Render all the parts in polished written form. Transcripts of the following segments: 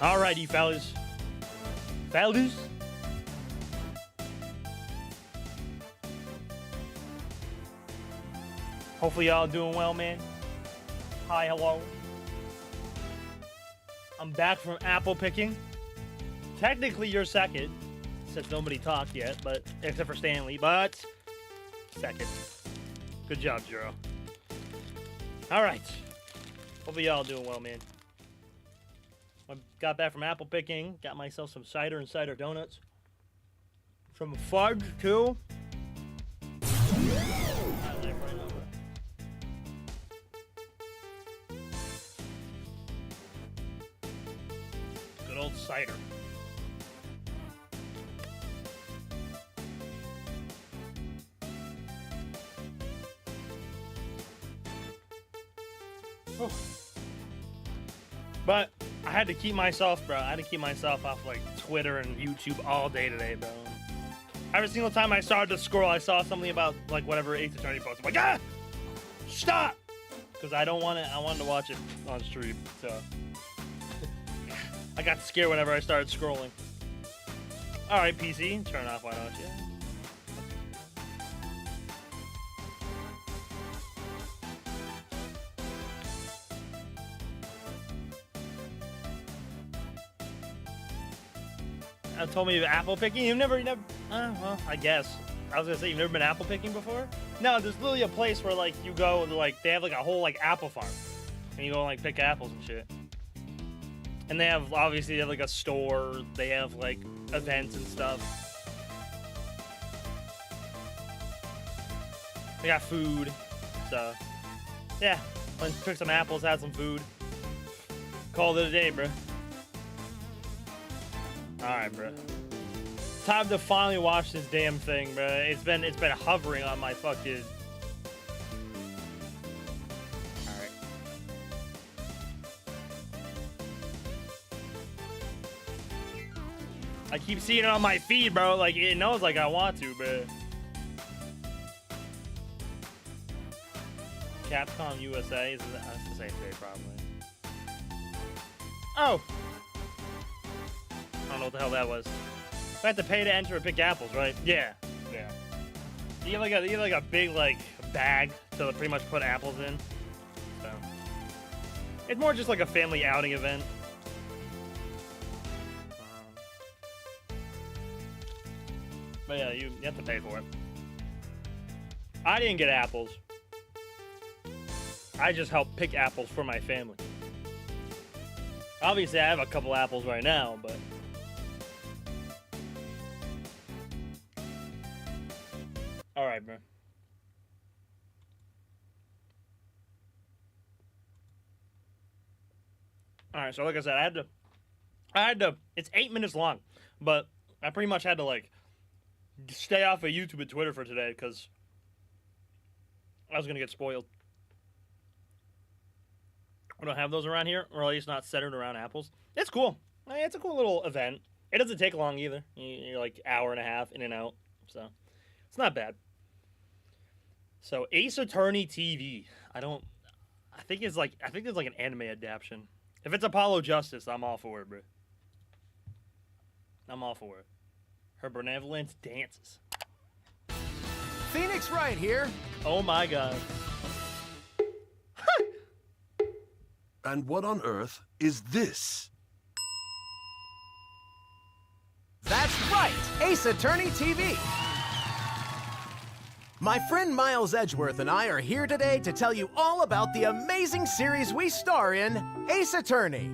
Alrighty, fellas. Fellas? Hopefully y'all doing well, man. Hi, hello. I'm back from apple picking. Technically, you're second, since nobody talked yet, but except for Stanley, but second. Good job, Jero. Alright. Hopefully y'all doing well, man. I got back from apple picking, got myself some cider and cider donuts. Some fudge, too. Good old cider. But I had to keep myself, bro. I had to keep myself off like Twitter and YouTube all day today, bro. Every single time I started to scroll, I saw something about like whatever Ace Attorney posted. I'm like, ah, stop, because I don't want it. I wanted to watch it on stream, so I got scared whenever I started scrolling. All right, PC, turn off. Why don't you? Told me apple picking. You've never, well, I guess. I was gonna say you've never been apple picking before. No, there's literally a place where like you go and like they have like a whole like apple farm, and you go and like pick apples and shit. And they have obviously they have like a store. They have like events and stuff. They got food, so yeah. Went and picked some apples, had some food. Called it a day, bro. Alright, bro. Time to finally watch this damn thing, bro. It's been hovering on my fucking... Alright. I keep seeing it on my feed, bro. Like, it knows like I want to, bro. Capcom USA? That's the same thing, probably. Oh! I don't know what the hell that was. I have to pay to enter or pick apples, right? Yeah. Yeah. You get like a big like bag to pretty much put apples in. So it's more just like a family outing event. But yeah, you have to pay for it. I didn't get apples. I just helped pick apples for my family. Obviously, I have a couple apples right now, but. All right, bro. All right, so like I said, I had to, it's 8 minutes long, but I pretty much had to like stay off of YouTube and Twitter for today because I was going to get spoiled. We don't have those around here, or at least not centered around apples. It's cool. I mean, it's a cool little event. It doesn't take long either. You're like hour and a half in and out, so it's not bad. So Ace Attorney TV. I think it's like an anime adaptation. If it's Apollo Justice, I'm all for it, bro. I'm all for it. Her benevolent dances. Phoenix Wright here. Oh my god. And what on earth is this? That's right, Ace Attorney TV. My friend Miles Edgeworth and I are here today to tell you all about the amazing series we star in, Ace Attorney.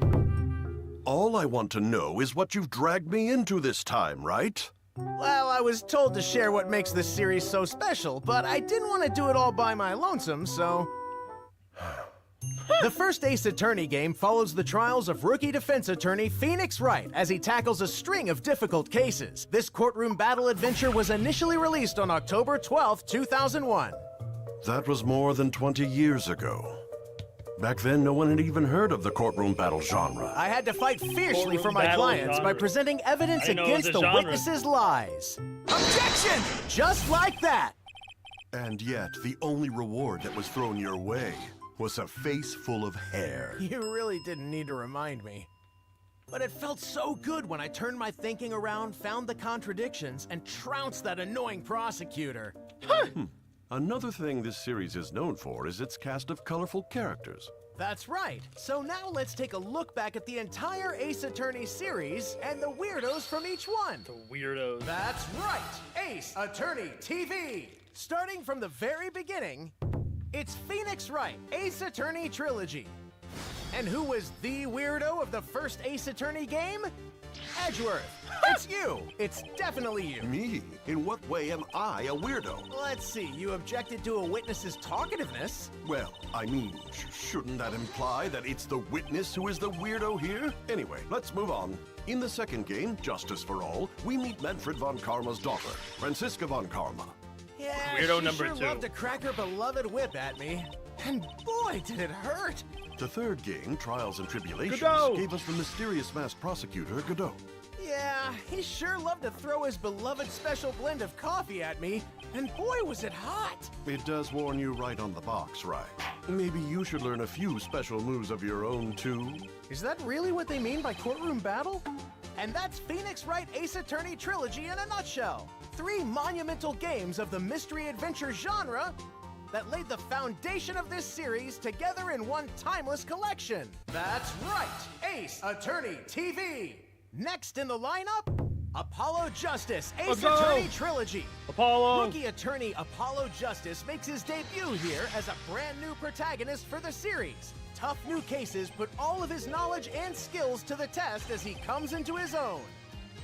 All I want to know is what you've dragged me into this time, right? Well, I was told to share what makes this series so special, but I didn't want to do it all by my lonesome, so... The first Ace Attorney game follows the trials of rookie defense attorney Phoenix Wright as he tackles a string of difficult cases. This courtroom battle adventure was initially released on October 12, 2001. That was more than 20 years ago. Back then, no one had even heard of the courtroom battle genre. I had to fight fiercely Courtroom for my battle clients genre. by presenting evidence I didn't know it was against a the genre. witnesses' lies. Objection! Just like that. And yet, the only reward that was thrown your way was a face full of hair. You really didn't need to remind me. But it felt so good when I turned my thinking around, found the contradictions, and trounced that annoying prosecutor. Another thing this series is known for is its cast of colorful characters. That's right. So now let's take a look back at the entire Ace Attorney series and the weirdos from each one. The weirdos. That's right, Ace Attorney TV! Starting from the very beginning, it's Phoenix Wright, Ace Attorney Trilogy. And who was the weirdo of the first Ace Attorney game? Edgeworth. It's you. It's definitely you. Me? In what way am I a weirdo? Let's see, you objected to a witness's talkativeness. Well, I mean, shouldn't that imply that it's the witness who is the weirdo here? Anyway, let's move on. In the second game, Justice for All, we meet Manfred von Karma's daughter, Franziska von Karma. Yeah, Weirdo she number sure 2. loved to crack her beloved whip at me. And boy, did it hurt. The third game, Trials and Tribulations, Godot! gave us the mysterious masked prosecutor, Godot. Yeah, he sure loved to throw his beloved special blend of coffee at me, and boy was it hot! It does warn you right on the box, right? Maybe you should learn a few special moves of your own, too? Is that really what they mean by courtroom battle? And that's Phoenix Wright Ace Attorney Trilogy in a nutshell. 3 monumental games of the mystery adventure genre that laid the foundation of this series together in one timeless collection. That's right, Ace Attorney TV! Next in the lineup, Apollo Justice Ace Let's go! Attorney Trilogy. Apollo. Rookie attorney Apollo Justice makes his debut here as a brand new protagonist for the series. Tough new cases put all of his knowledge and skills to the test as he comes into his own.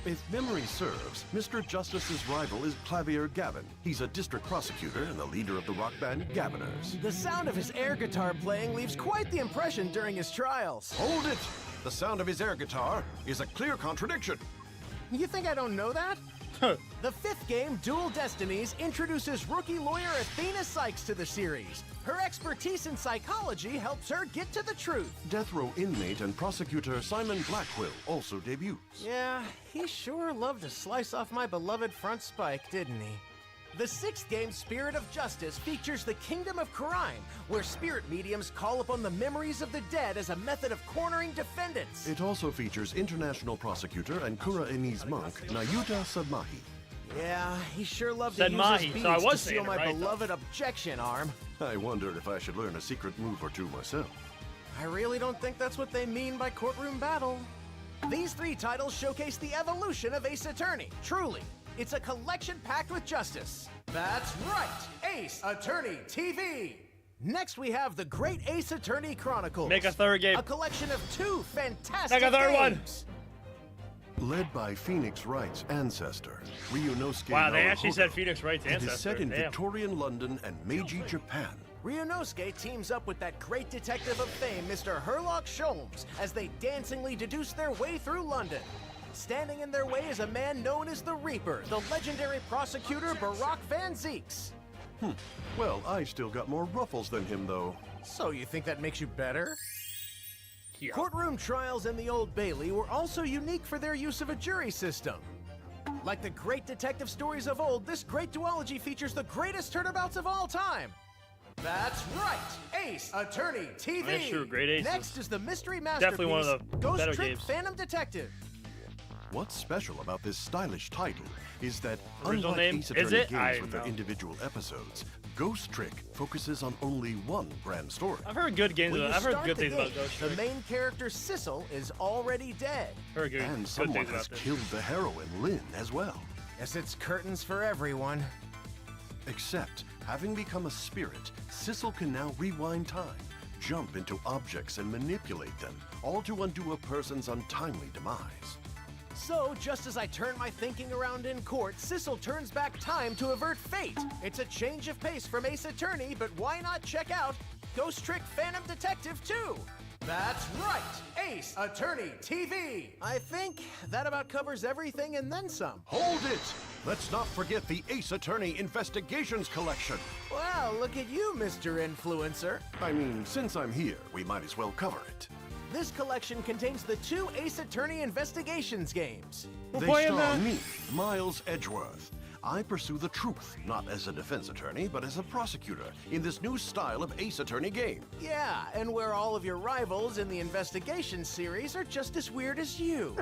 If memory serves, Mr. Justice's rival is Clavier Gavin. He's a district prosecutor and the leader of the rock band Gaviners. The sound of his air guitar playing leaves quite the impression during his trials. Hold it! The sound of his air guitar is a clear contradiction. You think I don't know that? The 5th game, Dual Destinies, introduces rookie lawyer Athena Sykes to the series. Her expertise in psychology helps her get to the truth. Death row inmate and prosecutor Simon Blackquill also debuts. Yeah, he sure loved to slice off my beloved front spike, didn't he? The 6th game, Spirit of Justice, features the Kingdom of Crime, where spirit mediums call upon the memories of the dead as a method of cornering defendants. It also features international prosecutor and Kura-Eni's monk Nayuta Sadmahi. Yeah, he sure loved Said to use Mahi, his so I beads was to saying seal it my right, though. beloved objection arm. I wondered if I should learn a secret move or two myself. I really don't think that's what they mean by courtroom battle. These 3 titles showcase the evolution of Ace Attorney. Truly, it's a collection packed with justice. That's right, Ace Attorney TV! Next we have the Great Ace Attorney Chronicles. Make a third game. A collection of 2 fantastic Make a third one. games. Led by Phoenix Wright's ancestor, Ryunosuke Wow, they actually Naruhodo, said Phoenix Wright's it ancestor. is set in Damn. Victorian London and Meiji, Japan. Ryunosuke teams up with that great detective of fame, Mr. Herlock Sholmes, as they dancingly deduce their way through London. Standing in their way is a man known as the Reaper, the legendary prosecutor Barack Van Zeeks. Well, I still got more ruffles than him, though. So you think that makes you better? Yeah. Courtroom trials in the Old Bailey were also unique for their use of a jury system. Like the great detective stories of old, this great duology features the greatest turnabouts of all time. That's right, Ace Attorney TV. That's true, great aces. Next is the mystery masterpiece, Definitely one of the Ghost better Trick games. Phantom Detective. What's special about this stylish title is that, Original unlike name? Ace Is Attorney it? games I with their know. individual episodes, Ghost Trick focuses on only one grand story. I've heard good games. When you I've heard start good the things about game, Ghost the Trick. main character Sissel is already dead. Heard good, And good someone things has about this. killed the heroine, Lynn, as well. Guess it's curtains for everyone. Except, having become a spirit, Sissel can now rewind time, jump into objects and manipulate them, all to undo a person's untimely demise. So, just as I turn my thinking around in court, Sissel turns back time to avert fate. It's a change of pace from Ace Attorney, but why not check out Ghost Trick Phantom Detective 2? That's right, Ace Attorney TV! I think that about covers everything and then some. Hold it! Let's not forget the Ace Attorney Investigations Collection. Wow, look at you, Mr. Influencer. I mean, since I'm here, we might as well cover it. This collection contains the 2 Ace Attorney Investigations games. They playing star that. me, Miles Edgeworth. I pursue the truth, not as a defense attorney, but as a prosecutor, in this new style of Ace Attorney game. Yeah, and where all of your rivals in the investigation series are just as weird as you.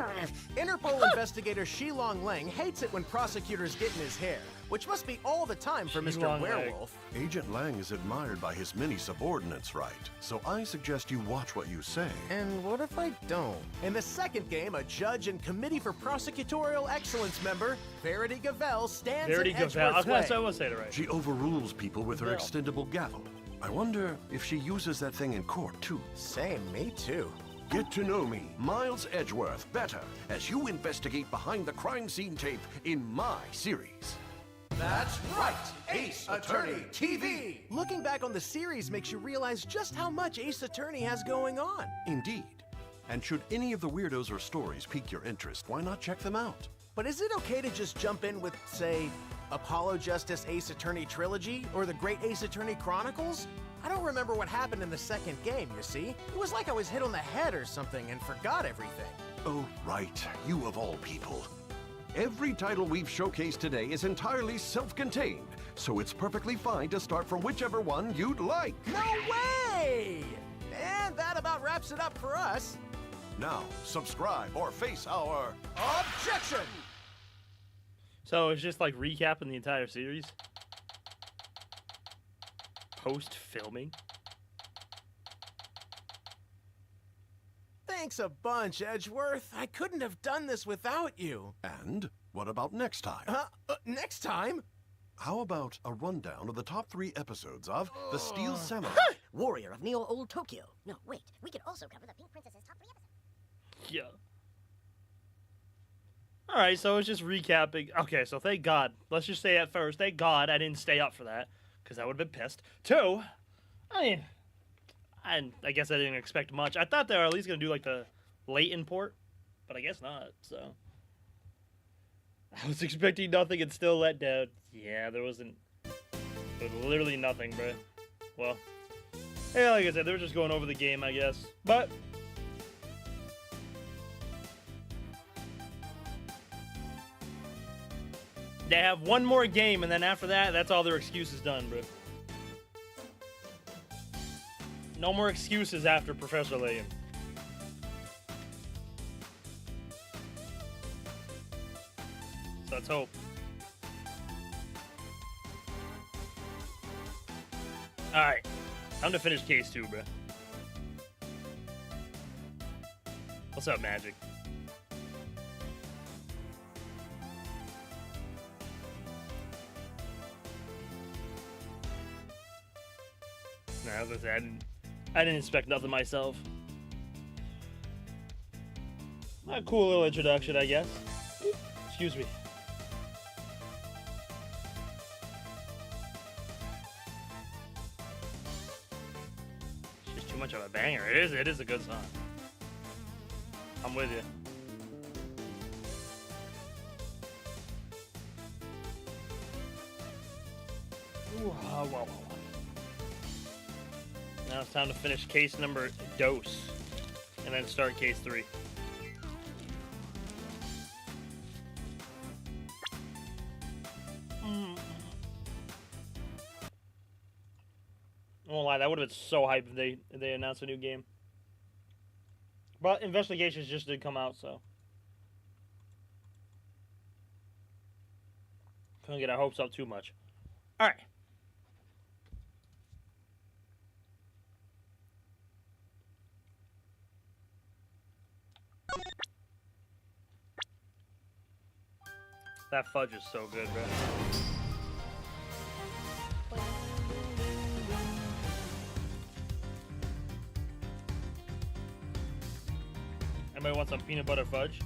Interpol investigator Shilong Lang hates it when prosecutors get in his hair, which must be all the time for Mr. Shilong Lang. Werewolf. Agent Lang is admired by his many subordinates, right? So I suggest you watch what you say. And what if I don't? In the second game, a judge and Committee for Prosecutorial Excellence member, Verity Gavel, stands Verity in Gavel. Edgeworth's way. I will say it right. She overrules people with her No. extendable gavel. I wonder if she uses that thing in court, too. Same, me too. Get to know me, Miles Edgeworth, better as you investigate behind the crime scene tape in my series. That's right, Ace Attorney TV! Looking back on the series makes you realize just how much Ace Attorney has going on. Indeed. And should any of the weirdos or stories pique your interest, why not check them out? But is it okay to just jump in with, say, Apollo Justice Ace Attorney Trilogy or the Great Ace Attorney Chronicles? I don't remember what happened in the second game, you see? It was like I was hit on the head or something and forgot everything. Oh, right. You of all people. Every title we've showcased today is entirely self-contained, so it's perfectly fine to start from whichever one you'd like. No way! And that about wraps it up for us. Now, subscribe or face our... Objection! So it's just like recapping the entire series? Post-filming? Thanks a bunch, Edgeworth. I couldn't have done this without you. And what about next time? Next time? How about a rundown of the top 3 episodes of The Steel Samurai? Warrior of Neo Old Tokyo. No, wait. We could also cover the Pink Princess's top 3 episodes. Yeah. Alright, so it's just recapping. Okay, so thank God. Let's just say at first, thank God I didn't stay up for that, because I would have been pissed. 2, I guess I didn't expect much. I thought they were at least going to do, like, the late import, but I guess not, so. I was expecting nothing and still let down. Yeah, there was literally nothing, bro. Well, yeah, like I said, they were just going over the game, I guess. But they have one more game, and then after that, that's all their excuses done, bro. No more excuses after Professor Layton. So let's hope. Alright. Time to finish case 2, bro. What's up, Magic? Nah, as I said, I didn't expect nothing myself. A cool little introduction, I guess. Excuse me. It's just too much of a banger. It is a good song. I'm with you. Ooh, wow, wow, wow. Now it's time to finish case number dose, and then start case 3. I won't lie, that would have been so hype if they announced a new game. But Investigations just did come out, so couldn't get our hopes up too much. All right. That fudge is so good, bro. Anybody want some peanut butter fudge?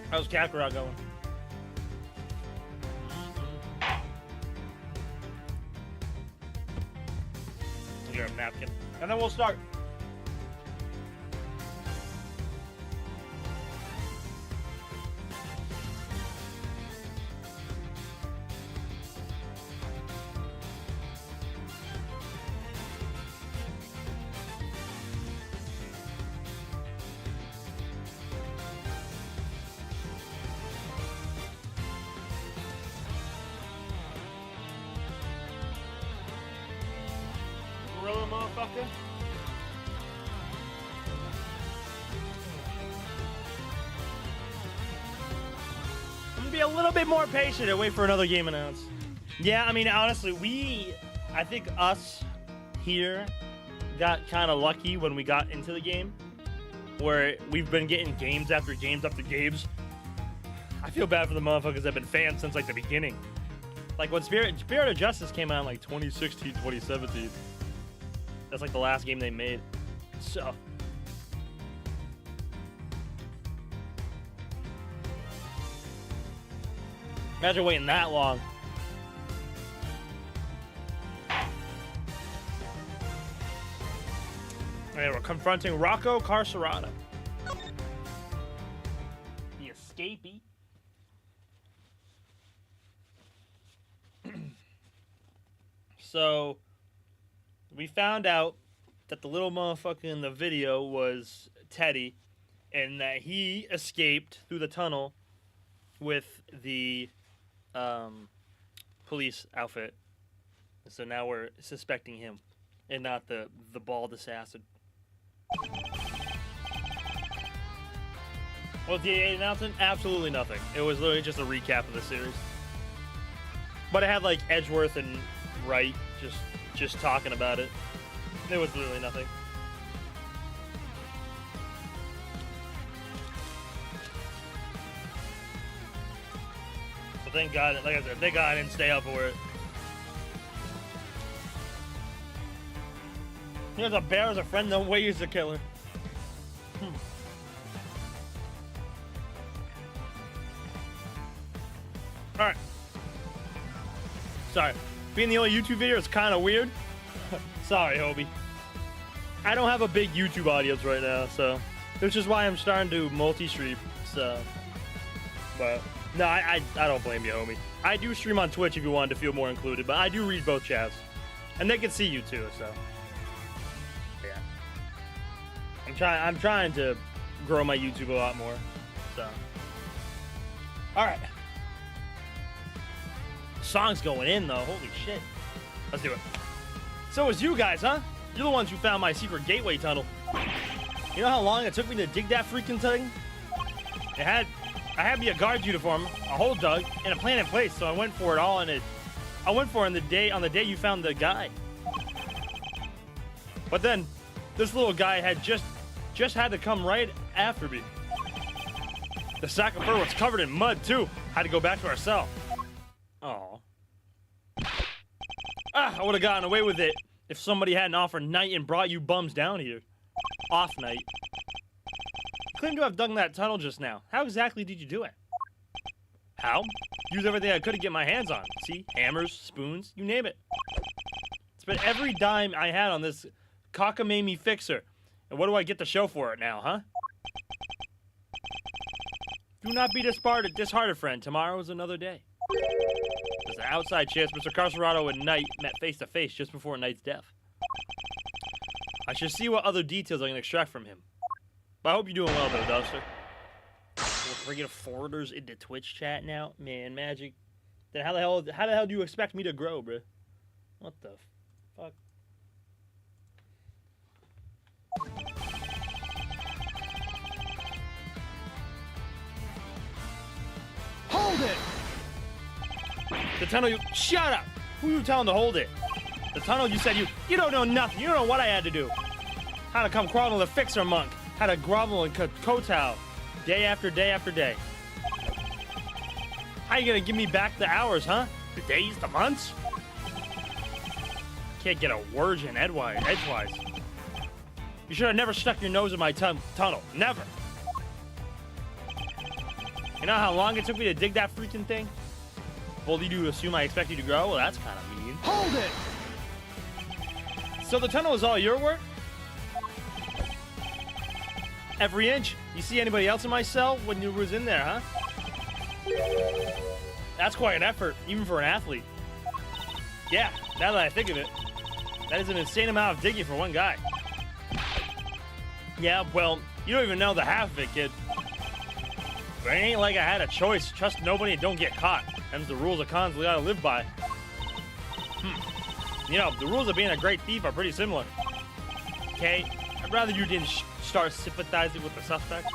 How's Kakarot going? Get a napkin. And then we'll start. motherfucker. I'm gonna be a little bit more patient and wait for another game announced. Yeah, I mean, honestly, I think us here got kind of lucky when we got into the game, where we've been getting games after games after games. I feel bad for the motherfuckers that have been fans since like the beginning. Like when Spirit of Justice came out in like 2016, 2017. That's like the last game they made. So imagine waiting that long. Alright, we're confronting Rocco Carcerado. The escapee. So, we found out that the little motherfucker in the video was Teddy, and that he escaped through the tunnel with the police outfit. So now we're suspecting him, and not the bald assassin. Well, did they announce it? Absolutely nothing. It was literally just a recap of the series. But it had like Edgeworth and Wright just talking about it. There was literally nothing. So thank God, like I said, thank God I didn't stay up for it. Here's a bear as a friend, no way he's a killer. Alright. Sorry. Being the only YouTube video is kind of weird. Sorry, Hobie. I don't have a big YouTube audience right now, so which is why I'm starting to multi-stream. So, but no, I don't blame you, homie. I do stream on Twitch if you wanted to feel more included, but I do read both chats, and they can see you too. So, yeah, I'm trying to grow my YouTube a lot more. So, all right. Song's going in though. Holy shit. Let's do it. So it's you guys, huh? You're the ones who found my secret gateway tunnel. You know how long it took me to dig that freaking thing? I had me a guard uniform, a hole dug, and a plan in place, so I went for it all, and I went for it on the day you found the guy. But then this little guy had just had to come right after me. The sack of fur was covered in mud too. Had to go back to our cell. Oh. I would have gotten away with it if somebody hadn't offered night and brought you bums down here. Off night. You claim to have dug that tunnel just now. How exactly did you do it? How? Use everything I could to get my hands on. See? Hammers, spoons, you name it. Spent every dime I had on this cockamamie fixer. And what do I get to show for it now, huh? Do not be disheartened, friend. Tomorrow is another day. There's an outside chance Mr. Carcerado and Knight met face-to-face just before Knight's death. I should see what other details I can extract from him. But I hope you're doing well, though, Duster. We're freaking forwarders into Twitch chat now? Man, Magic. Then how the hell do you expect me to grow, bro? What the fuck? Hold it! The tunnel you... Shut up! Who are you telling to hold it? The tunnel you said you don't know nothing. You don't know what I had to do. How to come crawling to the fixer monk. How to grovel and kowtow. Day after day after day. How you gonna give me back the hours, huh? The days, the months? Can't get a word in edgewise. You should have never stuck your nose in my tunnel. Never. You know how long it took me to dig that freaking thing? Bold you to assume I expect you to grow? Well, that's kind of mean. Hold it! So the tunnel is all your work? Every inch? You see anybody else in my cell when you was in there, huh? That's quite an effort, even for an athlete. Yeah, now that I think of it, that is an insane amount of digging for one guy. Yeah, well, you don't even know the half of it, kid. But it ain't like I had a choice. Trust nobody and don't get caught. Them's the rules of cons we gotta live by. You know, the rules of being a great thief are pretty similar. okay? I'd rather you didn't start sympathizing with the suspect.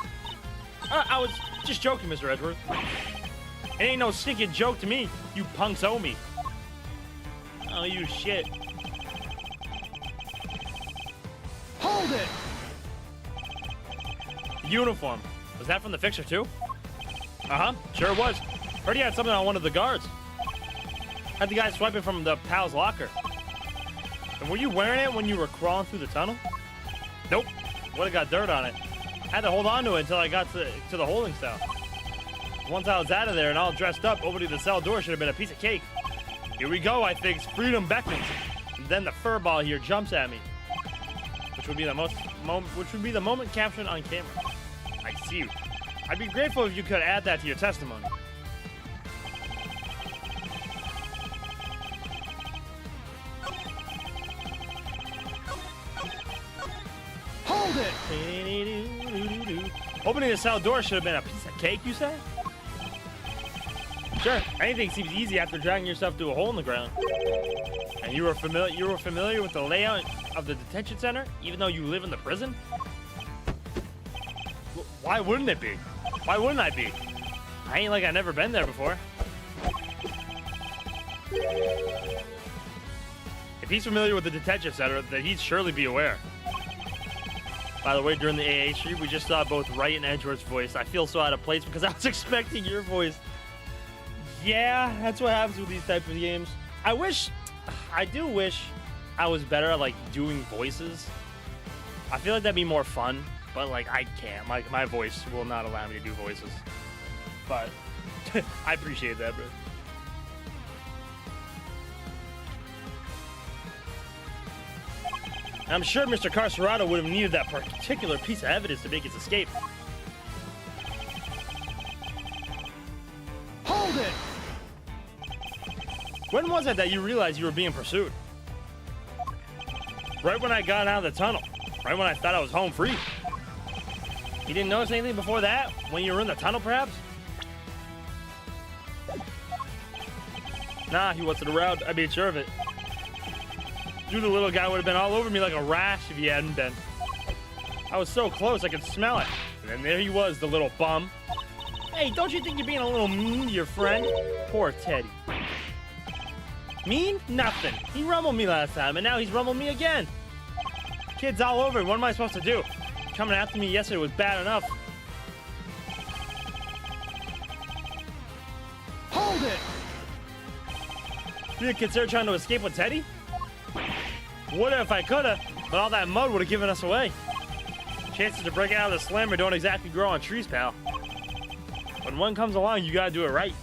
I was just joking, Mr. Edgeworth. It ain't no stinking joke to me. You punks owe me. Oh, you shit. Hold it! The uniform. Was that from the fixer, too? Uh-huh, sure was. Heard he had something on one of the guards. Had the guy swiping from the pal's locker. And were you wearing it when you were crawling through the tunnel? Nope. Would've got dirt on it. Had to hold on to it until I got to the holding cell. Once I was out of there and all dressed up, opening the cell door should have been a piece of cake. Here we go, I think. Freedom beckons. And then the furball here jumps at me. Which would be the moment captured on camera. I see you. I'd be grateful if you could add that to your testimony. Hold it! Opening the cell door should have been a piece of cake, you say? Sure, anything seems easy after dragging yourself through a hole in the ground. And you were familiar with the layout of the detention center, even though you live in the prison? Why wouldn't it be? Why wouldn't I be? I ain't like I've never been there before. If he's familiar with the detention center, then he'd surely be aware. By the way, during the AA stream, we just saw both Wright and Edgeworth's voice. I feel so out of place because I was expecting your voice. Yeah, that's what happens with these types of games. I do wish I was better at, like, doing voices. I feel like that'd be more fun, but, like, I can't. My voice will not allow me to do voices. But I appreciate that, bro. I'm sure Mr. Carcerado would have needed that particular piece of evidence to make his escape. Hold it! When was it that you realized you were being pursued? Right when I got out of the tunnel. Right when I thought I was home free. You didn't notice anything before that? When you were in the tunnel, perhaps? Nah, he wasn't around. I made sure of it. You, the little guy, would have been all over me like a rash if he hadn't been. I was so close, I could smell it. And then there he was, the little bum. Hey, don't you think you're being a little mean to your friend? Poor Teddy. Mean? Nothing. He rumbled me last time, and now he's rumbled me again. Kid's all over it. What am I supposed to do? Coming after me yesterday was bad enough. Hold it! You consider trying to escape with Teddy? Would have if I coulda, but all that mud would have given us away. Chances to break out of the slammer don't exactly grow on trees, pal. When one comes along, you gotta do it right.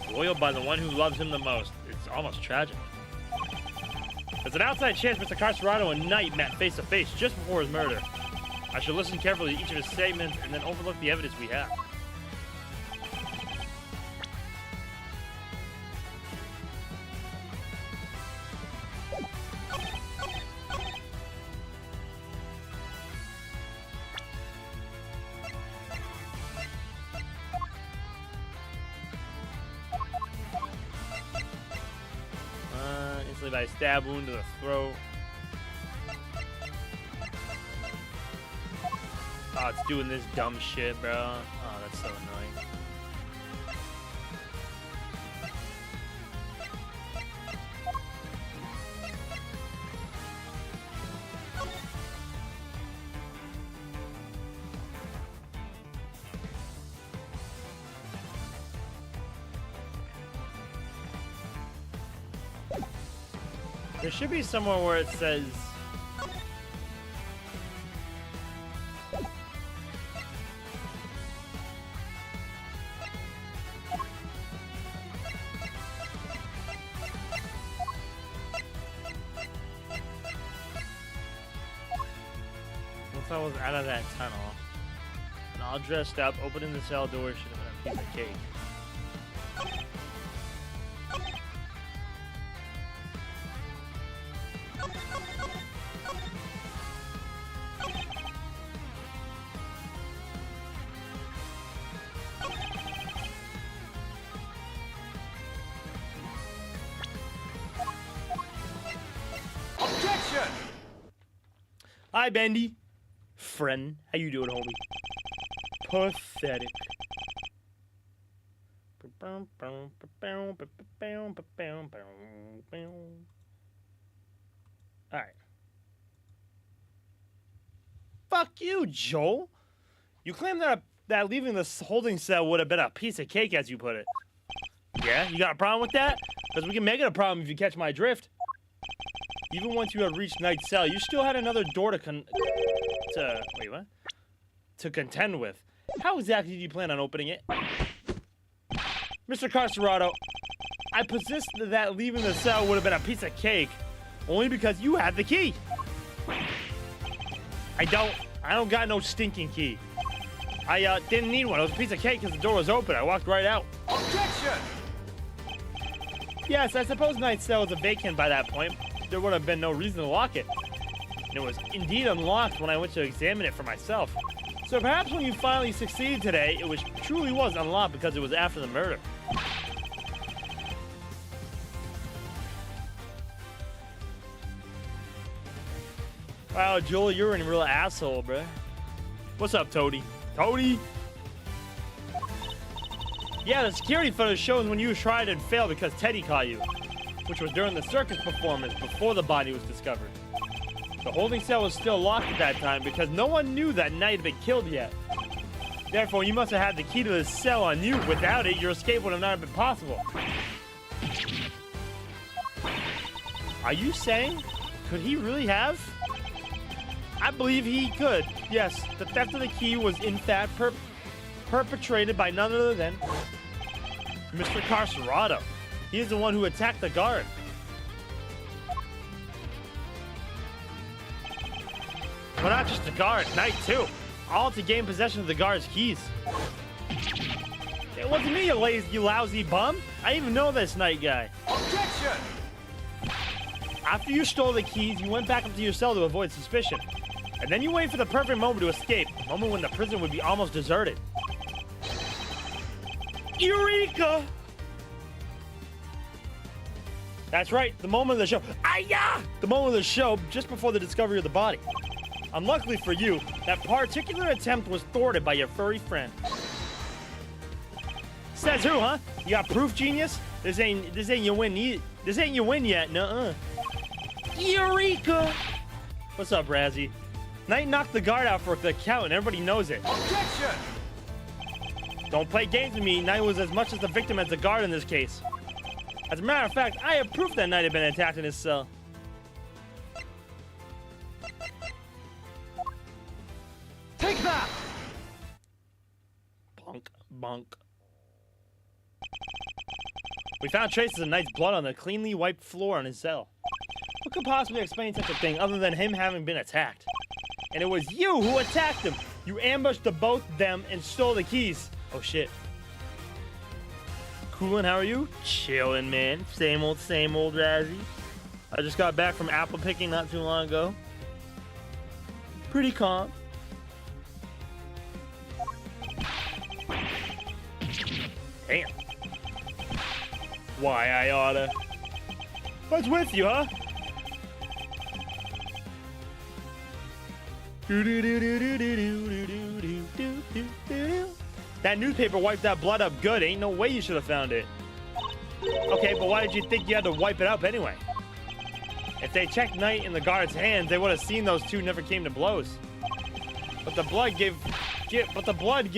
Spoiled by the one who loves him the most. It's almost tragic. There's an outside chance Mr. Carcerado and Knight met face to face just before his murder. I should listen carefully to each of his statements and then overlook the evidence we have. By a stab wound to the throat. Oh, it's doing this dumb shit, bro. Oh, that's so annoying. There should be somewhere where it says... Once I was out of that tunnel, and all dressed up, opening the cell door should have been a piece of cake. Hi, Bendy. Friend, how you doing, homie? Pathetic. Alright. Fuck you, Joel. You claim that leaving this holding cell would have been a piece of cake, as you put it. Yeah, you got a problem with that? Because we can make it a problem if you catch my drift. Even once you had reached Knight's cell, you still had another door to contend with. How exactly do you plan on opening it? Mr. Carcerado, I persist that leaving the cell would have been a piece of cake, only because you had the key. I don't got no stinking key. I didn't need one. It was a piece of cake because the door was open. I walked right out. Objection! Yes, I suppose Knight's cell was vacant by that point. There would have been no reason to lock it. And it was indeed unlocked when I went to examine it for myself. So perhaps when you finally succeeded today, it truly was unlocked because it was after the murder. Wow, Joel, you're a real asshole, bruh. What's up, Toady? Toady? Yeah, the security footage shows when you tried and failed because Teddy caught you, which was during the circus performance before the body was discovered. The holding cell was still locked at that time because no one knew that Knight had been killed yet. Therefore, you must have had the key to the cell on you. Without it, your escape would have not been possible. Are you saying, could he really have? I believe he could. Yes, the theft of the key was in fact perpetrated by none other than Mr. Carcerado. He is the one who attacked the guard. Well, not just the guard, Knight too. All to gain possession of the guard's keys. It wasn't me, you lousy bum. I even know this Knight guy. Objection! After you stole the keys, you went back up to your cell to avoid suspicion. And then you wait for the perfect moment to escape, a moment when the prison would be almost deserted. Eureka! That's right, the moment of the show. Aya! The moment of the show, just before the discovery of the body. Unluckily for you, that particular attempt was thwarted by your furry friend. Says who, huh? You got proof, genius? This ain't your win. This ain't your win yet. Nuh-uh. Eureka! What's up, Razzie? Knight knocked the guard out for the count, and everybody knows it. Objection! Don't play games with me. Knight was as much as the victim as the guard in this case. As a matter of fact, I have proof that Knight had been attacked in his cell. Take that! Bonk, bonk. We found traces of Knight's blood on the cleanly wiped floor in his cell. What could possibly explain such a thing other than him having been attacked? And it was you who attacked him! You ambushed the both of them and stole the keys. Oh shit. Coolin', how are you? Chillin', man. Same old Razzie. I just got back from apple picking not too long ago. Pretty calm. Damn. Why I oughta. What's with you, huh? That newspaper wiped that blood up good. Ain't no way you should have found it. Okay, but why did you think you had to wipe it up anyway? If they checked Knight in the guard's hands, they would have seen those two never came to blows. But the blood give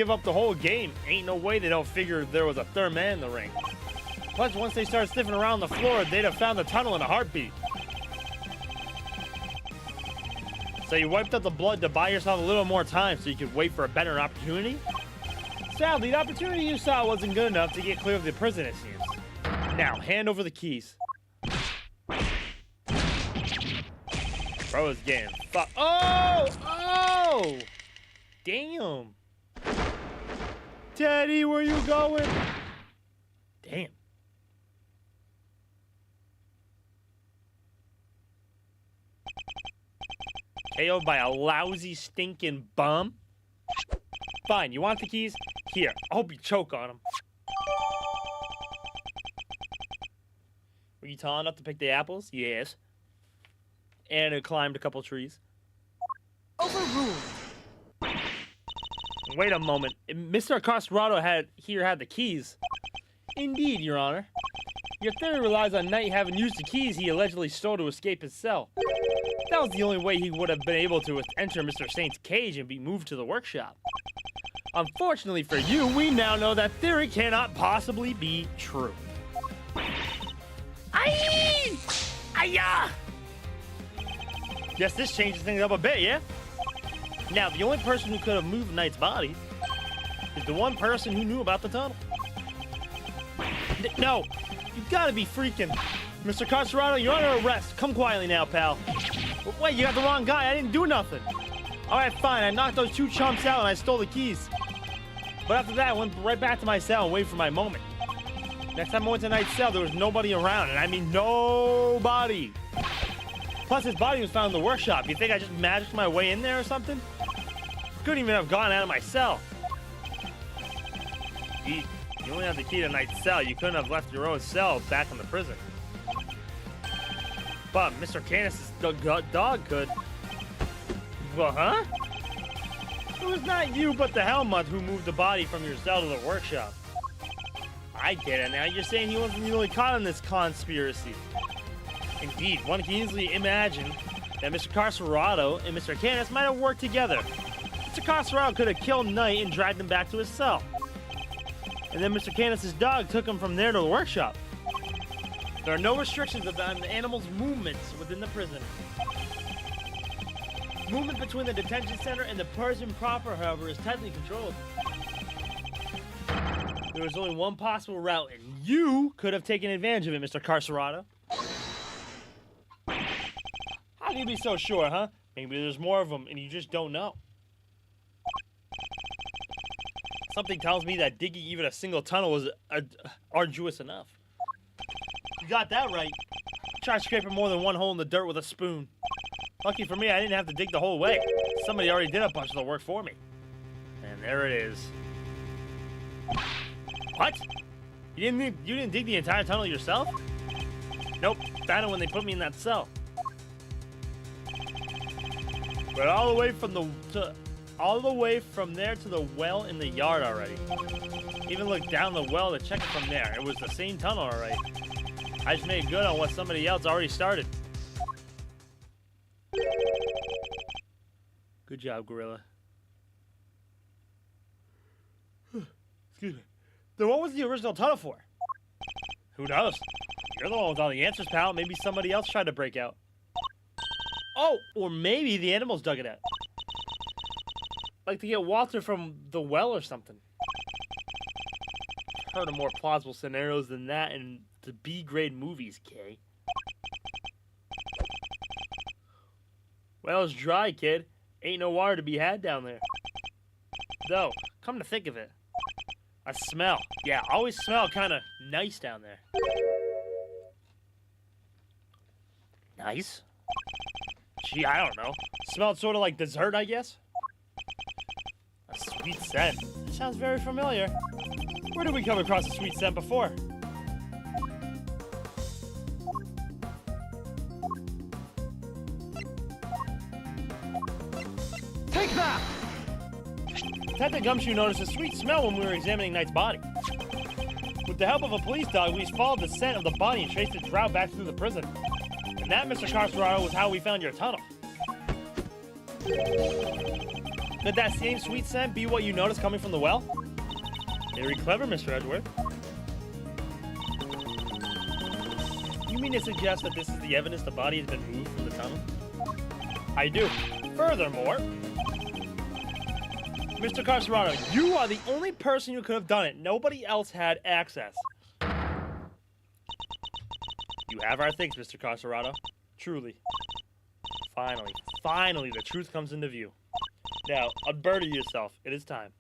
up the whole game. Ain't no way they don't figure there was a third man in the ring. Plus, once they started sniffing around the floor, they'd have found the tunnel in a heartbeat. So you wiped up the blood to buy yourself a little more time so you could wait for a better opportunity? Sadly, the opportunity you saw wasn't good enough to get clear of the prison, it seems. Now, hand over the keys. Bro is getting fucked. Oh! Oh! Damn. Teddy, where you going? Damn. KO'd by a lousy, stinking bum? Fine, you want the keys? Here, I hope you choke on them. Were you tall enough to pick the apples? Yes. And it climbed a couple trees. Overruled. Wait a moment. Mr. Carcerado had the keys. Indeed, Your Honor. Your theory relies on Knight having used the keys he allegedly stole to escape his cell. That was the only way he would have been able to enter Mr. Saint's cage and be moved to the workshop. Unfortunately for you, we now know that theory cannot possibly be true. Aye! Ayah! Guess this changes things up a bit, yeah? Now, the only person who could have moved Knight's body is the one person who knew about the tunnel. No! You gotta be freaking... Mr. Carcerado, you're under arrest. Come quietly now, pal. Wait, you got the wrong guy. I didn't do nothing. Alright, fine. I knocked those two chumps out and I stole the keys. But after that, I went right back to my cell and waited for my moment. Next time I went to Knight's cell, there was nobody around. And I mean nobody. Plus, his body was found in the workshop. You think I just magicked my way in there or something? Couldn't even have gone out of my cell. You only have the key to Knight's cell. You couldn't have left your own cell back in the prison. But Mr. Canis's dog could. Well, huh? It was not you, but the Helmut who moved the body from your cell to the workshop. I get it now. You're saying he wasn't the only caught in this conspiracy. Indeed, one can easily imagine that Mr. Carcerado and Mr. Canis might have worked together. Mr. Carcerado could have killed Knight and dragged him back to his cell. And then Mr. Canis's dog took him from there to the workshop. There are no restrictions on the animal's movements within the prison. Movement between the detention center and the prison proper, however, is tightly controlled. There was only one possible route, and you could have taken advantage of it, Mr. Carcerado. How can you be so sure, huh? Maybe there's more of them, and you just don't know. Something tells me that digging even a single tunnel was arduous enough. You got that right. Try scraping more than one hole in the dirt with a spoon. Lucky for me, I didn't have to dig the whole way. Somebody already did a bunch of the work for me. And there it is. What? You didn't dig the entire tunnel yourself? Nope, found it when they put me in that cell. But all the way from there to the well in the yard already. Even looked down the well to check it from there. It was the same tunnel already. I just made good on what somebody else already started. Good job, Gorilla. Excuse me. Then what was the original tunnel for? Who knows? You're the one with all the answers, pal. Maybe somebody else tried to break out. Oh, or maybe the animals dug it out. Like to get Walter from the well or something. Heard of more plausible scenarios than that in the B-grade movies, Kay. Well, it's dry, kid. Ain't no water to be had down there. Though, come to think of it, a smell. Yeah, always smell kind of nice down there. Nice? Gee, I don't know. Smelled sort of like dessert, I guess? A sweet scent. Sounds very familiar. Where did we come across a sweet scent before? Take that! Detective Gumshoe noticed a sweet smell when we were examining Knight's body. With the help of a police dog, we followed the scent of the body and traced its route back through the prison. And that, Mr. Carcerado, was how we found your tunnel. Could that same sweet scent be what you noticed coming from the well? Very clever, Mr. Edgeworth. You mean to suggest that this is the evidence the body has been moved from the tunnel? I do. Furthermore, Mr. Carcerado, you are the only person who could have done it. Nobody else had access. You have our thanks, Mr. Carcerado. Truly. Finally, the truth comes into view. Now, unburden yourself. It is time.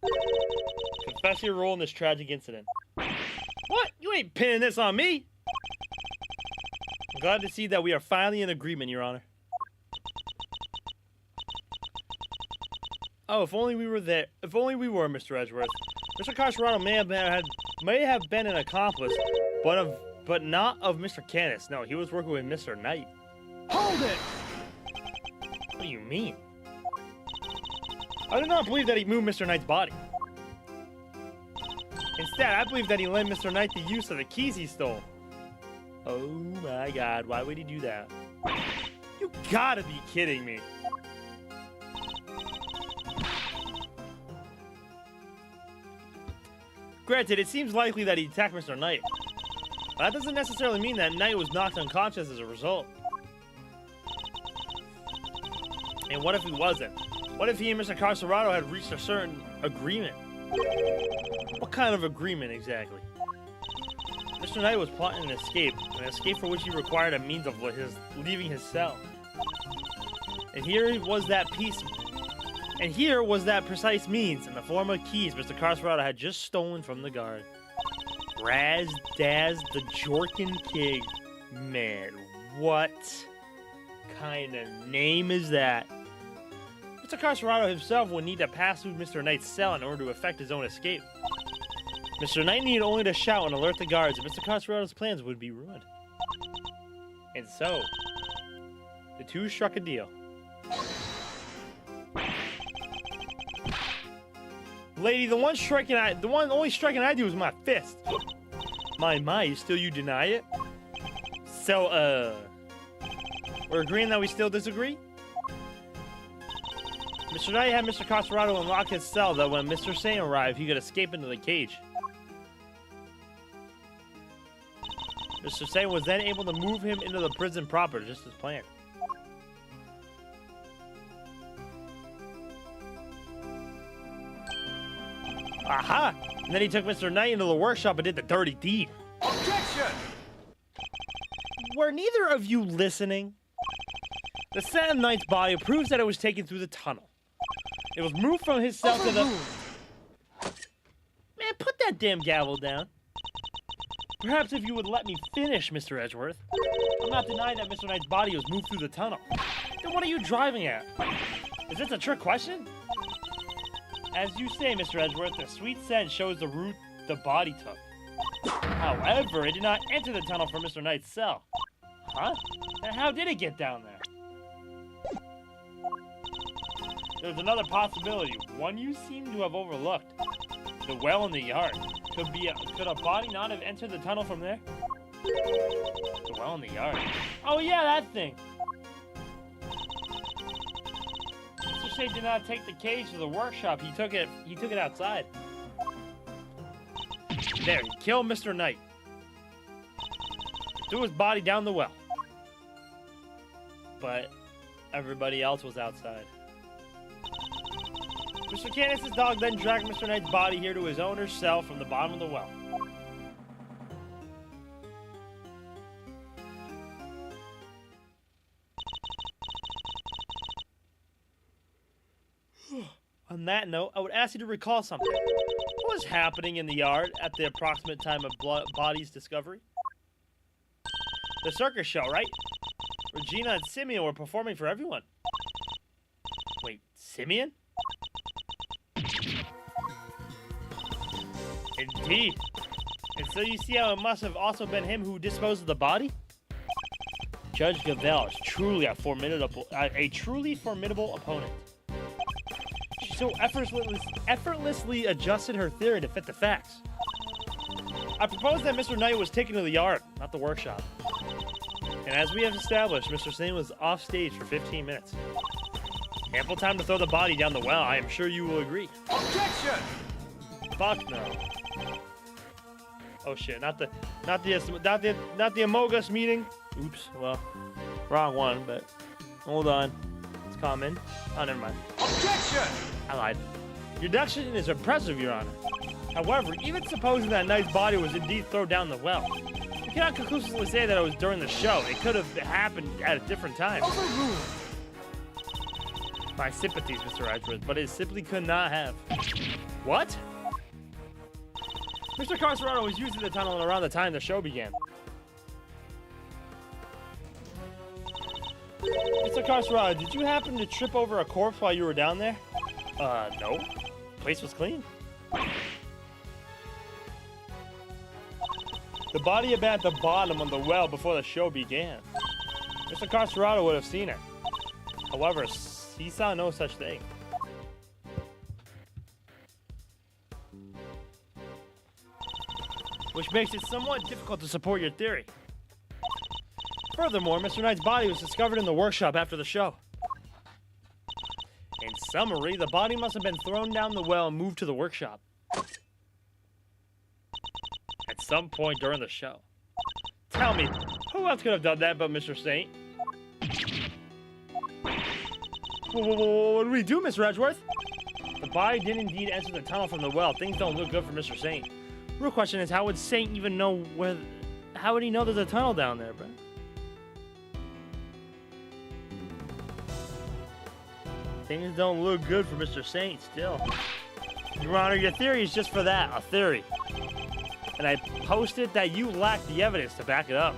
Confess your role in this tragic incident. What? You ain't pinning this on me! I'm glad to see that we are finally in agreement, Your Honor. Oh, if only we were there. If only we were, Mr. Edgeworth. Mr. Carcerado may have been an accomplice, but not of Mr. Canis. No, he was working with Mr. Knight. Hold it! What do you mean? I do not believe that he moved Mr. Knight's body. Instead, I believe that he lent Mr. Knight the use of the keys he stole. Oh my god, why would he do that? You gotta be kidding me. Granted, it seems likely that he attacked Mr. Knight. But that doesn't necessarily mean that Knight was knocked unconscious as a result. And what if he wasn't? What if he and Mr. Carcerado had reached a certain agreement? What kind of agreement exactly? Mr. Knight was plotting an escape for which he required a means of leaving his cell. And here was that precise means in the form of keys Mr. Carcerado had just stolen from the guard. Raz Daz the Jorkin Pig. Man, what kind of name is that? Mr. Carcerado himself would need to pass through Mr. Knight's cell in order to effect his own escape. Mr. Knight needed only to shout and alert the guards, and Mr. Carcerado's plans would be ruined. And so, the two struck a deal. Lady, the only striking I do is my fist. My, still you deny it? So, we're agreeing that we still disagree? Mr. Knight had Mr. Carcerado unlock his cell, that when Mr. Sane arrived, he could escape into the cage. Mr. Sane was then able to move him into the prison proper, just as planned. Aha! And then he took Mr. Knight into the workshop and did the dirty deed. Objection! Were neither of you listening? The scent of Knight's body proves that it was taken through the tunnel. It was moved from his cell to the... Man, put that damn gavel down. Perhaps if you would let me finish, Mr. Edgeworth. I'm not denying that Mr. Knight's body was moved through the tunnel. Then what are you driving at? Is this a trick question? As you say, Mr. Edgeworth, the sweet scent shows the route the body took. However, it did not enter the tunnel from Mr. Knight's cell. Huh? Then how did it get down there? There's another possibility, one you seem to have overlooked. The well in the yard. Could a body not have entered the tunnel from there? The well in the yard. Oh yeah, that thing. Mr. Shea did not take the cage to the workshop. He took it outside. There, he killed Mr. Knight. Threw his body down the well. But everybody else was outside. Mr. Canis' dog then dragged Mr. Knight's body here to his owner's cell from the bottom of the well. On that note, I would ask you to recall something. What was happening in the yard at the approximate time of body's discovery? The circus show, right? Regina and Simeon were performing for everyone. Wait, Simeon? Indeed. And so you see how it must have also been him who disposed of the body? Judge Gavel is truly a truly formidable opponent. She so effortlessly adjusted her theory to fit the facts. I propose that Mr. Knight was taken to the yard, not the workshop. And as we have established, Mr. Sane was off stage for 15 minutes. Ample time to throw the body down the well, I am sure you will agree. Objection! Fuck no. Oh shit, not the Among Us meeting. Oops, well, wrong one, but hold on. It's common. Oh, never mind. Objection! I lied. Your deduction is impressive, Your Honor. However, even supposing that Knight's body was indeed thrown down the well, you cannot conclusively say that it was during the show. It could have happened at a different time. Overruled! My sympathies, Mr. Edgeworth, but it simply could not have. What? Mr. Carcerado was using the tunnel around the time the show began. Mr. Carcerado, did you happen to trip over a corpse while you were down there? No. The place was clean. The body had been at the bottom of the well before the show began. Mr. Carcerado would have seen it. However, he saw no such thing. which makes it somewhat difficult to support your theory. Furthermore, Mr. Knight's body was discovered in the workshop after the show. In summary, the body must have been thrown down the well and moved to the workshop at some point during the show. Tell me, who else could have done that but Mr. Saint? What do we do, Mr. Edgeworth? The body did indeed enter the tunnel from the well. Things don't look good for Mr. Saint. Real question is, how would Saint even know where... How would he know there's a tunnel down there, bro? Things don't look good for Mr. Saint still. Your Honor, your theory is just for that, a theory. And I posted that you lack the evidence to back it up.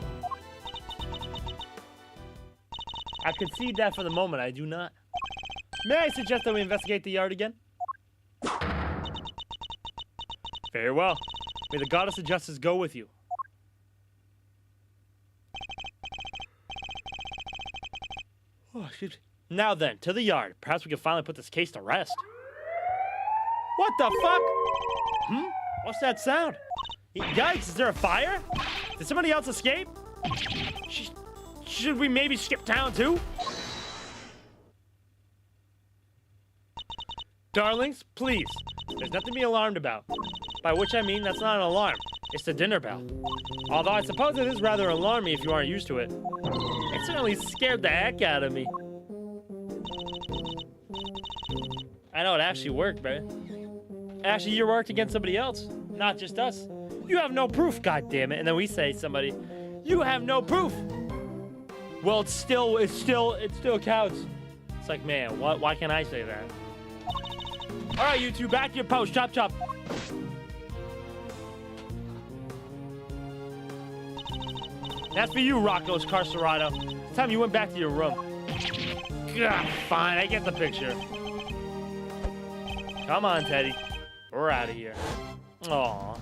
I concede that for the moment, I do not. May I suggest that we investigate the yard again? Very well. May the goddess of justice go with you. Oh, excuse me. Now then, to the yard. Perhaps we can finally put this case to rest. What the fuck? What's that sound? Yikes, is there a fire? Did somebody else escape? Should we maybe skip town too? Darlings, please. There's nothing to be alarmed about. By which I mean that's not an alarm. It's the dinner bell. Although I suppose it is rather alarming if you aren't used to it. It certainly scared the heck out of me. I know it actually worked, man. Actually, you worked against somebody else, not just us. You have no proof, goddammit. And then we say somebody, you have no proof. Well, it still counts. It's like, man, why can't I say that? All right, you two, back to your post. Chop, chop. That's for you, Rocco's Carcerado. It's time you went back to your room. God, fine, I get the picture. Come on, Teddy. We're out of here. Aww.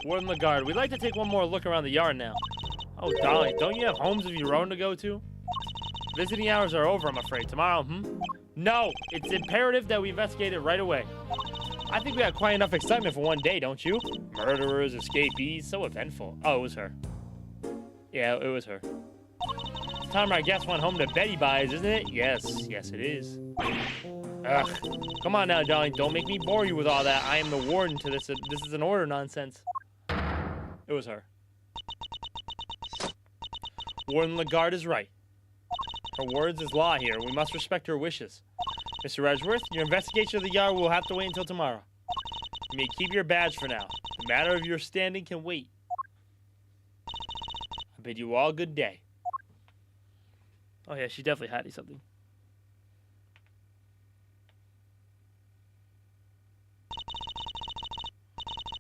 Warden Lagarde, we'd like to take one more look around the yard now. Oh, Dolly, don't you have homes of your own to go to? Visiting hours are over, I'm afraid. Tomorrow, No, it's imperative that we investigate it right away. I think we had quite enough excitement for one day, don't you? Murderers, escapees, so eventful. Oh, it was her. Yeah, it was her. It's time our guest went home to Betty Buys, isn't it? Yes, it is. Ugh. Come on now, darling. Don't make me bore you with all that. I am the warden to this. This is an order nonsense. It was her. Warden Lagarde is right. Her words is law here. We must respect her wishes. Mr. Edgeworth, your investigation of the yard will have to wait until tomorrow. You may keep your badge for now. The matter of your standing can wait. I bid you all good day. Oh yeah, she definitely had something.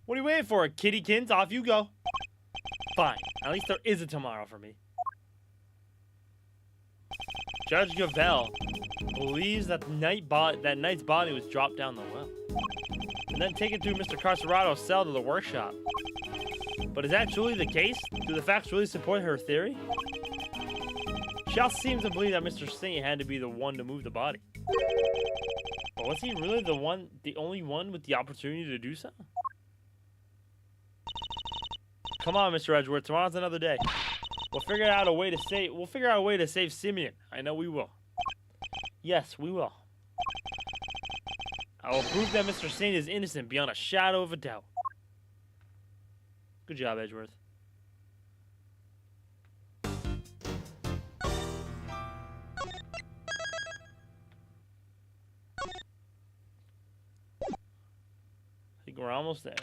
What are you waiting for, kittykins? Off you go. Fine. At least there is a tomorrow for me. Judge Gavel believes that knight's body was dropped down the well and then taken through Mr. Carcerado's cell to the workshop. But is that truly the case? Do the facts really support her theory? She also seems to believe that Mr. Saint had to be the one to move the body. But was he really the only one with the opportunity to do so? Come on, Mr. Edgeworth. Tomorrow's another day. We'll figure out a way to save Simeon. I know we will. Yes, we will. I will prove that Mr. Saint is innocent beyond a shadow of a doubt. Good job, Edgeworth. I think we're almost there.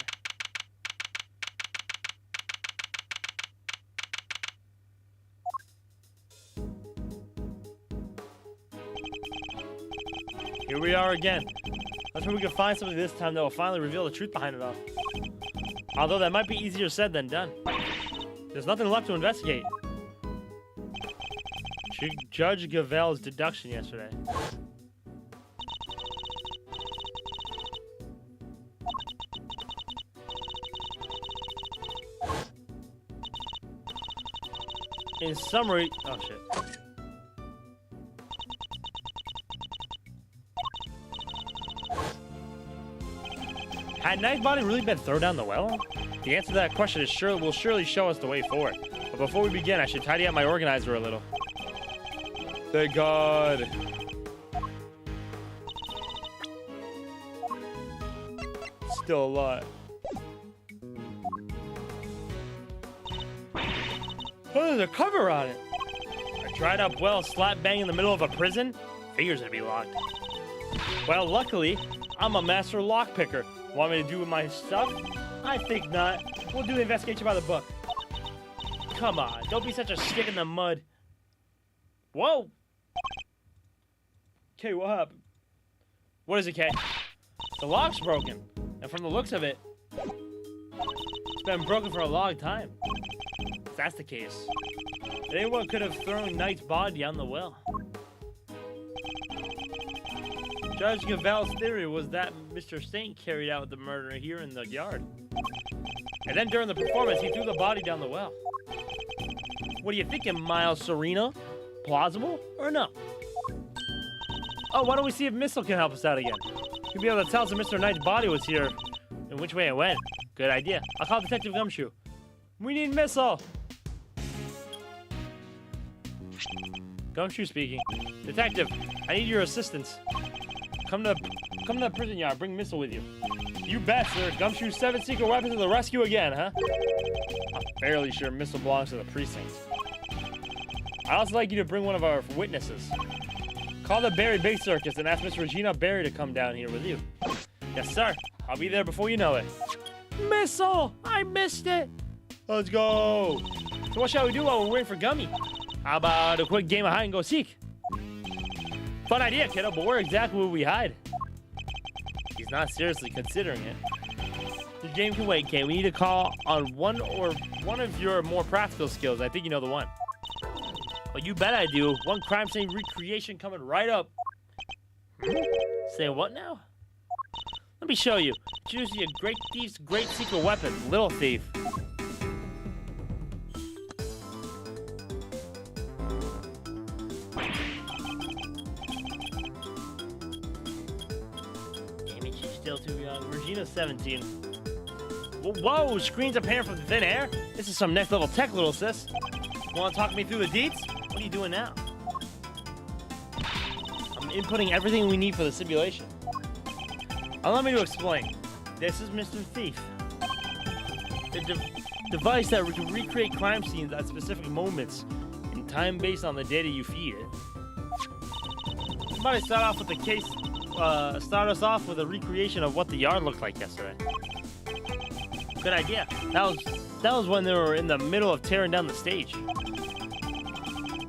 Here we are again. Let's hope we can find something this time that will finally reveal the truth behind it all. Although that might be easier said than done. There's nothing left to investigate. Judge Gavel's deduction yesterday. In summary, oh shit. Had Nightbody really been thrown down the well? The answer to that question will surely show us the way forward. But before we begin, I should tidy up my organizer a little. Thank God. Still a lot. Oh, there's a cover on it. A dried up well slap bang in the middle of a prison? Figures it'd be locked. Well, luckily, I'm a master lockpicker. Want me to do with my stuff? I think not. We'll do the investigation by the book. Come on, don't be such a stick in the mud. Whoa! Okay, what happened? What is it, Kay? The lock's broken. And from the looks of it, it's been broken for a long time. If that's the case, anyone could have thrown Knight's body down the well. Judge Gaval's theory was that Mr. Saint carried out the murder here in the yard. And then during the performance, he threw the body down the well. What are you thinking, Miles Serena? Plausible or no? Oh, why don't we see if Missile can help us out again? He'll be able to tell us if Mr. Knight's body was here and which way it went. Good idea. I'll call Detective Gumshoe. We need Missile! Gumshoe speaking. Detective, I need your assistance. Come to the prison yard. Bring Missile with you. You bet, sir. Gumshoe's 7 secret weapons to the rescue again, huh? I'm fairly sure Missile belongs to the precinct. I'd also like you to bring one of our witnesses. Call the Barry Big Circus and ask Miss Regina Barry to come down here with you. Yes, sir. I'll be there before you know it. Missile! I missed it! Let's go! So what shall we do while we're waiting for Gummy? How about a quick game of hide and go seek? Fun idea, kiddo, but where exactly will we hide? He's not seriously considering it. The game can wait, Kay. We need to call on one of your more practical skills. I think you know the one. Well, you bet I do. One crime scene recreation coming right up. Say what now? Let me show you. It's usually a great thief's great secret weapon, Little Thief. Damn it, she's still too young. Regina's 17. Whoa, screens appearing from thin air? This is some next level tech, little sis. Want to talk me through the deets? What are you doing now? I'm inputting everything we need for the simulation. Allow me to explain. This is Mr. Thief. The device that can recreate crime scenes at specific moments in time based on the data you feed it. Somebody start off with the case. Start us off with a recreation of what the yard looked like yesterday. Good idea. That was when they were in the middle of tearing down the stage.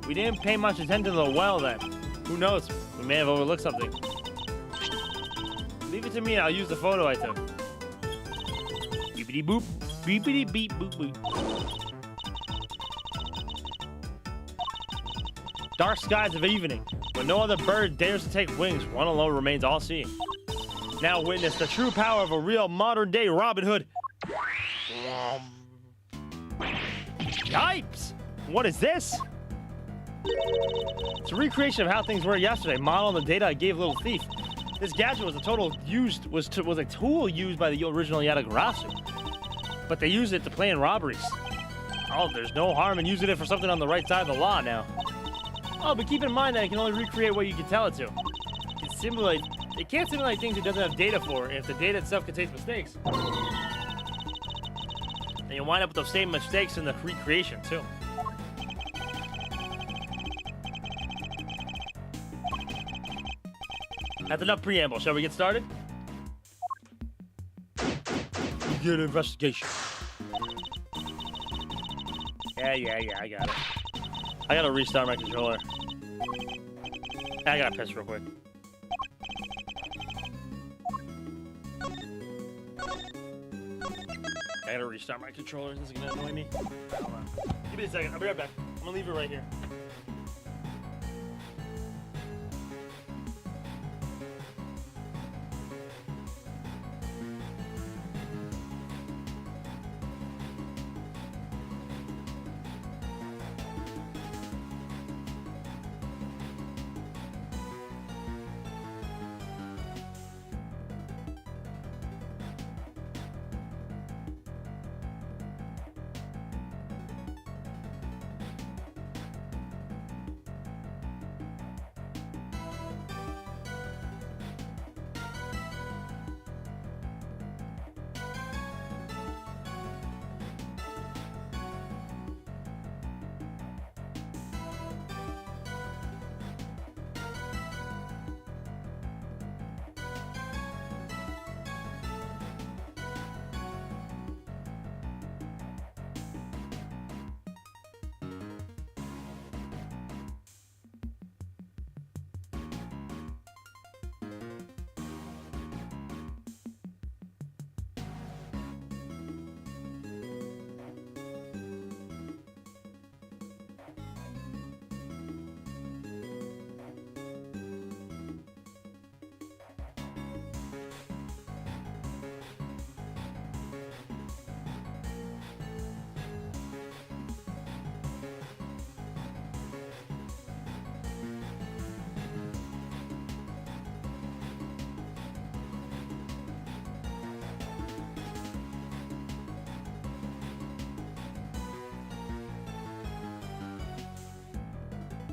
We didn't pay much attention to the well then. Who knows? We may have overlooked something. Leave it to me and I'll use the photo I took. Beepity boop. Beepity beep boop boop. Dark skies of evening. When no other bird dares to take wings, one alone remains all-seeing. Now witness the true power of a real modern-day Robin Hood. Yipes! What is this? It's a recreation of how things were yesterday, modeled on the data I gave Little Thief. This gadget was a tool used by the original Yatagarasu, but they used it to plan robberies. Oh, there's no harm in using it for something on the right side of the law now. Oh, but keep in mind that it can only recreate what you can tell it to. It can't simulate things it doesn't have data for, and if the data itself contains mistakes, then you'll wind up with those same mistakes in the recreation, too. That's enough preamble. Shall we get started? Get an investigation. Yeah, I got it. I gotta restart my controller. I gotta piss real quick. I gotta restart my controller. This is gonna annoy me. Hold on. Give me a second. I'll be right back. I'm gonna leave it right here.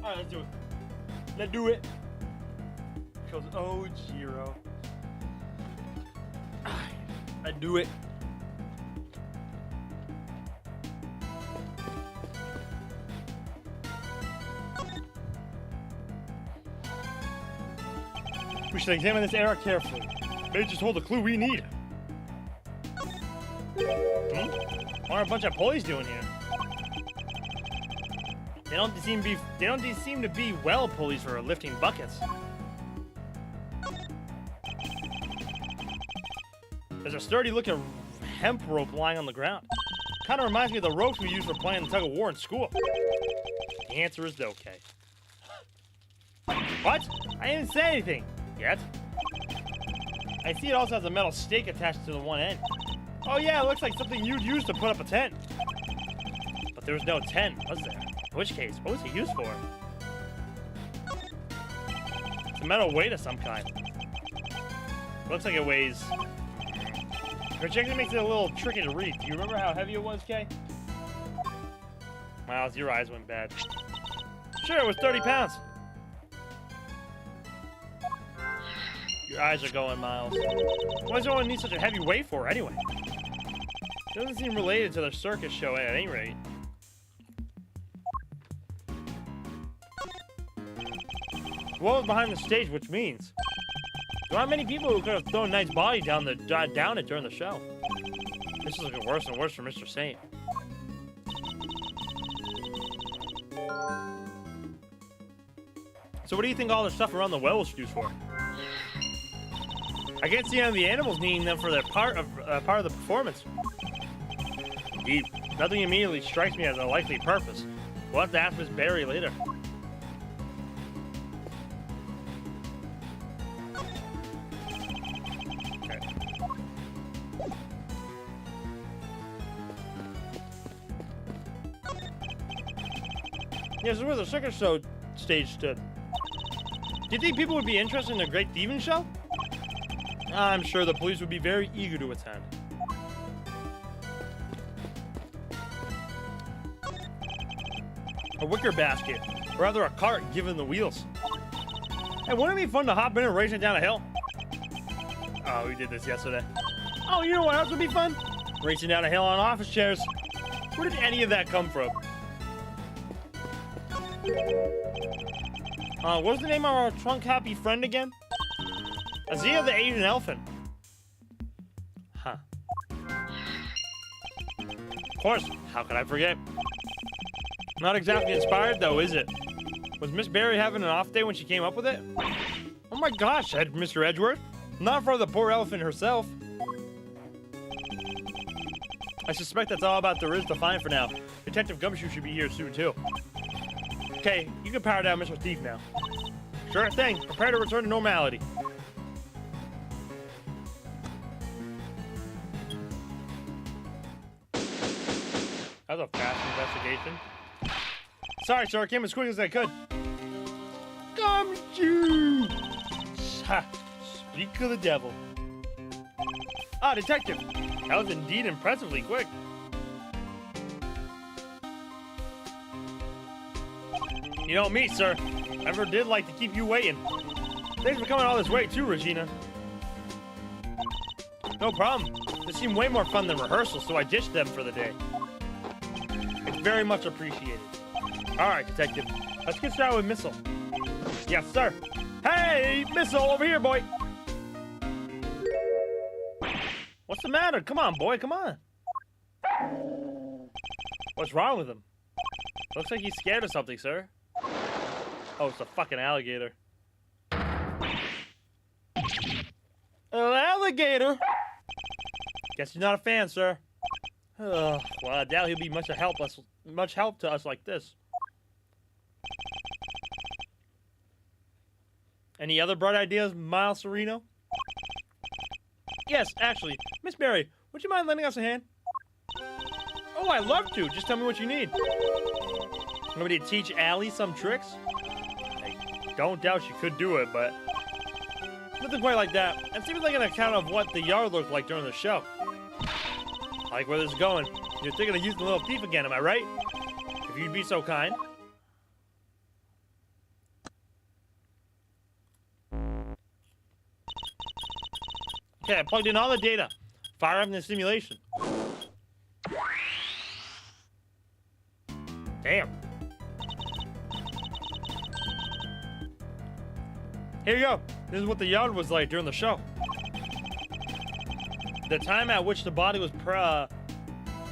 Alright, let's do it. Let's do it. She goes, oh, Jiro. Let's do it. We should examine this area carefully. Maybe just hold a clue we need. What are a bunch of pulleys doing here? They don't seem to be well pulleys for lifting buckets. There's a sturdy-looking hemp rope lying on the ground. Kind of reminds me of the ropes we used for playing tug of war in school. The answer is okay. What? I didn't say anything yet. I see it also has a metal stake attached to the one end. Oh yeah, it looks like something you'd use to put up a tent. But there was no tent, was there? In which case, what was it used for? It's a metal weight of some kind. Looks like it weighs... Projecting makes it a little tricky to read. Do you remember how heavy it was, Kay? Miles, your eyes went bad. Sure, it was 30 pounds. Your eyes are going, Miles. What does anyone need such a heavy weight for, anyway? It doesn't seem related to the circus show at any rate. What was behind the stage, which means? There aren't many people who could have thrown Knight's body down it during the show. This is looking worse and worse for Mr. Saint. So what do you think all the stuff around the well was used for? I can't see any of the animals needing them for their part of the performance. Indeed, nothing immediately strikes me as a likely purpose. We'll have to ask Miss Barry later. Yeah, this is where the circus show stage stood. Do you think people would be interested in the Great Thieving Show? I'm sure the police would be very eager to attend. A wicker basket, or rather a cart given the wheels. Hey, wouldn't it be fun to hop in and race it down a hill? Oh, we did this yesterday. Oh, you know what else would be fun? Racing down a hill on office chairs. Where did any of that come from? What's the name of our trunk-happy friend again? Azia the Asian Elephant. Huh. Of course, how could I forget? Not exactly inspired, though, is it? Was Miss Barry having an off day when she came up with it? Oh my gosh, said Mr. Edgeworth. Not for the poor elephant herself. I suspect that's all about there is to find for now. Detective Gumshoe should be here soon, too. Okay, you can power down Mr. Thief now. Sure thing. Prepare to return to normality. That was a fast investigation. Sorry, sir. I came as quick as I could. Gumshoe! Ha! Speak of the devil. Ah, detective. That was indeed impressively quick. You know me, sir. Never did like to keep you waiting. Thanks for coming all this way, too, Regina. No problem. This seemed way more fun than rehearsal, so I ditched them for the day. It's very much appreciated. All right, detective. Let's get started with Missile. Yes, sir. Hey, Missile, over here, boy. What's the matter? Come on, boy, come on. What's wrong with him? Looks like he's scared of something, sir. Oh, it's a fucking alligator. An alligator? Guess you're not a fan, sir. Well, I doubt he'll be much help to us like this. Any other bright ideas, Miles Sereno? Yes, actually. Miss Barry, would you mind lending us a hand? Oh, I'd love to. Just tell me what you need. Want me to teach Allie some tricks? I don't doubt she could do it, but... nothing quite like that. It seems like an account of what the yard looked like during the show. I like where this is going. You're thinking of using the little thief again, am I right? If you'd be so kind. Okay, I plugged in all the data. Fire up in the simulation. Damn. Here you go. This is what the yard was like during the show. The time at which the body was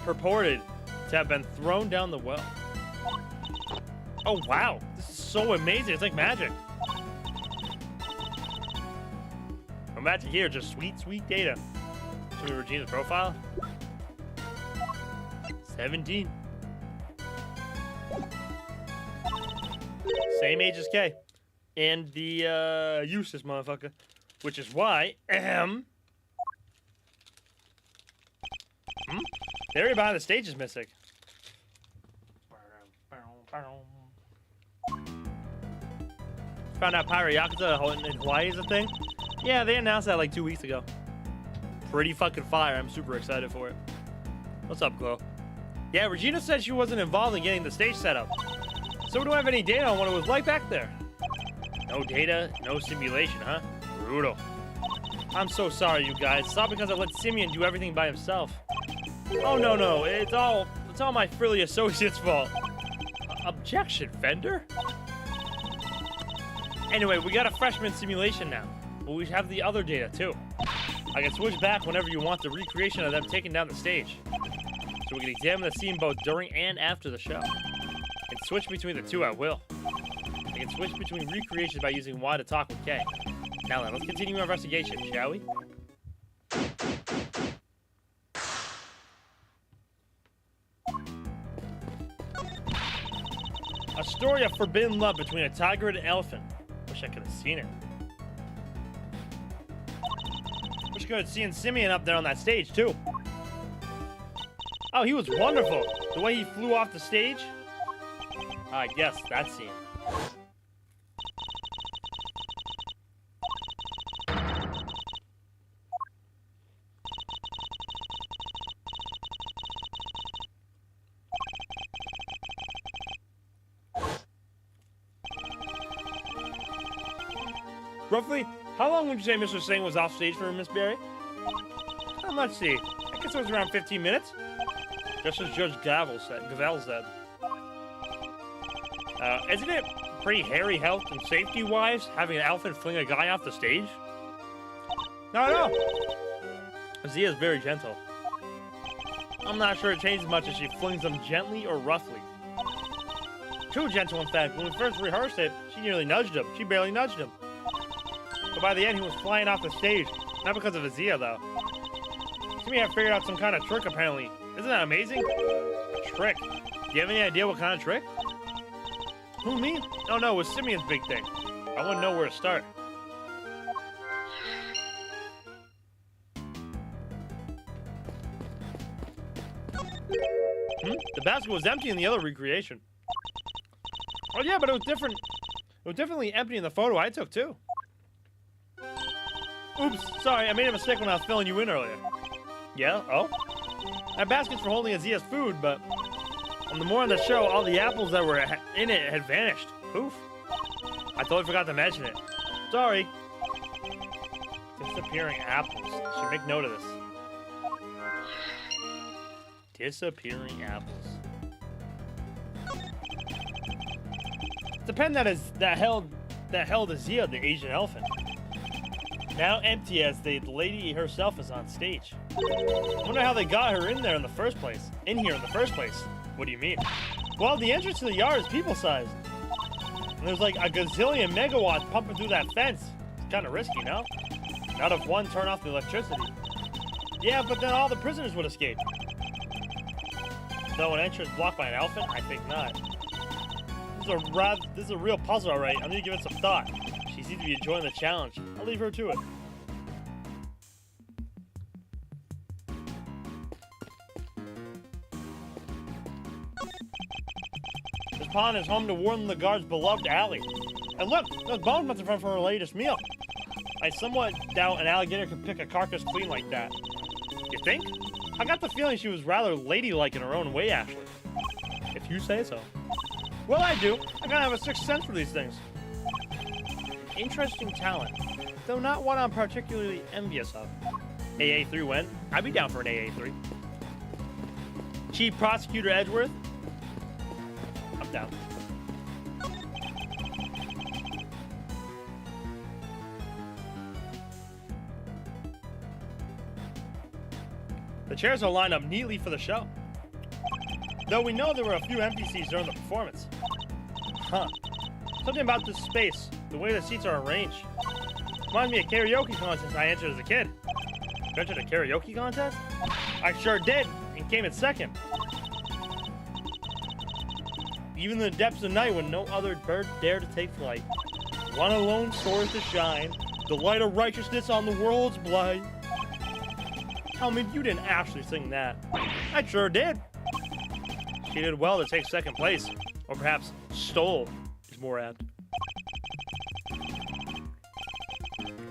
purported to have been thrown down the well. Oh, wow. This is so amazing. It's like magic. I'm about to hear just sweet, sweet data. Show me Regina's profile. 17. Same age as Kay. And the Eustace motherfucker. Which is why the area behind the stage is missing. Found out Pyro Yakuza in Hawaii is a thing. Yeah, they announced that like 2 weeks ago. Pretty fucking fire. I'm super excited for it. What's up, Chloe? Yeah, Regina said she wasn't involved in getting the stage set up. So we don't have any data on what it was like back there. No data, no simulation, huh? Brutal. I'm so sorry, you guys. It's all because I let Simeon do everything by himself. Oh, no. It's all my frilly associate's fault. Objection, Fender? Anyway, we got a freshman simulation now. But we have the other data, too. I can switch back whenever you want the recreation of them taking down the stage. So we can examine the scene both during and after the show. And switch between the two at will. I can switch between recreations by using Y to talk with K. Now then, let's continue our investigation, shall we? A story of forbidden love between a tiger and an elephant. Wish I could have seen it. Wish I could have seen Simeon up there on that stage, too. Oh, he was wonderful. The way he flew off the stage. I guess that scene. Roughly, how long would you say Mr. Singh was off stage for, Miss Berry? Let's see. I guess it was around 15 minutes. Just as Judge Gavell said. Isn't it pretty hairy health and safety-wise having an elephant fling a guy off the stage? No. Zia's very gentle. I'm not sure it changes much if she flings them gently or roughly. Too gentle, in fact. When we first rehearsed it, she nearly nudged him. She barely nudged him. But by the end, he was flying off the stage. Not because of Azia, though. Simeon had figured out some kind of trick, apparently. Isn't that amazing? A trick. Do you have any idea what kind of trick? Who, me? Oh, no, it was Simeon's big thing. I wouldn't know where to start. The basket was empty in the other recreation. Oh, yeah, but it was different. It was definitely empty in the photo I took, too. Oops, sorry, I made a mistake when I was filling you in earlier. Yeah? Oh? That basket's for holding Azia's food, but on the more on the show, all the apples that were in it had vanished. Poof. I totally forgot to mention it. Sorry. Disappearing apples. Should make note of this. Disappearing apples. It's a pen that held Azia, the Asian elephant. Now empty as the lady herself is on stage. I wonder how they got her in here in the first place. What do you mean? Well, the entrance to the yard is people-sized. And there's like a gazillion megawatts pumping through that fence. It's kind of risky, no? Not if one turned off the electricity. Yeah, but then all the prisoners would escape. Though an entrance blocked by an elephant? I think not. This is a real puzzle, all right. I need to give it some thought. She seems to be enjoying the challenge. I'll leave her to it. This pond is home to Warden the Guard's beloved alley. And look, those bones must have come from her latest meal. I somewhat doubt an alligator could pick a carcass clean like that. You think? I got the feeling she was rather ladylike in her own way, actually. If you say so. Well, I do. I gotta have a sixth sense for these things. Interesting talent, though not one I'm particularly envious of. AA3 went. I'd be down for an AA3. Chief Prosecutor Edgeworth. I'm down. The chairs are lined up neatly for the show. Though we know there were a few NPCs during the performance. Huh. Something about this space, the way the seats are arranged. Reminds me of karaoke contest I entered as a kid. You entered a karaoke contest? I sure did, and came in second. Even in the depths of night when no other bird dared to take flight. One alone soars to shine, the light of righteousness on the world's blight. Tell me you didn't actually sing that. I sure did. She did well to take second place, or perhaps stole is more apt.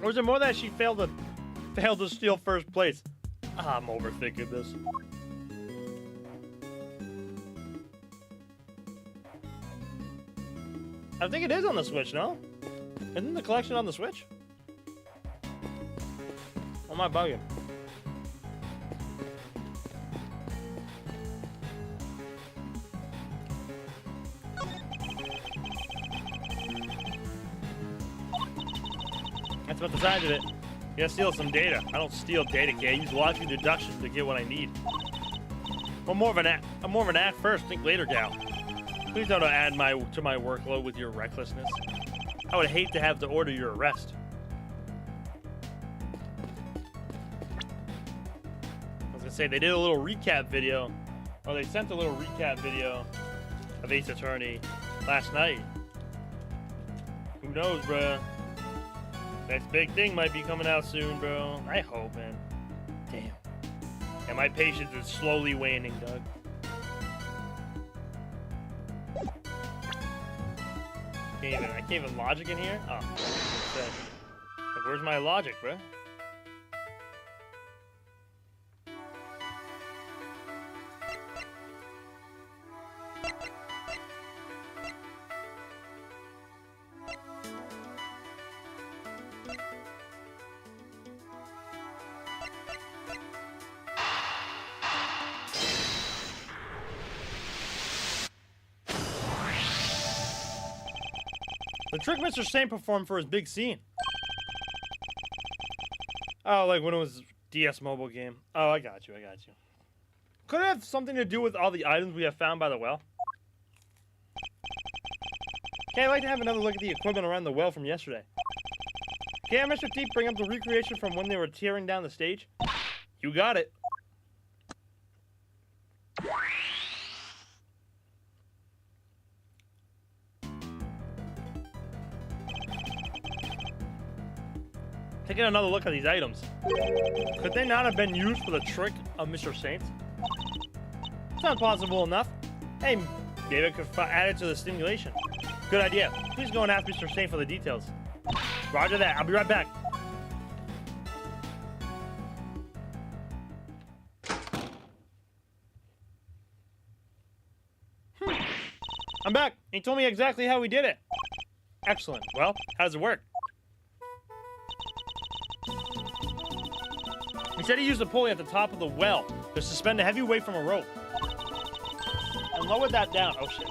Or is it more that she failed to steal first place? I'm overthinking this. I think it is on the Switch, no? Isn't the collection on the Switch? Or am I bugging? That's about the size of it. You gotta steal some data. I don't steal data, Kay. I use logic and deduction to get what I need. I'm more of an act first, think later, gal. Please don't add to my workload with your recklessness. I would hate to have to order your arrest. I was gonna say, they did a little recap video, or they sent a little recap video of Ace Attorney last night. Who knows, bruh? Next big thing might be coming out soon, bro. I hope, man. Damn. And my patience is slowly waning, Doug. I can't even logic in here? Oh. Okay. Like, where's my logic, bro? The trick Mr. Saint performed for his big scene. Oh, like when it was DS mobile game. Oh, I got you. Could it have something to do with all the items we have found by the well? Okay, I'd like to have another look at the equipment around the well from yesterday. Can Mr. Deep bring up the recreation from when they were tearing down the stage? You got it. Taking another look at these items. Could they not have been used for the trick of Mr. Saint? Sounds plausible enough. Hey, David could add it to the stimulation. Good idea. Please go and ask Mr. Saint for the details. Roger that. I'll be right back. I'm back. He told me exactly how we did it. Excellent. Well, how does it work? He said he used a pulley at the top of the well to suspend a heavy weight from a rope. And lowered that down. Oh, shit.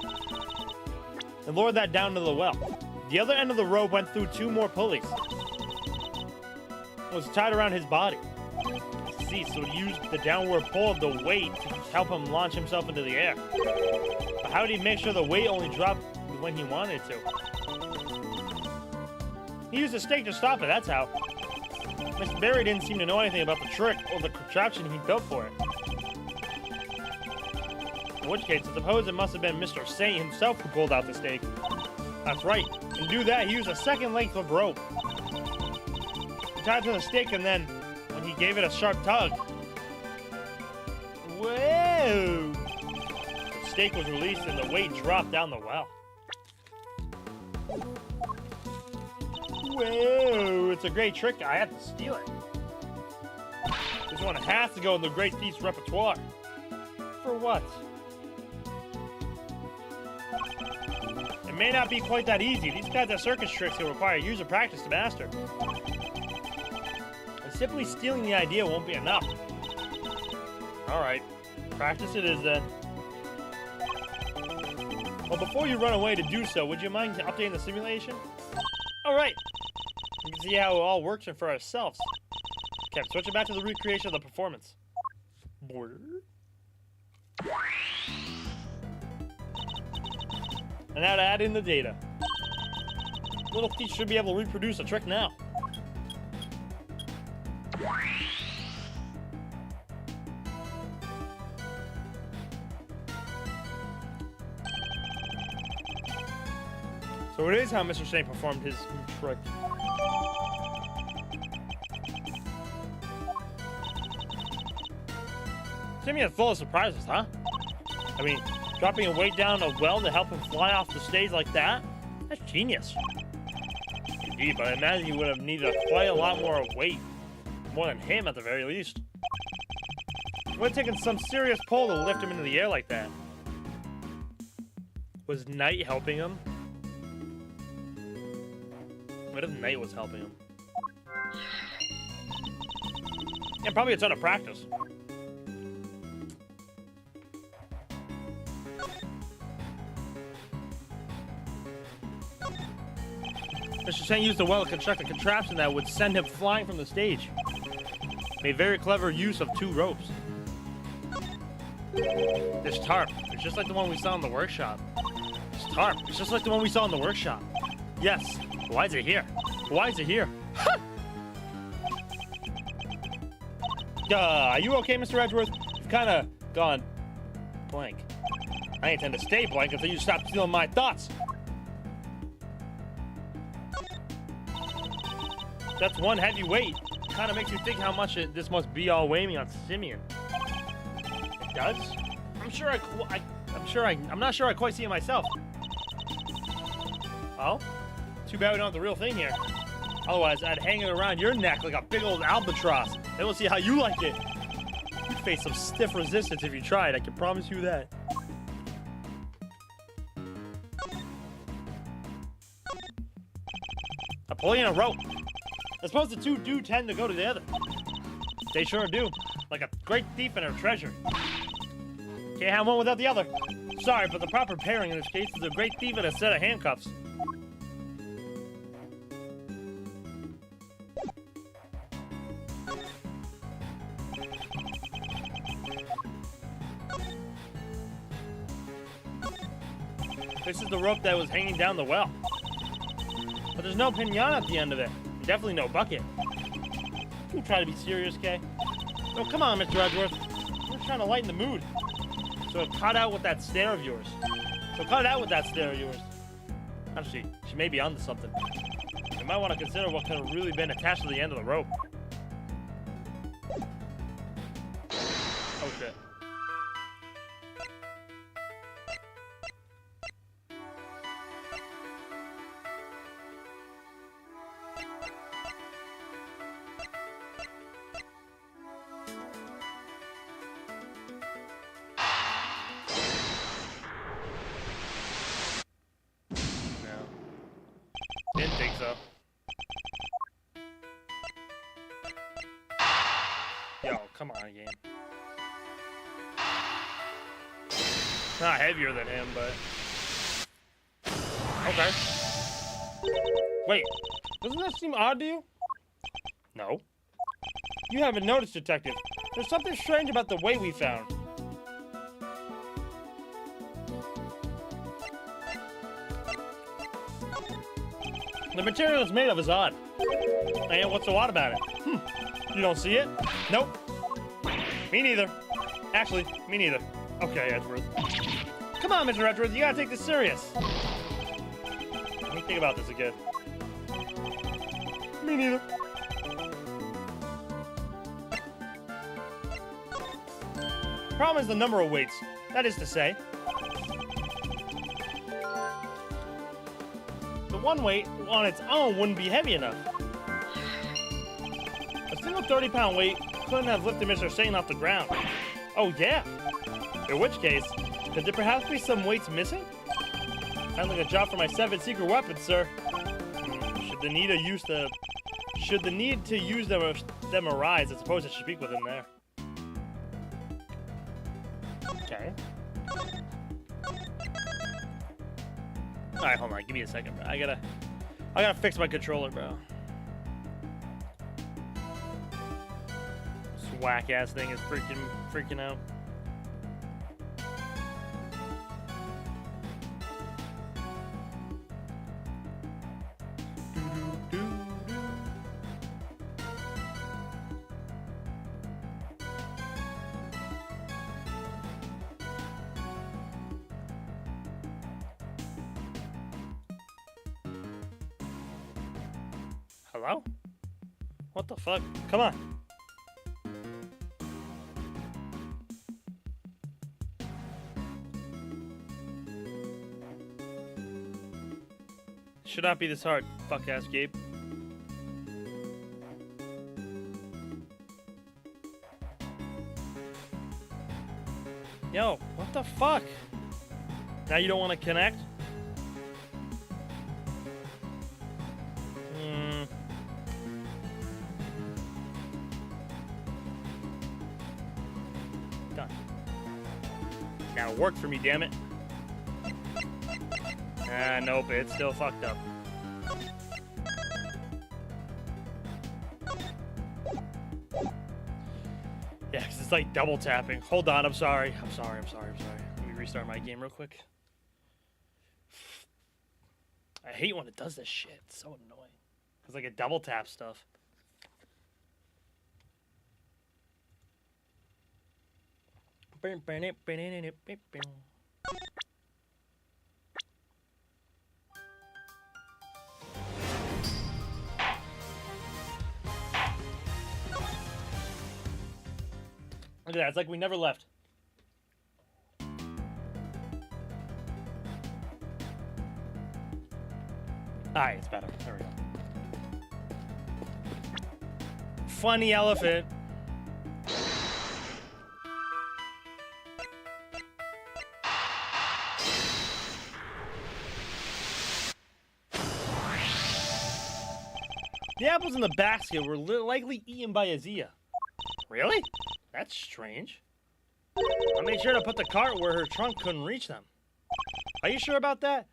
And lowered that down to the well. The other end of the rope went through two more pulleys. It was tied around his body. See, so he used the downward pull of the weight to help him launch himself into the air. But how did he make sure the weight only dropped when he wanted to? He used a stake to stop it, that's how. Mr. Barry didn't seem to know anything about the trick or the contraption he built for it. In which case, I suppose it must have been Mr. Saint himself who pulled out the stake. That's right. And to do that, he used a second length of rope. He tied it to the stake, and then, when he gave it a sharp tug... Whoa! The stake was released, and the weight dropped down the well. Whoa, it's a great trick. I have to steal it. This one has to go in the Great Thief's repertoire. For what? It may not be quite that easy. These kinds of circus tricks will require user practice to master. Let's Simply stealing the idea won't be enough. Alright, practice it is then. Well, before you run away to do so, would you mind updating the simulation? Alright, we can see how it all works for ourselves. Okay, switch it back to the recreation of the performance. Border. And now to add in the data. Little Thief should be able to reproduce a trick now. So it is how Mr. Shane performed his trick. Simeon's full of surprises, huh? I mean, dropping a weight down a well to help him fly off the stage like that? That's genius. Indeed, but I imagine you would have needed quite a lot more weight. More than him, at the very least. It would have taken some serious pull to lift him into the air like that. Was Knight helping him? What if Knight was helping him? Yeah, probably a ton of practice. Mr. Shane used the well to construct a contraption that would send him flying from the stage. Made very clever use of 2 ropes. This tarp, it's just like the one we saw in the workshop. This tarp, it's just like the one we saw in the workshop. Yes, but why is it here? Why is it here? Are you okay, Mr. Edgeworth? You've kind of gone blank. I intend to stay blank until you stop stealing my thoughts. That's one heavy weight. Kind of makes you think how much this must be all weighing on Simeon. It does? I'm not sure I quite see it myself. Oh? Too bad we don't have the real thing here. Otherwise, I'd hang it around your neck like a big old albatross. Then we'll see how you like it. You'd face some stiff resistance if you tried, I can promise you that. I'm pulling a rope. I suppose the two do tend to go together. They sure do. Like a great thief and her treasure. Can't have one without the other. Sorry, but the proper pairing in this case is a great thief and a set of handcuffs. This is the rope that was hanging down the well. But there's no pinata at the end of it. And definitely no bucket. You try to be serious, Kay? Oh, come on, Mr. Edgeworth. We're trying to lighten the mood. So cut out with that stare of yours. Actually, she may be onto something. You might want to consider what could have really been attached to the end of the rope. Oh, shit. Didn't think so. Yo, come on, game. Not heavier than him, but... Okay. Wait, doesn't that seem odd to you? No. You haven't noticed, Detective. There's something strange about the weight we found. The material it's made of is odd. And what's so odd about it? You don't see it? Nope. Me neither. Actually, me neither. Okay, Edgeworth. Come on, Mr. Edgeworth, you gotta take this serious. Let me think about this again. Me neither. Problem is the number of weights. That is to say, one weight on its own wouldn't be heavy enough. A single 30-pound weight couldn't have lifted Mr. Satan off the ground. Oh yeah? In which case, could there perhaps be some weights missing? Sounds like a job for my 7 secret weapons, sir. Should the need to use them them a rise. It's supposed to speak with him there. Okay. All right, hold on. Give me a second, bro. I gotta fix my controller, bro. This whack ass thing is freaking out. Hello? What the fuck? Come on. Should not be this hard, fuck ass Gabe. Yo, what the fuck? Now you don't want to connect? Done. Now it worked for me, damn it. Ah, nope, it's still fucked up. Yeah, because it's like double tapping. Hold on, I'm sorry. I'm sorry. Let me restart my game real quick. I hate when it does this shit. It's so annoying. It's like a double tap stuff. Look at that, it's like we never left. Alright, it's better. There we go. Funny elephant. The apples in the basket were likely eaten by Azia. Really? That's strange. I made sure to put the cart where her trunk couldn't reach them. Are you sure about that?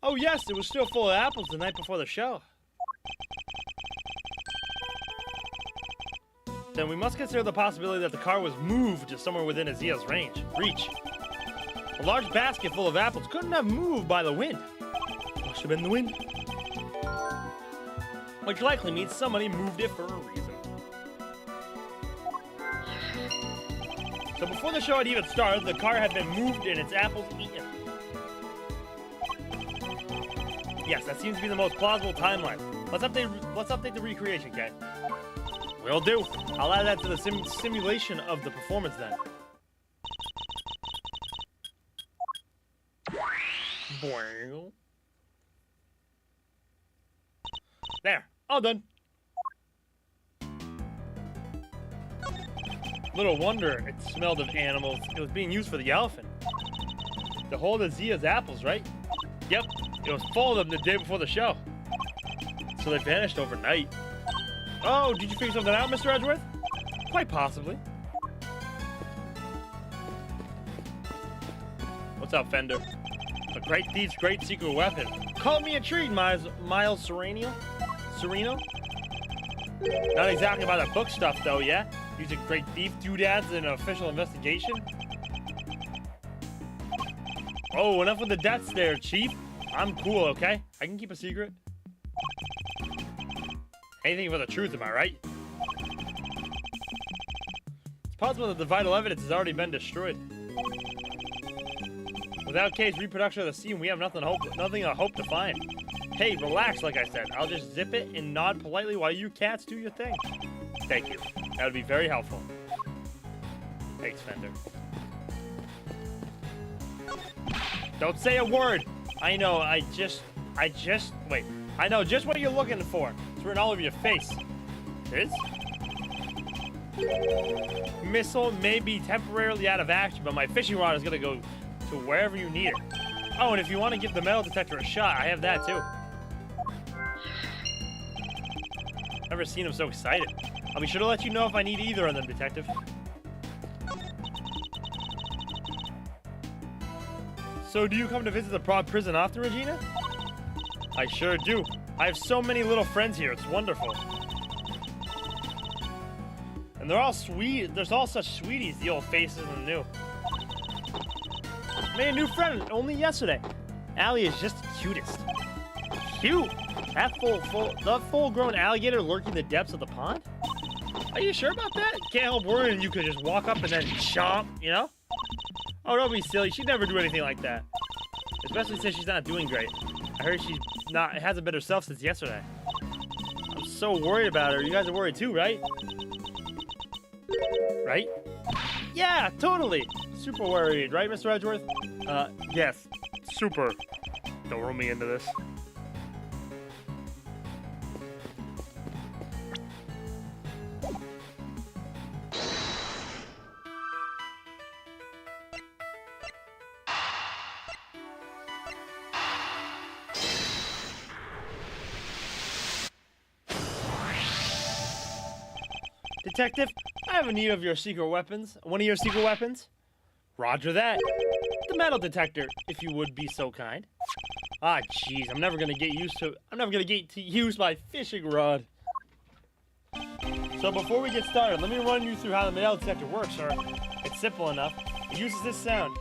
Oh yes, it was still full of apples the night before the show. Then we must consider the possibility that the car was moved to somewhere within Azia's reach. A large basket full of apples couldn't have moved by the wind. Must have been the wind. Which likely means somebody moved it for a reason. So before the show had even started, the car had been moved and its apples eaten. Yes, that seems to be the most plausible timeline. Let's update the recreation, Ken. Will do. I'll add that to the simulation of the performance then. Boing. There, all done. Little wonder it smelled of animals. It was being used for the elephant. To hold Azia's apples, right? Yep, it was full of them the day before the show. So they vanished overnight. Oh, did you figure something out, Mr. Edgeworth? Quite possibly. What's up, Fender? A great thief's great secret weapon. Call me intrigued, Miles Sereno? Not exactly about the book stuff, though, yeah? Using great thief doodads in an official investigation? Oh, enough with the deaths there, Chief. I'm cool, okay? I can keep a secret. Anything for the truth, am I right? It's possible that the vital evidence has already been destroyed. Without Kay's reproduction of the scene, we have nothing to hope to find. Hey, relax, like I said. I'll just zip it and nod politely while you cats do your thing. Thank you. That would be very helpful. Thanks, Fender. Don't say a word! I know, wait. I know just what you're looking for. It's written all over your face. It is? Missile may be temporarily out of action, but my fishing rod is gonna go to wherever you need it. Oh, and if you want to give the metal detector a shot, I have that too. Never seen him so excited. I'll be sure to let you know if I need either of them, Detective. So do you come to visit the prison often, Regina? I sure do. I have so many little friends here. It's wonderful. And they're all sweet. There's all such sweeties, the old faces and the new. Made a new friend only yesterday. Allie is just the cutest. Cute. That full-grown alligator lurking in the depths of the pond? Are you sure about that? Can't help worrying you could just walk up and then chomp, you know? Oh, don't be silly. She'd never do anything like that. Especially since she's not doing great. I heard she hasn't been herself since yesterday. I'm so worried about her. You guys are worried too, right? Right? Yeah, totally. Super worried, right, Mr. Edgeworth? Yes. Super. Don't roll me into this. Detective, I have a need of your secret weapons. One of your secret weapons? Roger that. The metal detector, if you would be so kind. Ah, jeez, I'm never gonna get to use my fishing rod. So before we get started, let me run you through how the metal detector works, sir. It's simple enough. It uses this sound.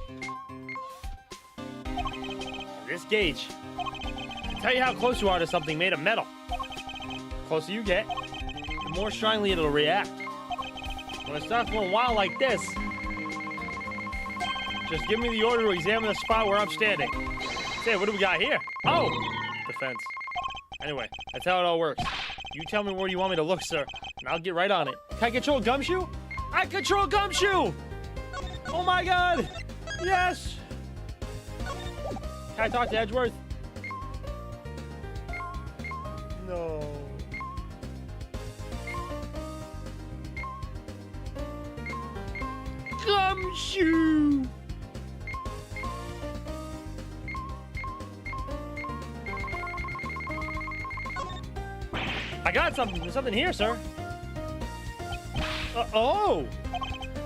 This gauge. To tell you how close you are to something made of metal. The closer you get, the more strongly it'll react. When it starts going wild like this, just give me the order to examine the spot where I'm standing. Say, what do we got here? Oh! Defense. Anyway, that's how it all works. You tell me where you want me to look, sir, and I'll get right on it. Can I control Gumshoe? I control Gumshoe! Oh my god! Yes! Can I talk to Edgeworth? No. Gumshoe! I got something. There's something here, sir. Oh!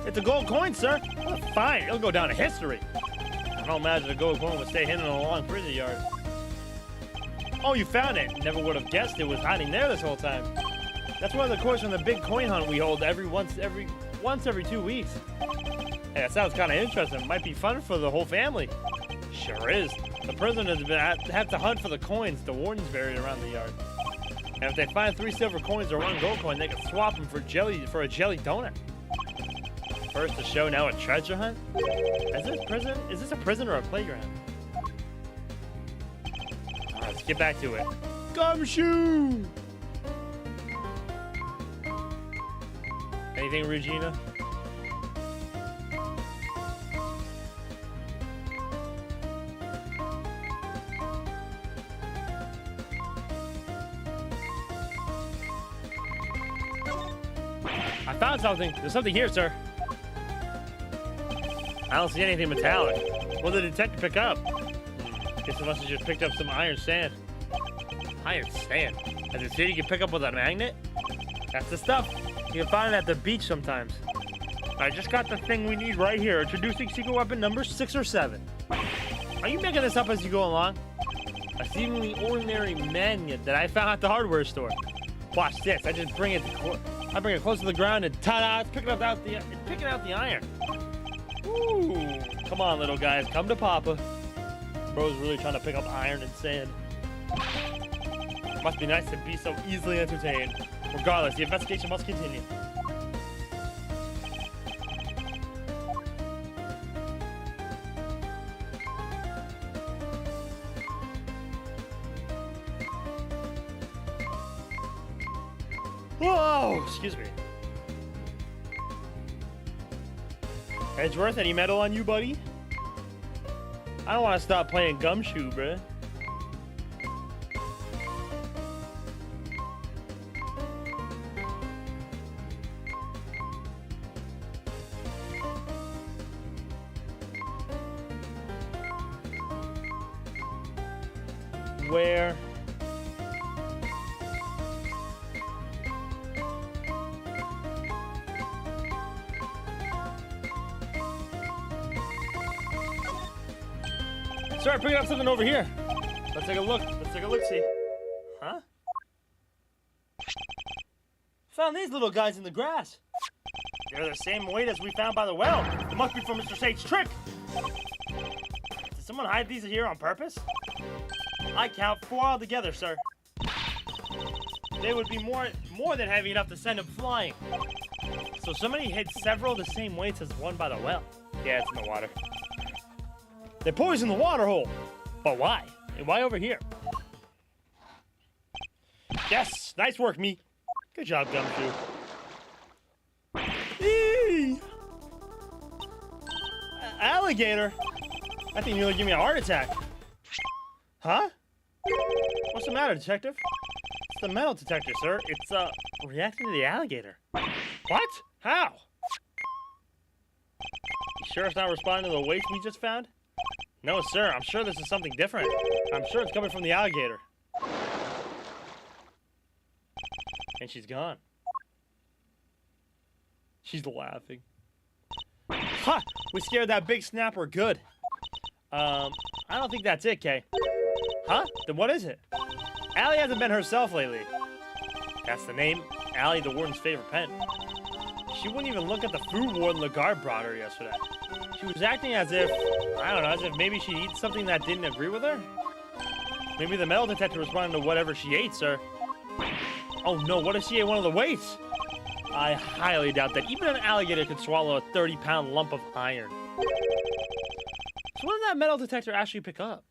It's a gold coin, sir. Well, fine. It'll go down in history. I don't imagine a gold coin would stay hidden in a long prison yard. Oh, you found it. Never would have guessed it was hiding there this whole time. That's one of the coins from the big coin hunt we hold once every 2 weeks. Hey, that sounds kind of interesting. Might be fun for the whole family. Sure is. The prisoners have to hunt for the coins the wardens buried around the yard. And if they find 3 silver coins or 1 gold coin, they can swap them for a jelly donut. First a show, now a treasure hunt? Is this a prison or a playground? All right, let's get back to it. Gumshoe! Anything, Regina? I found something. There's something here, sir. I don't see anything metallic. What did the detective pick up? Guess it must have just picked up some iron sand. Iron sand? As it said you can pick up with a magnet? That's the stuff. You can find it at the beach sometimes. I just got the thing we need right here. Introducing secret weapon number 6 or 7. Are you making this up as you go along? A seemingly ordinary magnet that I found at the hardware store. Watch this. I just bring it close to the ground and ta-da! It's picking out the iron. Ooh! Come on, little guys. Come to Papa. Bro's really trying to pick up iron and sand. Must be nice to be so easily entertained. Regardless, the investigation must continue. Whoa! Excuse me. Edgeworth, any metal on you, buddy? I don't want to stop playing Gumshoe, bruh. Where? Sir, picking up something over here. Let's take a look. Let's take a look-see. Huh? Found these little guys in the grass. They're the same weight as we found by the well. It must be from Mr. Sage's trick. Did someone hide these here on purpose? I count 4 altogether, sir. They would be more than heavy enough to send him flying. So somebody hid several of the same weights as one by the well. Yeah, it's in the water. They poisoned the water hole. But why? And why over here? Yes, nice work, me. Good job, Gumshoe. Eee! Alligator? I think you'll give me a heart attack. Huh? What's the matter, detective? It's the metal detector, sir. It's, reacting to the alligator. What? How? You sure it's not responding to the weights we just found? No, sir. I'm sure this is something different. I'm sure it's coming from the alligator. And she's gone. She's laughing. Ha! We scared that big snapper good. I don't think that's it, Kay. Huh? Then what is it? Allie hasn't been herself lately. That's the name. Allie, the warden's favorite pet. She wouldn't even look at the food warden Lagarde brought her yesterday. She was acting as if, I don't know, as if maybe she eats something that didn't agree with her? Maybe the metal detector responded to whatever she ate, sir. Oh no, what if she ate one of the weights? I highly doubt that even an alligator could swallow a 30-pound lump of iron. So what did that metal detector actually pick up?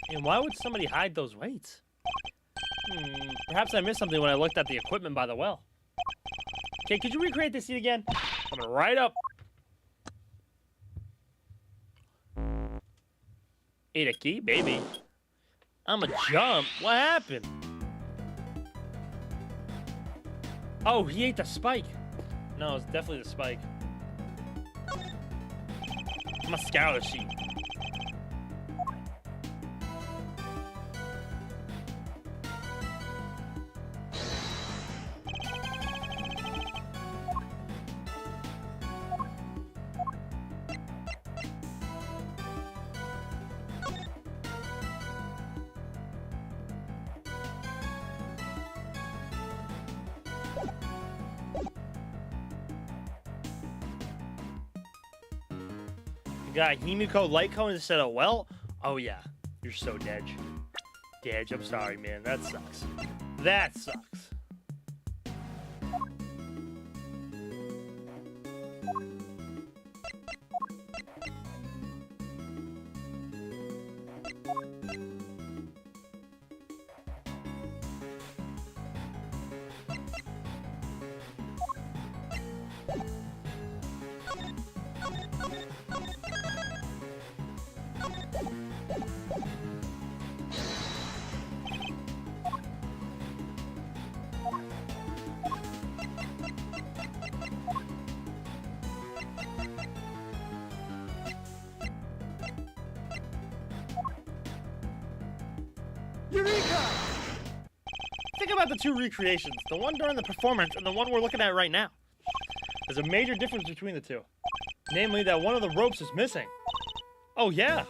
And why would somebody hide those weights? Perhaps I missed something when I looked at the equipment by the well. Okay, could you recreate this scene again? Coming right up. Ate a key, baby. I'm a jump. What happened? Oh, he ate the spike. No, it's definitely the spike. I'm a scour sheet. Got Himiko light cone instead of well? Oh yeah, you're so dead. Dead, I'm sorry, man. That sucks. That sucks. Eureka! Think about the two recreations, the one during the performance and the one we're looking at right now. There's a major difference between the two. Namely that one of the ropes is missing. Oh yeah,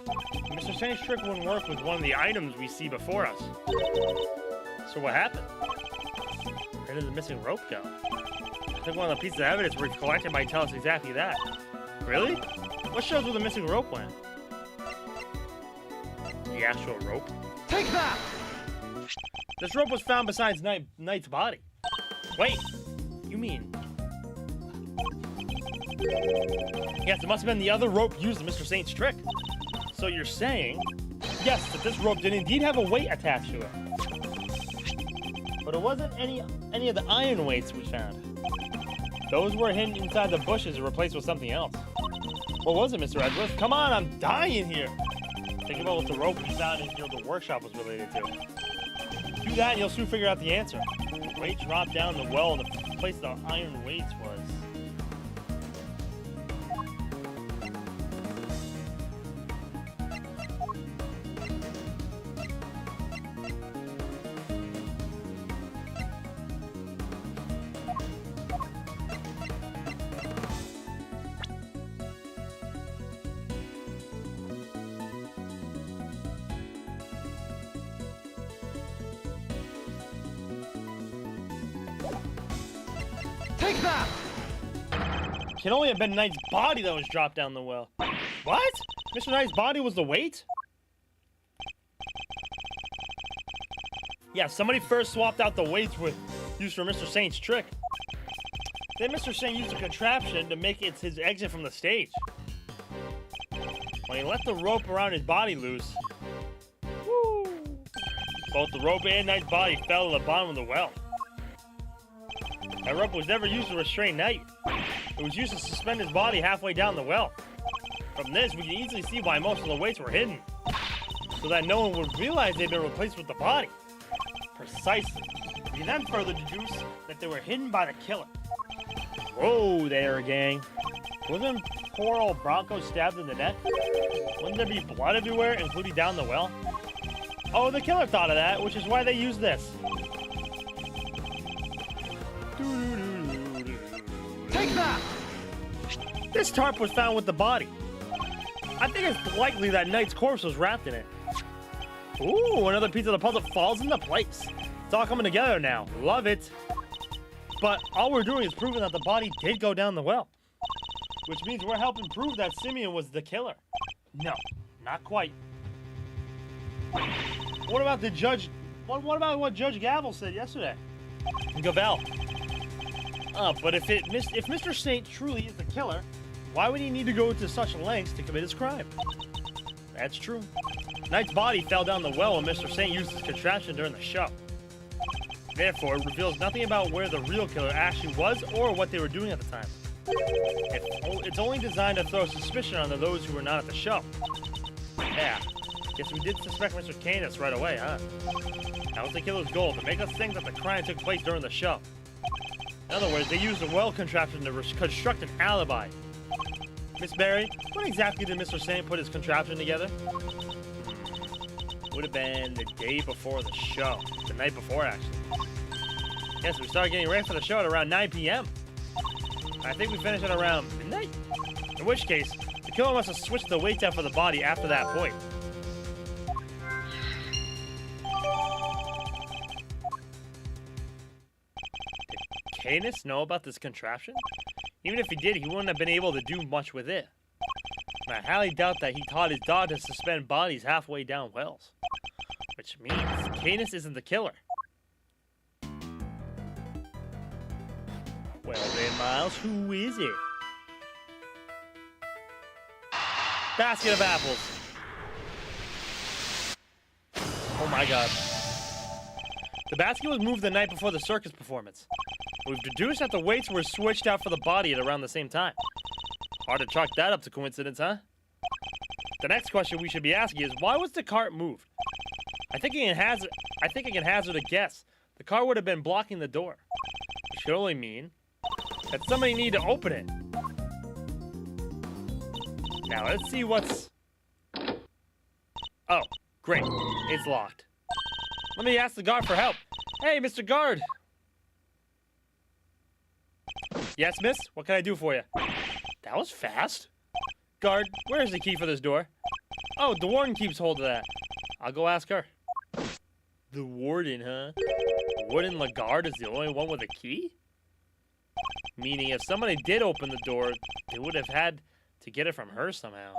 Mr. Saint's trick wouldn't work with one of the items we see before us. So what happened? Where did the missing rope go? I think one of the pieces of evidence we've collected might tell us exactly that. Really? What shows where the missing rope went? The actual rope? Take that! This rope was found beside Knight's body. Wait, you mean... Yes, it must have been the other rope used in Mr. Saint's trick. So you're saying, yes, that this rope did indeed have a weight attached to it. But it wasn't any of the iron weights we found. Those were hidden inside the bushes and replaced with something else. What was it, Mr. Edgeworth? Come on, I'm dying here. Think about what the rope we found in the workshop was related to. Do that and you'll soon figure out the answer. The weight dropped down the well and the place the iron weights was. Take that! Can only have been Knight's body that was dropped down the well. What? Mr. Knight's body was the weight? Yeah, somebody first swapped out the weights with used for Mr. Saint's trick. Then Mr. Saint used a contraption to make it his exit from the stage. When he let the rope around his body loose, woo, both the rope and Knight's body fell to the bottom of the well. That rope was never used to restrain Knight. It was used to suspend his body halfway down the well. From this, we can easily see why most of the weights were hidden, so that no one would realize they'd been replaced with the body. Precisely. We then further deduce that they were hidden by the killer. Whoa there, gang. Wasn't poor old Bronco stabbed in the neck? Wouldn't there be blood everywhere, including down the well? Oh, the killer thought of that, which is why they used this. Take that! This tarp was found with the body. I think it's likely that Knight's corpse was wrapped in it. Ooh, another piece of the puzzle falls into place. It's all coming together now. Love it. But all we're doing is proving that the body did go down the well. Which means we're helping prove that Simeon was the killer. No, not quite. What about the judge? What about what Judge Gavel said yesterday? Gavel. But if Mr. Saint truly is the killer, why would he need to go to such lengths to commit his crime? That's true. Knight's body fell down the well when Mr. Saint used his contraption during the show. Therefore, it reveals nothing about where the real killer actually was or what they were doing at the time. It's only designed to throw suspicion onto those who were not at the show. Yeah, guess we did suspect Mr. Canis right away, huh? That was the killer's goal, to make us think that the crime took place during the show. In other words, they used a well contraption to construct an alibi. Miss Barry, when exactly did Mr. Saint put his contraption together? Would have been the day before the show. The night before, actually. Yes, we started getting ready for the show at around 9 p.m. I think we finished at around midnight. In which case, the killer must have switched the weights out for the body after that point. Did Canis know about this contraption? Even if he did, he wouldn't have been able to do much with it. And I highly doubt that he taught his dog to suspend bodies halfway down wells. Which means Canis isn't the killer. Well then, Miles, who is it? Basket of apples. Oh my god. The basket was moved the night before the circus performance. We've deduced that the weights were switched out for the body at around the same time. Hard to chalk that up to coincidence, huh? The next question we should be asking is, why was the cart moved? I think I can hazard a guess. The car would have been blocking the door. Which could only mean that somebody needed to open it. Now let's see what's... Oh, great. It's locked. Let me ask the guard for help. Hey, Mr. Guard. Yes, miss? What can I do for you? That was fast. Guard, where's the key for this door? Oh, the warden keeps hold of that. I'll go ask her. The warden, huh? Warden Lagarde is the only one with a key? Meaning if somebody did open the door, they would have had to get it from her somehow.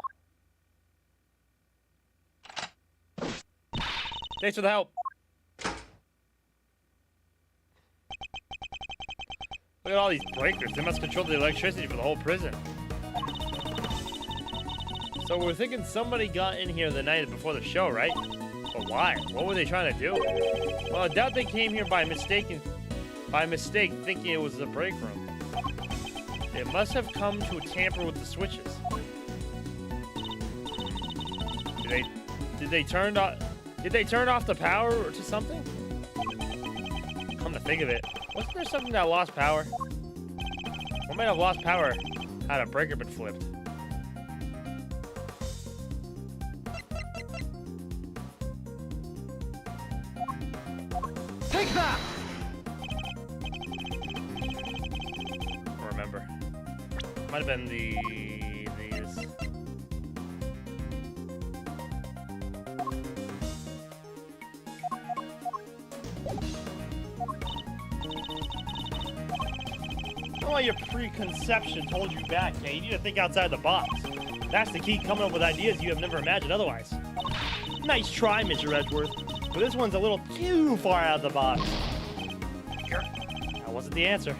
Thanks for the help. Look at all these breakers. They must control the electricity for the whole prison. So we're thinking somebody got in here the night before the show, right? But why? What were they trying to do? Well, I doubt they came here by mistake thinking it was the break room. They must have come to tamper with the switches. Did they turn off the power or to something? Come to think of it, wasn't there something that lost power? What might have lost power had a breaker been flipped? Take that! Remember. Might have been these. Don't let your preconception hold you back, man. You need to think outside the box. That's the key, coming up with ideas you have never imagined otherwise. Nice try, Mr. Edgeworth, but this one's a little too far out of the box. That wasn't the answer.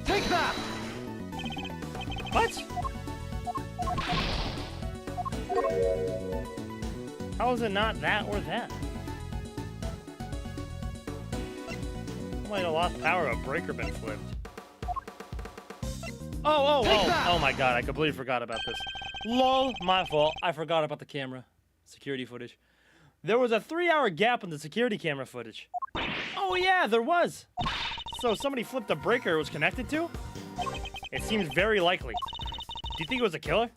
Take that! What? How is it not that or that? Might have lost power of a breaker been flipped. Oh my god, I completely forgot about this. Lol, my fault. I forgot about the camera. Security footage. There was a 3-hour gap in the security camera footage. Oh yeah, there was. So somebody flipped a breaker it was connected to? It seems very likely. Do you think it was a killer?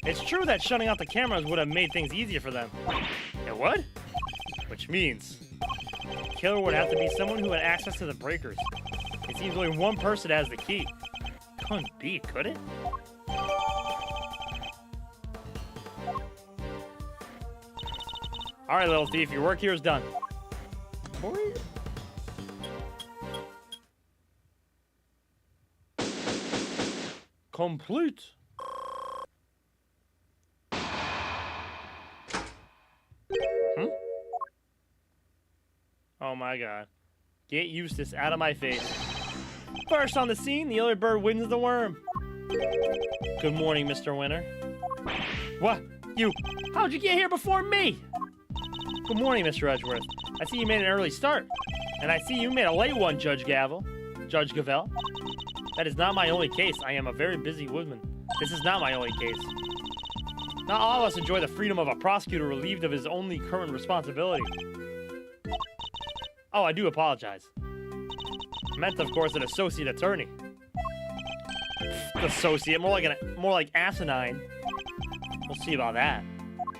It's true that shutting off the cameras would have made things easier for them. It would? Which means the killer would have to be someone who had access to the breakers. It seems only one person has the key. Couldn't be, could it? Alright, little thief, your work here is done. Complete. Oh my god. Get Eustace out of my face. First on the scene, the early bird wins the worm. Good morning, Mr. Winter. What? You? How'd you get here before me? Good morning, Mr. Edgeworth. I see you made an early start. And I see you made a late one, Judge Gavel. Judge Gavel. That is not my only case. I am a very busy woman. This is not my only case. Not all of us enjoy the freedom of a prosecutor relieved of his only current responsibility. Oh, I do apologize. I meant, of course, an associate attorney. Associate, more like asinine. We'll see about that,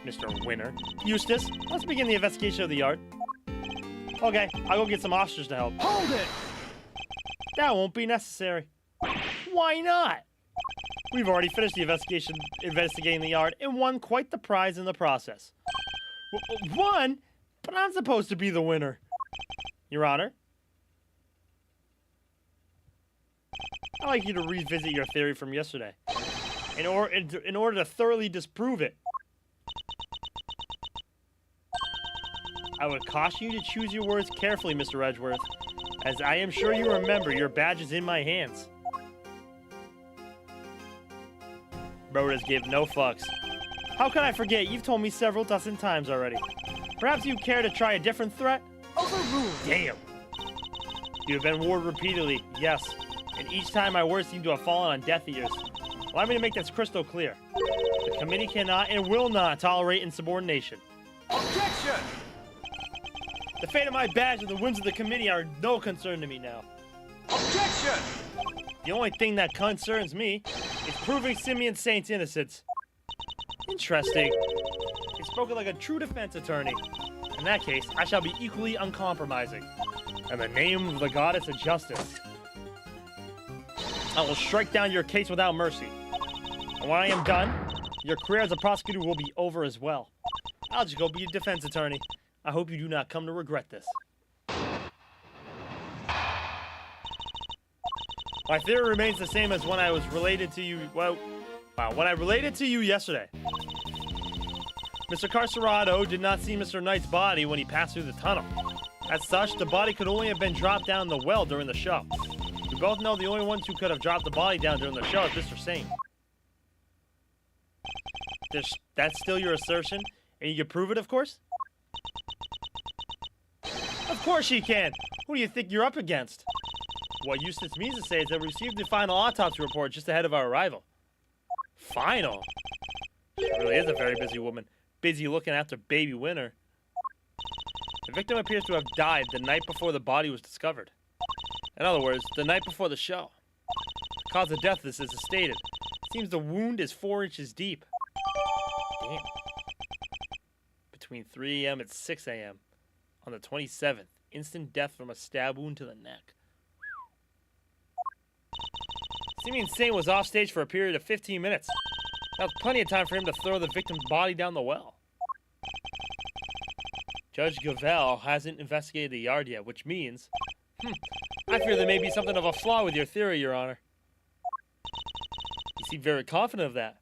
Mr. Winter. Eustace, let's begin the investigation of the yard. Okay, I'll go get some officers to help. Hold it! That won't be necessary. Why not? We've already finished the investigating the yard and won quite the prize in the process. Won? But I'm supposed to be the winner. Your Honor? I'd like you to revisit your theory from yesterday, in order to thoroughly disprove it. I would caution you to choose your words carefully, Mr. Edgeworth, as I am sure you remember your badge is in my hands. Brodas give no fucks. How could I forget? You've told me several dozen times already. Perhaps you care to try a different threat? Overruled. Damn. You have been warned repeatedly, yes. And each time my words seem to have fallen on deaf ears. Allow me to make this crystal clear. The committee cannot and will not tolerate insubordination. Objection! The fate of my badge and the whims of the committee are no concern to me now. Objection! The only thing that concerns me is proving Simeon Saint's innocence. Interesting. He's spoken like a true defense attorney. In that case, I shall be equally uncompromising. In the name of the goddess of justice, I will strike down your case without mercy. And when I am done, your career as a prosecutor will be over as well. I'll just go be a defense attorney. I hope you do not come to regret this. My theory remains the same as when I was related to you, when I related to you yesterday. Mr. Carcerado did not see Mr. Knight's body when he passed through the tunnel. As such, the body could only have been dropped down the well during the show. We both know the only ones who could have dropped the body down during the show is Mr. Saint. That's still your assertion? And you can prove it, of course? Of course you can! Who do you think you're up against? What Eustace means to say is that we received the final autopsy report just ahead of our arrival. Final? She really is a very busy woman. Busy looking after baby Winter. The victim appears to have died the night before the body was discovered. In other words, the night before the show. The cause of death is as stated. It seems the wound is 4 inches deep. Damn. Between 3 a.m. and 6 a.m. on the 27th. Instant death from a stab wound to the neck. Simeon Saint was off stage for a period of 15 minutes. That was plenty of time for him to throw the victim's body down the well. Judge Gavel hasn't investigated the yard yet, which means... I fear there may be something of a flaw with your theory, Your Honor. You seem very confident of that.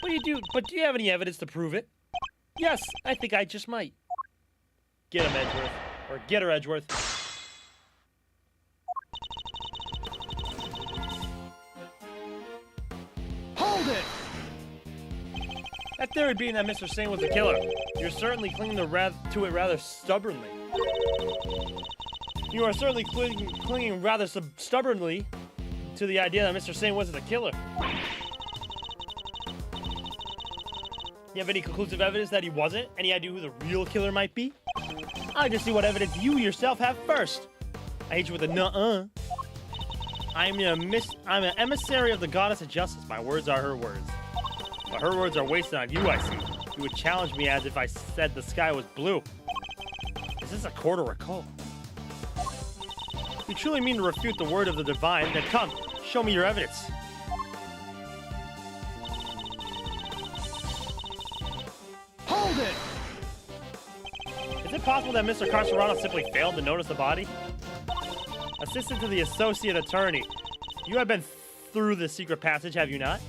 But do you have any evidence to prove it? Yes, I think I just might. Get him, Edgeworth. Or get her, Edgeworth. Hold it! That theory being that Mr. Sane was the killer, you're certainly clinging to it rather stubbornly. You are certainly clinging rather stubbornly to the idea that Mr. Sane wasn't the killer. You have any conclusive evidence that he wasn't? Any idea who the real killer might be? I'll just see what evidence you yourself have first. I hate you with a nuh-uh. I'm an emissary of the goddess of justice. My words are her words. But her words are wasted on you, I see. You would challenge me as if I said the sky was blue. Is this a court or a cult? If you truly mean to refute the word of the divine, then come, show me your evidence. Hold it! Is it possible that Mr. Carcerado simply failed to notice the body? Assistant to the Associate Attorney, you have been through the secret passage, have you not?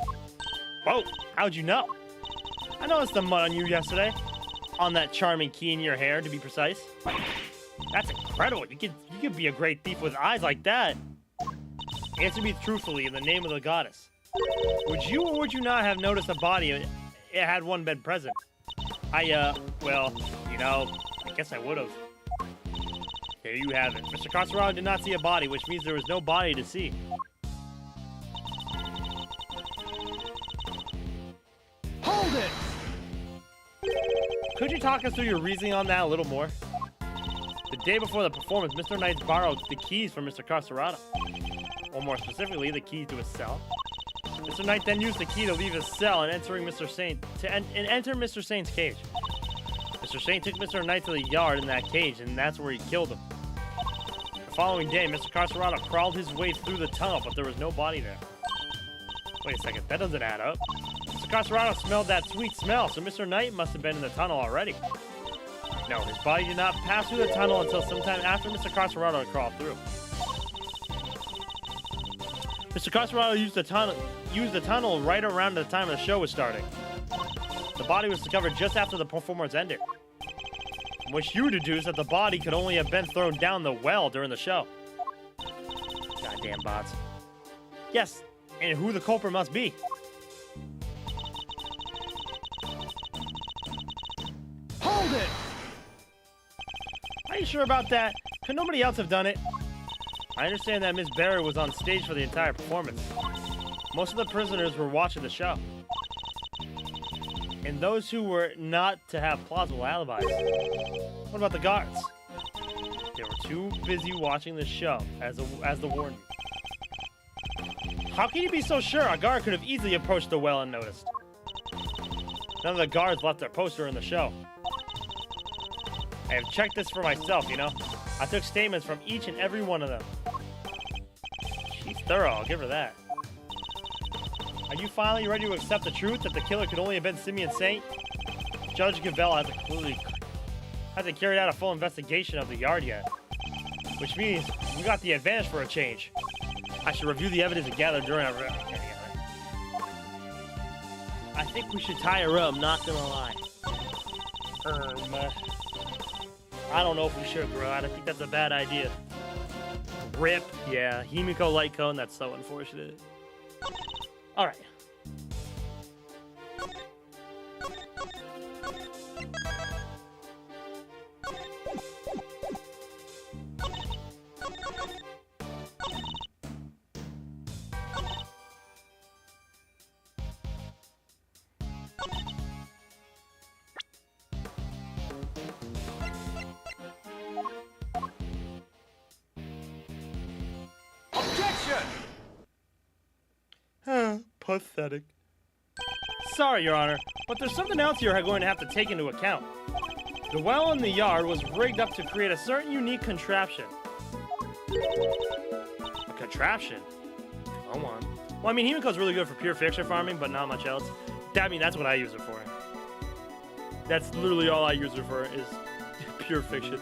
Whoa, how'd you know? I noticed the mud on you yesterday. On that charming key in your hair, to be precise. That's incredible. You could be a great thief with eyes like that. Answer me truthfully in the name of the goddess. Would you or would you not have noticed a body if it had one been present? Well, you know, I guess I would have. There you have it. Mr. Carcerado did not see a body, which means there was no body to see. Hold it! Could you talk us through your reasoning on that a little more? The day before the performance, Mr. Knight borrowed the keys from Mr. Carcerado. Or more specifically, the key to his cell. Mr. Knight then used the key to leave his cell and enter Mr. Sane's cage. Mr. Sane took Mr. Knight to the yard in that cage, and that's where he killed him. The following day, Mr. Carcerado crawled his way through the tunnel, but there was no body there. Wait a second, that doesn't add up. Mr. Carcerado smelled that sweet smell, so Mr. Knight must have been in the tunnel already. No, his body did not pass through the tunnel until sometime after Mr. Carcerado had crawled through. Mr. Carcerado used the tunnel right around the time the show was starting. The body was discovered just after the performance ended, from which you deduce that the body could only have been thrown down the well during the show. Goddamn bots. Yes, and who the culprit must be. Hold it! Are you sure about that? Could nobody else have done it? I understand that Miss Barry was on stage for the entire performance. Most of the prisoners were watching the show. And those who were not to have plausible alibis. What about the guards? They were too busy watching the show as the warden. How can you be so sure? A guard could have easily approached the well unnoticed. None of the guards left their post during the show. I have checked this for myself, you know. I took statements from each and every one of them. She's thorough, I'll give her that. Are you finally ready to accept the truth that the killer could only have been Simeon Saint? Judge Gavel hasn't carried out a full investigation of the yard yet. Which means we got the advantage for a change. I should review the evidence gathered during our... I think we should tie her up, not gonna lie. I don't know if we should, bro. I think that's a bad idea. RIP. Yeah, Himiko Light Cone, that's so unfortunate. Alright. Pathetic. Sorry, Your Honor, but there's something else you're going to have to take into account. The well in the yard was rigged up to create a certain unique contraption. A contraption? Come on. Well, I mean, Himiko's really good for pure fiction farming, but not much else. I mean, that's what I use it for. That's literally all I use it for is pure fiction.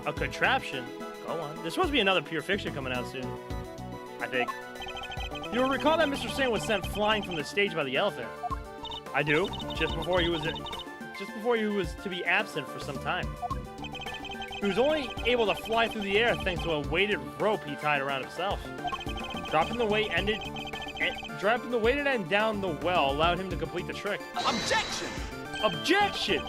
A contraption? Go on. There's supposed to be another pure fiction coming out soon. I think. You'll recall that Mr. Singh was sent flying from the stage by the elephant. I do. Just before he was to be absent for some time. He was only able to fly through the air thanks to a weighted rope he tied around himself. Dropping the weight and end down the well allowed him to complete the trick. Objection! Objection!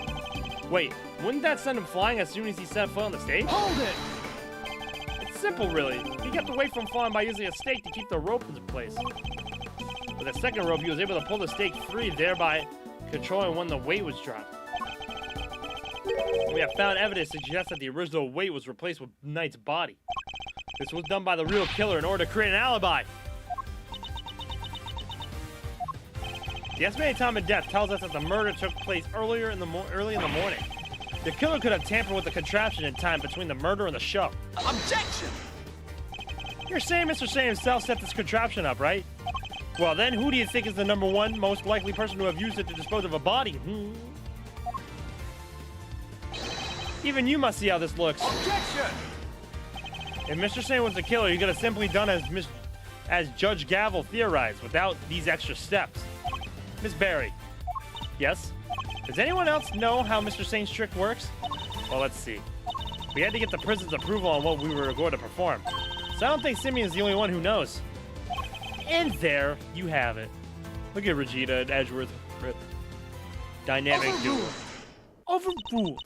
Wait, wouldn't that send him flying as soon as he set foot on the stage? Hold it! It's simple, really. He kept away from falling by using a stake to keep the rope in place. With a second rope, he was able to pull the stake free, thereby controlling when the weight was dropped. We have found evidence to suggest that the original weight was replaced with Knight's body. This was done by the real killer in order to create an alibi. The estimated time of death tells us that the murder took place early in the morning. The killer could have tampered with the contraption in time between the murder and the show. Objection! You're saying Mr. Singh himself set this contraption up, right? Well then, who do you think is the number one most likely person to have used it to dispose of a body? Even you must see how this looks. Objection! If Mr. Singh was the killer, he could have simply done as Judge Gavel theorized, without these extra steps. Miss Barry. Yes? Does anyone else know how Mr. Singh's trick works? Well, let's see. We had to get the prison's approval on what we were going to perform. So I don't think Simeon's the only one who knows. And there you have it. Look at Regina and Edgeworth. Rip. Dynamic duo. Overruled.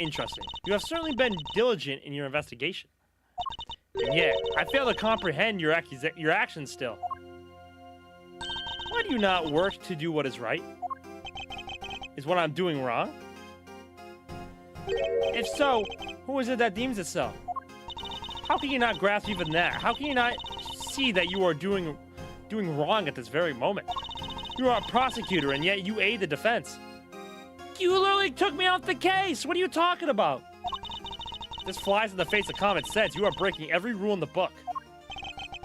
Interesting. You have certainly been diligent in your investigation. And yet, I fail to comprehend your actions still. Why do you not work to do what is right? Is what I'm doing wrong? If so, who is it that deems it so? How can you not grasp even that? How can you not see that you are doing wrong at this very moment? You are a prosecutor, and yet you aid the defense. You literally took me off the case! What are you talking about? This flies in the face of common sense. You are breaking every rule in the book.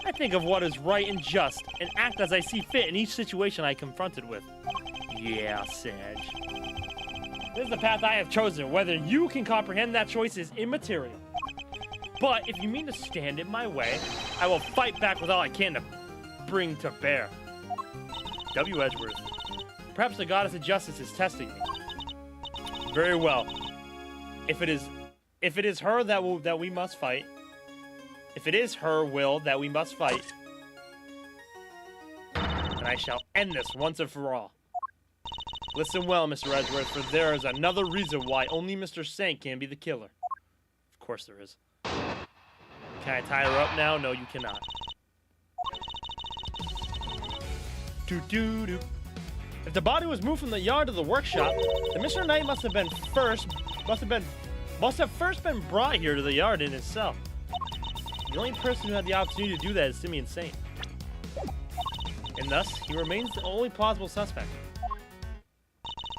I think of what is right and just, and act as I see fit in each situation I am confronted with. Yeah, Sag. This is the path I have chosen. Whether you can comprehend that choice is immaterial. But if you mean to stand in my way, I will fight back with all I can to bring to bear. W. Edgeworth. Perhaps the goddess of justice is testing me. Very well. If it is her that we must fight, if it is her will that we must fight, then I shall end this once and for all. Listen well, Mr. Edgeworth, for there is another reason why only Mr. Singh can be the killer. Of course there is. Can I tie her up now? No, you cannot. Do-do-do. If the body was moved from the yard to the workshop, then Mr. Knight must have first been brought here to the yard in his cell. The only person who had the opportunity to do that is Simeon Saint. And thus, he remains the only plausible suspect.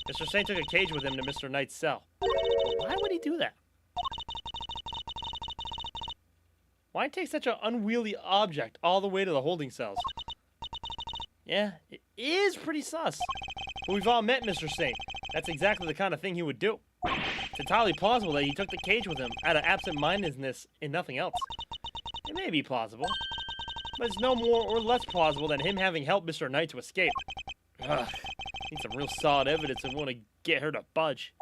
Mr. Saint took a cage with him to Mr. Knight's cell. But why would he do that? Why take such an unwieldy object all the way to the holding cells? Yeah, it is pretty sus. But we've all met Mr. Saint. That's exactly the kind of thing he would do. It's entirely plausible that he took the cage with him out of absent-mindedness and nothing else. It may be plausible, but it's no more or less plausible than him having helped Mr. Knight to escape. Ugh, need some real solid evidence and want to get her to budge.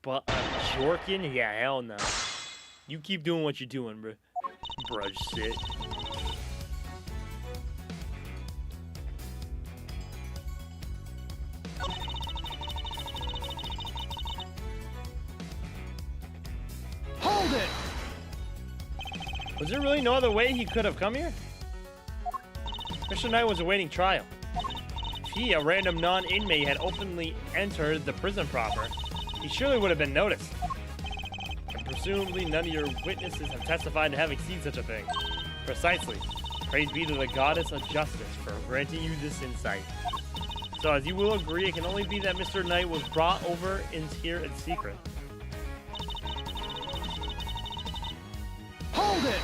But a Jorkin? Yeah, hell no. You keep doing what you're doing, bro. Brudge sit. Hold it! Was there really no other way he could have come here? Mr. Knight was awaiting trial. If he, a random non-inmate, had openly entered the prison proper, he surely would have been noticed. And presumably none of your witnesses have testified to having seen such a thing. Precisely. Praise be to the goddess of justice for granting you this insight. So as you will agree, it can only be that Mr. Knight was brought over in here in secret. Hold it!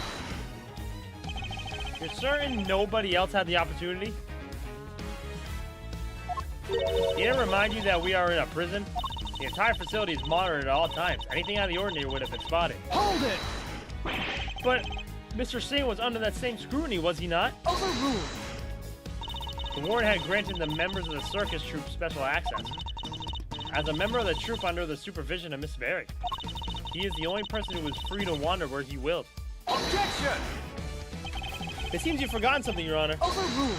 You're certain nobody else had the opportunity? He didn't remind you that we are in a prison? The entire facility is monitored at all times. Anything out of the ordinary would have been spotted. Hold it! But Mr. Singh was under that same scrutiny, was he not? Overruled! The warden had granted the members of the circus troupe special access. As a member of the troupe under the supervision of Miss Berry, he is the only person who was free to wander where he willed. Objection! It seems you've forgotten something, Your Honor. Overruled!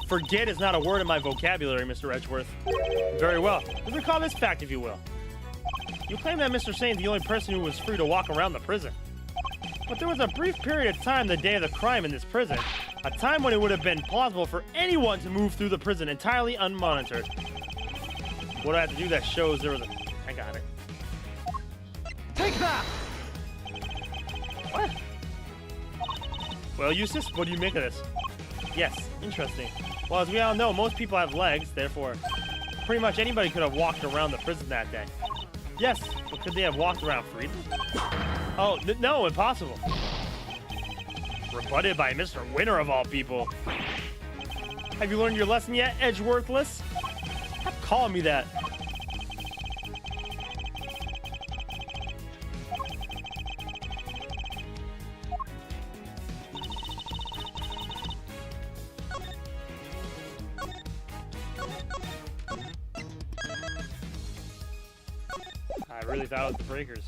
Forget is not a word in my vocabulary, Mr. Edgeworth. Very well. Then recall this fact, if you will. You claim that Mr. Sane is the only person who was free to walk around the prison. But there was a brief period of time the day of the crime in this prison, a time when it would have been plausible for anyone to move through the prison entirely unmonitored. What do I have to do that shows there was a... I got it. Take that! What? Well, Eustace, what do you make of this? Yes, interesting. Well, as we all know, most people have legs, therefore, pretty much anybody could have walked around the prison that day. Yes, but could they have walked around freely? Oh, no, impossible. Rebutted by Mr. Winner of all people. Have you learned your lesson yet, Edgeworthless? Stop calling me that. I really thought it was the Breakers.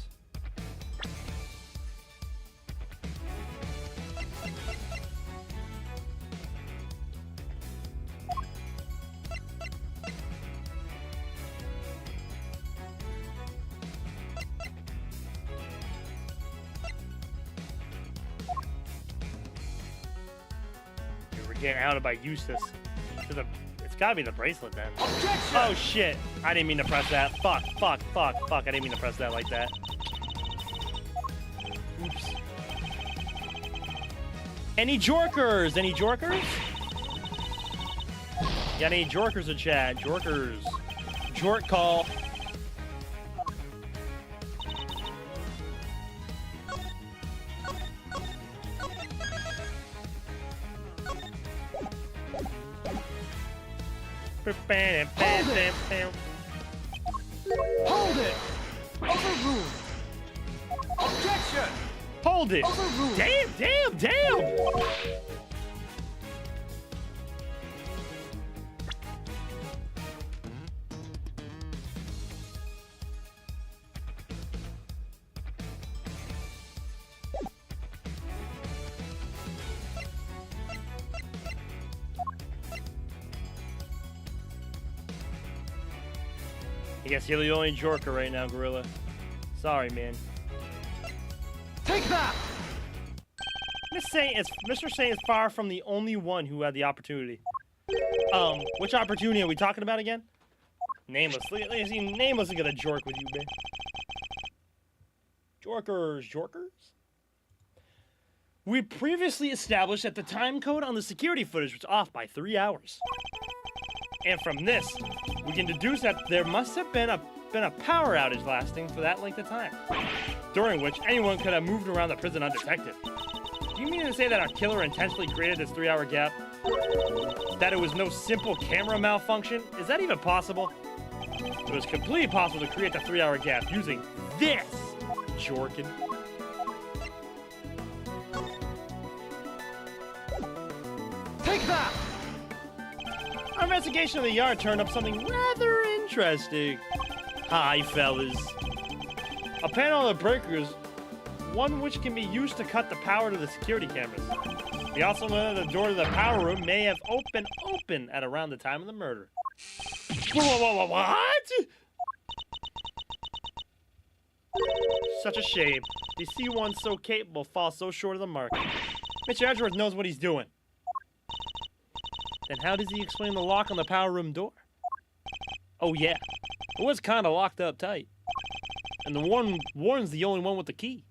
We're getting outed by Eustace. It's gotta be the bracelet then. Objection! Oh shit! I didn't mean to press that. Fuck. I didn't mean to press that like that. Oops. Any jorkers? Any jorkers? Got any jorkers in chat? Jorkers. Jork call. Hold it! Overruled! Objection! Hold it! Overruled! Damn! I guess you're the only jorker right now, Gorilla. Sorry, man. Take that! Mr. Sane is far from the only one who had the opportunity. Which opportunity are we talking about again? Nameless. Nameless gonna jork with you, man. Jorkers. We previously established that the time code on the security footage was off by 3 hours. And from this, we can deduce that there must have been a power outage lasting for that length of time, during which anyone could have moved around the prison undetected. Do you mean to say that our killer intentionally created this 3-hour gap? That it was no simple camera malfunction? Is that even possible? It was completely possible to create the 3-hour gap using this, Jorkin. Take that! Our investigation of the yard turned up something rather interesting. Hi, fellas. A panel of breakers, one which can be used to cut the power to the security cameras. We also learned that the door to the power room may have been open at around the time of the murder. What? Such a shame. To see one so capable fall so short of the mark. Mr. Edgeworth knows what he's doing. Then how does he explain the lock on the power room door? Oh yeah, it was kind of locked up tight. And the warden's the only one with the key.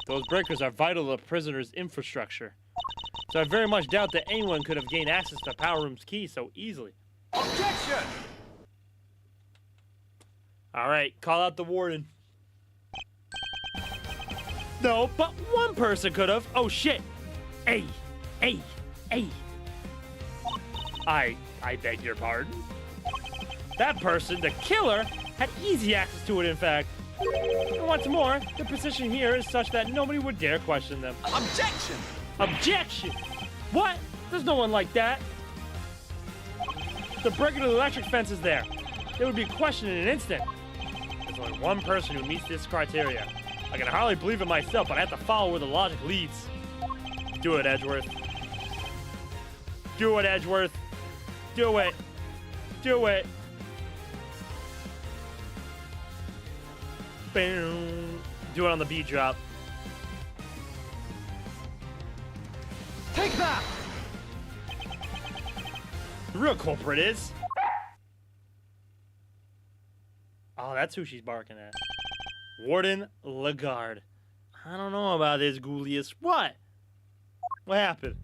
Those breakers are vital to the prisoner's infrastructure. So I very much doubt that anyone could have gained access to the power room's key so easily. Objection! Alright, call out the warden. No, but one person could have. Oh shit, Hey, hey, hey. I beg your pardon? That person, the killer, had easy access to it, in fact. And what's more, the position here is such that nobody would dare question them. Objection! Objection! What? There's no one like that. The breaking of the electric fence is there. There would be questioned in an instant. There's only one person who meets this criteria. I can hardly believe it myself, but I have to follow where the logic leads. Do it, Edgeworth. Do it, Edgeworth. Do it. Do it. Boom. Do it on the beat drop. Take that! The real culprit is... Oh, that's who she's barking at. Warden Lagarde. I don't know about this, Ghoulius. What? What happened?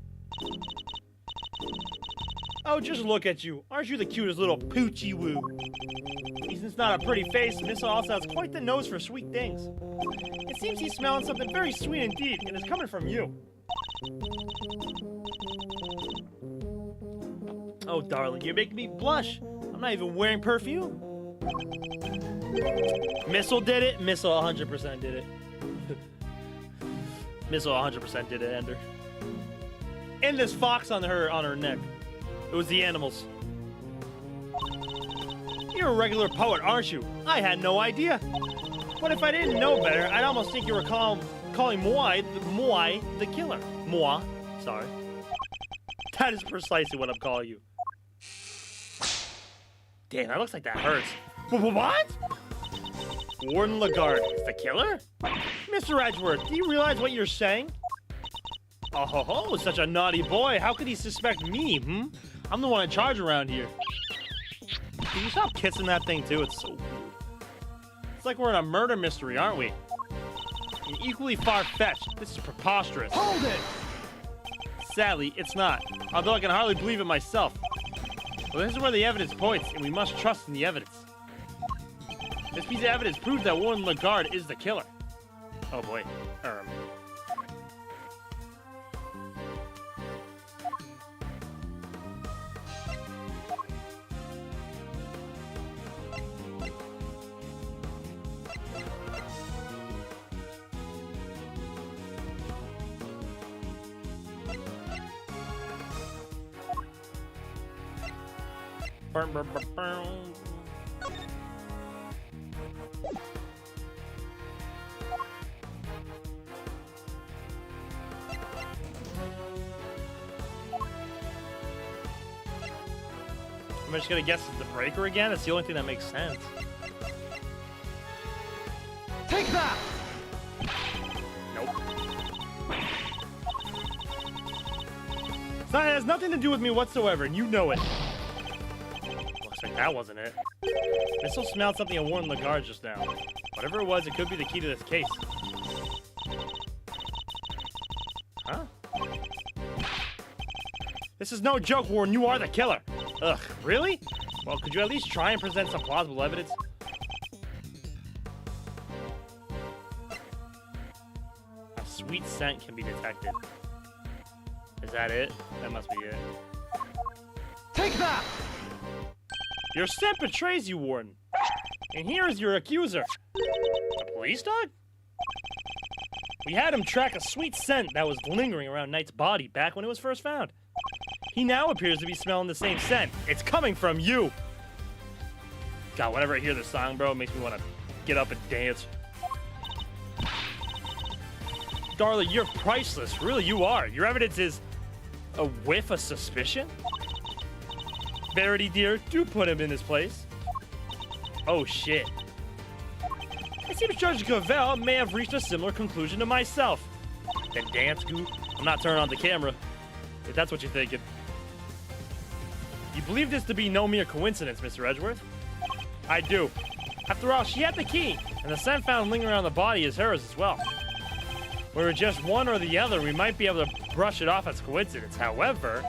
Oh, just look at you. Aren't you the cutest little poochie woo? Since it's not a pretty face, Missile also has quite the nose for sweet things. It seems he's smelling something very sweet indeed, and it's coming from you. Oh, darling, you're making me blush. I'm not even wearing perfume. Missile did it. Missile 100% did it. Missile 100% did it, Ender. And this fox on her neck. It was the animals. You're a regular poet, aren't you? I had no idea. But if I didn't know better, I'd almost think you were calling Moi the killer. Moi, sorry. That is precisely what I'm calling you. Damn, that looks like that hurts. What? Warden Lagarde is the killer? Mr. Edgeworth, do you realize what you're saying? Oh ho ho, such a naughty boy. How could he suspect me, I'm the one in charge around here. Can you stop kissing that thing too? It's so weird. It's like we're in a murder mystery, aren't we? And equally far-fetched. This is preposterous. Hold it! Sadly, it's not. Although I can hardly believe it myself. Well, this is where the evidence points, and we must trust in the evidence. This piece of evidence proves that Warden Lagarde is the killer. Oh boy. Burn, burn, burn, burn. I'm just gonna guess it's the breaker again. It's the only thing that makes sense. Take that! Nope. It has nothing to do with me whatsoever, and you know it. Looks like that wasn't it. Missile smelled something at Warden Lagarde just now. Whatever it was, it could be the key to this case. Huh? This is no joke, Warden. You are the killer. Ugh, really? Well, could you at least try and present some plausible evidence? A sweet scent can be detected. Is that it? That must be it. Take that! Your scent betrays you, Warden. And here is your accuser. The police dog? We had him track a sweet scent that was lingering around Knight's body back when it was first found. He now appears to be smelling the same scent. It's coming from you. God, whenever I hear this song, bro, it makes me want to get up and dance. Darling, you're priceless. Really, you are. Your evidence is a whiff of suspicion? Verity, dear, do put him in his place. Oh, shit. It seems Judge Gavel may have reached a similar conclusion to myself. Then dance, Goop. I'm not turning on the camera, if that's what you're thinking. You believe this to be no mere coincidence, Mr. Edgeworth? I do. After all, she had the key, and the scent found lingering on the body is hers as well. Were it just one or the other, we might be able to brush it off as coincidence. However...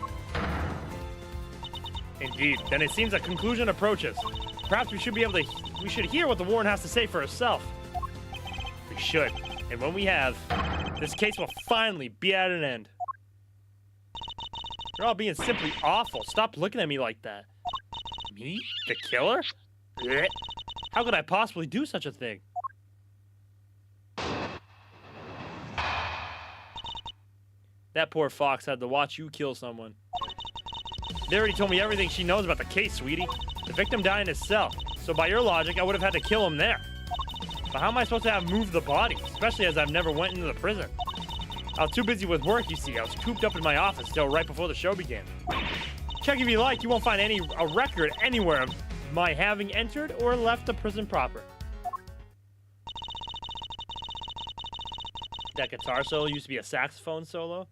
Indeed, then it seems a conclusion approaches. Perhaps we should hear what the warden has to say for herself. We should. And when we have, this case will finally be at an end. You're all being simply awful. Stop looking at me like that. Me? The killer? Blech. How could I possibly do such a thing? That poor fox had to watch you kill someone. They already told me everything she knows about the case, sweetie. The victim died in his cell, so by your logic, I would have had to kill him there. But how am I supposed to have moved the body, especially as I've never went into the prison? I was too busy with work, you see. I was cooped up in my office till right before the show began. Check if you like, you won't find a record anywhere of my having entered or left the prison proper. That guitar solo used to be a saxophone solo.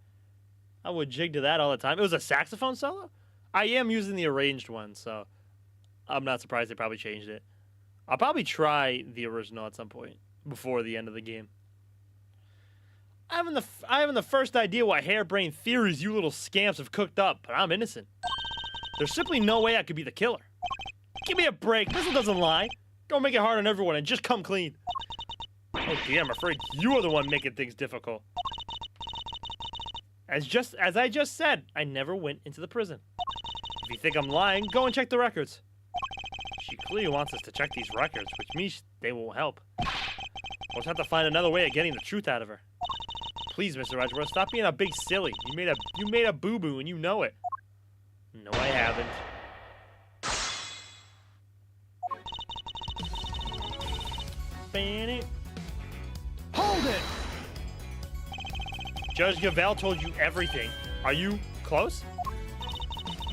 I would jig to that all the time. It was a saxophone solo? I am using the arranged one, so I'm not surprised they probably changed it. I'll probably try the original at some point before the end of the game. I haven't the first idea what harebrained theories you little scamps have cooked up, but I'm innocent. There's simply no way I could be the killer. Give me a break. This one doesn't lie. Don't make it hard on everyone and just come clean. Oh dear, I'm afraid you are the one making things difficult. As I just said, I never went into the prison. If you think I'm lying, go and check the records. She clearly wants us to check these records, which means they won't help. We'll just have to find another way of getting the truth out of her. Please, Mr. Edgeworth, stop being a big silly. You made a boo-boo and you know it. No, I haven't. Hold it! Judge Gavelle told you everything. Are you close?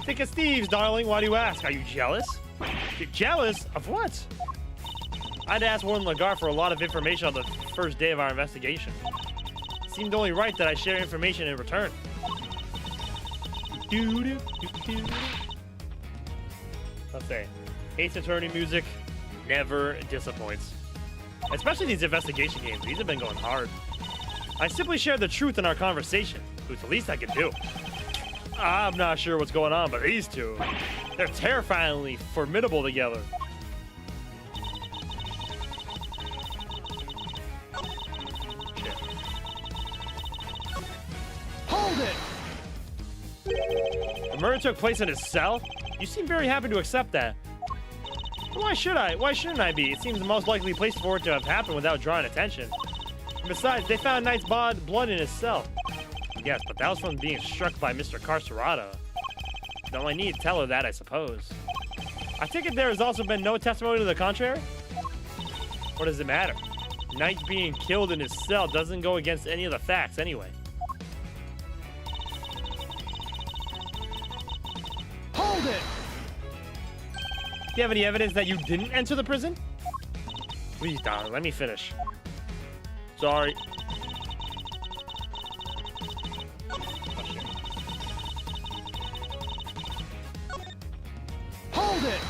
Thick as thieves, darling. Why do you ask? Are you jealous? You're jealous? Of what? I'd asked Warden Lagarde for a lot of information on the first day of our investigation. It seemed only right that I share information in return. Let's say, Ace Attorney music never disappoints. Especially these investigation games. These have been going hard. I simply shared the truth in our conversation. It was the least I could do. I'm not sure what's going on, but these two, they're terrifyingly formidable together. Shit. Hold it! The murder took place in his cell? You seem very happy to accept that. Why should I? Why shouldn't I be? It seems the most likely place for it to have happened without drawing attention. And besides, they found Knight's blood in his cell. Yes, but that was from being struck by Mr. Carcerado. Don't I need to tell her that, I suppose. I take it there has also been no testimony to the contrary? What does it matter? Knight being killed in his cell doesn't go against any of the facts anyway. Hold it! Do you have any evidence that you didn't enter the prison? Please, darling, let me finish. Sorry. Hold it!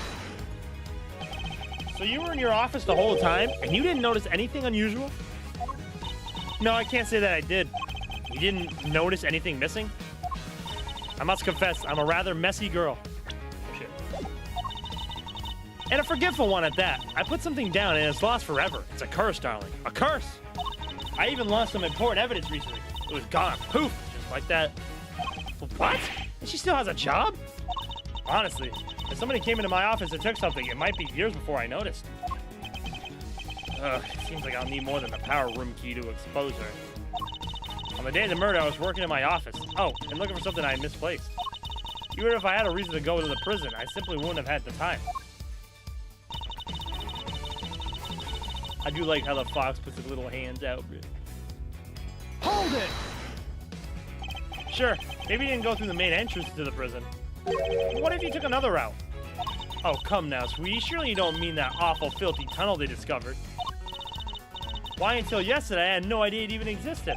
So you were in your office the whole time, and you didn't notice anything unusual? No, I can't say that I did. You didn't notice anything missing? I must confess, I'm a rather messy girl. Shit. And a forgetful one at that. I put something down and it's lost forever. It's a curse, darling. A curse! I even lost some important evidence recently. It was gone. Poof! Just like that. What? And she still has a job? Honestly, if somebody came into my office and took something, it might be years before I noticed. Ugh, it seems like I'll need more than the power room key to expose her. On the day of the murder, I was working in my office. Oh, and looking for something I had misplaced. Even if I had a reason to go to the prison, I simply wouldn't have had the time. I do like how the fox puts his little hands out. Hold it! Sure, maybe he didn't go through the main entrance to the prison. What if you took another route? Oh, come now, sweetie. Surely you don't mean that awful, filthy tunnel they discovered. Why, until yesterday, I had no idea it even existed.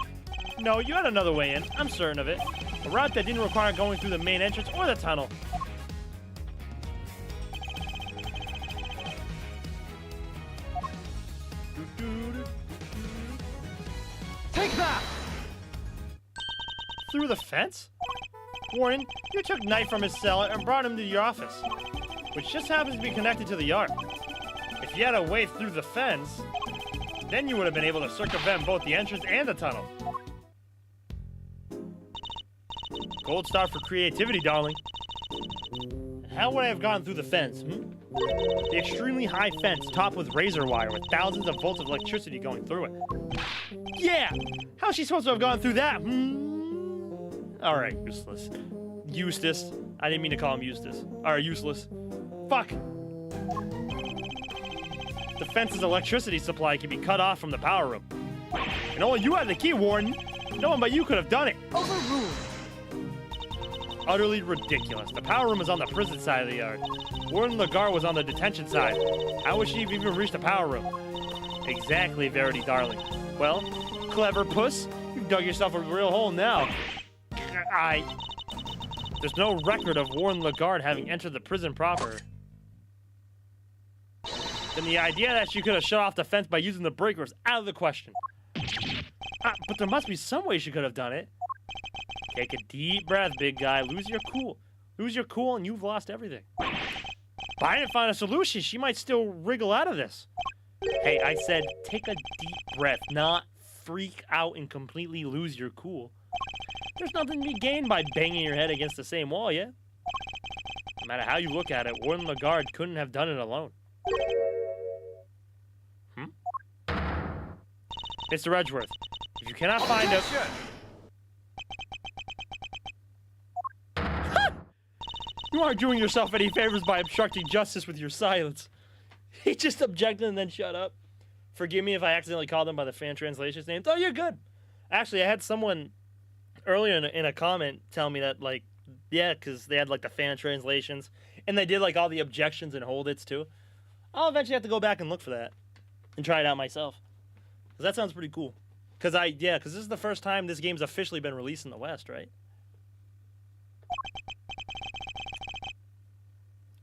No, you had another way in. I'm certain of it. A route that didn't require going through the main entrance or the tunnel. Take that! Through the fence? Warren, you took Knight from his cell and brought him to your office, which just happens to be connected to the yard. If you had a way through the fence, then you would have been able to circumvent both the entrance and the tunnel. Gold star for creativity, darling. How would I have gone through the fence? The extremely high fence topped with razor wire with thousands of volts of electricity going through it. Yeah! How's she supposed to have gone through that? Alright, useless. Eustace. I didn't mean to call him Eustace. Alright, useless. Fuck! The fence's electricity supply can be cut off from the power room. And only you had the key, Warden. No one but you could have done it. Overruled. Utterly ridiculous. The power room is on the prison side of the yard. Warden Lagarde was on the detention side. How would she have even reached the power room? Exactly, Verity darling. Well, clever puss, you've dug yourself a real hole now. There's no record of Warden Lagarde having entered the prison proper. Then the idea that she could have shut off the fence by using the breaker is out of the question. But there must be some way she could have done it. Take a deep breath, big guy. Lose your cool. Lose your cool and you've lost everything. But I didn't find a solution. She might still wriggle out of this. Hey, I said take a deep breath, not freak out and completely lose your cool. There's nothing to be gained by banging your head against the same wall, yeah? No matter how you look at it, Warden Lagarde couldn't have done it alone. Mr. Edgeworth, if you cannot find a... You aren't doing yourself any favors by obstructing justice with your silence. He just objected and then shut up. Forgive me if I accidentally called him by the fan translation's name. Oh, you're good. Actually, I had someone earlier in a comment tell me that, like, yeah, because they had, like, the fan translations, and they did, like, all the objections and hold-its, too. I'll eventually have to go back and look for that and try it out myself. Because that sounds pretty cool. Because this is the first time this game's officially been released in the West, right?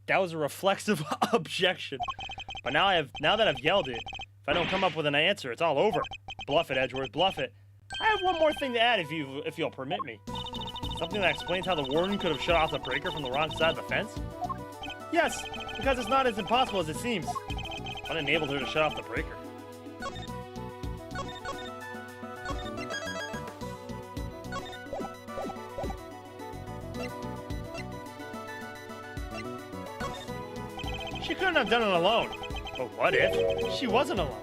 That was a reflexive objection. But now that I've yelled it, if I don't come up with an answer, it's all over. Bluff it, Edgeworth, bluff it. I have one more thing to add if you'll permit me. Something that explains how the warden could have shut off the breaker from the wrong side of the fence? Yes, because it's not as impossible as it seems. What enabled her to shut off the breaker? She couldn't have done it alone. But what if she wasn't alone?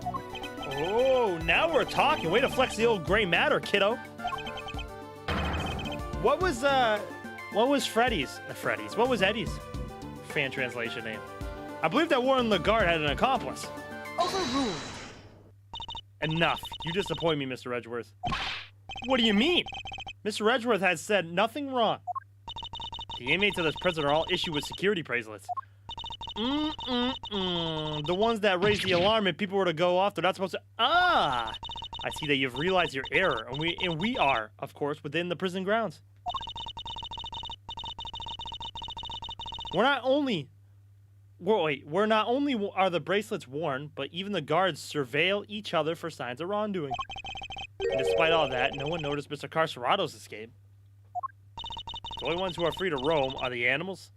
Oh, now we're talking. Way to flex the old gray matter, kiddo. What was Freddy's? What was Eddie's fan translation name? I believe that Warden Lagarde had an accomplice. Overruled. Enough. You disappoint me, Mr. Edgeworth. What do you mean? Mr. Edgeworth has said nothing wrong. The inmates of this prison are all issued with security bracelets. The ones that raise the alarm if people were to go off, they're not supposed to... I see that you've realized your error, and we are, of course, within the prison grounds. We're not only are the bracelets worn, but even the guards surveil each other for signs of wrongdoing. And despite all that, no one noticed Mr. Carcerado's escape. The only ones who are free to roam are the animals.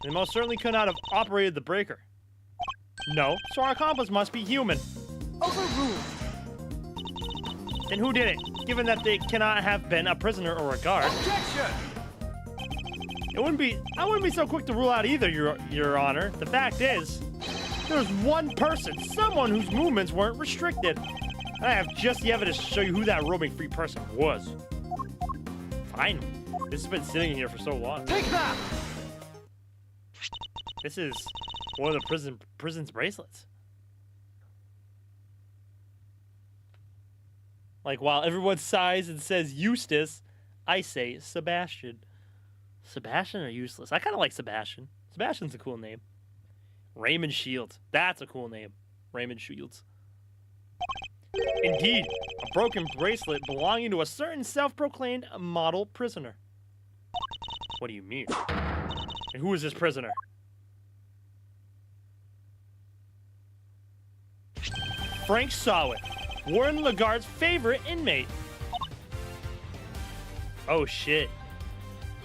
They most certainly could not have operated the breaker. No, so our accomplice must be human. Overruled. Then who did it, given that they cannot have been a prisoner or a guard? Objection! I wouldn't be so quick to rule out either, Your Honor. The fact is, there's one person, someone whose movements weren't restricted. And I have just the evidence to show you who that roaming free person was. Fine. This has been sitting here for so long. Take that! This is one of the prison's bracelets. Like, while everyone sighs and says Eustace, I say Sebastian. Sebastian or Useless? I kind of like Sebastian. Sebastian's a cool name. Raymond Shields. That's a cool name. Raymond Shields. Indeed, a broken bracelet belonging to a certain self-proclaimed model prisoner. What do you mean? And who is this prisoner? Frank Sawit, Warden Lagarde's favorite inmate. Oh shit.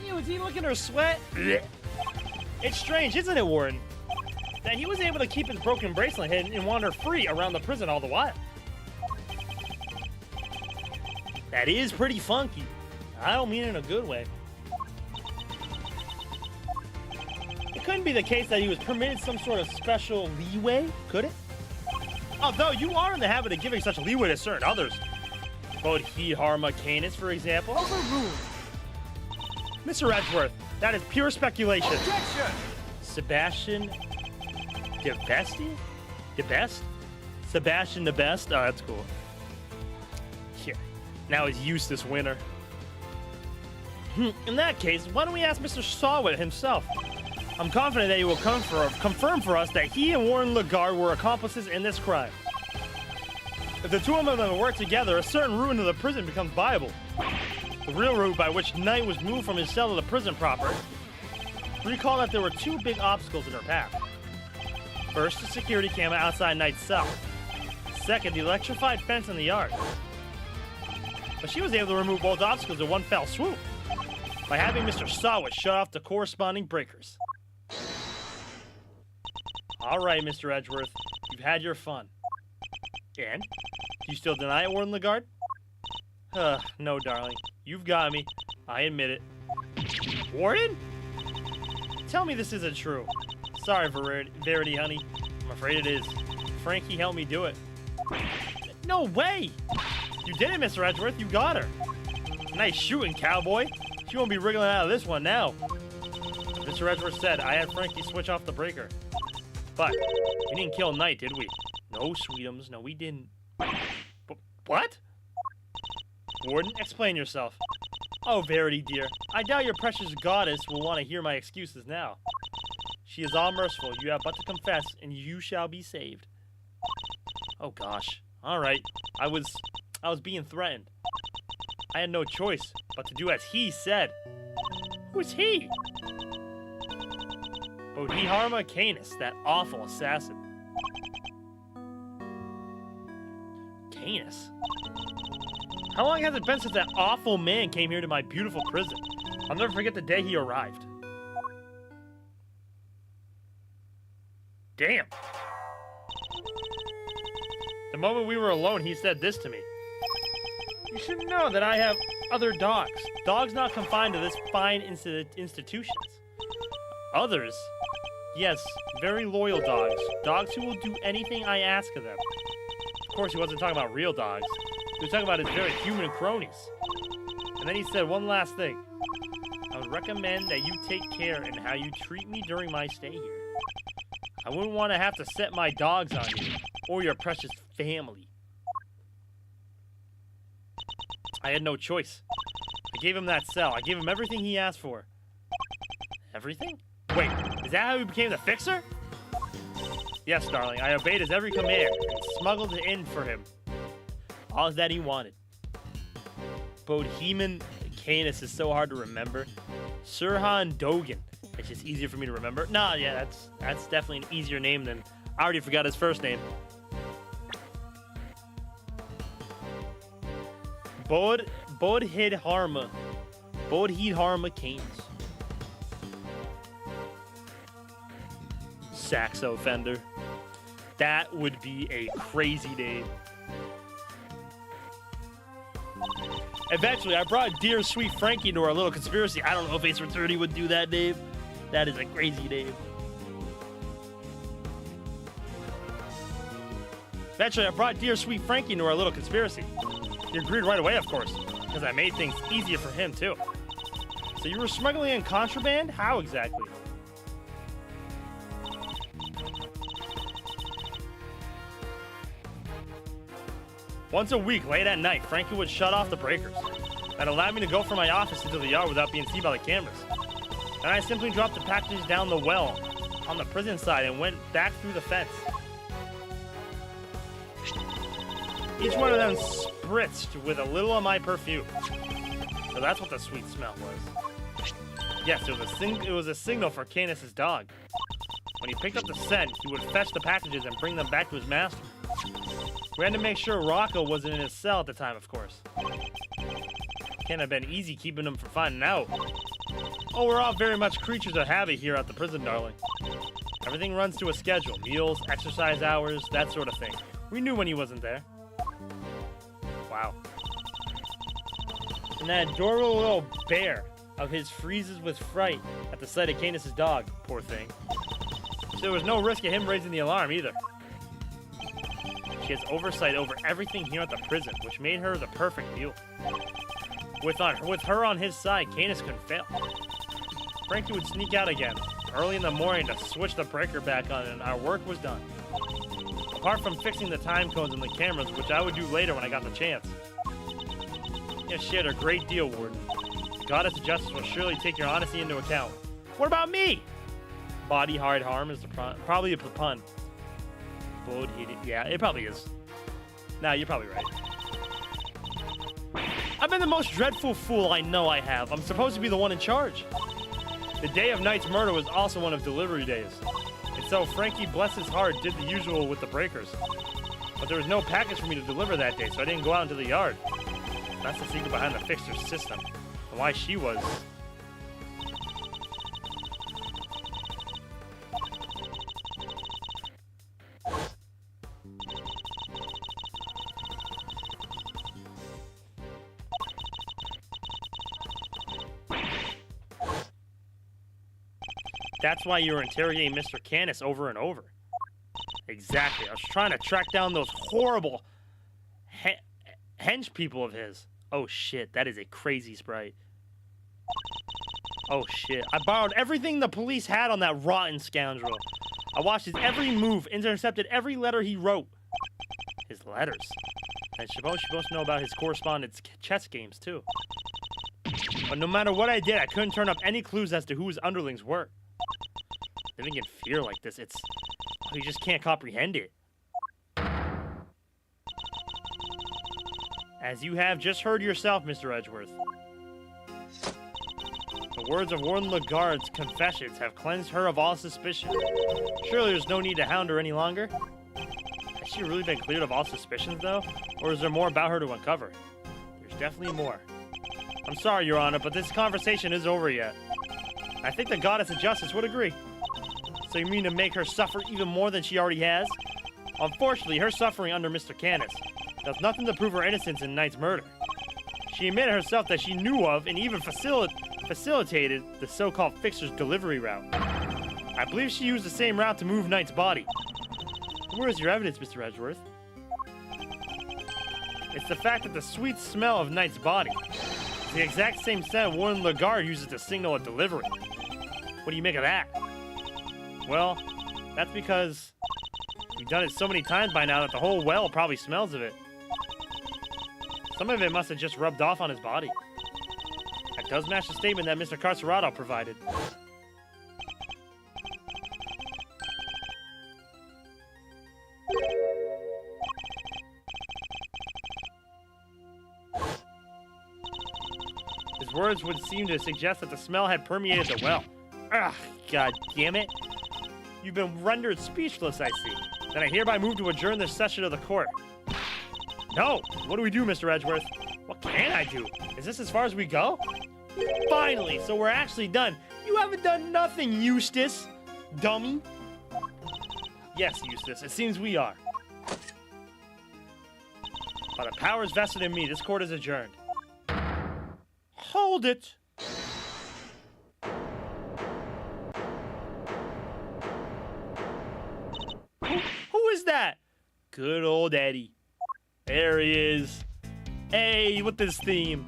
Ew, is he looking at her sweat? Blech. It's strange, isn't it, Warden? That he was able to keep his broken bracelet hidden and wander free around the prison all the while. That is pretty funky. I don't mean it in a good way. couldn't be the case that he was permitted some sort of special leeway, could it? Although you are in the habit of giving such leeway to certain others. Bodhidharma Canis, for example. Overruled. Mr. Edgeworth, that is pure speculation. Objection! Sebastian DeBesti? DeBest? Sebastian DeBest? Oh, that's cool. Yeah. Now he's Eustace Winner. In that case, why don't we ask Mr. Sawit himself? I'm confident that he will confirm for us that he and Warren Lagarde were accomplices in this crime. If the two of them work together, a certain route into the prison becomes viable. The real route by which Knight was moved from his cell to the prison proper. Recall that there were two big obstacles in her path. First, the security camera outside Knight's cell. Second, the electrified fence in the yard. But she was able to remove both obstacles in one fell swoop by having Mr. Sawit shut off the corresponding breakers. All right, Mr. Edgeworth, you've had your fun. And? Do you still deny it, Warden Lagarde? No, darling. You've got me. I admit it. Warden? Tell me this isn't true. Sorry, Verity, honey. I'm afraid it is. Frankie helped me do it. No way! You did it, Mr. Edgeworth. You got her. Nice shooting, cowboy. She won't be wriggling out of this one now. Mr. Edgeworth said I had Frankie switch off the breaker. But we didn't kill Knight, did we? No, Sweetums. No, we didn't. What? Warden, explain yourself. Oh, Verity, dear. I doubt your precious goddess will want to hear my excuses now. She is all merciful. You have but to confess, and you shall be saved. Oh, gosh. All right. I was being threatened. I had no choice but to do as he said. Who's he? Bodhidharma Canis, that awful assassin. Canis? How long has it been since that awful man came here to my beautiful prison? I'll never forget the day he arrived. Damn. The moment we were alone, he said this to me. You should know that I have other dogs. Dogs not confined to this fine institutions. Others? Yes, very loyal dogs. Dogs who will do anything I ask of them. Of course, he wasn't talking about real dogs. He was talking about his very human cronies. And then he said one last thing. I would recommend that you take care in how you treat me during my stay here. I wouldn't want to have to set my dogs on you, or your precious family. I had no choice. I gave him that cell. I gave him everything he asked for. Everything? Wait, is that how he became the fixer? Yes, darling, I obeyed his every command and smuggled it in for him. All that he wanted. Bodhidharma Canis is so hard to remember. Sirhan Dogan. It's just easier for me to remember. Nah, yeah, that's definitely an easier name than... I already forgot his first name. Bodhidharma Canis. Saxo Fender. That would be a crazy name. Eventually, I brought dear sweet Frankie into our little conspiracy. I don't know if Ace Attorney would do that name. That is a crazy name. Eventually, I brought dear sweet Frankie into our little conspiracy. He agreed right away, of course, because I made things easier for him, too. So you were smuggling in contraband? How exactly? Once a week, late at night, Frankie would shut off the breakers. That allowed me to go from my office into the yard without being seen by the cameras. And I simply dropped the packages down the well on the prison side and went back through the fence. Each one of them spritzed with a little of my perfume. So that's what the sweet smell was. Yes, it was a signal for Canis' dog. When he picked up the scent, he would fetch the packages and bring them back to his master. We had to make sure Rocco wasn't in his cell at the time, of course. Can't have been easy keeping him from finding out. Oh, we're all very much creatures of habit here at the prison, darling. Everything runs to a schedule. Meals, exercise hours, that sort of thing. We knew when he wasn't there. Wow. And that adorable little bear. of his freezes with fright at the sight of Canis' dog. Poor thing. So there was no risk of him raising the alarm either. She has oversight over everything here at the prison, which made her the perfect mule. With her on his side, Canis couldn't fail. Frankie would sneak out again, early in the morning to switch the breaker back on, and our work was done. Apart from fixing the time codes and the cameras, which I would do later when I got the chance. You shared a great deal, Warden. The Goddess of Justice will surely take your honesty into account. What about me? Body hard harm is probably a pun. Blood-heated. Yeah, it probably is. Nah, you're probably right. I've been the most dreadful fool I know I have. I'm supposed to be the one in charge. The day of Knight's murder was also one of delivery days. And so Frankie, bless his heart, did the usual with the breakers. But there was no package for me to deliver that day, so I didn't go out into the yard. That's the secret behind the fixer system. And why she was... That's why you were interrogating Mr. Canis over and over. Exactly. I was trying to track down those horrible hench people of his. Oh shit, that is a crazy sprite. Oh shit. I borrowed everything the police had on that rotten scoundrel. I watched his every move, intercepted every letter he wrote. His letters. And you're supposed to know about his correspondence chess games too. But no matter what I did, I couldn't turn up any clues as to who his underlings were. Living in fear like this, you just can't comprehend it. As you have just heard yourself, Mr. Edgeworth. The words of Warden Lagarde's confessions have cleansed her of all suspicion. Surely there's no need to hound her any longer. Has she really been cleared of all suspicions, though? Or is there more about her to uncover? There's definitely more. I'm sorry, Your Honor, but this conversation isn't over yet. I think the Goddess of Justice would agree. So you mean to make her suffer even more than she already has? Unfortunately, her suffering under Mr. Canis does nothing to prove her innocence in Knight's murder. She admitted herself that she knew of and even facilitated the so-called fixer's delivery route. I believe she used the same route to move Knight's body. Where is your evidence, Mr. Edgeworth? It's the fact that the sweet smell of Knight's body is the exact same scent Warden Lagarde uses to signal a delivery. What do you make of that? Well, that's because we've done it so many times by now that the whole well probably smells of it. Some of it must have just rubbed off on his body. That does match the statement that Mr. Carcerado provided. His words would seem to suggest that the smell had permeated the well. Ugh, god damn it. You've been rendered speechless, I see. Then I hereby move to adjourn this session of the court. No! What do we do, Mr. Edgeworth? What can I do? Is this as far as we go? Finally! So we're actually done. You haven't done nothing, Eustace! Dummy! Yes, Eustace, it seems we are. By the powers vested in me, this court is adjourned. Hold it! Who is that? Good old Eddie. There he is. Hey, with this theme.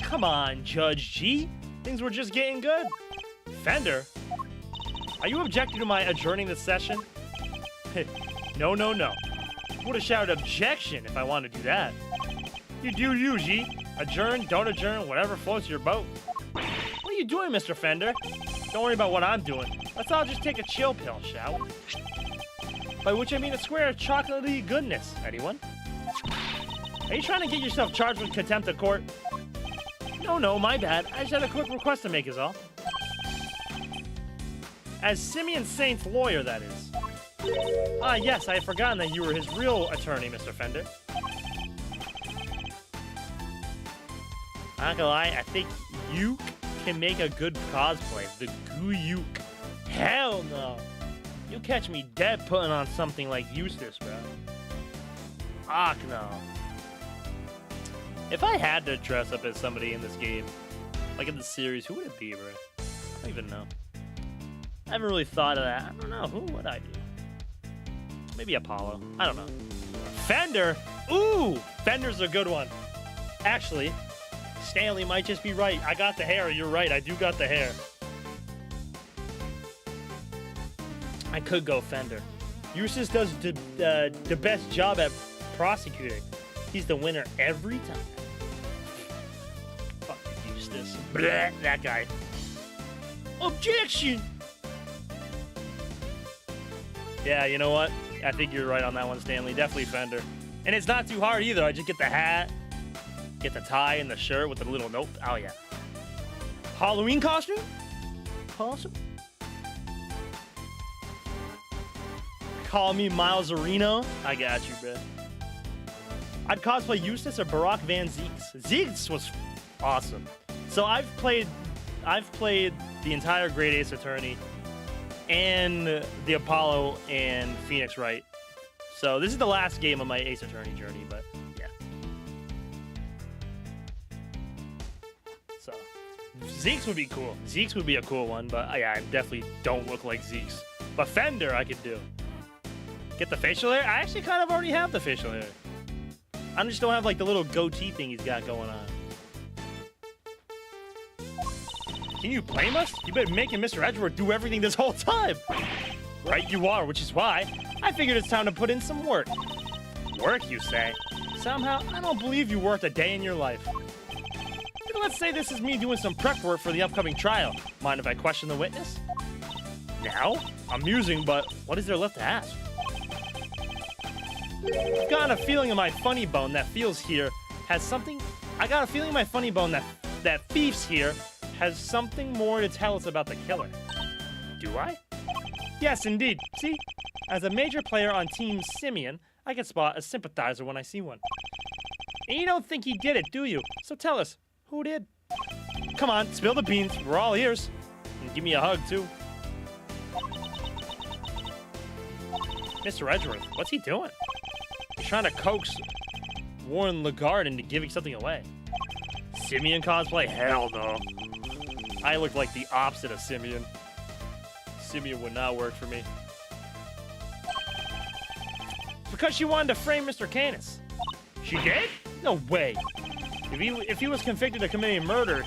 Come on, Judge G. Things were just getting good. Fender? Are you objecting to my adjourning the session? No, no, no. Would have shouted objection if I wanted to do that. You do you, G. Adjourn, don't adjourn, whatever floats your boat. What are you doing, Mr. Fender? Don't worry about what I'm doing. Let's all just take a chill pill, shall we? By which I mean a square of chocolatey goodness. Anyone? Are you trying to get yourself charged with contempt of court? No, my bad. I just had a quick request to make is all. As Simeon Saint's lawyer, that is. Ah, yes, I had forgotten that you were his real attorney, Mr. Fender. Not gonna lie, I think you can make a good cosplay. The Goo-Yuke. Hell no. You'll catch me dead putting on something like Eustace, bro. Ach, no. If I had to dress up as somebody in this game, Like in the series, who would it be, bro? I don't even know. I haven't really thought of that. I don't know. Who would I do? Maybe Apollo. I don't know. Fender? Ooh! Fender's a good one. Actually, Stanley might just be right. I got the hair. You're right. I do got the hair. I could go Fender. Eustace does the best job at prosecuting. He's the winner every time. Fuck Eustace. Blah, that guy. Objection! Yeah, you know what? I think you're right on that one, Stanley. Definitely Fender. And it's not too hard either. I just get the hat, get the tie and the shirt with the little note. Oh, yeah. Halloween costume? Awesome. Call me Miles Areno. I got you, bro. I'd cosplay Eustace or Barack Van Zeeks. Zeeks was awesome. So I've played the entire Great Ace Attorney and the Apollo and Phoenix Wright. So this is the last game of my Ace Attorney journey, but yeah. So Zeeks would be cool. Zeeks would be a cool one, but yeah, I definitely don't look like Zeeks. But Fender I could do. Get the facial hair? I actually kind of already have the facial hair. I just don't have like the little goatee thing he's got going on. Can you blame us? You've been making Mr. Edgeworth do everything this whole time. Right you are, which is why I figured it's time to put in some work. Work, you say? Somehow, I don't believe you worked a day in your life. Let's say this is me doing some prep work for the upcoming trial. Mind if I question the witness? Now? Amusing, but what is there left to ask? I've got a feeling in my funny bone that feels here has something... I got a feeling in my funny bone that Thief's here has something more to tell us about the killer. Do I? Yes, indeed. See? As a major player on Team Simeon, I can spot a sympathizer when I see one. And you don't think he did it, do you? So tell us, who did? Come on, spill the beans. We're all ears. And give me a hug, too. Mr. Edgeworth, what's he doing? He's trying to coax Warren Lagarde into giving something away. Simeon cosplay? Hell no. I look like the opposite of Simeon. Simeon would not work for me. Because she wanted to frame Mr. Canis. She did? No way. If he was convicted of committing murder,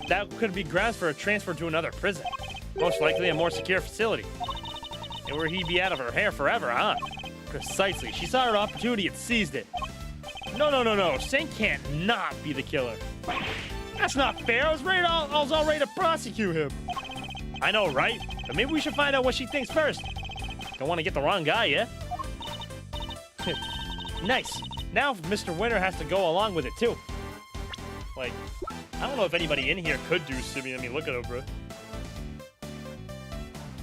that could be grounds for a transfer to another prison. Most likely a more secure facility. And where he'd be out of her hair forever, huh? Precisely. She saw her opportunity and seized it. No. Saint can't not be the killer. That's not fair. I was all ready to prosecute him. I know, right? But maybe we should find out what she thinks first. Don't want to get the wrong guy, yeah? Nice. Now Mr. Winter has to go along with it, too. Like, I don't know if anybody in here could do Simeon. I mean, look at him, bro.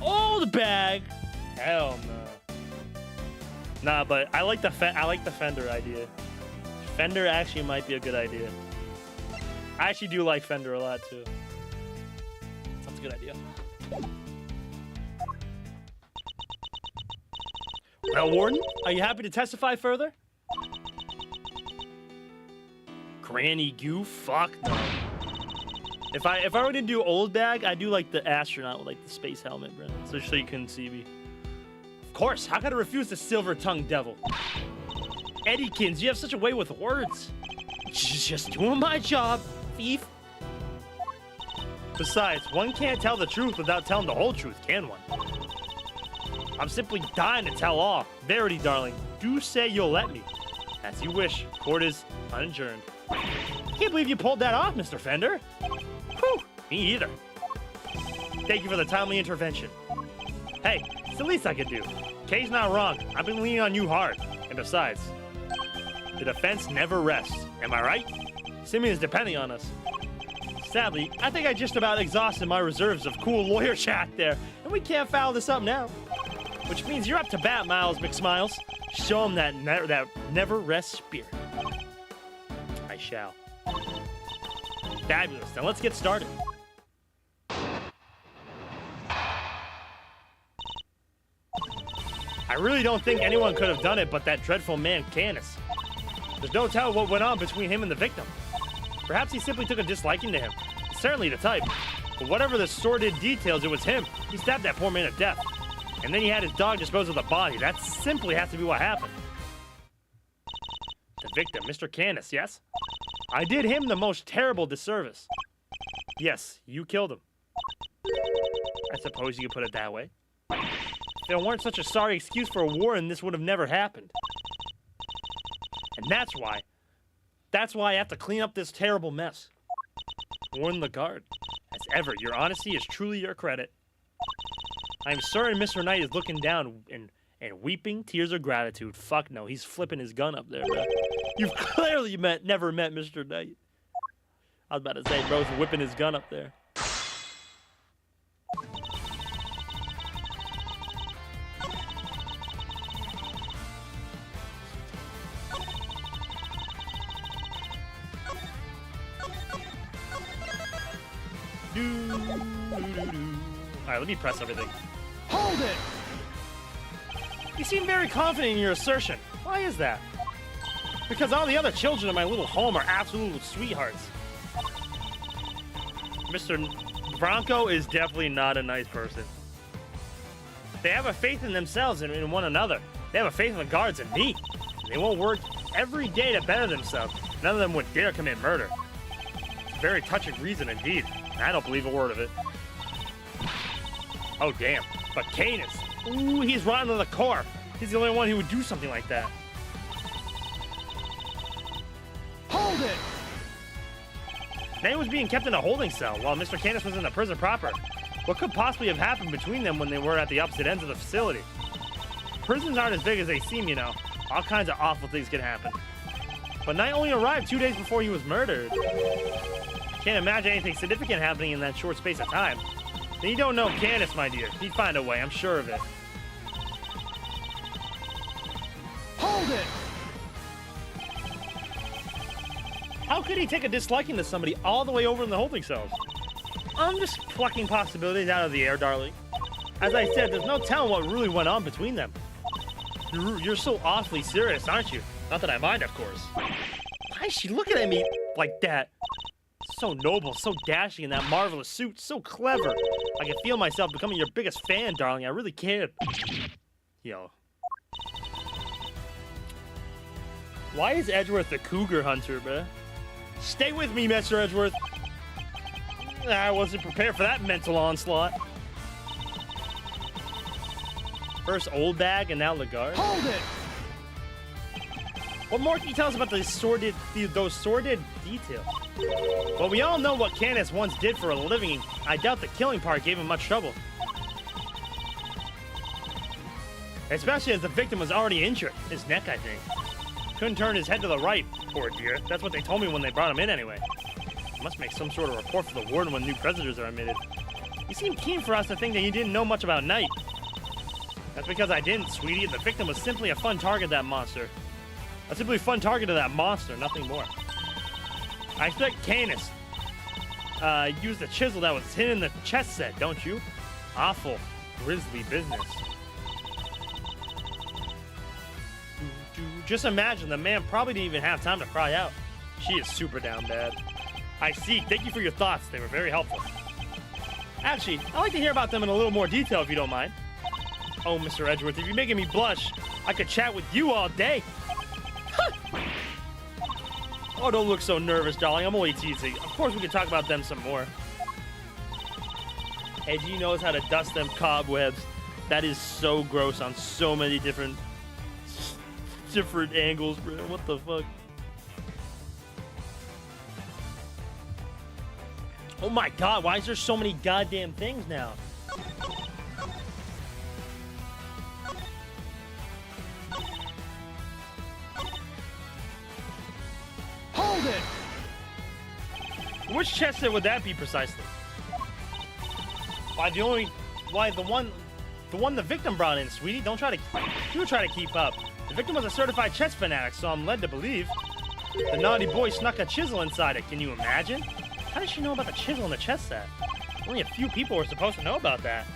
Old bag. Hell no. Nah, but I like the Fender idea. Fender actually might be a good idea. I actually do like Fender a lot, too. That's a good idea. Well, Warden, are you happy to testify further? Granny Goo? Fuck no. If I were to do old bag, I'd do like the astronaut with like the space helmet, bro. So you couldn't see me. Of course, how could I refuse the silver-tongued devil? Eddykins, you have such a way with words. Just doing my job, thief. Besides, one can't tell the truth without telling the whole truth, can one? I'm simply dying to tell all. Verity, darling, do say you'll let me. As you wish. Court is adjourned. Can't believe you pulled that off, Mr. Fender. Whew, me either. Thank you for the timely intervention. Hey, it's the least I could do. Kay's not wrong. I've been leaning on you hard. And besides, the defense never rests. Am I right? Simeon's depending on us. Sadly, I think I just about exhausted my reserves of cool lawyer chat there, and we can't foul this up now. Which means you're up to bat, Miles McSmiles. Show him that never rest spirit. I shall. Fabulous. Now let's get started. I really don't think anyone could have done it but that dreadful man, Canis. There's no telling what went on between him and the victim. Perhaps he simply took a disliking to him. certainly the type. But whatever the sordid details, it was him. He stabbed that poor man to death. And then he had his dog dispose of the body. That simply has to be what happened. The victim, Mr. Canis, yes? I did him the most terrible disservice. Yes, you killed him. I suppose you could put it that way. If there weren't such a sorry excuse for a war, and this would have never happened. And that's why I have to clean up this terrible mess. Warn the guard. As ever, your honesty is truly your credit. I am certain Mr. Knight is looking down and weeping tears of gratitude. Fuck no, he's flipping his gun up there, bro. You've clearly never met Mr. Knight. I was about to say, bro's whipping his gun up there. Alright, let me press everything. Hold it! You seem very confident in your assertion. Why is that? Because all the other children in my little home are absolute sweethearts. Mr. Bronco is definitely not a nice person. They have a faith in themselves and in one another. They have a faith in the guards and me. They won't work every day to better themselves. None of them would dare commit murder. It's a very touching reason indeed. I don't believe a word of it. Oh, damn. But Canis. Ooh, he's rotten to the core. He's the only one who would do something like that. Hold it! Nate was being kept in a holding cell while Mr. Canis was in the prison proper. What could possibly have happened between them when they were at the opposite ends of the facility? Prisons aren't as big as they seem, you know. All kinds of awful things can happen. But Knight only arrived 2 days before he was murdered. Can't imagine anything significant happening in that short space of time. And you don't know Canis, my dear. He'd find a way, I'm sure of it. Hold it! How could he take a disliking to somebody all the way over in the holding cells? I'm just plucking possibilities out of the air, darling. As I said, there's no telling what really went on between them. You're so awfully serious, aren't you? Not that I mind, of course. Why is she looking at me like that? So noble, so dashing in that marvelous suit, so clever. I can feel myself becoming your biggest fan, darling. I really can. Yo. Why is Edgeworth the cougar hunter, bruh? Stay with me, Mr. Edgeworth. I wasn't prepared for that mental onslaught. First old bag and now Lagarde. Hold it! What more can you tell us about those sordid details? Well, we all know what Canis once did for a living. I doubt the killing part gave him much trouble. Especially as the victim was already injured. His neck, I think. Couldn't turn his head to the right, poor dear. That's what they told me when they brought him in anyway. Must make some sort of report for the warden when new prisoners are admitted. You seem keen for us to think that you didn't know much about Knight. That's because I didn't, sweetie. The victim was simply a fun target of that monster. A simply fun target of that monster, nothing more. I expect Canis used the chisel that was hidden in the chest set, don't you? Awful, grisly business. Just imagine, the man probably didn't even have time to cry out. She is super down bad. I see. Thank you for your thoughts. They were very helpful. Actually, I'd like to hear about them in a little more detail if you don't mind. Oh, Mr. Edgeworth, if you're making me blush, I could chat with you all day. Oh, don't look so nervous, darling. I'm only teasing. Of course, we can talk about them some more. Edgy knows how to dust them cobwebs. That is so gross on so many different angles, bro. What the fuck? Oh my god, why is there so many goddamn things now? Hold it! Which chest set would that be precisely? Why the one the victim brought in, sweetie? Don't try to keep up. The victim was a certified chess fanatic, so I'm led to believe the naughty boy snuck a chisel inside it. Can you imagine? How did she know about the chisel in the chess set? Only a few people were supposed to know about that.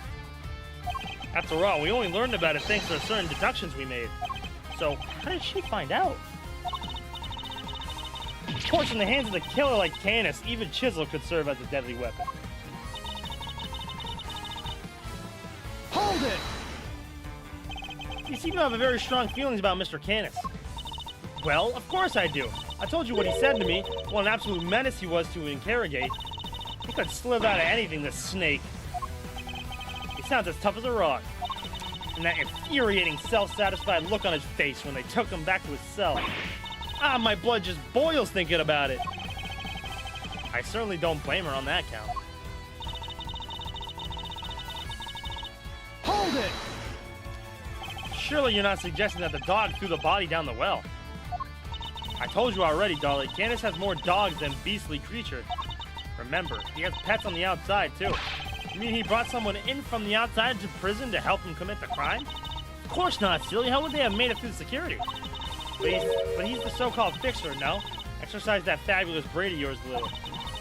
After all, we only learned about it thanks to certain deductions we made. So, how did she find out? course, in the hands of the killer like Canis, even chisel could serve as a deadly weapon. Hold it! You seem to have a very strong feelings about Mr. Canis. Well, of course I do. I told you what he said to me. What an absolute menace he was to interrogate. He could slither out of anything, this snake. He sounds as tough as a rock. And that infuriating, self-satisfied look on his face when they took him back to his cell. Ah, my blood just boils thinking about it. I certainly don't blame her on that count. Hold it! Surely you're not suggesting that the dog threw the body down the well. I told you already, darling, Canis has more dogs than beastly creature. Remember, he has pets on the outside, too. You mean he brought someone in from the outside to prison to help him commit the crime? Of course not, silly. How would they have made it through security? But he's the so-called fixer, no? Exercise that fabulous brain of yours a little.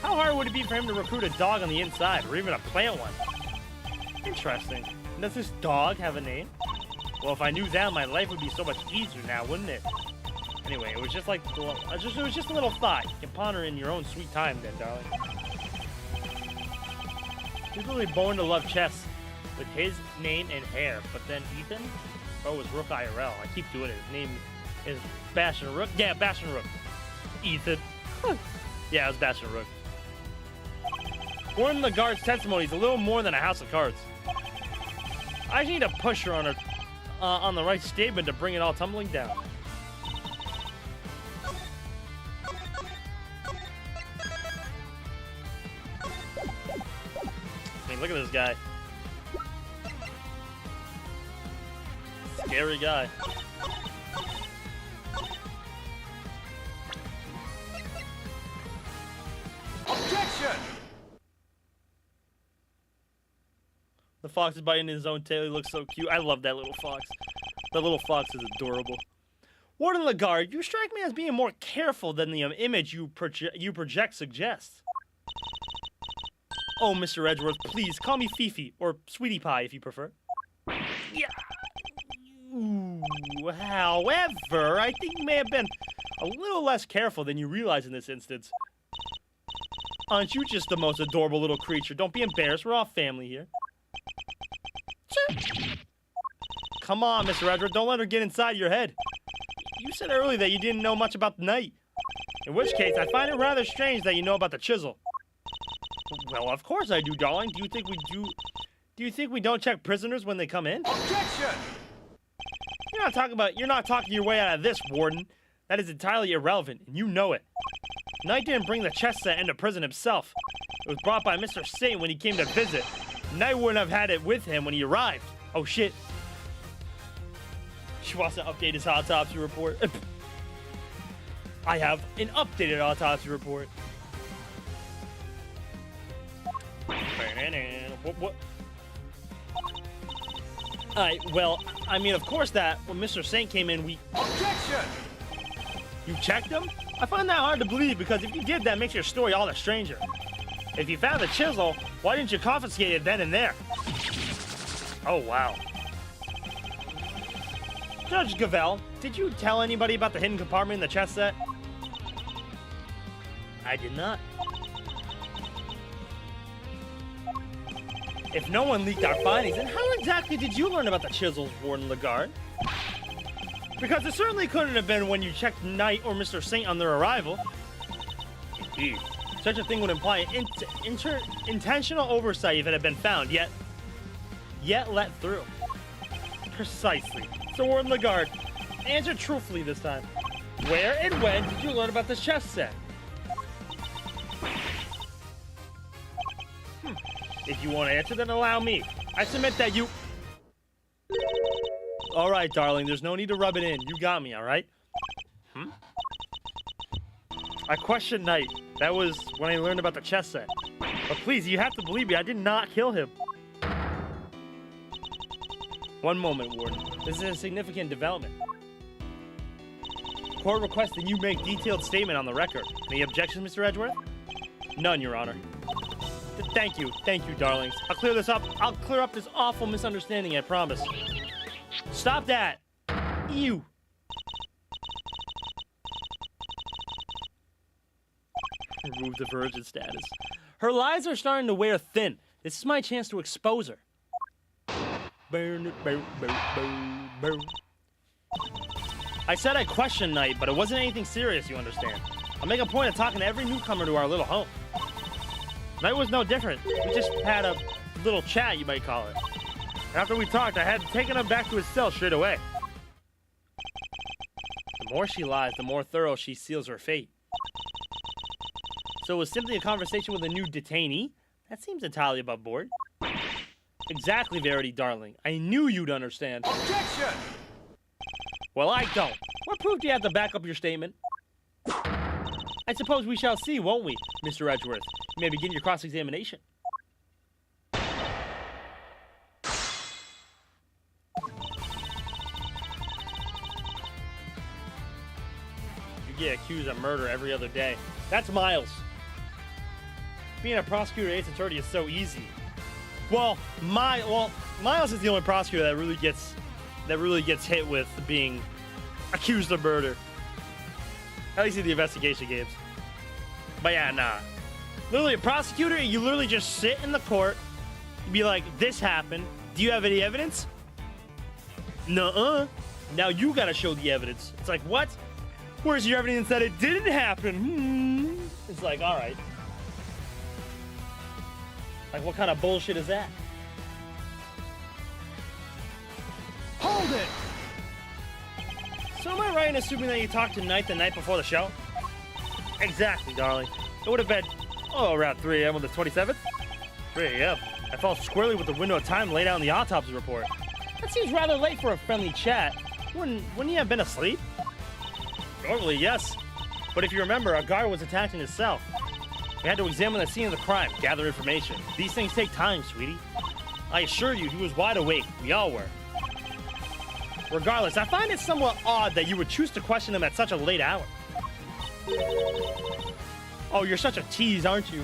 How hard would it be for him to recruit a dog on the inside, or even a plant one? Interesting. Does this dog have a name? Well, if I knew that, my life would be so much easier now, wouldn't it? Anyway, it was just like it was just a little thought. You can ponder in your own sweet time, then, darling. He's really born to love chess with his name and hair, but then Ethan, oh, it was Rook IRL. I keep doing it. His name is Bastion Rook. Yeah, Bastion Rook. Ethan. Yeah, it was Bastion Rook. Warren Lagarde's testimony is a little more than a house of cards. I just need to push her on the right statement to bring it all tumbling down. I mean, look at this guy. Scary guy. Objection! The fox is biting his own tail. He looks so cute. I love that little fox. That little fox is adorable. Warden Lagarde, you strike me as being more careful than the image you project suggests. Oh, Mr. Edgeworth, please call me Fifi, or Sweetie Pie if you prefer. Yeah. Ooh, however, I think you may have been a little less careful than you realize in this instance. Aren't you just the most adorable little creature? Don't be embarrassed. We're all family here. Come on, Mr. Edgeworth. Don't let her get inside your head. You said earlier that you didn't know much about the night. In which case, I find it rather strange that you know about the chisel. Well, of course I do, darling. Do you think we do? Do you think we don't check prisoners when they come in? Objection! You're not talking your way out of this, Warden. That is entirely irrelevant, and you know it. Knight didn't bring the chess set into prison himself. It was brought by Mr. Saint when he came to visit. Knight wouldn't have had it with him when he arrived. Oh shit. She wants to update his autopsy report. I have an updated autopsy report. What? Well, I mean, of course that when Mr. Saint came in, we... Objection! You checked him? I find that hard to believe because if you did, that makes your story all the stranger. If you found the chisel, why didn't you confiscate it then and there? Oh, wow. Judge Gavel, did you tell anybody about the hidden compartment in the chess set? I did not. If no one leaked our findings, then how exactly did you learn about the chisels, Warden Lagarde? Because it certainly couldn't have been when you checked Knight or Mr. Saint on their arrival. Indeed. Such a thing would imply an intentional oversight if it had been found, yet let through. Precisely. So, Warden Lagarde, answer truthfully this time. Where and when did you learn about this chess set? If you won't answer, then allow me. I submit that you... All right, darling, there's no need to rub it in. You got me, all right? I questioned Knight. That was when I learned about the chess set. But please, you have to believe me, I did not kill him. One moment, Warden. This is a significant development. Court requests that you make detailed statement on the record. Any objections, Mr. Edgeworth? None, Your Honor. Thank you, darlings. I'll clear this up. I'll clear up this awful misunderstanding, I promise. Stop that! Ew! remove the virgin status. Her lies are starting to wear thin. This is my chance to expose her. Burn it, burn, burn, burn, burn. I said I questioned Knight, but it wasn't anything serious, you understand. I'll make a point of talking to every newcomer to our little home. Knight was no different. We just had a little chat, you might call it. After we talked, I had taken him back to his cell straight away. The more she lies, the more thorough she seals her fate. So it was simply a conversation with a new detainee? That seems entirely above board. Exactly, Verity, darling. I knew you'd understand. Objection! Well, I don't. What proof do you have to back up your statement? I suppose we shall see, won't we, Mr. Edgeworth? You may begin your cross-examination. You get accused of murder every other day. That's Miles. Being a prosecutor at Ace Attorney is so easy. Well, Miles is the only prosecutor that really gets hit with being accused of murder. At least in the investigation games. But yeah, nah. Literally, a prosecutor, you literally just sit in the court, and be like, this happened. Do you have any evidence? Nuh-uh. Now you gotta show the evidence. It's like, what? Where's your evidence that it didn't happen? It's like, all right. Like, what kind of bullshit is that? Hold it! So am I right in assuming that you talked to Knight the night before the show? Exactly, darling. It would have been, around 3 a.m. on the 27th? 3 a.m. I fell squarely with the window of time laid out in the autopsy report. That seems rather late for a friendly chat. Wouldn't you have been asleep? Normally, yes. But if you remember, a guard was attacked in his cell. We had to examine the scene of the crime, gather information. These things take time, sweetie. I assure you, he was wide awake. We all were. Regardless, I find it somewhat odd that you would choose to question him at such a late hour. Oh, you're such a tease, aren't you?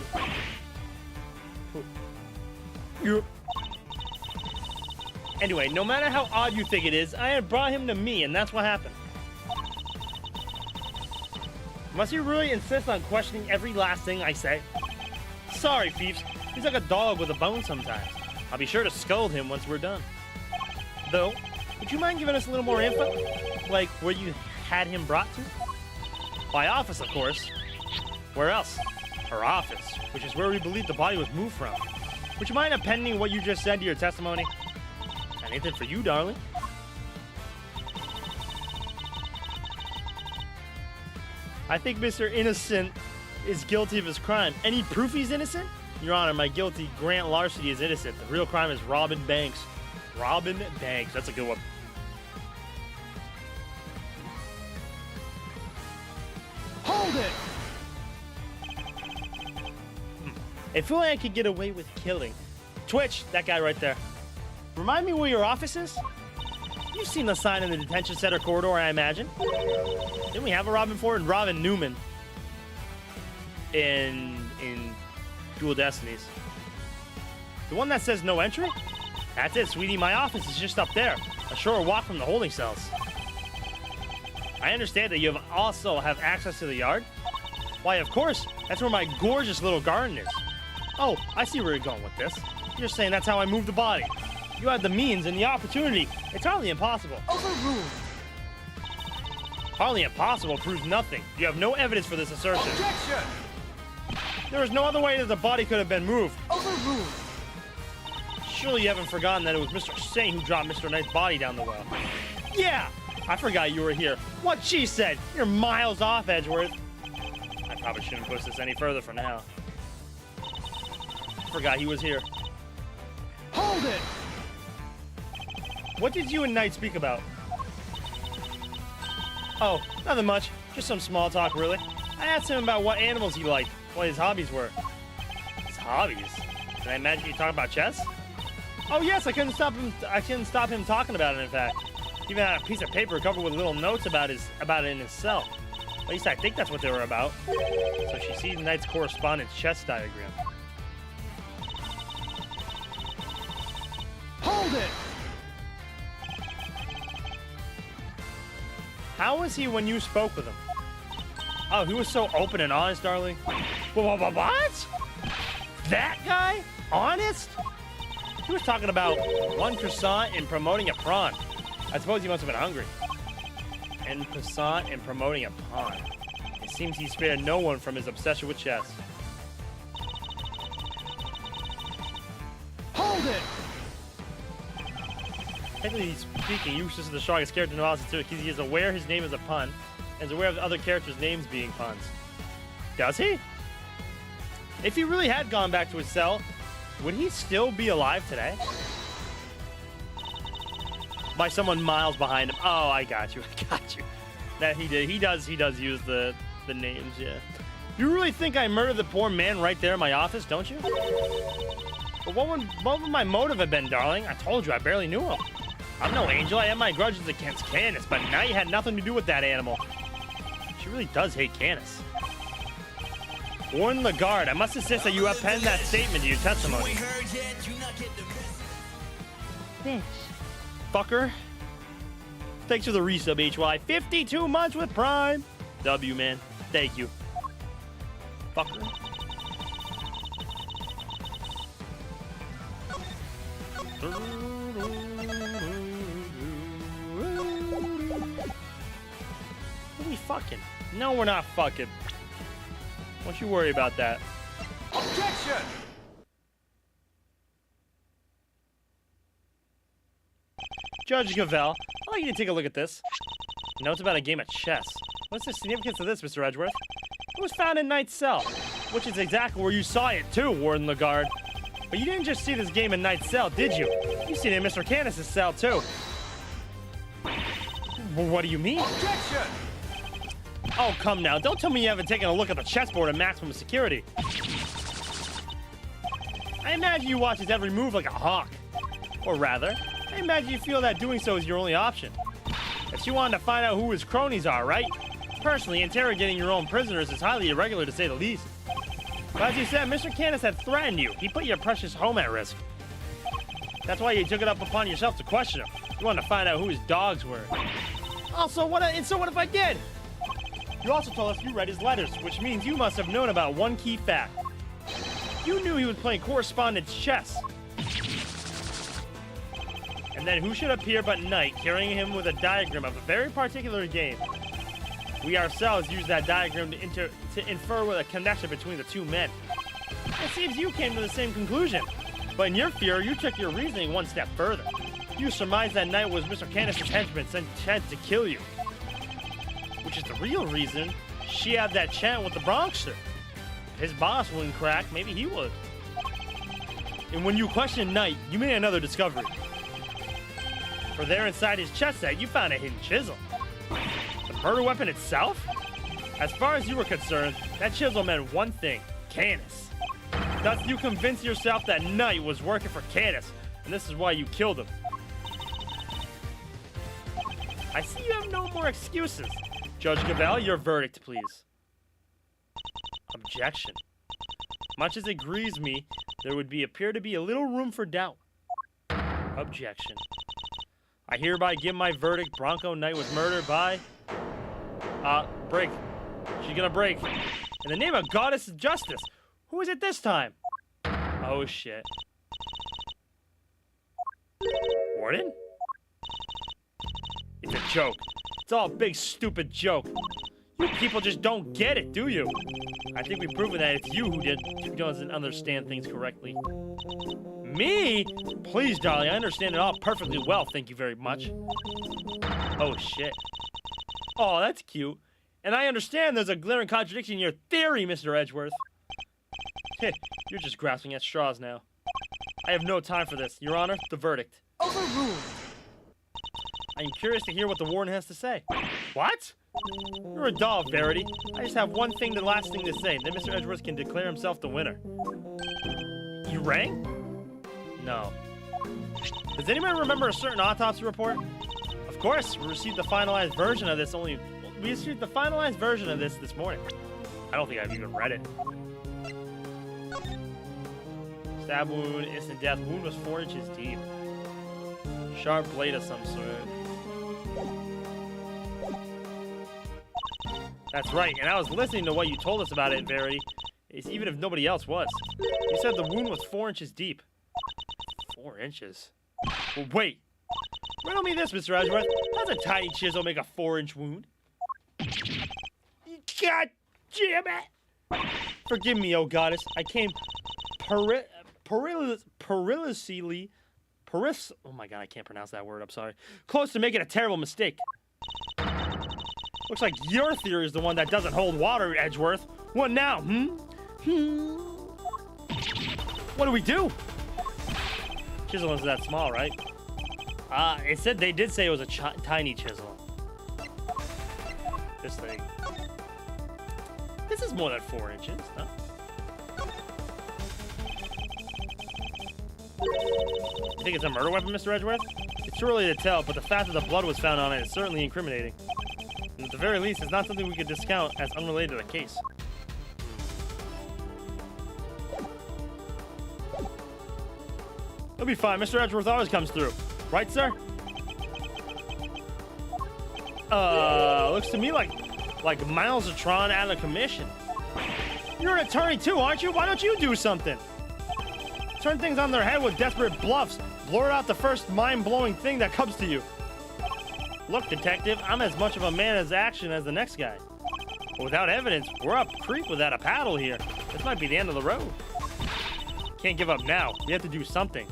Anyway, no matter how odd you think it is, I had brought him to me, and that's what happened. Must you really insist on questioning every last thing I say? Sorry, Phoebes. He's like a dog with a bone sometimes. I'll be sure to scold him once we're done. Though, would you mind giving us a little more info? Like, where you had him brought to? My office, of course. Where else? Her office, which is where we believe the body was moved from. Would you mind appending what you just said to your testimony? Anything for you, darling. I think Mr. Innocent is guilty of his crime. Any proof he's innocent? Your Honor, my guilty Grant Larceny is innocent. The real crime is robbing banks. Robbing banks. That's a good one. Hold it! If only I could get away with killing. Twitch, that guy right there. Remind me where your office is? You've seen the sign in the detention center corridor, I imagine. Didn't we have a Robin Ford and Robin Newman in Dual Destinies? The one that says no entry? That's it, sweetie. My office is just up there. A short walk from the holding cells. I understand that you also have access to the yard? Why, of course. That's where my gorgeous little garden is. Oh, I see where you're going with this. You're saying that's how I moved the body. You had the means and the opportunity. It's hardly impossible. Overruled. Hardly impossible proves nothing. You have no evidence for this assertion. Objection! There is no other way that the body could have been moved. Overruled. Surely you haven't forgotten that it was Mr. Sane who dropped Mr. Knight's body down the well. Yeah! I forgot you were here. What she said! You're miles off, Edgeworth. I probably shouldn't push this any further for now. Forgot he was here. Hold it! What did you and Knight speak about? Oh, nothing much. Just some small talk, really. I asked him about what animals he liked, what his hobbies were. His hobbies? Did I imagine you talking about chess? Oh yes, I couldn't stop him talking about it, in fact. He even had a piece of paper covered with little notes about it in his cell. At least I think that's what they were about. So she sees Knight's correspondence chess diagram. Hold it! How was he when you spoke with him? Oh, he was so open and honest, darling. What? That guy? Honest? He was talking about one croissant and promoting a prawn. I suppose he must have been hungry. And croissant and promoting a pawn. It seems he spared no one from his obsession with chess. Hold it! Technically speaking, Eustace is the strongest character in the Alice too, because he is aware his name is a pun, and is aware of the other characters' names being puns. Does he? If he really had gone back to his cell, would he still be alive today? By someone miles behind him. Oh, I got you. I got you. That he did. He does use the names, yeah. You really think I murdered the poor man right there in my office, don't you? But what would my motive have been, darling? I told you, I barely knew him. I'm no angel. I have my grudges against Candace, but Knight had nothing to do with that animal. She really does hate Candace. Warn the guard. I must insist that you append that statement to your testimony. Bitch. Fucker. Thanks for the resub, HY. 52 months with Prime. W, man. Thank you. Fucker. Are we fucking? No, we're not fucking. Don't you worry about that. Objection! Judge Gavelle, I'd like you to take a look at this. Notes about a game of chess. What's the significance of this, Mr. Edgeworth? It was found in Knight's cell, which is exactly where you saw it too, Warden Lagarde. But you didn't just see this game in Knight's cell, did you? You seen it in Mr. Candace's cell too. Well, what do you mean? Objection! Oh, come now. Don't tell me you haven't taken a look at the chessboard at maximum security. I imagine you watch his every move like a hawk. Or rather, I imagine you feel that doing so is your only option. If you wanted to find out who his cronies are, right? Personally, interrogating your own prisoners is highly irregular to say the least. But as you said, Mr. Candace had threatened you. He put your precious home at risk. That's why you took it up upon yourself to question him. You wanted to find out who his dogs were. Also, what if I did? You also told us you read his letters, which means you must have known about one key fact. You knew he was playing correspondence chess. And then who should appear but Knight, carrying him with a diagram of a very particular game. We ourselves used that diagram to infer a connection between the two men. It seems you came to the same conclusion. But in your fear, you took your reasoning one step further. You surmised that Knight was Mr. Candace's henchman sent to kill you. Which is the real reason she had that chat with the Bronxer. If his boss wouldn't crack, maybe he would. And when you questioned Knight, you made another discovery. For there inside his chest set, you found a hidden chisel. The murder weapon itself? As far as you were concerned, that chisel meant one thing, Candace. Thus, you convinced yourself that Knight was working for Candace, and this is why you killed him. I see you have no more excuses. Judge Gavelle, your verdict, please. Objection. Much as it grieves me, there would appear to be a little room for doubt. Objection. I hereby give my verdict. Bronco Knight was murdered by... break. She's gonna break. In the name of Goddess of Justice. Who is it this time? Oh, shit. Warden? It's a joke. It's all a big, stupid joke. You people just don't get it, do you? I think we've proven that it's you who doesn't understand things correctly. Me? Please, darling, I understand it all perfectly well, thank you very much. Oh, shit. Oh, that's cute. And I understand there's a glaring contradiction in your theory, Mr. Edgeworth. You're just grasping at straws now. I have no time for this. Your Honor, the verdict. Overruled. I am curious to hear what the warden has to say. What? You're a doll, Verity. I just have one last thing to say, then Mr. Edgeworth can declare himself the winner. You rang? No. Does anyone remember a certain autopsy report? Of course, we received the finalized version of this this morning. I don't think I've even read it. Stab wound, instant death. Wound was 4 inches deep. Sharp blade of some sort. That's right, and I was listening to what you told us about it, Verity. It's even if nobody else was. You said the wound was 4 inches deep. 4 inches? Well, wait. Riddle me this, Mr. Edgeworth. How does a tiny chisel make a 4-inch wound? God damn it! Forgive me, oh goddess. I came perilously... Oh my god, I can't pronounce that word, I'm sorry. Close to making a terrible mistake. Looks like your theory is the one that doesn't hold water, Edgeworth. What now, What do we do? Chisel isn't that small, right? It said they did say it was a tiny chisel. This thing. This is more than 4 inches, no? You think it's a murder weapon, Mr. Edgeworth? It's too early to tell, but the fact that the blood was found on it is certainly incriminating. And at the very least, it's not something we could discount as unrelated to the case. It'll be fine. Mr. Edgeworth always comes through. Right, sir? Looks to me like Miles of Tron out of commission. You're an attorney too, aren't you? Why don't you do something? Turn things on their head with desperate bluffs. Blurt out the first mind-blowing thing that comes to you. Look, detective, I'm as much of a man as action as the next guy. But without evidence, we're up creek without a paddle here. This might be the end of the road. Can't give up now. We have to do something.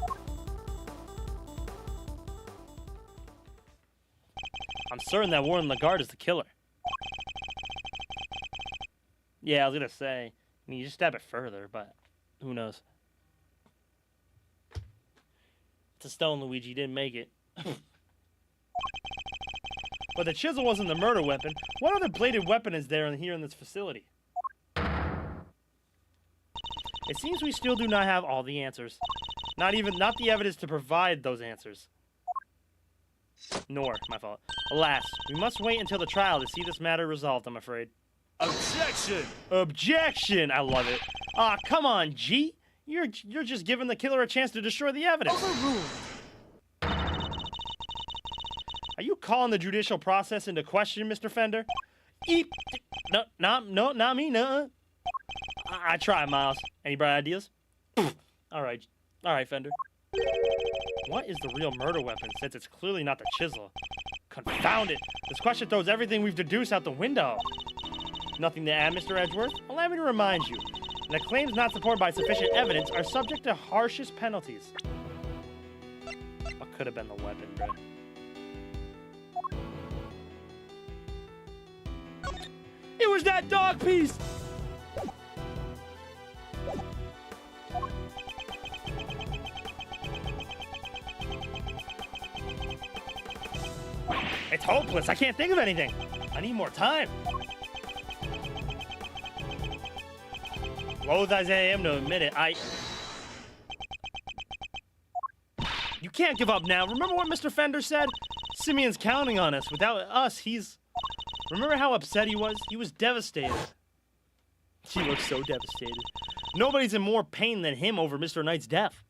I'm certain that Warren Lagarde is the killer. Yeah, I was gonna say, I mean, you just stab it further, but who knows? It's a stone, Luigi. You didn't make it. But the chisel wasn't the murder weapon. What other bladed weapon is there here in this facility? It seems we still do not have all the answers. Not the evidence to provide those answers. Nor, my fault. Alas, we must wait until the trial to see this matter resolved, I'm afraid. Objection! Objection! I love it. Ah, come on, G. You're just giving the killer a chance to destroy the evidence. Overruled. Are you calling the judicial process into question, Mr. Fender? No, not me, no. I try, Miles. Any bright ideas? All right, Fender. What is the real murder weapon, since it's clearly not the chisel? Confound it! This question throws everything we've deduced out the window. Nothing to add, Mr. Edgeworth? Allow me to remind you that claims not supported by sufficient evidence are subject to harshest penalties. What could have been the weapon, bro? It was that dog piece! It's hopeless. I can't think of anything. I need more time. Loath as I am to admit it, You can't give up now. Remember what Mr. Fender said? Simeon's counting on us. Without us, Remember how upset he was? He was devastated. He looks so devastated. Nobody's in more pain than him over Mr. Knight's death.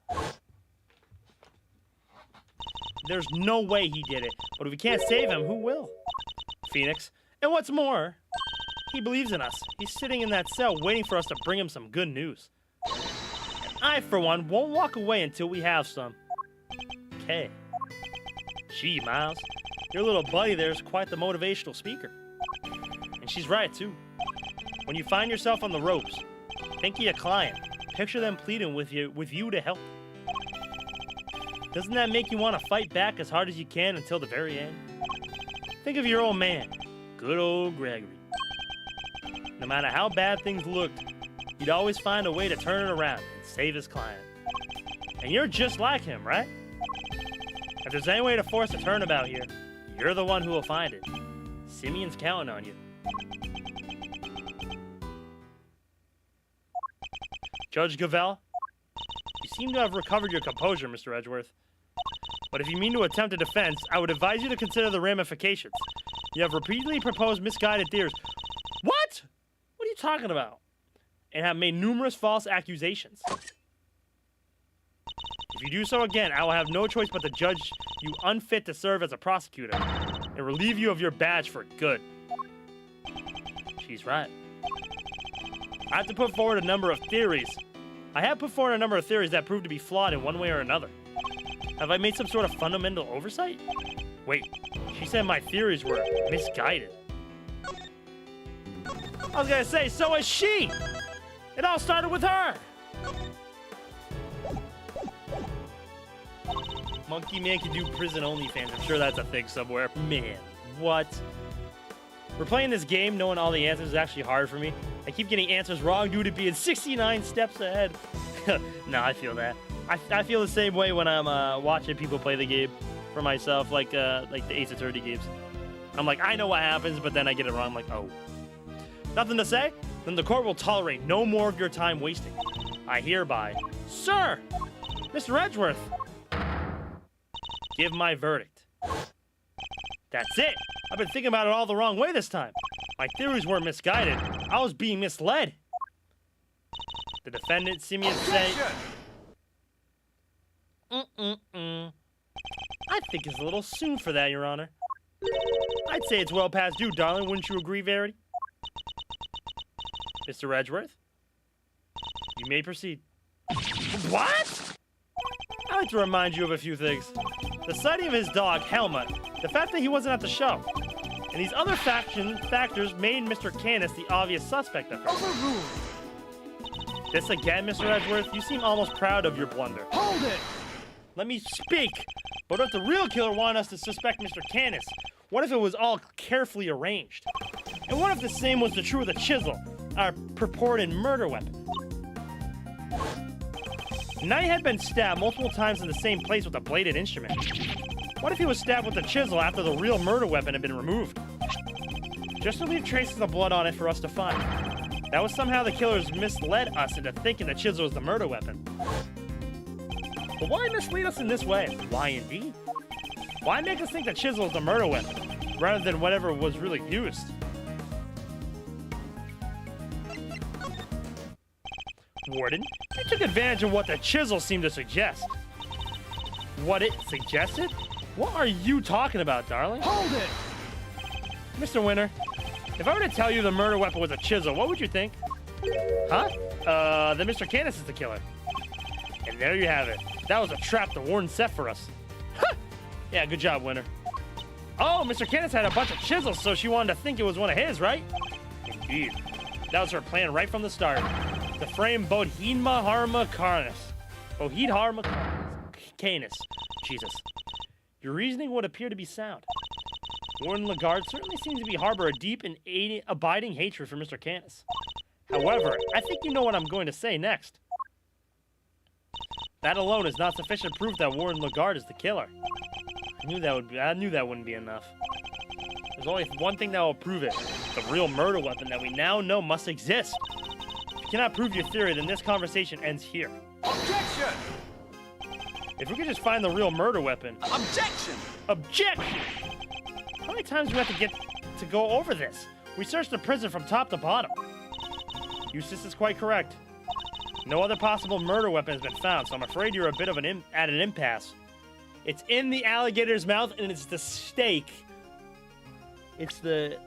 There's no way he did it. But if we can't save him, who will? Phoenix. And what's more, he believes in us. He's sitting in that cell waiting for us to bring him some good news. I, for one, won't walk away until we have some. Okay. Gee, Miles. Your little buddy there is quite the motivational speaker. And she's right, too. When you find yourself on the ropes, think of your client. Picture them pleading with you to help. Doesn't that make you want to fight back as hard as you can until the very end? Think of your old man, good old Gregory. No matter how bad things looked, he'd always find a way to turn it around and save his client. And you're just like him, right? If there's any way to force a turnabout here, you're the one who will find it. Simeon's counting on you. Judge Gavelle, you seem to have recovered your composure, Mr. Edgeworth. But if you mean to attempt a defense, I would advise you to consider the ramifications. You have repeatedly proposed misguided theories. What? What are you talking about? And have made numerous false accusations. If you do so again, I will have no choice but to judge you unfit to serve as a prosecutor and relieve you of your badge for good. She's right. I have to put forward a number of theories. I have put forward a number of theories that prove to be flawed in one way or another. Have I made some sort of fundamental oversight? Wait, she said my theories were misguided. I was gonna say, so is she! It all started with her! Monkey Man can do prison OnlyFans. I'm sure that's a thing somewhere. Man, what? We're playing this game knowing all the answers is actually hard for me. I keep getting answers wrong due to being 69 steps ahead. No, I feel that. I feel the same way when I'm watching people play the game for myself, like the Ace Attorney games. I'm like, I know what happens, but then I get it wrong. I'm like, oh. Nothing to say? Then the court will tolerate no more of your time wasting. I hereby, Sir, Mr. Edgeworth, give my verdict. That's it. I've been thinking about it all the wrong way this time. My theories weren't misguided. I was being misled. The defendant, Simeon, say... I think it's a little soon for that, Your Honor. I'd say it's well past due, darling. Wouldn't you agree, Verity? Mr. Edgeworth? You may proceed. What? I'd like to remind you of a few things. The sighting of his dog, Helmut, the fact that he wasn't at the show, and these other factors made Mr. Canis the obvious suspect of her. Overruled. This again, Mr. Edgeworth? You seem almost proud of your blunder. Hold it! Let me speak! But what if the real killer wanted us to suspect Mr. Canis? What if it was all carefully arranged? And what if the same was the true with the chisel, our purported murder weapon? Knight had been stabbed multiple times in the same place with a bladed instrument. What if he was stabbed with a chisel after the real murder weapon had been removed? Just to leave traces of blood on it for us to find. That was somehow the killers misled us into thinking the chisel was the murder weapon. But why mislead us in this way? Why indeed? Why make us think the chisel is the murder weapon, rather than whatever was really used? Warden, you took advantage of what the chisel seemed to suggest. What it suggested? What are you talking about, darling? Hold it! Mr. Winter, if I were to tell you the murder weapon was a chisel, what would you think? Huh? Then Mr. Canis is the killer. And there you have it. That was a trap the warden set for us. Huh! Yeah, good job, Winter. Oh, Mr. Canis had a bunch of chisels, so she wanted to think it was one of his, right? Indeed. That was her plan right from the start. To frame Bodhidharma Harma Canis. Bodhidharma Canis. Jesus. Your reasoning would appear to be sound. Warden Lagarde certainly seems to be harbor a deep and abiding hatred for Mr. Canis. However, I think you know what I'm going to say next. That alone is not sufficient proof that Warden Lagarde is the killer. I knew that wouldn't be enough. There's only one thing that will prove it. The real murder weapon that we now know must exist. If you cannot prove your theory, then this conversation ends here. Objection! If we could just find the real murder weapon. Objection! Objection! How many times do we have to go over this? We searched the prison from top to bottom. Eustace is quite correct. No other possible murder weapon has been found, so I'm afraid you're a bit of at an impasse. It's in the alligator's mouth, and it's the stake. It's the...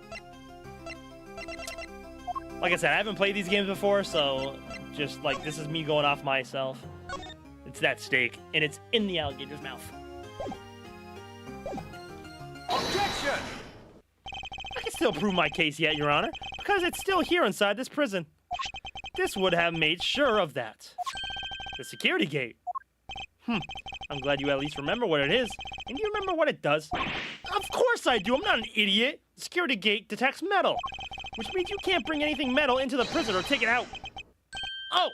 Like I said, I haven't played these games before, so just like this is me going off myself. It's that stake, and it's in the alligator's mouth. Objection! I can still prove my case yet, Your Honor, because it's still here inside this prison. This would have made sure of that. The security gate. I'm glad you at least remember what it is. And you remember what it does? Of course I do. I'm not an idiot. The security gate detects metal, which means you can't bring anything metal into the prison or take it out. Oh!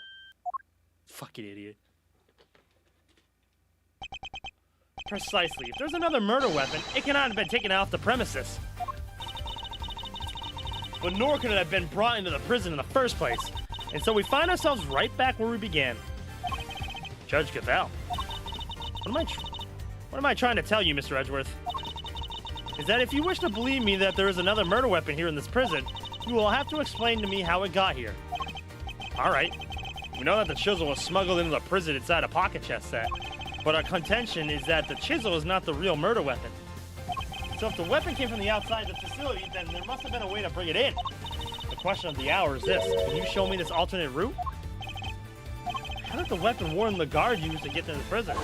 Fucking idiot. Precisely. If there's another murder weapon, it cannot have been taken off the premises. But nor could it have been brought into the prison in the first place. And so we find ourselves right back where we began. Judge Cavell. What am I trying to tell you, Mr. Edgeworth? Is that if you wish to believe me that there is another murder weapon here in this prison, you will have to explain to me how it got here. Alright. We know that the chisel was smuggled into the prison inside a pocket chest set. But our contention is that the chisel is not the real murder weapon. So if the weapon came from the outside the facility, then there must have been a way to bring it in. The question of the hour is this. Can you show me this alternate route? How did the weapon Warren the guard use to get to the prison?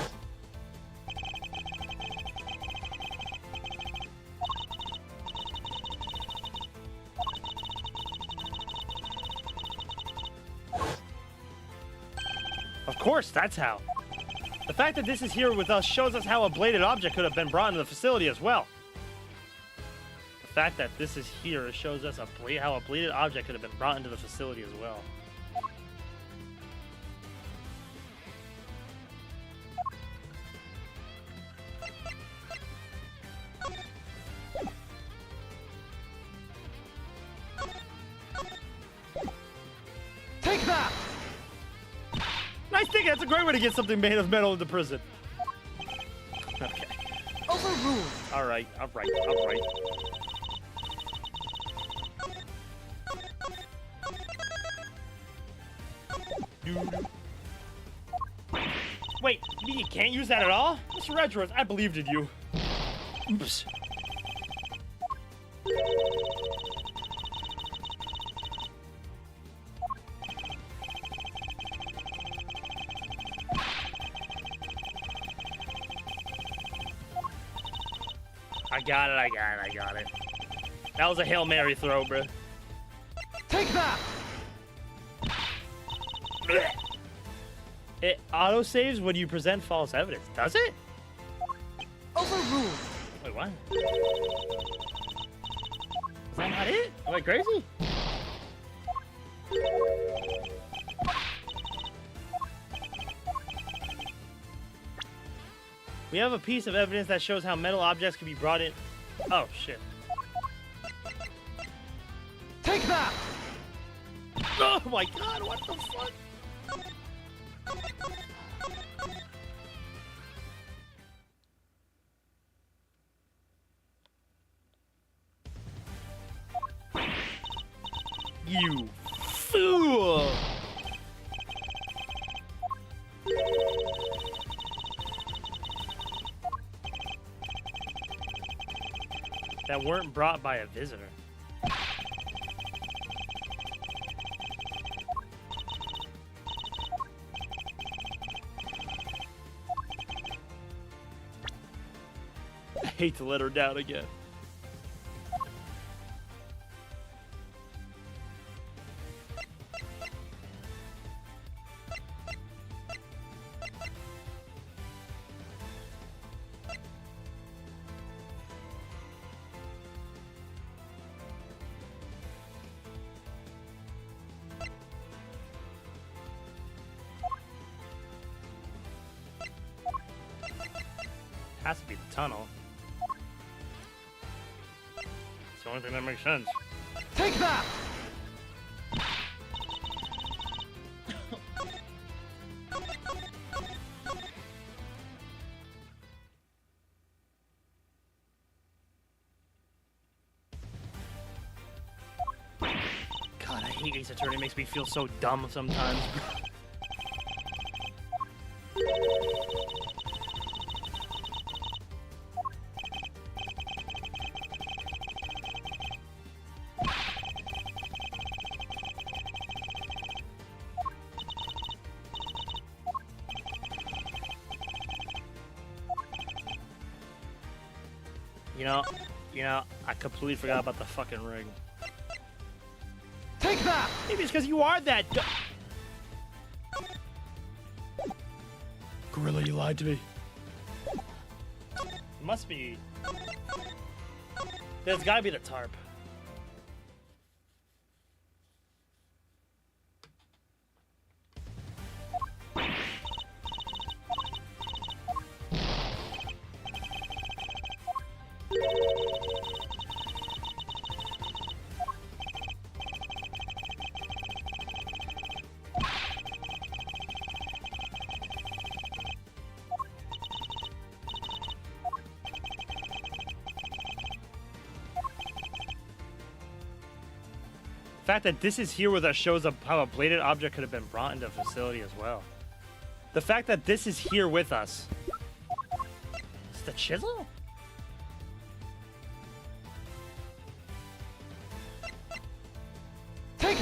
Of course, that's how. The fact that this is here with us shows us how a bladed object could have been brought into the facility as well. The fact that this is here shows us how a bladed object could have been brought into the facility as well. Take that! Nice thing, that's a great way to get something made of metal into prison. Okay. Overruled. Alright. Wait, you can't use that at all? Mr. Retros, I believed in you. Oops. I got it. That was a Hail Mary throw, bro. Take that! It autosaves when you present false evidence. Does it? Overruled. Wait, what? Is that not it? Am I crazy? We have a piece of evidence that shows how metal objects can be brought in. Oh, shit. Take that! Oh my god, what the fuck? You fool! That weren't brought by a visitor. I hate to let her down again. Has to be the tunnel. It's the only thing that makes sense. Take that! God, I hate Ace Attorney. It makes me feel so dumb sometimes. You know, I completely forgot about the fucking ring. Take that! Maybe it's because you are that Gorilla, you lied to me. It must be. There's gotta be the tarp. The fact that this is here with us shows up how a bladed object could have been brought into the facility as well. The fact that this is here with us. It's the chisel?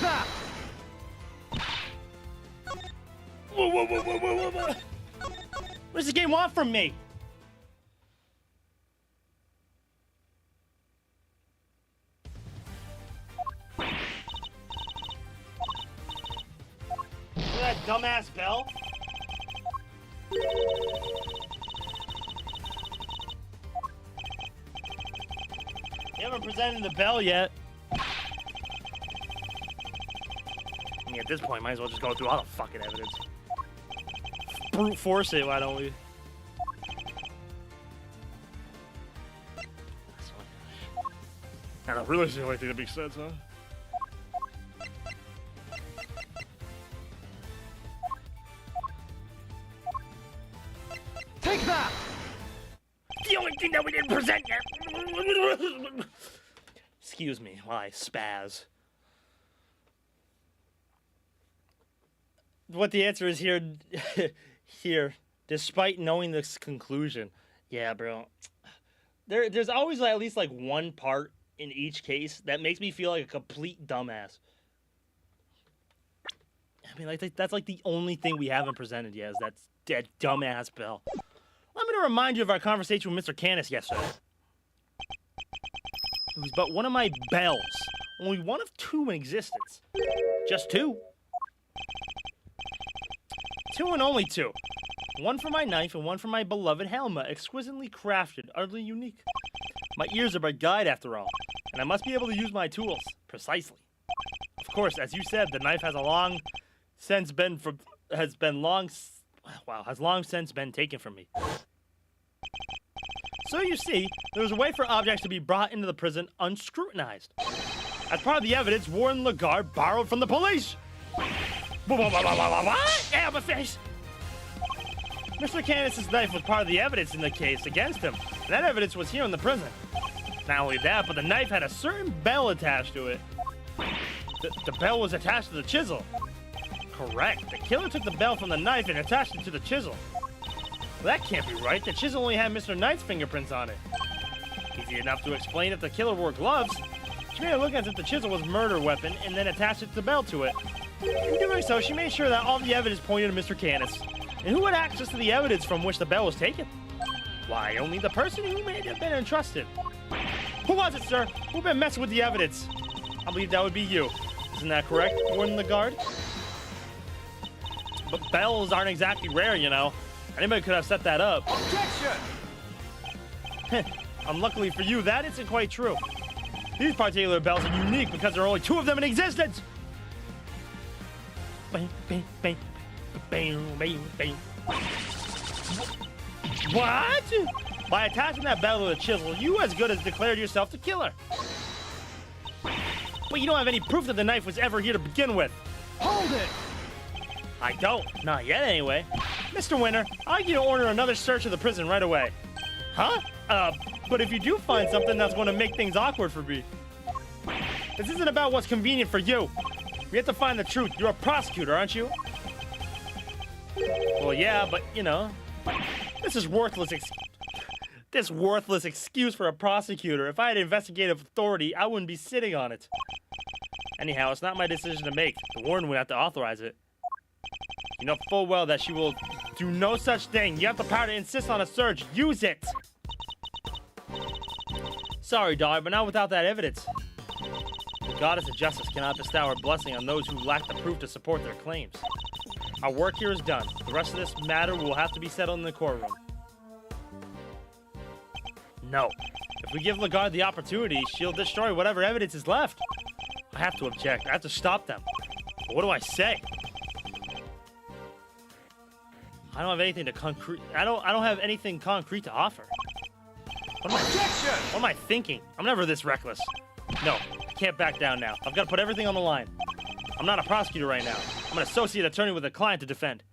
that! Whoa, whoa, whoa, whoa, whoa, whoa, whoa. What does the game want from me? Look at that dumbass bell. You haven't presented the bell yet. I mean, at this point, might as well just go through all the fucking evidence. Brute force it, why don't we? I don't really see anything that makes sense, huh? Take that! The only thing that we didn't present yet. Excuse me while I spaz. What the answer is here, despite knowing this conclusion. Yeah, bro. There's always at least like one part in each case that makes me feel like a complete dumbass. I mean, like that's like the only thing we haven't presented yet is that dumbass bell. Let me to remind you of our conversation with Mr. Canis yesterday. It was but one of my bells. Only one of two in existence. Just two. Two and only two. One for my knife and one for my beloved helmet, exquisitely crafted, utterly unique. My ears are my guide after all, and I must be able to use my tools, precisely. Of course, as you said, the knife has long since been taken from me. So you see, there was a way for objects to be brought into the prison unscrutinized. As part of the evidence, Warren Lagarde borrowed from the police. What? Yeah, my face! Mr. Canis' knife was part of the evidence in the case against him. That evidence was here in the prison. Not only that, but the knife had a certain bell attached to it. The bell was attached to the chisel. Correct. The killer took the bell from the knife and attached it to the chisel. Well, that can't be right. The chisel only had Mr. Knight's fingerprints on it. Easy enough to explain if the killer wore gloves. She made it look as if the chisel was a murder weapon and then attached the bell to it. In doing so, she made sure that all the evidence pointed to Mr. Canis. And who had access to the evidence from which the bell was taken? Why, only the person who may have been entrusted. Who was it, sir? Who'd been messing with the evidence? I believe that would be you. Isn't that correct, Warden Lagarde? But bells aren't exactly rare, you know. Anybody could have set that up. Objection! Unluckily for you, that isn't quite true. These particular bells are unique because there are only two of them in existence. Bang, bang, bang, bang, bang, bang. What? By attaching that bell to the chisel, you as good as declared yourself the killer. But you don't have any proof that the knife was ever here to begin with. Hold it! I don't. Not yet, anyway. Mr. Winter, I'd like you to order another search of the prison right away. Huh? But if you do find something that's going to make things awkward for me. This isn't about what's convenient for you. We have to find the truth. You're a prosecutor, aren't you? Well, yeah, but, you know, this is worthless excuse for a prosecutor. If I had investigative authority, I wouldn't be sitting on it. Anyhow, it's not my decision to make. The warden would have to authorize it. You know full well that she will do no such thing. You have the power to insist on a search. Use it! Sorry, dog, but not without that evidence. The goddess of justice cannot bestow her blessing on those who lack the proof to support their claims. Our work here is done. The rest of this matter will have to be settled in the courtroom. No. If we give Lagarde the opportunity, she'll destroy whatever evidence is left. I have to object. I have to stop them. But what do I say? I don't have anything to concrete. I don't have anything concrete to offer. What am I thinking? I'm never this reckless. No, I can't back down now. I've got to put everything on the line. I'm not a prosecutor right now. I'm an associate attorney with a client to defend.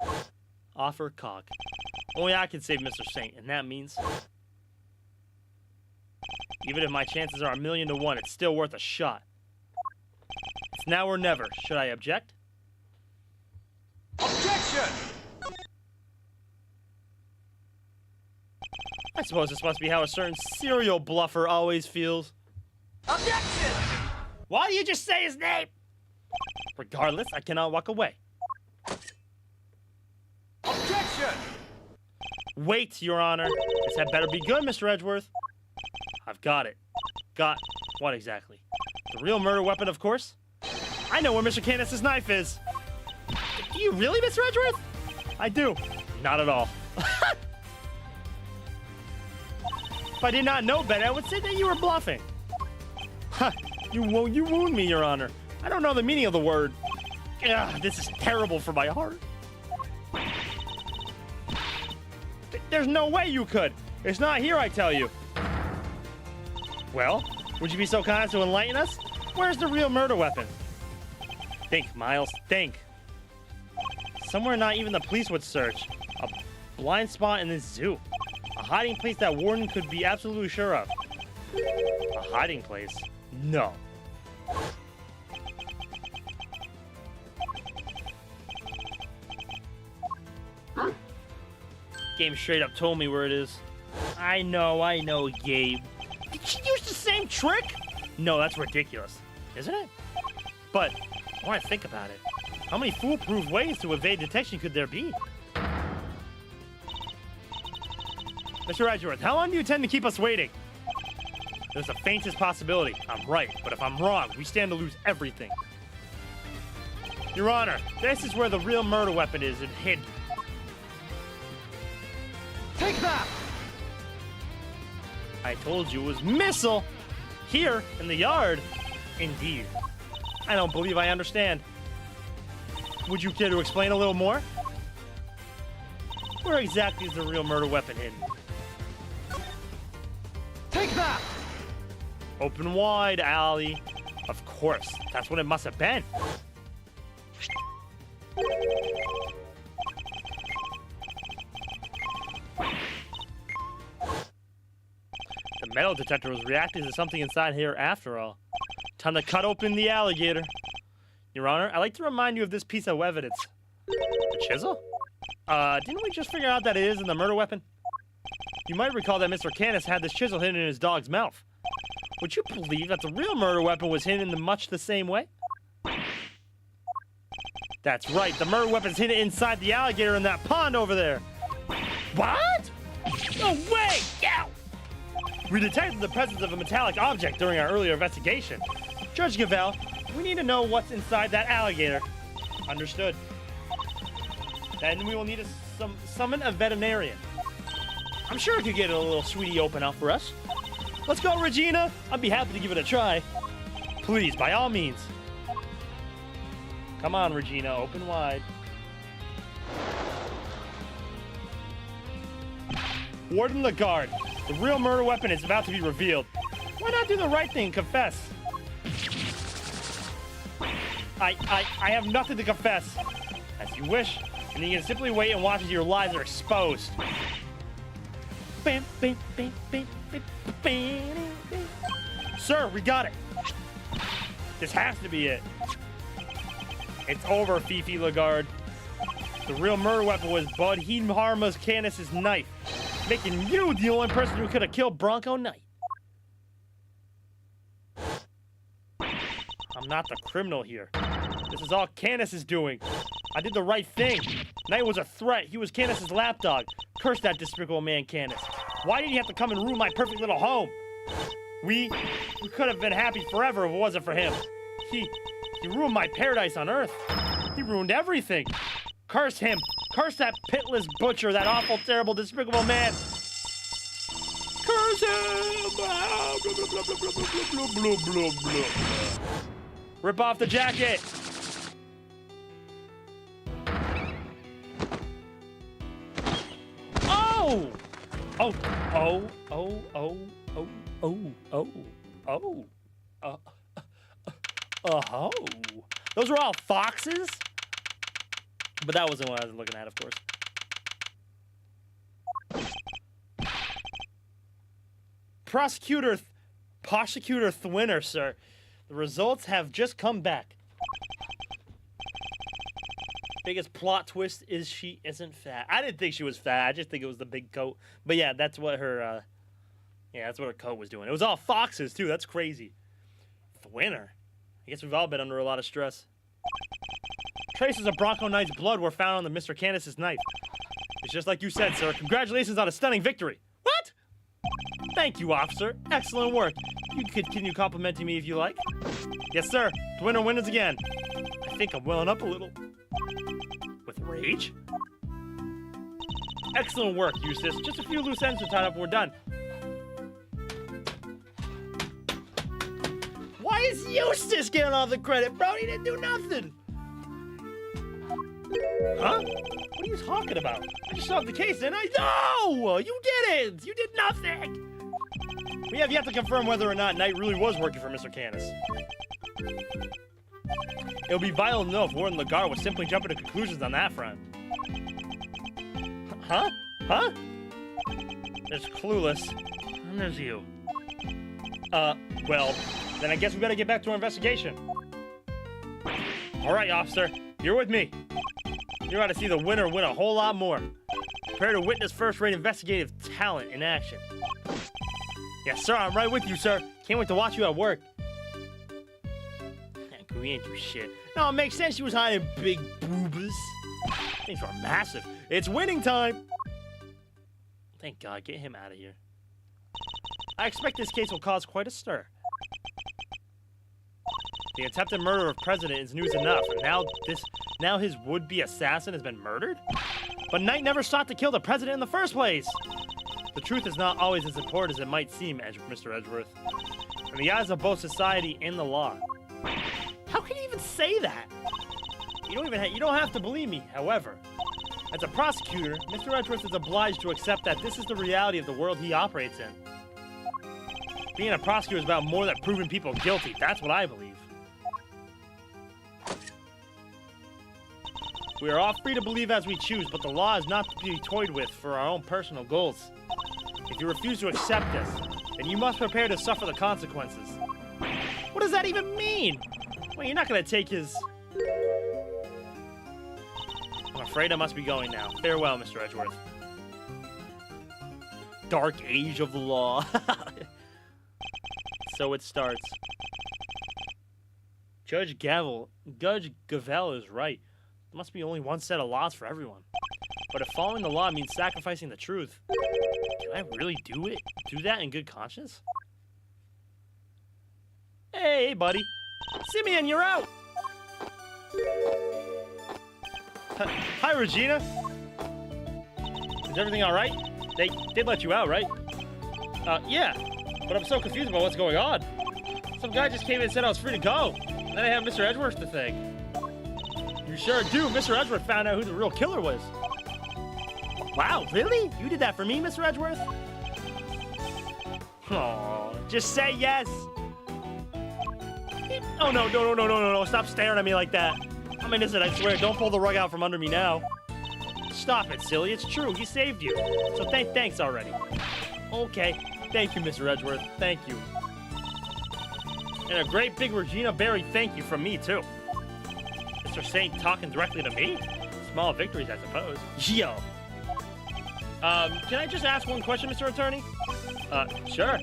Offer cock. Only I can save Mr. Saint, and that means... Even if my chances are 1,000,000 to 1, it's still worth a shot. It's now or never. Should I object? Objection! I suppose this must be how a certain serial bluffer always feels. Objection! Why do you just say his name? Regardless, I cannot walk away. Objection! Wait, Your Honor. This had better be good, Mr. Edgeworth. I've got it. Got what exactly? The real murder weapon, of course. I know where Mr. Canis' knife is. Do you really, Mr. Edgeworth? I do. Not at all. If I did not know better, I would say that you were bluffing. You wound me, Your Honor. I don't know the meaning of the word. Ugh, this is terrible for my heart. There's no way you could. It's not here, I tell you. Well, would you be so kind as to enlighten us? Where's the real murder weapon? Think, Miles, think. Somewhere not even the police would search. A blind spot in this zoo. A hiding place that Warden could be absolutely sure of. A hiding place? No. Game straight up told me where it is. I know, Gabe. Did she use the same trick? No, that's ridiculous. Isn't it? But, I want to think about it. How many foolproof ways to evade detection could there be? Mr. Edgeworth, how long do you intend to keep us waiting? There's the faintest possibility. I'm right, but if I'm wrong, we stand to lose everything. Your Honor, this is where the real murder weapon is hidden. Take that! I told you it was missile! Here, in the yard? Indeed. I don't believe I understand. Would you care to explain a little more? Where exactly is the real murder weapon hidden? Take that! Open wide, Allie. Of course, that's what it must have been. The metal detector was reacting to something inside here after all. Time to cut open the alligator. Your Honor, I'd like to remind you of this piece of evidence. The chisel? Didn't we just figure out that it is in the murder weapon? You might recall that Mr. Canis had this chisel hidden in his dog's mouth. Would you believe that the real murder weapon was hidden in much the same way? That's right, the murder weapon's hidden inside the alligator in that pond over there. What? No way! Ow! We detected the presence of a metallic object during our earlier investigation. Judge Gavelle, we need to know what's inside that alligator. Understood. Then we will need to summon a veterinarian. I'm sure it could get a little sweetie open up for us. Let's go, Regina. I'd be happy to give it a try. Please, by all means. Come on, Regina, open wide. Warden Lagarde, the real murder weapon is about to be revealed. Why not do the right thing and confess? I have nothing to confess. As you wish, and you can simply wait and watch as your lives are exposed. Sir, we got it. This has to be it. It's over, Fifi Lagarde. The real murder weapon was Bud Harma's Canis' knife, making you the only person who could have killed Bronco Knight. I'm not the criminal here. This is all Canis' doing. I did the right thing. Knight was a threat. He was Canis' lapdog. Curse that despicable man, Canis. Why did he have to come and ruin my perfect little home? We could have been happy forever if it wasn't for him. He ruined my paradise on Earth. He ruined everything. Curse him. Curse that pitless butcher, that awful, terrible, despicable man. Curse him! Rip off the jacket. Oh! Oh, oh, oh, oh, oh, oh, oh, oh. Oh. Those were all foxes? But that wasn't what I was looking at, of course. Prosecutor Thwinner, sir. The results have just come back. Biggest plot twist is she isn't fat. I didn't think she was fat. I just think it was the big coat. But yeah, that's what her that's what her coat was doing. It was all foxes too. That's crazy. Thwinner. I guess we've all been under a lot of stress. Traces of Bronco Knight's blood were found on the Mr. Candace's knife. It's just like you said, sir. Congratulations on a stunning victory. What? Thank you, officer. Excellent work. You can continue complimenting me if you like. Yes, sir. The winner wins again. I think I'm welling up a little. With rage? Excellent work, Eustace. Just a few loose ends to tie up and we're done. Why is Eustace getting all the credit, bro? He didn't do nothing. Huh? What are you talking about? I just solved the case, and No! You didn't! You did nothing! We have yet to confirm whether or not Knight really was working for Mr. Candace. It would be vital to know if Warden Lagarde was simply jumping to conclusions on that front. Huh? Huh? There's Clueless. And there's you. Well, then I guess we better get back to our investigation. Alright, officer. You're with me. You're about to see the winner win a whole lot more. Prepare to witness first-rate investigative talent in action. Yes, sir, I'm right with you, sir. Can't wait to watch you at work. We ain't do shit. No, it makes sense she was hiding big boobas. Things are massive. It's winning time! Thank God, get him out of here. I expect this case will cause quite a stir. The attempted murder of President is news enough, and now his would-be assassin has been murdered? But Knight never sought to kill the President in the first place! The truth is not always as important as it might seem, Mr. Edgeworth. In the eyes of both society and the law. How can you even say that? You don't have to believe me, however. As a prosecutor, Mr. Edgeworth is obliged to accept that this is the reality of the world he operates in. Being a prosecutor is about more than proving people guilty. That's what I believe. We are all free to believe as we choose, but the law is not to be toyed with for our own personal goals. If you refuse to accept this, then you must prepare to suffer the consequences. What does that even mean? Well, you're not gonna take his... I'm afraid I must be going now. Farewell, Mr. Edgeworth. Dark age of the law. So it starts. Judge Gavel is right. There must be only one set of laws for everyone. But if following the law means sacrificing the truth, can I really do that in good conscience? Hey, buddy. Simeon, you're out! Hi, Regina. Is everything all right? They did let you out, right? Yeah. But I'm so confused about what's going on. Some guy just came in and said I was free to go. And then I have Mr. Edgeworth to thank. You sure do. Mr. Edgeworth found out who the real killer was. Wow, really? You did that for me, Mr. Edgeworth? Oh, just say yes. Oh, no. Stop staring at me like that. I'm innocent, I swear. Don't pull the rug out from under me now. Stop it, silly. It's true. He saved you. So thanks already. Okay. Thank you, Mr. Edgeworth. Thank you. And a great big Regina Berry thank you from me, too. Mr. Saint talking directly to me? Small victories, I suppose. Yo. Can I just ask one question, Mr. Attorney? Sure.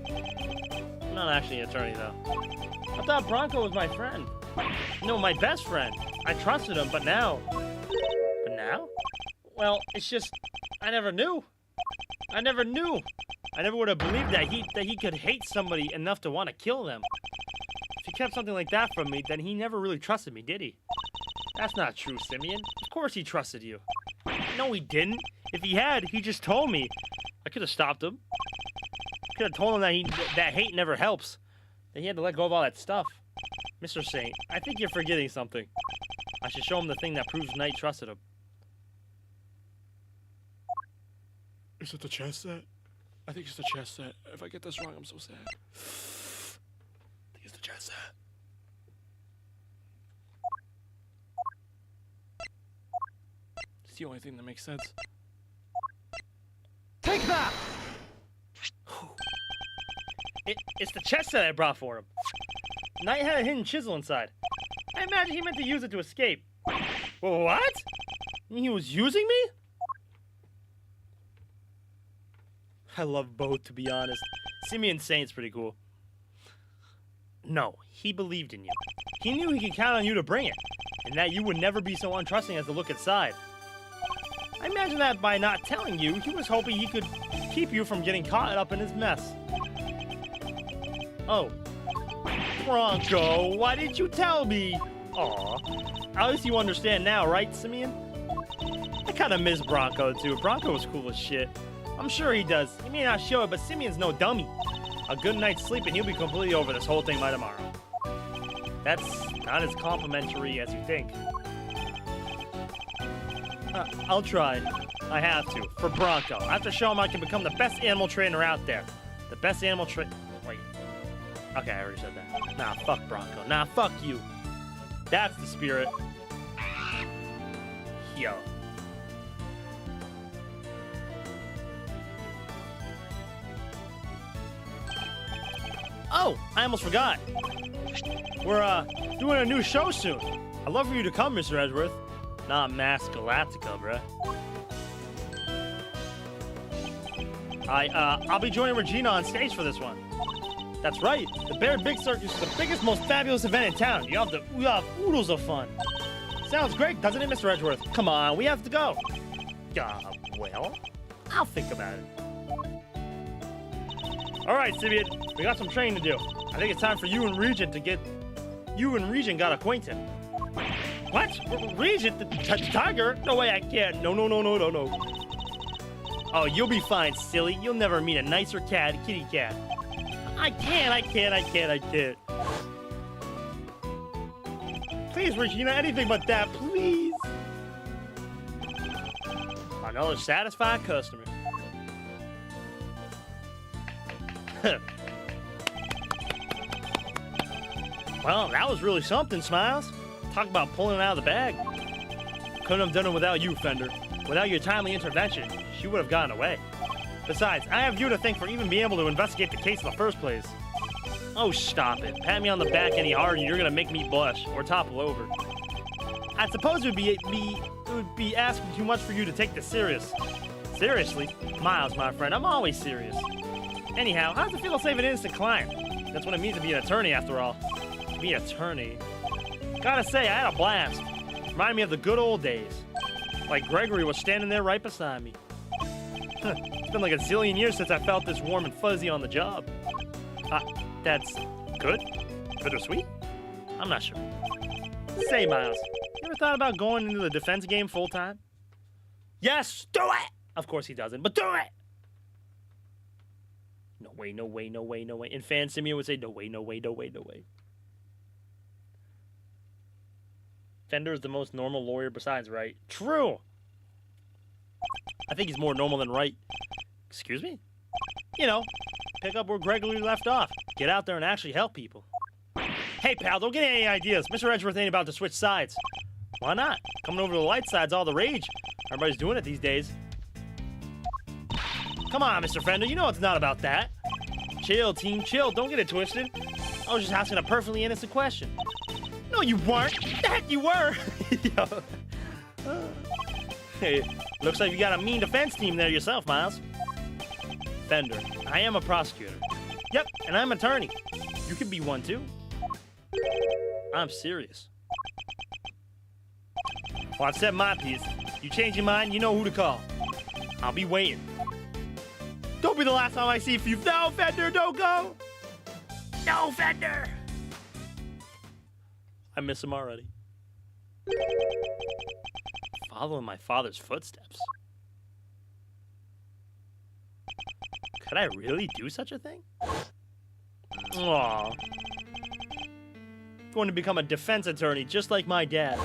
I'm not actually an attorney, though. I thought Bronco was my friend. No, my best friend. I trusted him, but now... But now? Well, it's just... I never knew. I never would have believed that he could hate somebody enough to want to kill them. If he kept something like that from me, then he never really trusted me, did he? That's not true, Simeon. Of course he trusted you. No, he didn't. If he had, he just told me. I could have stopped him. Could have told him that hate never helps. That he had to let go of all that stuff. Mr. Saint, I think you're forgetting something. I should show him the thing that proves Knight trusted him. Is it the chess set? I think it's the chess set. If I get this wrong, I'm so sad. I think it's the chess set. It's the only thing that makes sense. Take that! It's the chest set I brought for him. Knight had a hidden chisel inside. I imagine he meant to use it to escape. What? He was using me? I love both, to be honest. Simeon Saint's pretty cool. No, he believed in you. He knew he could count on you to bring it. and that you would never be so untrusting as to look inside. I imagine that by not telling you, he was hoping he could keep you from getting caught up in his mess. Oh. Bronco, why didn't you tell me? Aw. At least you understand now, right, Simeon? I kind of miss Bronco, too. Bronco was cool as shit. I'm sure he does. He may not show it, but Simeon's no dummy. A good night's sleep and he'll be completely over this whole thing by tomorrow. That's not as complimentary as you think. I'll try. I have to. For Bronco. I have to show him I can become the best animal trainer out there. The best animal Wait. Okay, I already said that. Nah, fuck Bronco. Nah, fuck you. That's the spirit. Yo. Oh, I almost forgot. We're, doing a new show soon. I'd love for you to come, Mr. Edgeworth. Not Mass Galactica, bruh. I'll be joining Regina on stage for this one. That's right. The Bear Big Circus is the biggest, most fabulous event in town. We have oodles of fun. Sounds great, doesn't it, Mr. Edgeworth? Come on, we have to go. Well, I'll think about it. All right, Simeon, we got some training to do. I think it's time for you and Regent got acquainted. What? Regent? The tiger? No way, I can't. No. Oh, you'll be fine, silly. You'll never meet a nicer kitty cat. I can't. Please, Regina, anything but that, please. Another satisfied customer. Well, that was really something, Smiles. Talk about pulling it out of the bag. Couldn't have done it without you, Fender. Without your timely intervention, she would have gotten away. Besides, I have you to thank for even being able to investigate the case in the first place. Oh, stop it. Pat me on the back any harder and you're gonna make me blush or topple over. I suppose it would be asking too much for you to take this serious. Seriously? Miles, my friend, I'm always serious. Anyhow, how does it feel to save an innocent client? That's what it means to be an attorney, after all. Be an attorney. Gotta say, I had a blast. Reminded me of the good old days. Like Gregory was standing there right beside me. It's been like a zillion years since I felt this warm and fuzzy on the job. That's good? Bittersweet? I'm not sure. Say, Miles, you ever thought about going into the defense game full time? Yes, do it! Of course he doesn't, but do it! No way. And Fan Simeon would say, no way. Fender is the most normal lawyer besides Wright. True! I think he's more normal than Wright. Excuse me? You know, pick up where Gregory left off. Get out there and actually help people. Hey, pal, don't get any ideas. Mr. Edgeworth ain't about to switch sides. Why not? Coming over to the light side's all the rage. Everybody's doing it these days. Come on, Mr. Fender, you know it's not about that. Chill, team, chill. Don't get it twisted. I was just asking a perfectly innocent question. No, you weren't. The heck you were. Hey, looks like you got a mean defense team there yourself, Miles. Fender, I am a prosecutor. Yep, and I'm an attorney. You could be one too. I'm serious. Well, I've said my piece. You change your mind, you know who to call. I'll be waiting. Don't be the last time I see you. No, Fender, don't go. No, Fender. I miss him already. Following my father's footsteps. Could I really do such a thing? Aww. Going to become a defense attorney just like my dad.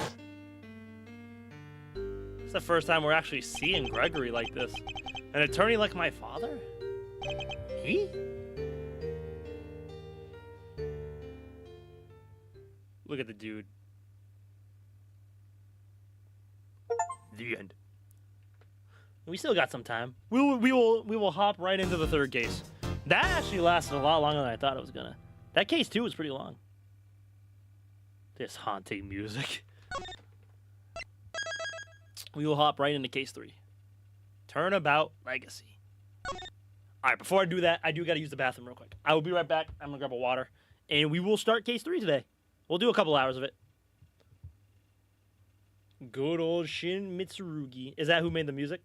It's the first time we're actually seeing Gregory like this. An attorney like my father? Me? Look at the dude. The end. We still got some time. We will hop right into the third case. That actually lasted a lot longer than I thought it was gonna. That case too was pretty long. This haunting music. We will hop right into case 3. Turnabout Legacy. Alright, before I do that, I do gotta use the bathroom real quick. I will be right back. I'm gonna grab a water. And we will start case 3 today. We'll do a couple hours of it. Good old Shin Mitsurugi. Is that who made the music?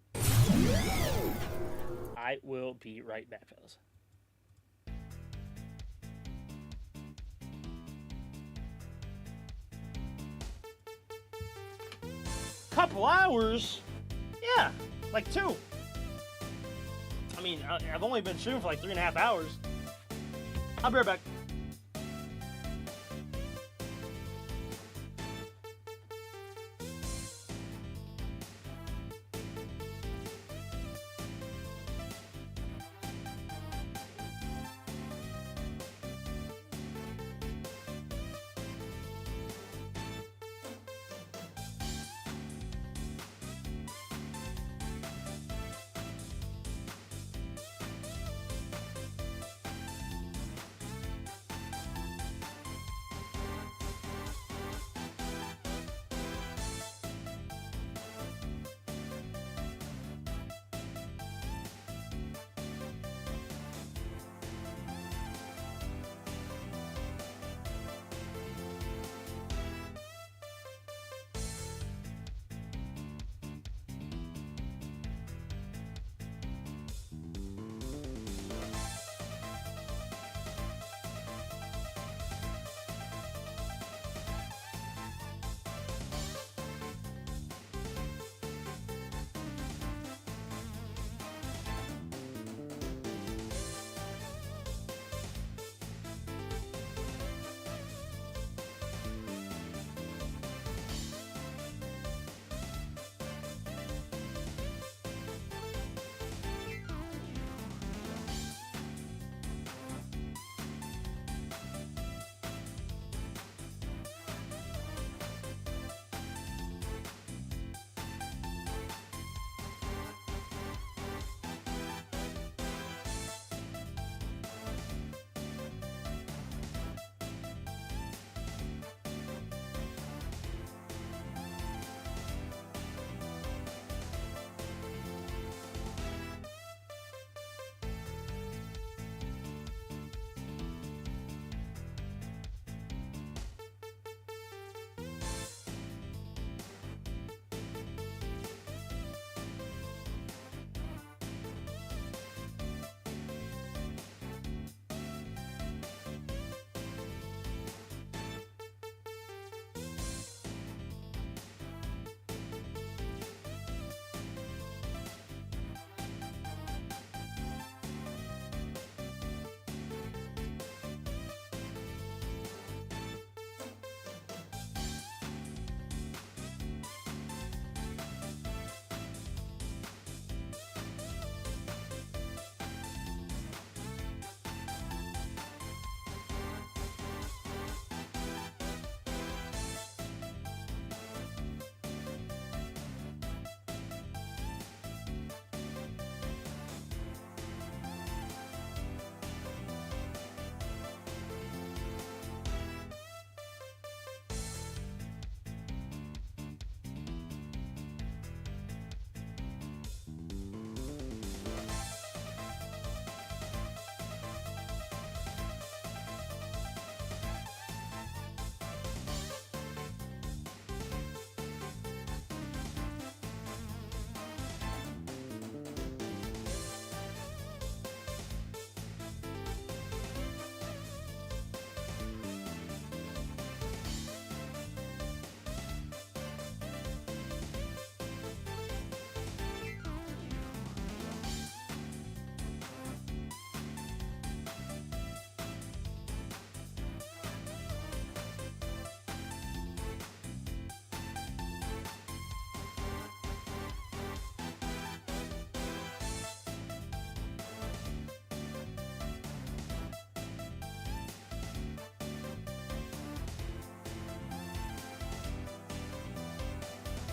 I will be right back, fellas. Couple hours? Yeah, like 2. I mean, I've only been shooting for like 3.5 hours. I'll be right back.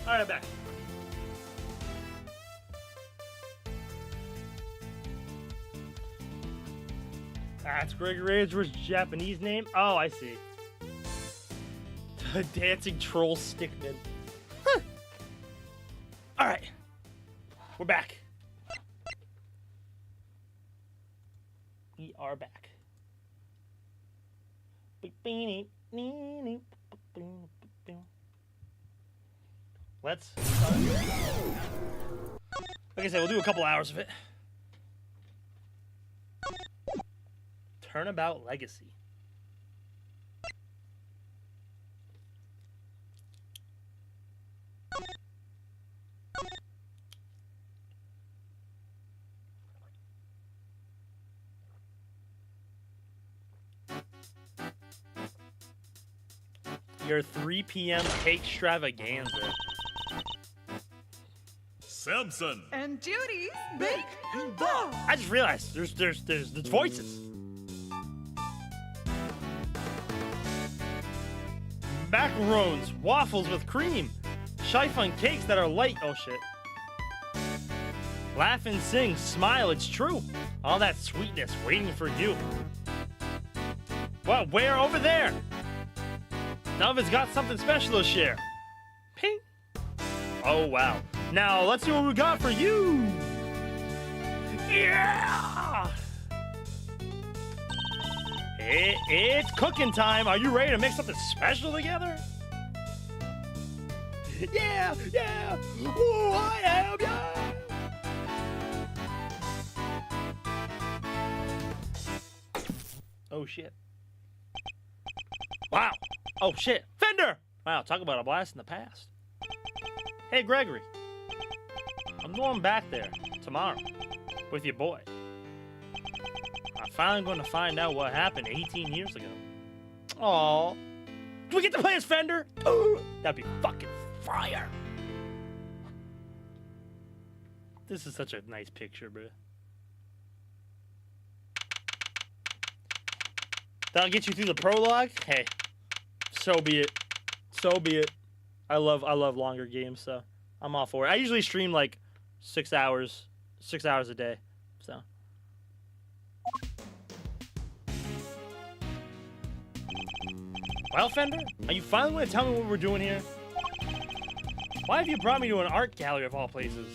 All right, I'm back. That's Gregory Edgeworth's Japanese name? Oh, I see. The dancing troll stickman. Huh. All right. We're back. We are back. Let's. Like I said, we'll do a couple hours of it. Turnabout Legacy. Your 3 p.m. cake extravaganza. Samson. And Judy's Bake and Ball. I just realized there's voices. Macarons, waffles with cream, chiffon cakes that are light. Oh shit. Laugh and sing, smile, it's true. All that sweetness waiting for you. Well, where over there? Nova's got something special to share. Ping. Oh wow. Now let's see what we got for you. Yeah. It's cooking time. Are you ready to make something special together? Yeah, yeah. Ooh, I am, yeah. Oh shit. Wow. Oh shit. Fender! Wow, talk about a blast in the past. Hey Gregory. I'm going back there tomorrow with your boy. I'm finally going to find out what happened 18 years ago. Aww. Do we get to play as Fender? Ooh, that'd be fucking fire. This is such a nice picture, bro. That'll get you through the prologue? Hey, so be it. So be it. I love longer games, so I'm all for it. I usually stream like 6 hours a day, so. Well, Fender, are you finally going to tell me what we're doing here? Why have you brought me to an art gallery of all places?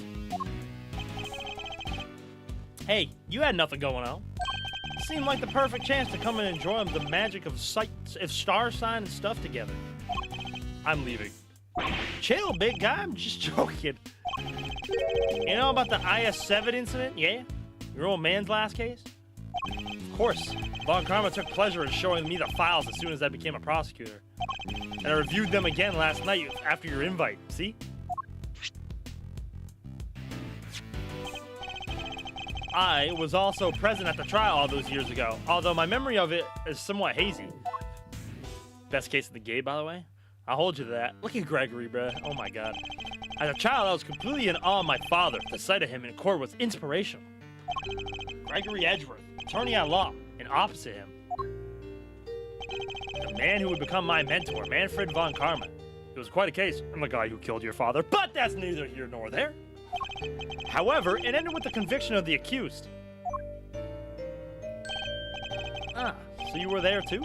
Hey, you had nothing going on. Seemed like the perfect chance to come and enjoy the magic of star sign and stuff together. I'm leaving. Chill, big guy. I'm just joking. You know about the IS-7 incident? Yeah? Your old man's last case? Of course. Von Karma took pleasure in showing me the files as soon as I became a prosecutor. And I reviewed them again last night after your invite. See? I was also present at the trial all those years ago, although my memory of it is somewhat hazy. Best case of the game, by the way. I'll hold you to that. Look at Gregory, bruh. Oh my god. As a child, I was completely in awe of my father. The sight of him in court was inspirational. Gregory Edgeworth, attorney at law, and opposite him, the man who would become my mentor, Manfred von Karma. It was quite a case. I'm the guy who killed your father, but that's neither here nor there. However, it ended with the conviction of the accused. Ah, so you were there too?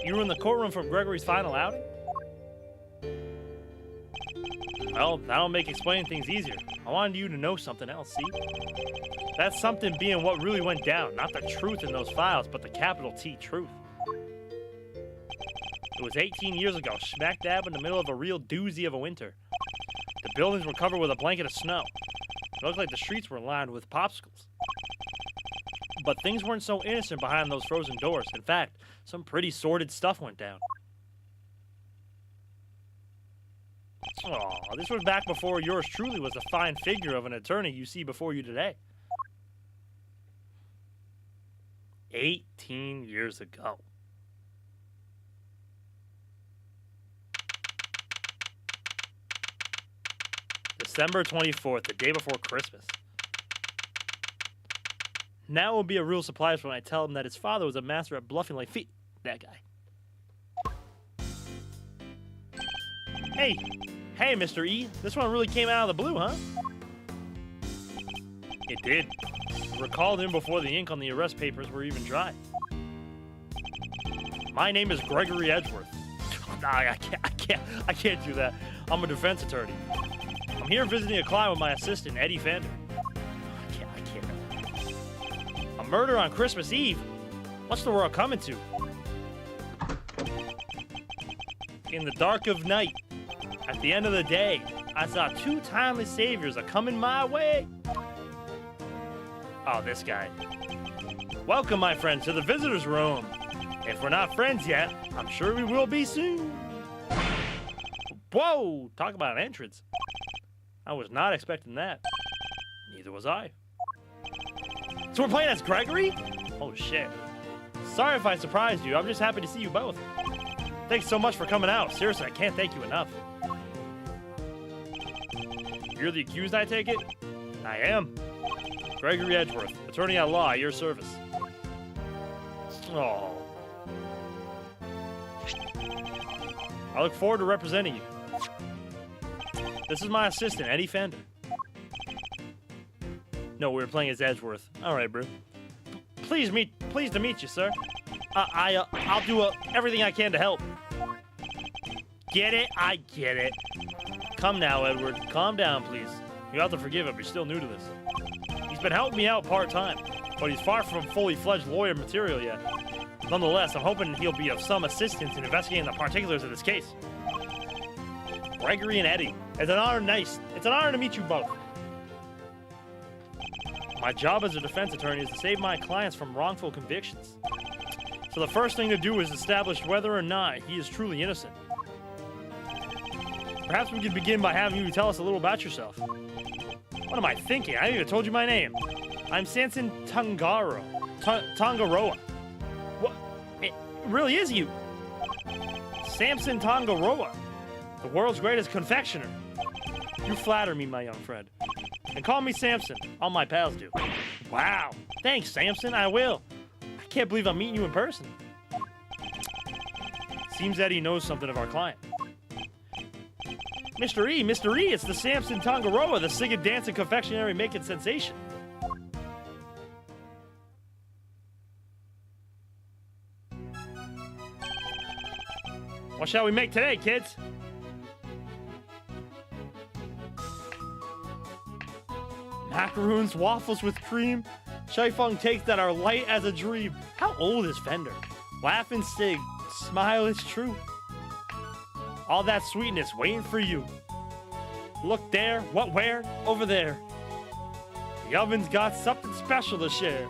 You were in the courtroom for Gregory's final outing? Well, that'll make explaining things easier. I wanted you to know something else, see? That's something being what really went down. Not the truth in those files, but the capital T truth. It was 18 years ago, smack dab in the middle of a real doozy of a winter. The buildings were covered with a blanket of snow. It looked like the streets were lined with popsicles. But things weren't so innocent behind those frozen doors. In fact, some pretty sordid stuff went down. Aw, this was back before yours truly was the fine figure of an attorney you see before you today. 18 years ago. December 24th, the day before Christmas. Now it will be a real surprise when I tell him that his father was a master at bluffing like that guy. Hey, Mr. E, this one really came out of the blue, huh? It did. I recalled him before the ink on the arrest papers were even dry. My name is Gregory Edgeworth. Nah, I can't do that. I'm a defense attorney. I'm here visiting a client with my assistant, Eddie Fender. I can't. A murder on Christmas Eve? What's the world coming to? In the dark of night, at the end of the day, I saw two timeless saviors are coming my way. Oh, this guy. Welcome, my friends, to the visitor's room. If we're not friends yet, I'm sure we will be soon. Whoa, talk about an entrance. I was not expecting that. Neither was I. So we're playing as Gregory? Oh, shit. Sorry if I surprised you. I'm just happy to see you both. Thanks so much for coming out. Seriously, I can't thank you enough. You're the accused, I take it? I am. Gregory Edgeworth, attorney at law, at your service. Oh. I look forward to representing you. This is my assistant, Eddie Fender. No, we're playing as Edgeworth. All right, bro. Pleased to meet you, sir. I'll do everything I can to help. Get it? I get it. Come now, Edward. Calm down, please. You have to forgive him. You're still new to this. He's been helping me out part-time, but he's far from fully-fledged lawyer material yet. Nonetheless, I'm hoping he'll be of some assistance in investigating the particulars of this case. Gregory and Eddie, it's an honor to meet you both. My job as a defense attorney is to save my clients from wrongful convictions. So the first thing to do is establish whether or not he is truly innocent. Perhaps we could begin by having you tell us a little about yourself. What am I thinking? I haven't even told you my name. I'm Samson Tangaroa. What? It really is you. Samson Tangaroa, the world's greatest confectioner. You flatter me, my young friend. And call me Samson. All my pals do. Wow. Thanks, Samson. I will. I can't believe I'm meeting you in person. Seems Eddie knows something of our client. Mr. E, it's the Samson Tangaroa, the singing, dancing, confectionery making sensation. What shall we make today, kids? Macaroons, waffles with cream, Shifung cakes that are light as a dream. How old is Fender? Laugh and sing, smile, it's true. All that sweetness waiting for you. Look there, what, where? Over there. The oven's got something special to share.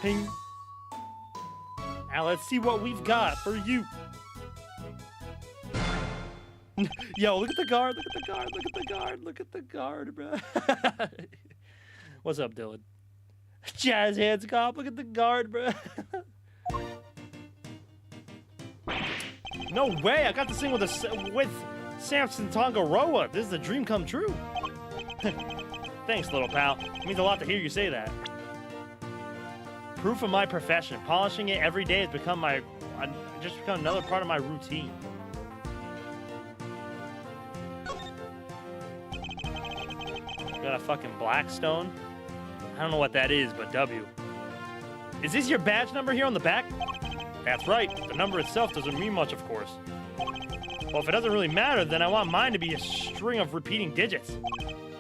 Ping. Now let's see what we've got for you. Yo, look at the guard, look at the guard, look at the guard, look at the guard, bro. What's up, Dylan? Jazz hands cop, look at the guard, bro. No way, I got to sing with Samson Tangaroa. This is a dream come true. Thanks, little pal. It means a lot to hear you say that. Proof of my profession. Polishing it every day has become just become another part of my routine. Got a fucking Blackstone. I don't know what that is, but W. Is this your badge number here on the back? That's right. The number itself doesn't mean much, of course. Well, if it doesn't really matter, then I want mine to be a string of repeating digits.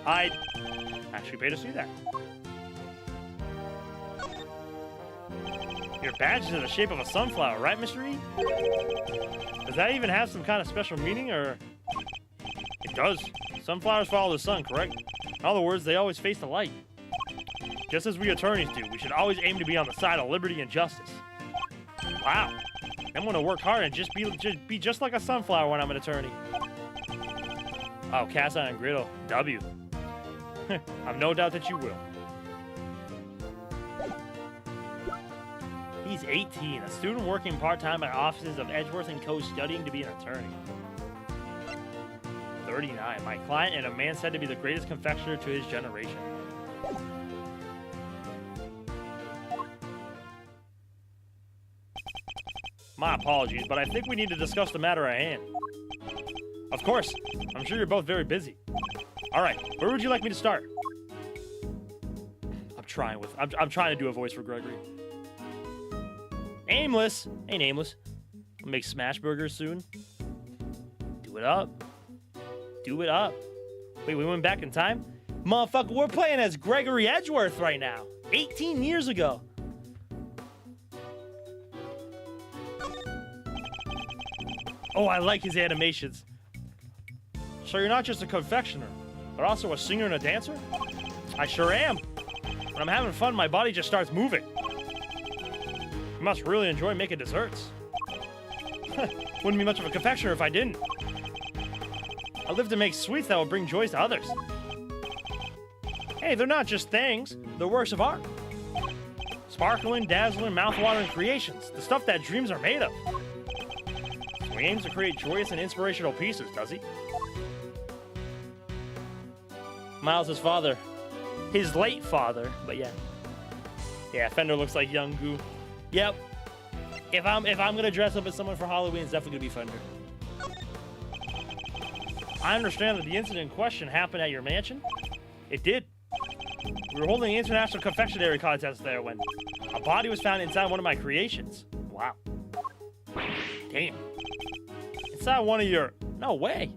I'd actually pay to see that. Your badge is in the shape of a sunflower, right, Mr. E? Does that even have some kind of special meaning, or...? It does. Sunflowers follow the sun, correct? In other words, they always face the light. Just as we attorneys do, we should always aim to be on the side of liberty and justice. Wow. I'm gonna work hard and just be just like a sunflower when I'm an attorney. Oh, cast iron griddle. W. I've no doubt that you will. He's 18, a student working part-time at offices of Edgeworth & Co. studying to be an attorney. 39, my client and a man said to be the greatest confectioner to his generation. My apologies, but I think we need to discuss the matter at hand. Of course. I'm sure you're both very busy. All right, where would you like me to start? I'm trying to do a voice for Gregory. Aimless. Ain't aimless. We'll make smash burgers soon. Do it up. Do it up. Wait, we went back in time? Motherfucker, we're playing as Gregory Edgeworth right now. 18 years ago. Oh, I like his animations. So you're not just a confectioner. but also a singer and a dancer? I sure am. When I'm having fun, my body just starts moving. You must really enjoy making desserts. Wouldn't be much of a confectioner if I didn't. I live to make sweets that will bring joys to others. Hey, they're not just things, they're works of art. Sparkling, dazzling, mouth-watering creations, the stuff that dreams are made of. So he aims to create joyous and inspirational pieces, does he? Miles' father. His late father, but yeah. Yeah, Fender looks like young Goo. Yep. If I'm gonna dress up as someone for Halloween, it's definitely gonna be Fender. I understand that the incident in question happened at your mansion? It did. We were holding an international confectionery contest there when a body was found inside one of my creations. Wow. Damn. Inside one of your... No way.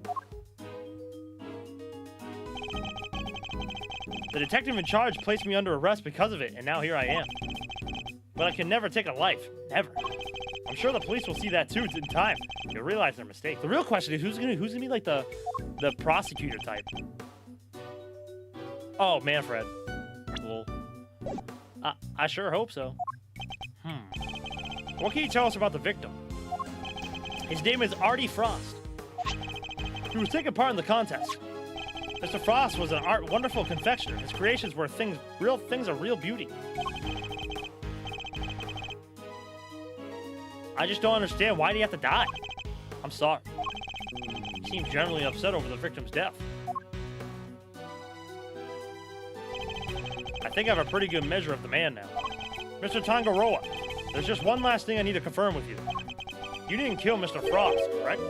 The detective in charge placed me under arrest because of it, and now here I am. But I can never take a life. Never. I'm sure the police will see that too in time. They'll realize their mistake. The real question is who's gonna be like the prosecutor type? Oh, Manfred. Lol. I sure hope so. What can you tell us about the victim? His name is Artie Frost. He was taking part in the contest. Mr. Frost was an wonderful confectioner. His creations were real things of real beauty. I just don't understand. Why did he have to die? I'm sorry. He seemed generally upset over the victim's death. I think I have a pretty good measure of the man now. Mr. Tangaroa, there's just one last thing I need to confirm with you. You didn't kill Mr. Frost, correct?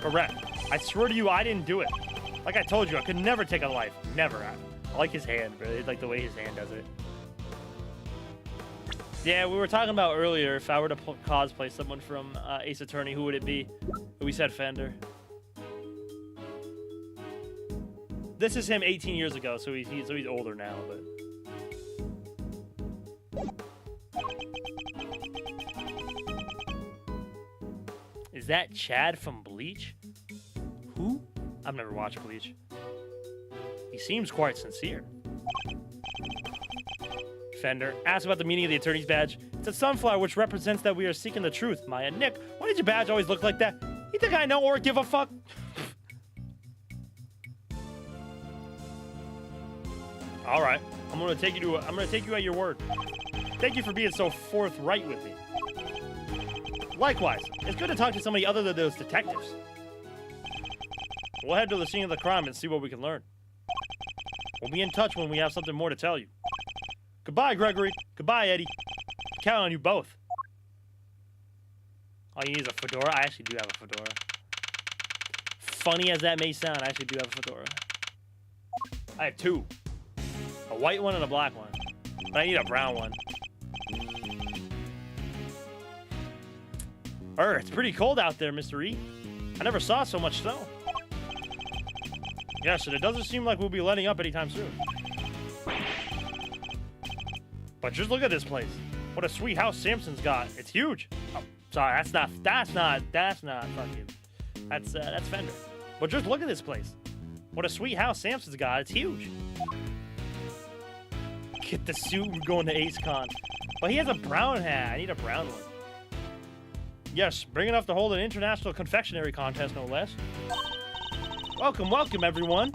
Correct. I swear to you, I didn't do it. Like I told you, I could never take a life. Never. I like his hand, really. I like the way his hand does it. Yeah, we were talking about earlier, if I were to cosplay someone from Ace Attorney, who would it be? We said Fender. This is him 18 years ago, so he's older now, but... Is that Chad from Bleach? Who? I've never watched Bleach. He seems quite sincere. Fender, ask about the meaning of the attorney's badge. It's a sunflower which represents that we are seeking the truth. Maya, Nick, why did your badge always look like that? You think I know or give a fuck? All right, I'm gonna take you at your word. Thank you for being so forthright with me. Likewise, it's good to talk to somebody other than those detectives. We'll head to the scene of the crime and see what we can learn. We'll be in touch when we have something more to tell you. Goodbye, Gregory. Goodbye, Eddie. Count on you both. All you need is a fedora. I actually do have a fedora. Funny as that may sound, I actually do have a fedora. I have two. A white one and a black one. But I need a brown one. It's pretty cold out there, Mr. E. I never saw so much snow. Yes, and it doesn't seem like we'll be letting up anytime soon. But just look at this place. What a sweet house Samson's got. It's huge. Oh, sorry, that's not fucking. That's Fender. But just look at this place. What a sweet house Samson's got. It's huge. Get the suit and going to Ace Con. But he has a brown hat. I need a brown one. Yes, bring enough to hold an international confectionery contest, no less. Welcome, welcome, everyone.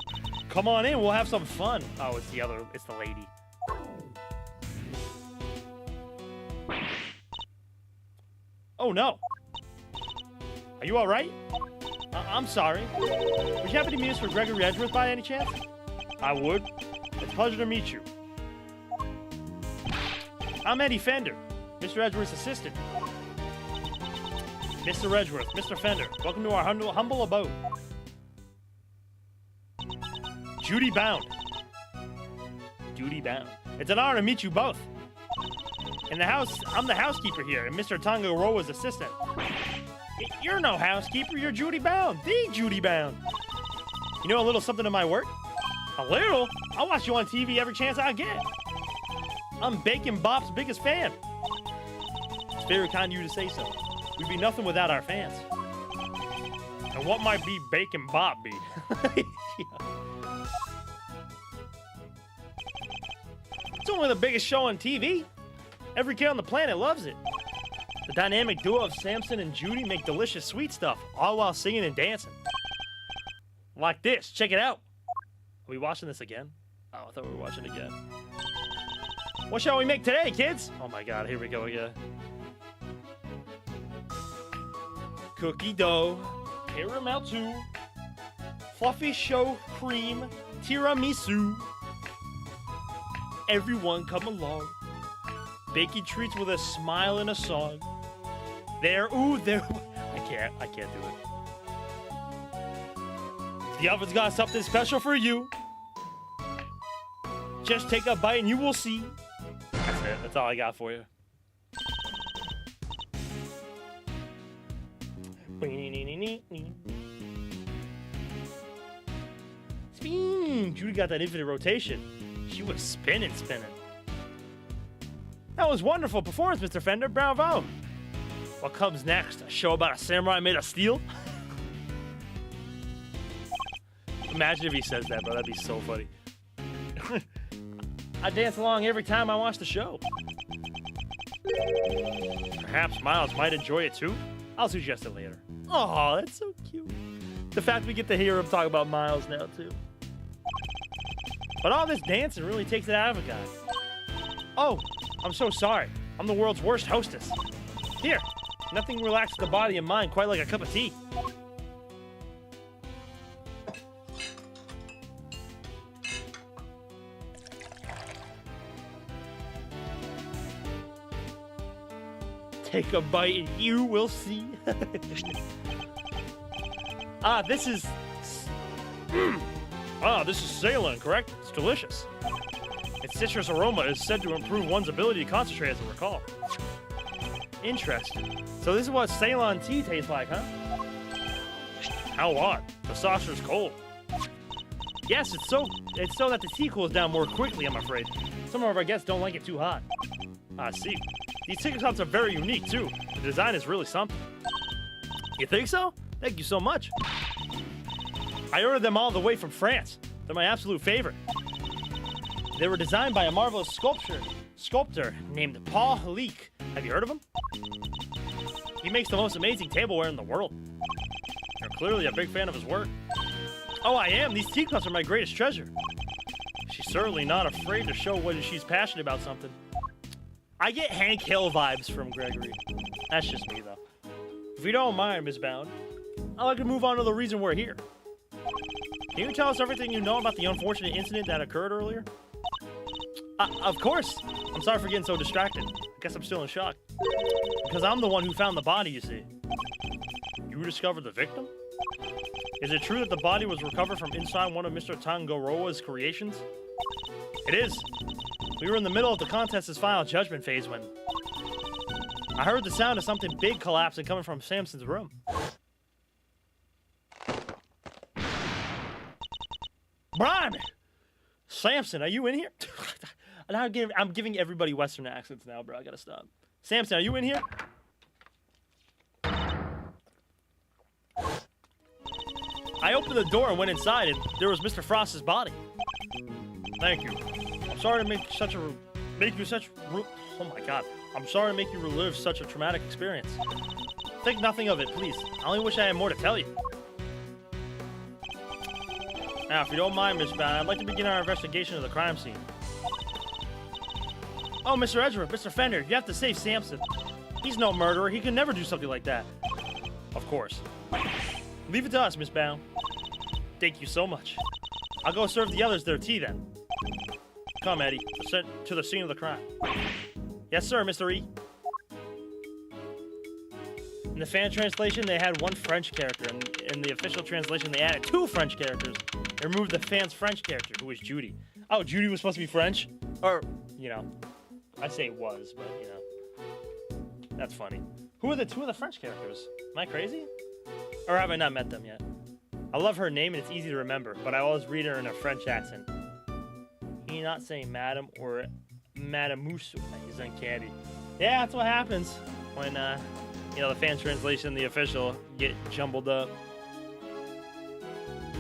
Come on in, we'll have some fun. Oh, it's the lady. Oh, no. Are you all right? I'm sorry. Would you happen to meet Mr. Gregory Edgeworth by any chance? I would. It's a pleasure to meet you. I'm Eddie Fender, Mr. Edgeworth's assistant. Mr. Edgeworth, Mr. Fender, welcome to our humble abode. Judy Bound. Judy Bound. It's an honor to meet you both. In the house, I'm the housekeeper here, and Mr. Tangaroa's assistant. You're no housekeeper, you're Judy Bound, the Judy Bound. You know a little something of my work? A little? I'll watch you on TV every chance I get. I'm Bacon Bop's biggest fan. It's very kind of you to say so. We'd be nothing without our fans. And And what might be Bacon Bobby? Yeah. It's only the biggest show on TV. Every kid on the planet loves it. The dynamic duo of Samson and Judy make delicious sweet stuff, all while singing and dancing. Like this. Check it out. Are we watching this again? Oh, I thought we were watching it again. What shall we make today, kids? Oh my god, here we go again. Cookie dough, caramel too, fluffy show cream, tiramisu. Everyone come along. Baking treats with a smile and a song. There, ooh, there. I can't do it. The oven's got something special for you. Just take a bite and you will see. That's it. That's all I got for you. Spin. Judy got that infinite rotation. She was spinning. That was wonderful performance, Mr. Fender. Bravo. What comes next? A show about a samurai made of steel? Imagine if he says that, bro. That'd be so funny. I dance along every time I watch the show. Perhaps Miles might enjoy it too. I'll suggest it later. Oh, that's so cute. The fact we get to hear him talk about Miles now too. But all this dancing really takes it out of a guy. Oh, I'm so sorry. I'm the world's worst hostess. Here, nothing relaxes the body and mind quite like a cup of tea. Take a bite and you will see. This is Ceylon, correct? It's delicious. Its citrus aroma is said to improve one's ability to concentrate, as I recall. Interesting. So this is what Ceylon tea tastes like, huh? How odd. The saucer's cold. Yes, it's so that the tea cools down more quickly, I'm afraid. Some of our guests don't like it too hot. I see. These ticket cups are very unique, too. The design is really something. You think so? Thank you so much. I ordered them all the way from France. They're my absolute favorite. They were designed by a marvelous sculptor named Paul Leek. Have you heard of him? He makes the most amazing tableware in the world. You're clearly a big fan of his work. Oh, I am. These teacups are my greatest treasure. She's certainly not afraid to show when she's passionate about something. I get Hank Hill vibes from Gregory. That's just me, though. If you don't mind, Miss Bound, I'd like to move on to the reason we're here. Can you tell us everything you know about the unfortunate incident that occurred earlier? Of course. I'm sorry for getting so distracted. I guess I'm still in shock. Because I'm the one who found the body, you see. You discovered the victim? Is it true that the body was recovered from inside one of Mr. Tangoroa's creations? It is. We were in the middle of the contest's final judgment phase when I heard the sound of something big collapsing coming from Samson's room. Brian! Samson, are you in here? Now I'm giving everybody Western accents now, bro. I gotta stop. Samson, are you in here? I opened the door and went inside, and there was Mr. Frost's body. Thank you. I'm sorry to make you oh my god. I'm sorry to make you relive such a traumatic experience. Think nothing of it, please. I only wish I had more to tell you. Now, if you don't mind, Miss Bound, I'd like to begin our investigation of the crime scene. Oh, Mr. Edgeworth, Mr. Fender, you have to save Samson. He's no murderer. He can never do something like that. Of course. Leave it to us, Miss Bound. Thank you so much. I'll go serve the others their tea then. Come, Eddie, to the scene of the crime. Yes, sir, Mr. E. In the fan translation, they had one French character. In the official translation, they added 2 French characters. They removed the fan's French character, who was Judy. Oh, Judy was supposed to be French? Or, you know, I say was, but, you know. That's funny. Who are the 2 of the French characters? Am I crazy? Or have I not met them yet? I love her name, and it's easy to remember, but I always read her in a French accent. He not saying Madame or Madamusu is uncanny. Yeah, that's what happens when, you know, the fan translation and the official get jumbled up.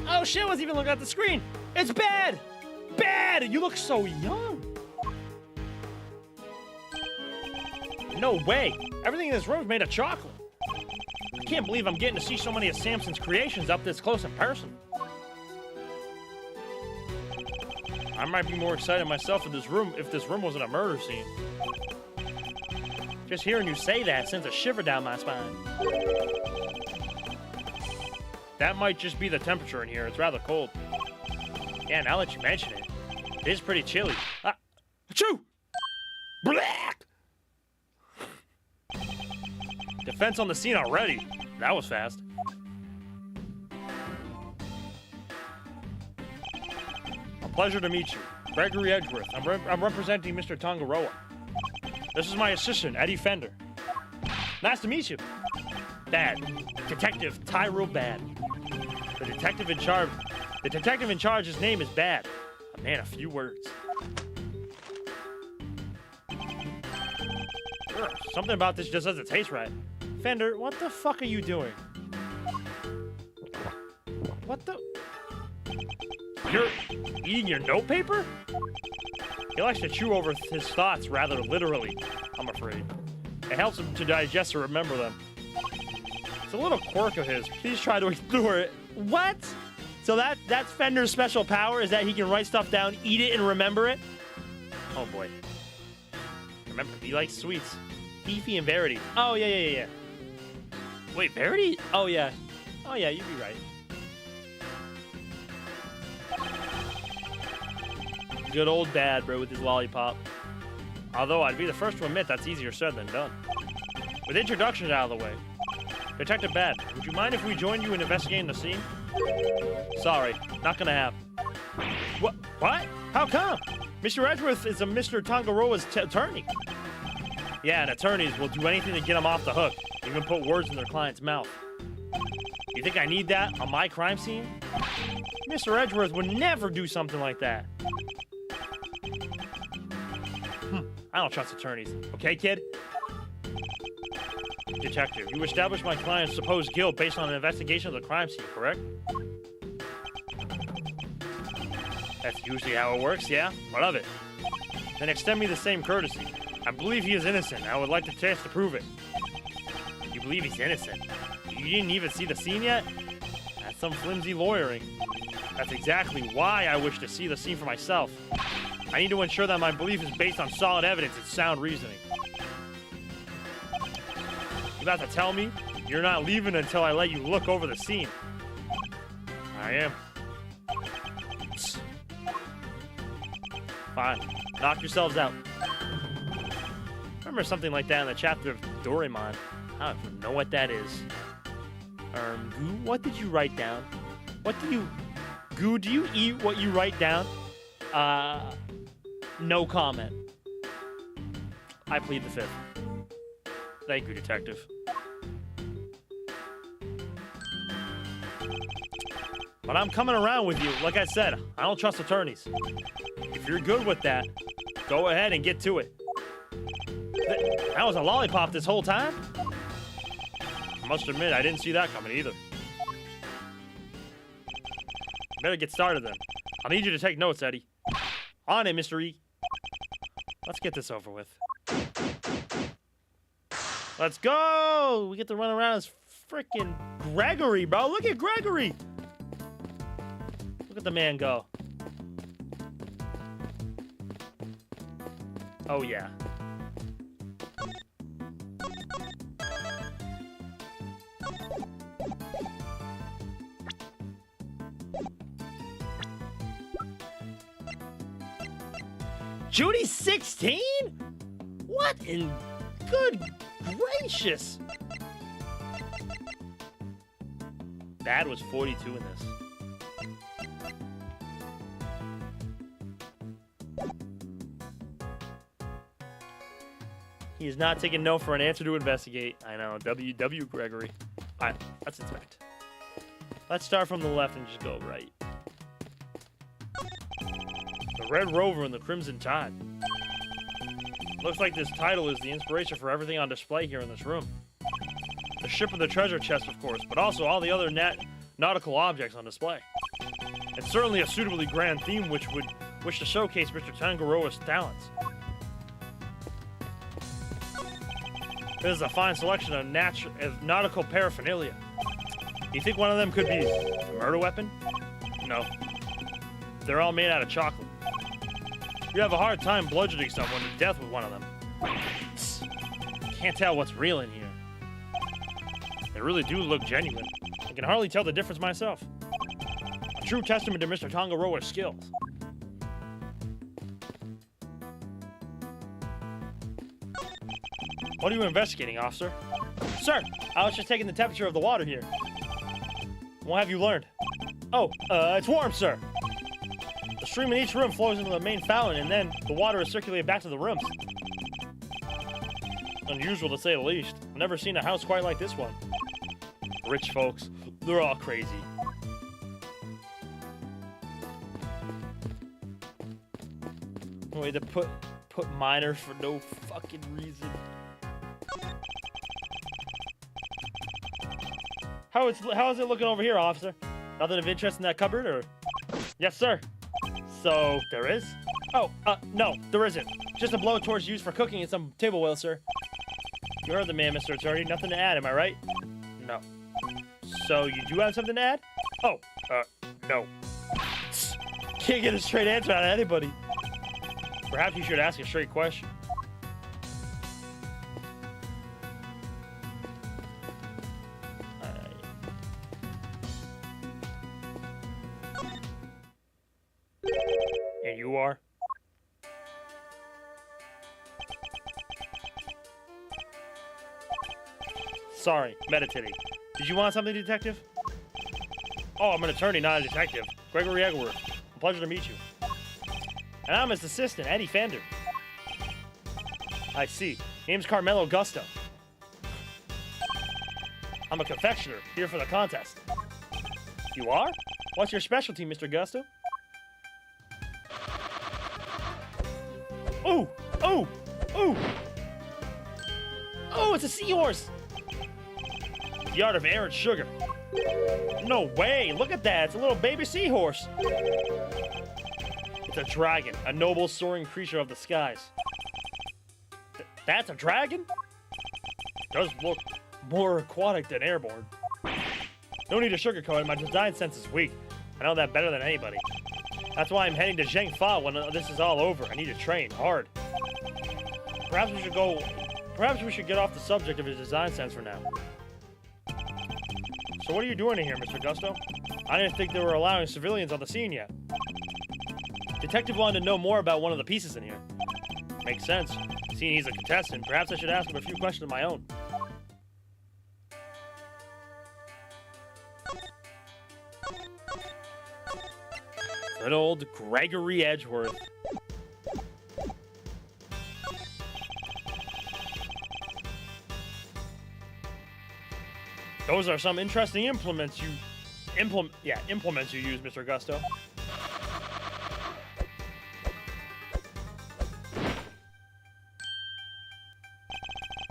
Oh shit, I wasn't even looking at the screen. It's bad! Bad! You look so young. No way. Everything in this room is made of chocolate. I can't believe I'm getting to see so many of Samson's creations up this close in person. I might be more excited myself if this room wasn't a murder scene. Just hearing you say that sends a shiver down my spine. That might just be the temperature in here. It's rather cold. Yeah, now that you mention it, it is pretty chilly. Ah, achoo! Black! Defense on the scene already. That was fast. A pleasure to meet you. Gregory Edgeworth. I'm representing Mr. Tangaroa. This is my assistant, Eddie Fender. Nice to meet you. Bad. Detective Tyrell Bad. The detective in charge, his name is Bad. A man of few words. Ugh, something about this just doesn't taste right. Fender, what the fuck are you doing? What the? You're eating your notepaper? He likes to chew over his thoughts rather literally, I'm afraid. It helps him to digest or remember them. It's a little quirk of his. Please try to ignore it. What? So that's Fender's special power, is that he can write stuff down, eat it, and remember it? Oh boy. Remember, he likes sweets. Beefy and Verity. Oh, yeah. Wait, Verity? Oh, yeah. Oh, yeah, you'd be right. Good old Dad, bro, with his lollipop. Although I'd be the first to admit that's easier said than done. With introductions out of the way, Detective Bad, would you mind if we joined you in investigating the scene? Sorry, not gonna happen. What? How come? Mr. Edgeworth is a Mr. Tangaroa's attorney. Yeah, and attorneys will do anything to get them off the hook, even put words in their client's mouth. You think I need that on my crime scene? Mr. Edgeworth would never do something like that. I don't trust attorneys. Okay, kid? Detective, you established my client's supposed guilt based on an investigation of the crime scene, correct? That's usually how it works, yeah? What of it? Then extend me the same courtesy. I believe he is innocent. I would like the chance to prove it. You believe he's innocent? You didn't even see the scene yet? That's some flimsy lawyering. That's exactly why I wish to see the scene for myself. I need to ensure that my belief is based on solid evidence and sound reasoning. You about to tell me you're not leaving until I let you look over the scene? I am. Fine. Knock yourselves out. Remember something like that in the chapter of Doraemon. I don't even know what that is. Goo, what did you write down? Goo, do you eat what you write down? No comment. I plead the fifth. Thank you, Detective. But I'm coming around with you. Like I said, I don't trust attorneys. If you're good with that, go ahead and get to it. That was a lollipop this whole time? I must admit, I didn't see that coming either. Better get started then. I'll need you to take notes, Eddie. On it, Mr. E. Let's get this over with. Let's go! We get to run around as frickin' Gregory, bro. Look at Gregory! Look at the man go. Oh, yeah. Judy's 16? What in good gracious? Dad was 42 in this. He is not taking no for an answer to investigate. I know. W. Gregory. Alright, let's inspect. Let's start from the left and just go right. The Red Rover and the Crimson Tide. Looks like this title is the inspiration for everything on display here in this room. The ship and the treasure chest, of course, but also all the other nautical objects on display. It's certainly a suitably grand theme which would wish to showcase Mr. Tangaroa's talents. This is a fine selection of nautical paraphernalia. You think one of them could be a murder weapon? No. They're all made out of chocolate. You have a hard time bludgeoning someone to death with one of them. Can't tell what's real in here. They really do look genuine. I can hardly tell the difference myself. A true testament to Mr. Tangaroa's skills. What are you investigating, officer? Sir, I was just taking the temperature of the water here. What have you learned? Oh, it's warm, sir. The stream in each room flows into the main fountain, and then the water is circulated back to the rooms. Unusual to say the least. I've never seen a house quite like this one. Rich folks, they're all crazy. Way to put minor for no fucking reason. How is it looking over here, officer? Nothing of interest in that cupboard, or? Yes, sir. So, there is? Oh, no, there isn't. Just a blowtorch used for cooking and some table oil, sir. You heard the man, Mr. Attorney. Nothing to add, am I right? No. So, you do have something to add? Oh, no. Can't get a straight answer out of anybody. Perhaps you should ask a straight question. And you are? Sorry, meditating. Did you want something, detective? Oh, I'm an attorney, not a detective. Gregory Egworth. A pleasure to meet you. And I'm his assistant, Eddie Fender. I see. Name's Carmelo Gusto. I'm a confectioner, here for the contest. You are? What's your specialty, Mr. Gusto? Ooh! Ooh! Ooh! Oh, it's a seahorse! The art of errant sugar. No way! Look at that! It's a little baby seahorse! It's a dragon, a noble soaring creature of the skies. That's a dragon? Does look more aquatic than airborne. No need to sugarcoat it, my design sense is weak. I know that better than anybody. That's why I'm heading to Zhengfa when this is all over. I need to train hard. Perhaps we should get off the subject of his design sense for now. So what are you doing in here, Mr. Gusto? I didn't think they were allowing civilians on the scene yet. Detective wanted to know more about one of the pieces in here. Makes sense. Seeing he's a contestant, perhaps I should ask him a few questions of my own. Good old Gregory Edgeworth. Those are some interesting implements you use, Mr. Gusto.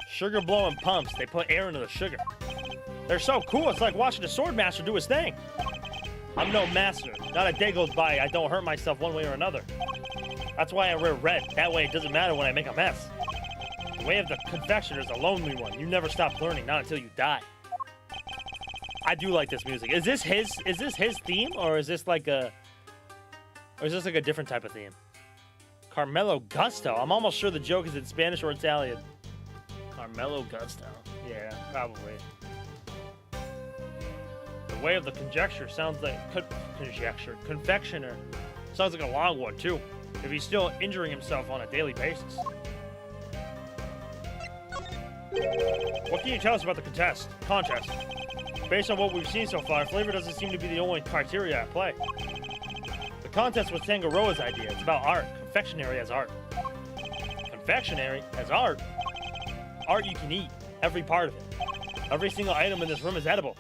Sugar blowing pumps. They put air into the sugar. They're so cool. It's like watching a sword master do his thing. I'm no master. Not a day goes by I don't hurt myself one way or another. That's why I wear red. That way it doesn't matter when I make a mess. The way of the confectioner is a lonely one. You never stop learning, not until you die. I do like this music. Is this his theme, or is this like a different type of theme? Carmelo Gusto. I'm almost sure the joke is in Spanish or Italian. Carmelo Gusto. Yeah, probably. The way of the conjecture sounds like confectioner. Sounds like a long one too. If he's still injuring himself on a daily basis. What can you tell us about the contest? Based on what we've seen so far, flavor doesn't seem to be the only criteria at play. The contest was Tangaroa's idea. It's about art. Confectionery as art. Confectionery as art? Art you can eat. Every part of it. Every single item in this room is edible.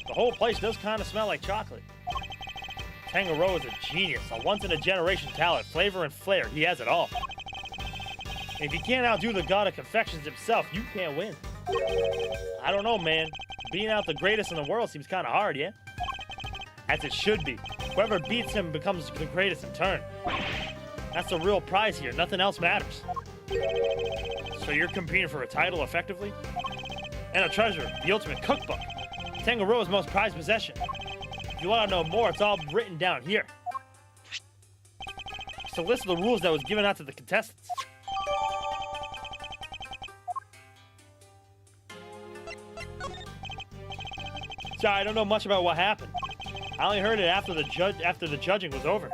The whole place does kind of smell like chocolate. Tangaroa is a genius. A once-in-a-generation talent. Flavor and flair. He has it all. If you can't outdo the god of confections himself, you can't win. I don't know, man. Being out the greatest in the world seems kind of hard, yeah? As it should be. Whoever beats him becomes the greatest in turn. That's the real prize here. Nothing else matters. So you're competing for a title, effectively? And a treasure, the ultimate cookbook. Tangaroa's most prized possession. If you want to know more, it's all written down here. It's a list of the rules that was given out to the contestants. Sorry, I don't know much about what happened. I only heard it after the judging was over.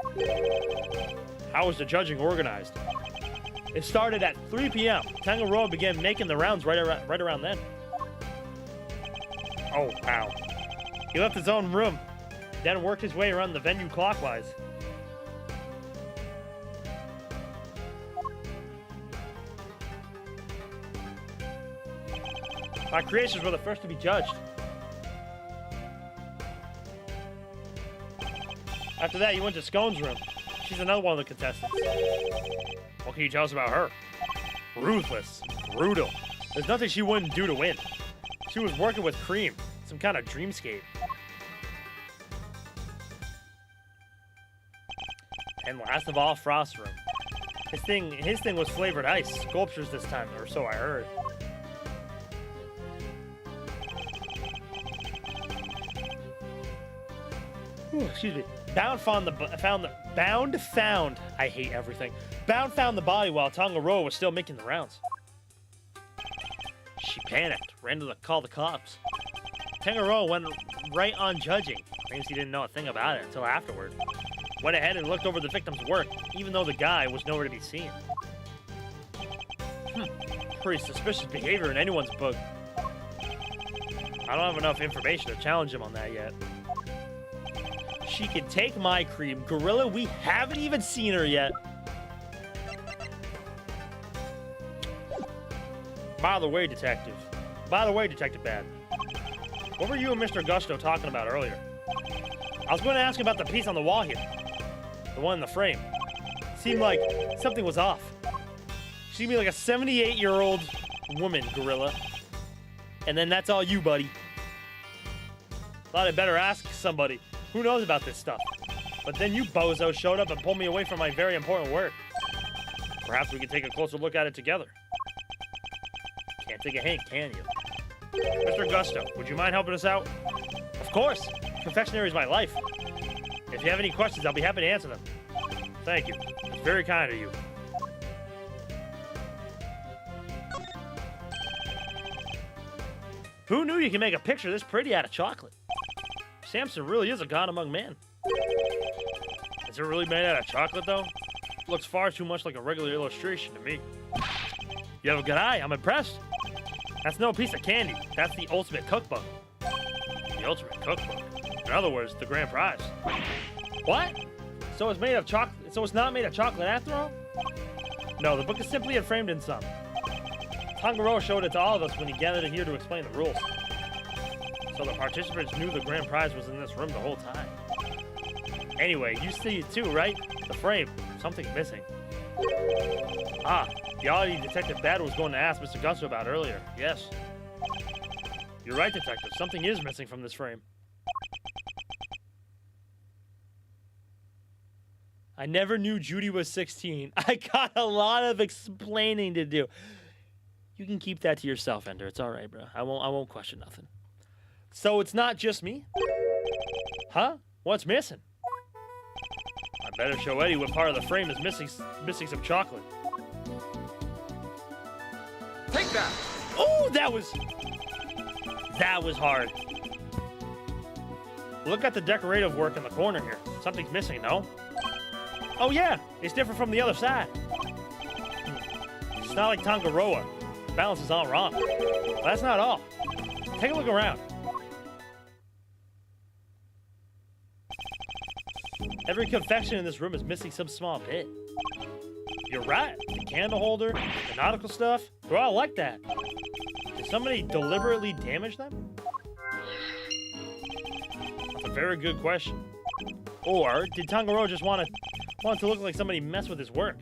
How was the judging organized? It started at 3 p.m. Tangaroa began making the rounds right around then. Oh, wow. He left his own room, then worked his way around the venue clockwise. My creations were the first to be judged. After that, you went to Scone's room. She's another one of the contestants. What can you tell us about her? Ruthless. Brutal. There's nothing she wouldn't do to win. She was working with Cream. Some kind of dreamscape. And last of all, Frost's room. His thing was flavored ice. Sculptures this time, or so I heard. Ooh, excuse me. Bound found I hate everything. Bound found the body while Tangaroa was still making the rounds. She panicked, ran to call the cops. Tangaroa went right on judging. Claims he didn't know a thing about it until afterward. Went ahead and looked over the victim's work, even though the guy was nowhere to be seen. Pretty suspicious behavior in anyone's book. I don't have enough information to challenge him on that yet. She can take my cream. Gorilla, we haven't even seen her yet. By the way, Detective Bad. What were you and Mr. Gusto talking about earlier? I was going to ask about the piece on the wall here. The one in the frame. Seemed like something was off. She seemed like a 78-year-old woman, Gorilla. And then that's all you, buddy. Thought I'd better ask somebody. Who knows about this stuff? But then you bozo showed up and pulled me away from my very important work. Perhaps we could take a closer look at it together. Can't take a hint, can you? Mr. Gusto, would you mind helping us out? Of course. Confectionery is my life. If you have any questions, I'll be happy to answer them. Thank you. It's very kind of you. Who knew you could make a picture this pretty out of chocolate? Samson really is a god among men. Is it really made out of chocolate, though? Looks far too much like a regular illustration to me. You have a good eye. I'm impressed. That's no piece of candy. That's the ultimate cookbook. The ultimate cookbook. In other words, the grand prize. What? So it's made of chocolate. So it's not made of chocolate after all? No, the book is simply framed in some. Tangaroa showed it to all of us when he gathered here to explain the rules. So the participants knew the grand prize was in this room the whole time. Anyway, you see it too, right? The frame. Something's missing. Ah, the oddity Detective Bad was going to ask Mr. Gusto about earlier. Yes. You're right, Detective. Something is missing from this frame. I never knew Judy was 16. I got a lot of explaining to do. You can keep that to yourself, Ender. It's all right, bro. I won't question nothing. So it's not just me? Huh? What's missing? I better show Eddie what part of the frame is missing some chocolate. Take that! Oh, that was hard. Look at the decorative work in the corner here. Something's missing, no? Oh yeah, it's different from the other side. It's not like Tangaroa. The balance is all wrong. But that's not all. Take a look around. Every confection in this room is missing some small bit. You're right. The candle holder, the nautical stuff, they're all like that. Did somebody deliberately damage them? That's a very good question. Or did Tangaroa just want to look like somebody messed with his work?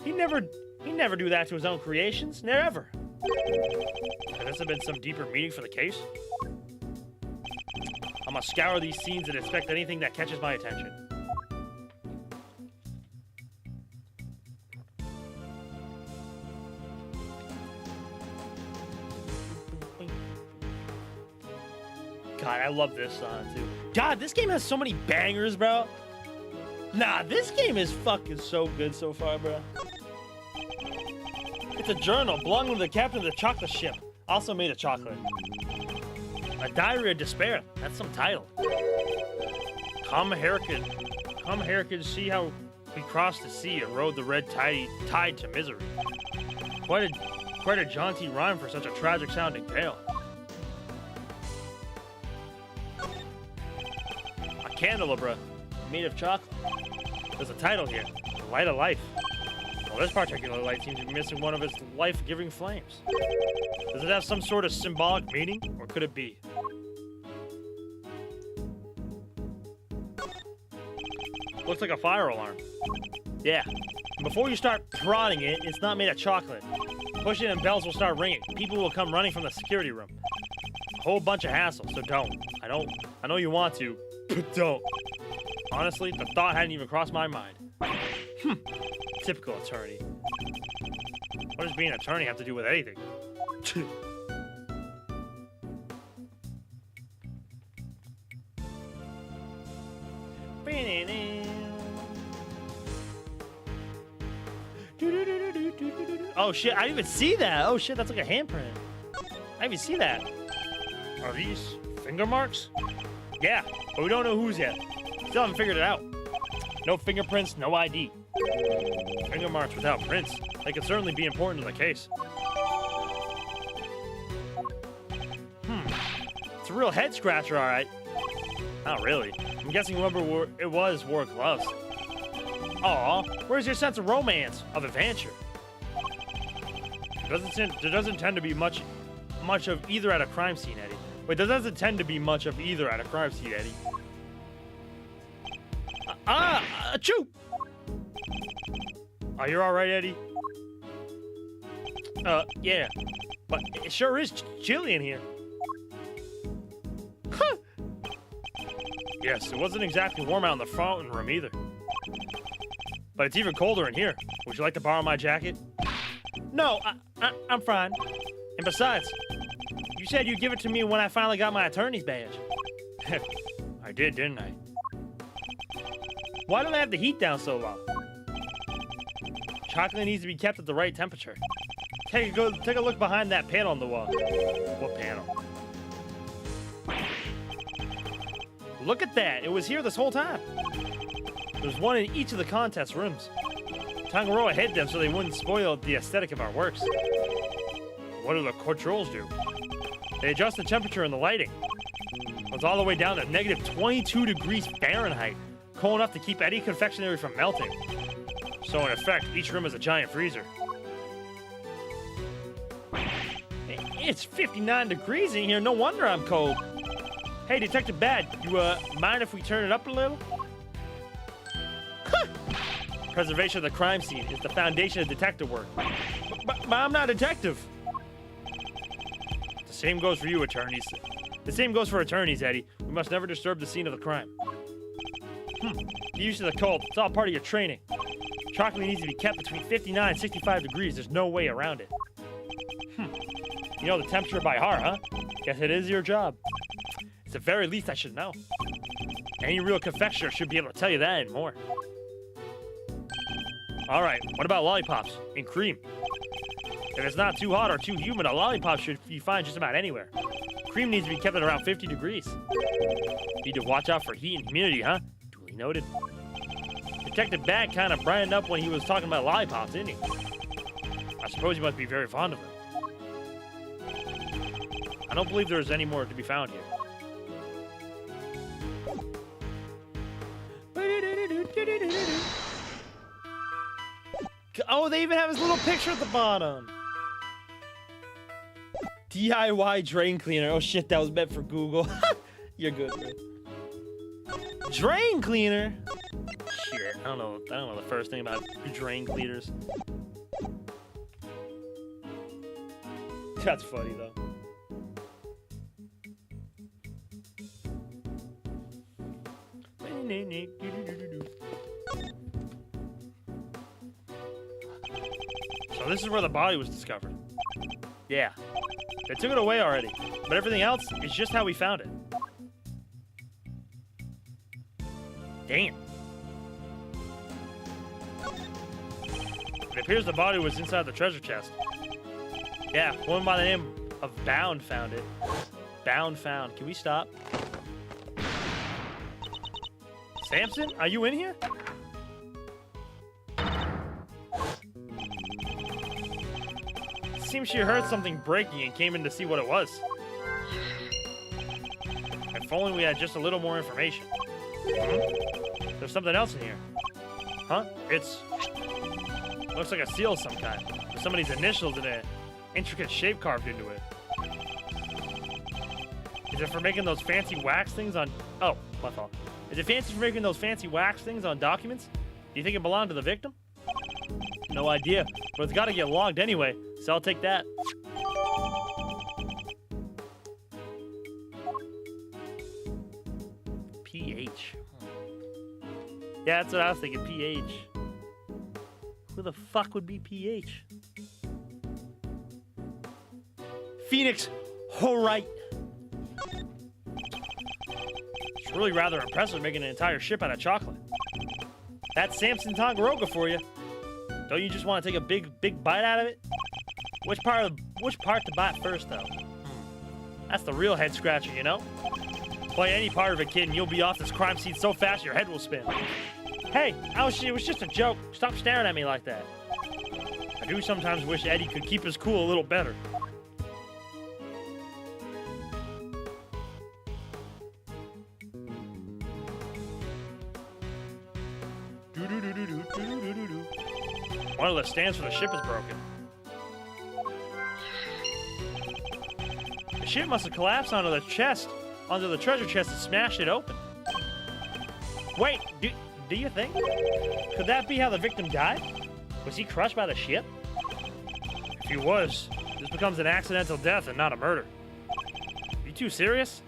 He never do that to his own creations. Never. Could this have been some deeper meaning for the case? A I'm gonna scour these scenes and inspect anything that catches my attention. God, I love this song too. God, this game has so many bangers, bro. Nah, this game is fucking so good so far, bro. It's a journal belonging to the captain of the chocolate ship, also made of chocolate. A diary of despair. That's some title. Come Hurricane, see how we crossed the sea and rode the red tide to misery. Quite a jaunty rhyme for such a tragic sounding tale. A candelabra made of chocolate. There's a title here, The Light of Life. Well, this particular light seems to be missing one of its life-giving flames. Does it have some sort of symbolic meaning, or could it be? Looks like a fire alarm. Yeah. Before you start prodding it, it's not made of chocolate. Push it and bells will start ringing. People will come running from the security room. A whole bunch of hassle, so don't. I know you want to, but don't. Honestly, the thought hadn't even crossed my mind. Typical attorney. What does being an attorney have to do with anything? Oh shit, I didn't even see that. Oh shit, that's like a handprint. I didn't even see that. Are these finger marks? Yeah, but we don't know whose yet. Still haven't figured it out. No fingerprints, no ID. Finger marks without prints. They could certainly be important to the case. It's a real head scratcher, all right. Not really. I'm guessing whoever it was wore gloves. Aw, where's your sense of romance, of adventure? There doesn't tend to be much of either at a crime scene, Eddie. Wait, there doesn't tend to be much of either at a crime scene, Eddie. Achoo! Oh, you're all right, Eddie? Yeah. But it sure is chilly in here. Huh. Yes, it wasn't exactly warm out in the fountain room either. But it's even colder in here. Would you like to borrow my jacket? No, I'm fine. And besides, you said you'd give it to me when I finally got my attorney's badge. I did, didn't I? Why don't I have the heat down so low? Chocolate needs to be kept at the right temperature. Take a look behind that panel on the wall. What panel? Look at that. It was here this whole time. There's one in each of the contest rooms. Tangaroa hid them so they wouldn't spoil the aesthetic of our works. What do the controls do? They adjust the temperature and the lighting. It's all the way down to negative 22 degrees Fahrenheit, cold enough to keep any confectionery from melting. So in effect, each room is a giant freezer. It's 59 degrees in here, no wonder I'm cold. Hey, Detective Bad, you mind if we turn it up a little? Preservation of the crime scene is the foundation of detective work. But I'm not a detective. The same goes for you, attorneys. The same goes for attorneys, Eddie. We must never disturb the scene of the crime. Get used to the cold. It's all part of your training. Chocolate needs to be kept between 59 and 65 degrees. There's no way around it. You know the temperature by heart, huh? Guess it is your job. It's the very least I should know. Any real confectioner should be able to tell you that and more. Alright, what about lollipops and cream? If it's not too hot or too humid, a lollipop should be fine just about anywhere. Cream needs to be kept at around 50 degrees. Need to watch out for heat and humidity, huh? Duly noted. Detective Bad kind of brightened up when he was talking about lollipops, didn't he? I suppose you must be very fond of them. I don't believe there's any more to be found here. Oh, they even have his little picture at the bottom. DIY drain cleaner. Oh shit, that was meant for Google. You're good, man. Drain cleaner? Shit, I don't know the first thing about drain cleaners. That's funny though. So this is where the body was discovered. Yeah. They took it away already, but everything else is just how we found it. Damn. It appears the body was inside the treasure chest. Yeah, a woman by the name of Bound found it. Bound found. Can we stop? Samson, are you in here? Seems she heard something breaking and came in to see what it was. If only we had just a little more information. There's something else in here. Huh? Looks like a seal of some kind, with somebody's initials in an intricate shape carved into it. Is it for making those fancy wax things on... Oh, my fault. Is it fancy for making those fancy wax things on documents? Do you think it belonged to the victim? No idea, but it's got to get logged anyway, so I'll take that. PH. Yeah, that's what I was thinking, PH. Who the fuck would be PH? Phoenix, alright. It's really rather impressive making an entire ship out of chocolate. That's Samson Tongoroga for you. Don't you just want to take a big bite out of it? Which part to bite first, though? That's the real head scratcher, you know? Play any part of it, kid, and you'll be off this crime scene so fast your head will spin. Hey, it was just a joke. Stop staring at me like that. I do sometimes wish Eddie could keep his cool a little better. One of the stands for the ship is broken. The ship must have collapsed onto the treasure chest and smashed it open. Wait, do you think? Could that be how the victim died? Was he crushed by the ship? If he was, this becomes an accidental death and not a murder. You too serious?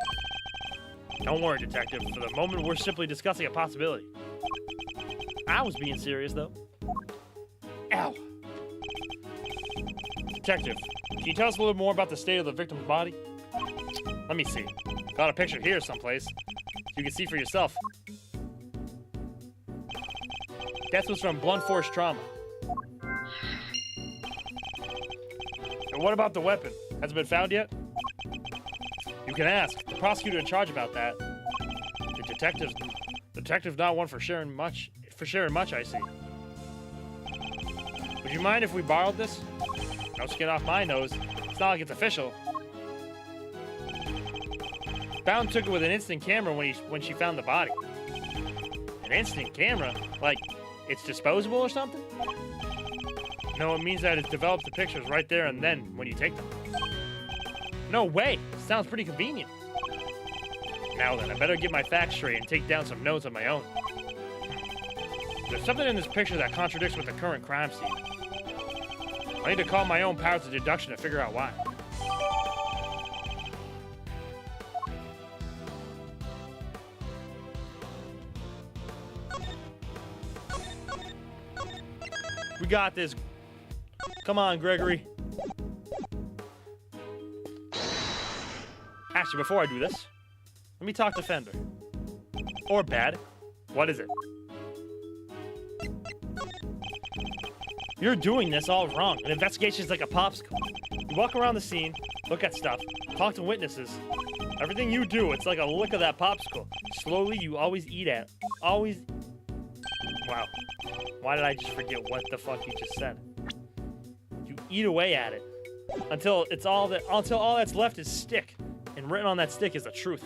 Don't worry, detective. For the moment, we're simply discussing a possibility. I was being serious, though. Ow. Detective, can you tell us a little more about the state of the victim's body? Let me see. Got a picture here someplace. You can see for yourself. Death was from blunt force trauma. And what about the weapon? Has it been found yet? You can ask. The prosecutor in charge about that. The detective's not one for sharing much, I see. Would you mind if we borrowed this? No skin off my nose. It's not like it's official. Bound took it with an instant camera when she found the body. An instant camera? Like, it's disposable or something? No, it means that it develops the pictures right there and then when you take them. No way! Sounds pretty convenient. Now then, I better get my facts straight and take down some notes of my own. There's something in this picture that contradicts with the current crime scene. I need to call my own powers of deduction to figure out why. We got this. Come on, Gregory. Actually, before I do this, let me talk to Fender. Or Bad. What is it? You're doing this all wrong. An investigation's like a popsicle. You walk around the scene, look at stuff, talk to witnesses. Everything you do, it's like a lick of that popsicle. Slowly, you always eat at. Always... Wow. Why did I just forget what the fuck you just said? You eat away at it. Until all that's left is stick. And written on that stick is the truth.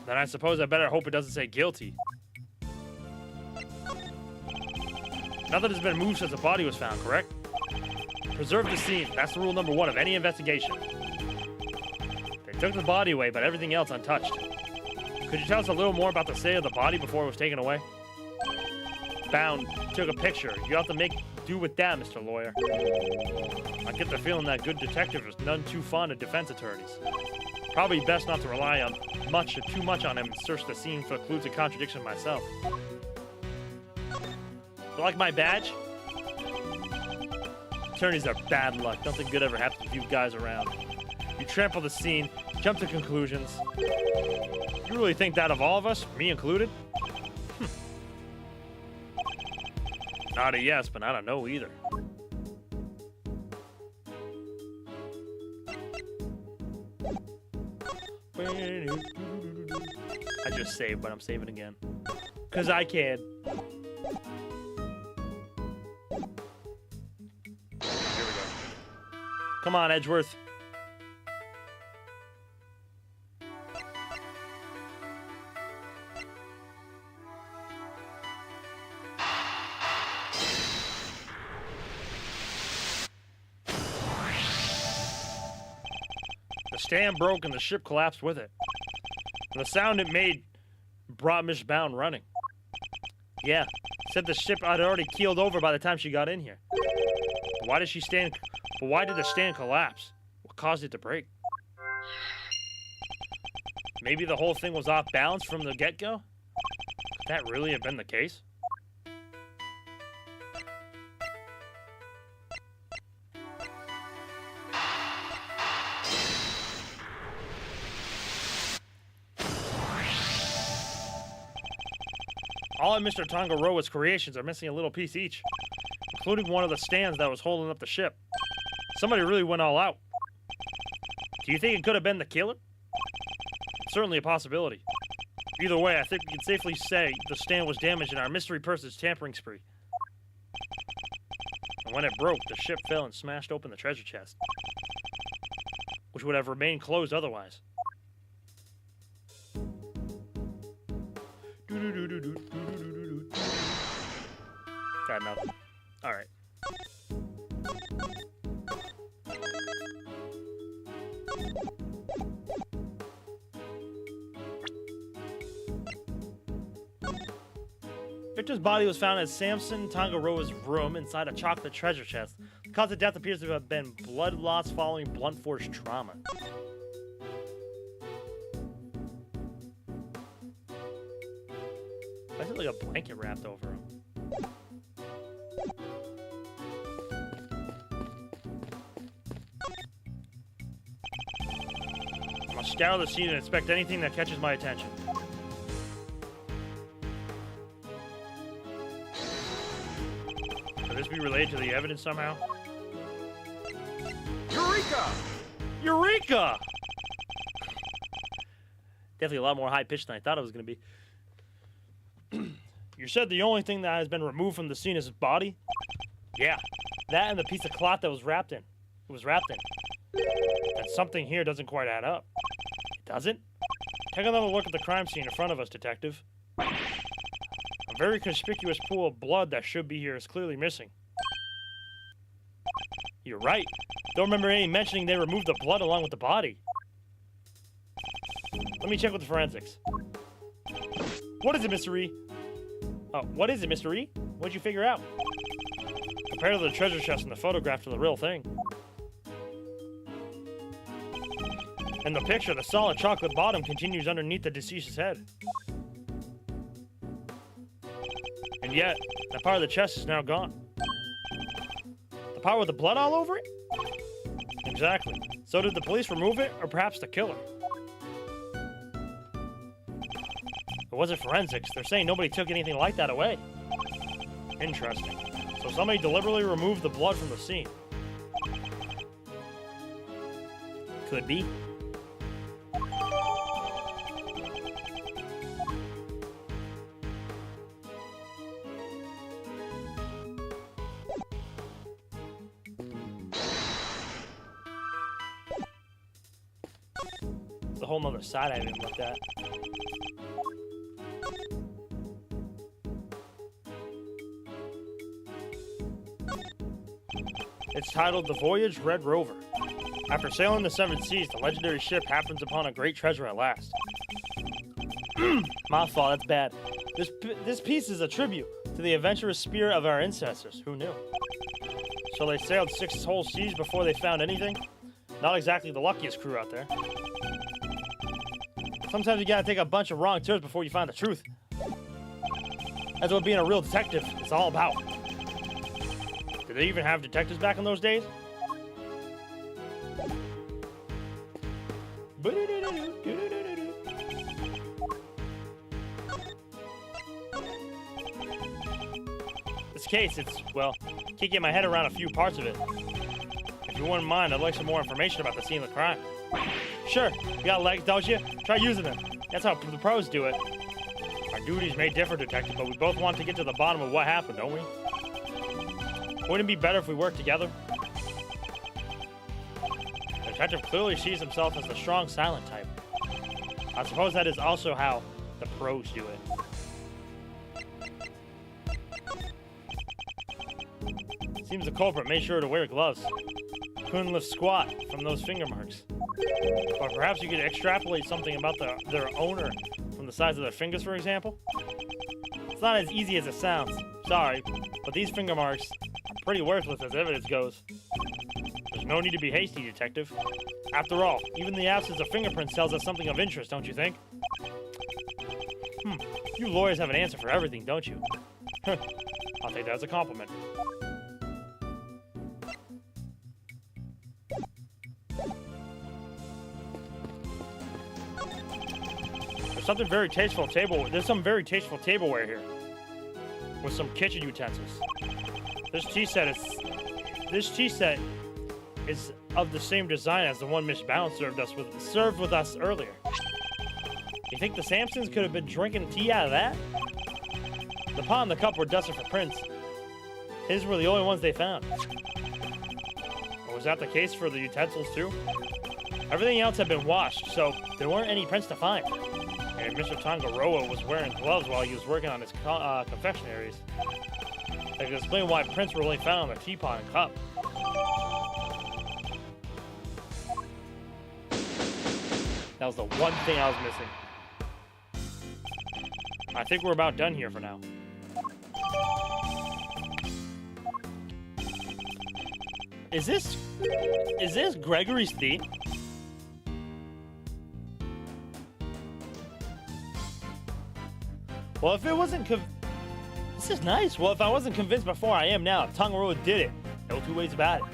Then I suppose I better hope it doesn't say guilty. Nothing has been moved since the body was found, correct? Preserve the scene. That's the rule number 1 of any investigation. They took the body away, but everything else untouched. Could you tell us a little more about the state of the body before it was taken away? Bound took a picture. You have to make do with that, Mr. Lawyer. I get the feeling that good detective is none too fond of defense attorneys. Probably best not to rely on much or too much on him and searched the scene for clues and contradictions myself. You like my badge? Attorneys are bad luck. Nothing good ever happens with you guys around. You trample the scene, jump to conclusions. You really think that of all of us, me included? Not a yes, but not a no either. I just saved, but I'm saving again. Because I can. Here we go. Come on, Edgeworth. The stand broke and the ship collapsed with it. And the sound it made brought Miss Bound running. Yeah, said the ship had already keeled over by the time she got in here. But why did the stand collapse? What caused it to break? Maybe the whole thing was off balance from the get-go? Could that really have been the case? All of Mr. Tangaroa's creations are missing a little piece each, including one of the stands that was holding up the ship. Somebody really went all out. Do you think it could have been the killer? It's certainly a possibility. Either way, I think we can safely say the stand was damaged in our mystery person's tampering spree. And when it broke, the ship fell and smashed open the treasure chest, which would have remained closed otherwise. Got nothing. Alright. Victor's body was found in Samson Tangaroa's room inside a chocolate treasure chest. The cause of death appears to have been blood loss following blunt force trauma. Why is it like a blanket wrapped over him? I must scour the scene and inspect anything that catches my attention. Could this be related to the evidence somehow? Eureka! Eureka! Definitely a lot more high-pitched than I thought it was going to be. You said the only thing that has been removed from the scene is his body? Yeah, that and the piece of cloth that was wrapped in. It was wrapped in. And something here doesn't quite add up. It doesn't? Take another look at the crime scene in front of us, Detective. A very conspicuous pool of blood that should be here is clearly missing. You're right. Don't remember any mentioning they removed the blood along with the body. Let me check with the forensics. What is it, Mr. E? Oh, what is it, Mr. E? What'd you figure out? Compared to the treasure chest in the photograph to the real thing. In the picture, the solid chocolate bottom continues underneath the deceased's head. And yet, that part of the chest is now gone. The part with the blood all over it? Exactly. So did the police remove it, or perhaps the killer? It wasn't forensics. They're saying nobody took anything like that away. Interesting. So somebody deliberately removed the blood from the scene. Could be. It's a whole nother side I haven't looked at. It's titled The Voyage Red Rover. After sailing the seven seas, the legendary ship happens upon a great treasure at last. Mouthful, that's bad. This piece is a tribute to the adventurous spirit of our ancestors. Who knew? So they sailed 6 whole seas before they found anything? Not exactly the luckiest crew out there. Sometimes you gotta take a bunch of wrong turns before you find the truth. That's what being a real detective is all about. Did they even have detectives back in those days? This case, well, can't get my head around a few parts of it. If you wouldn't mind, I'd like some more information about the scene of the crime. Sure, you got legs, don't you? Try using them. That's how the pros do it. Our duties may differ, Detective, but we both want to get to the bottom of what happened, don't we? Wouldn't it be better if we worked together? The detective clearly sees himself as the strong, silent type. I suppose that is also how the pros do it. Seems the culprit made sure to wear gloves. Couldn't lift squat from those finger marks. Or perhaps you could extrapolate something about their owner from the size of their fingers, for example? It's not as easy as it sounds. Sorry, but these finger marks are pretty worthless as evidence goes. There's no need to be hasty, Detective. After all, even the absence of fingerprints tells us something of interest, don't you think? You lawyers have an answer for everything, don't you? I'll take that as a compliment. There's some very tasteful tableware here, with some kitchen utensils. This tea set is of the same design as the one Miss Bounce served with us earlier. You think the Sampsons could have been drinking tea out of that? The pot and the cup were dusted for prints. His were the only ones they found. Or was that the case for the utensils too? Everything else had been washed, so there weren't any prints to find. And Mr. Tangaroa was wearing gloves while he was working on his confectionaries. That could explain why prints were only found on the teapot and cup. That was the one thing I was missing. I think we're about done here for now. Is this Gregory's theme? Well, if it wasn't this is nice. Well, if I wasn't convinced before, I am now. Tangaroa did it. No two ways about it.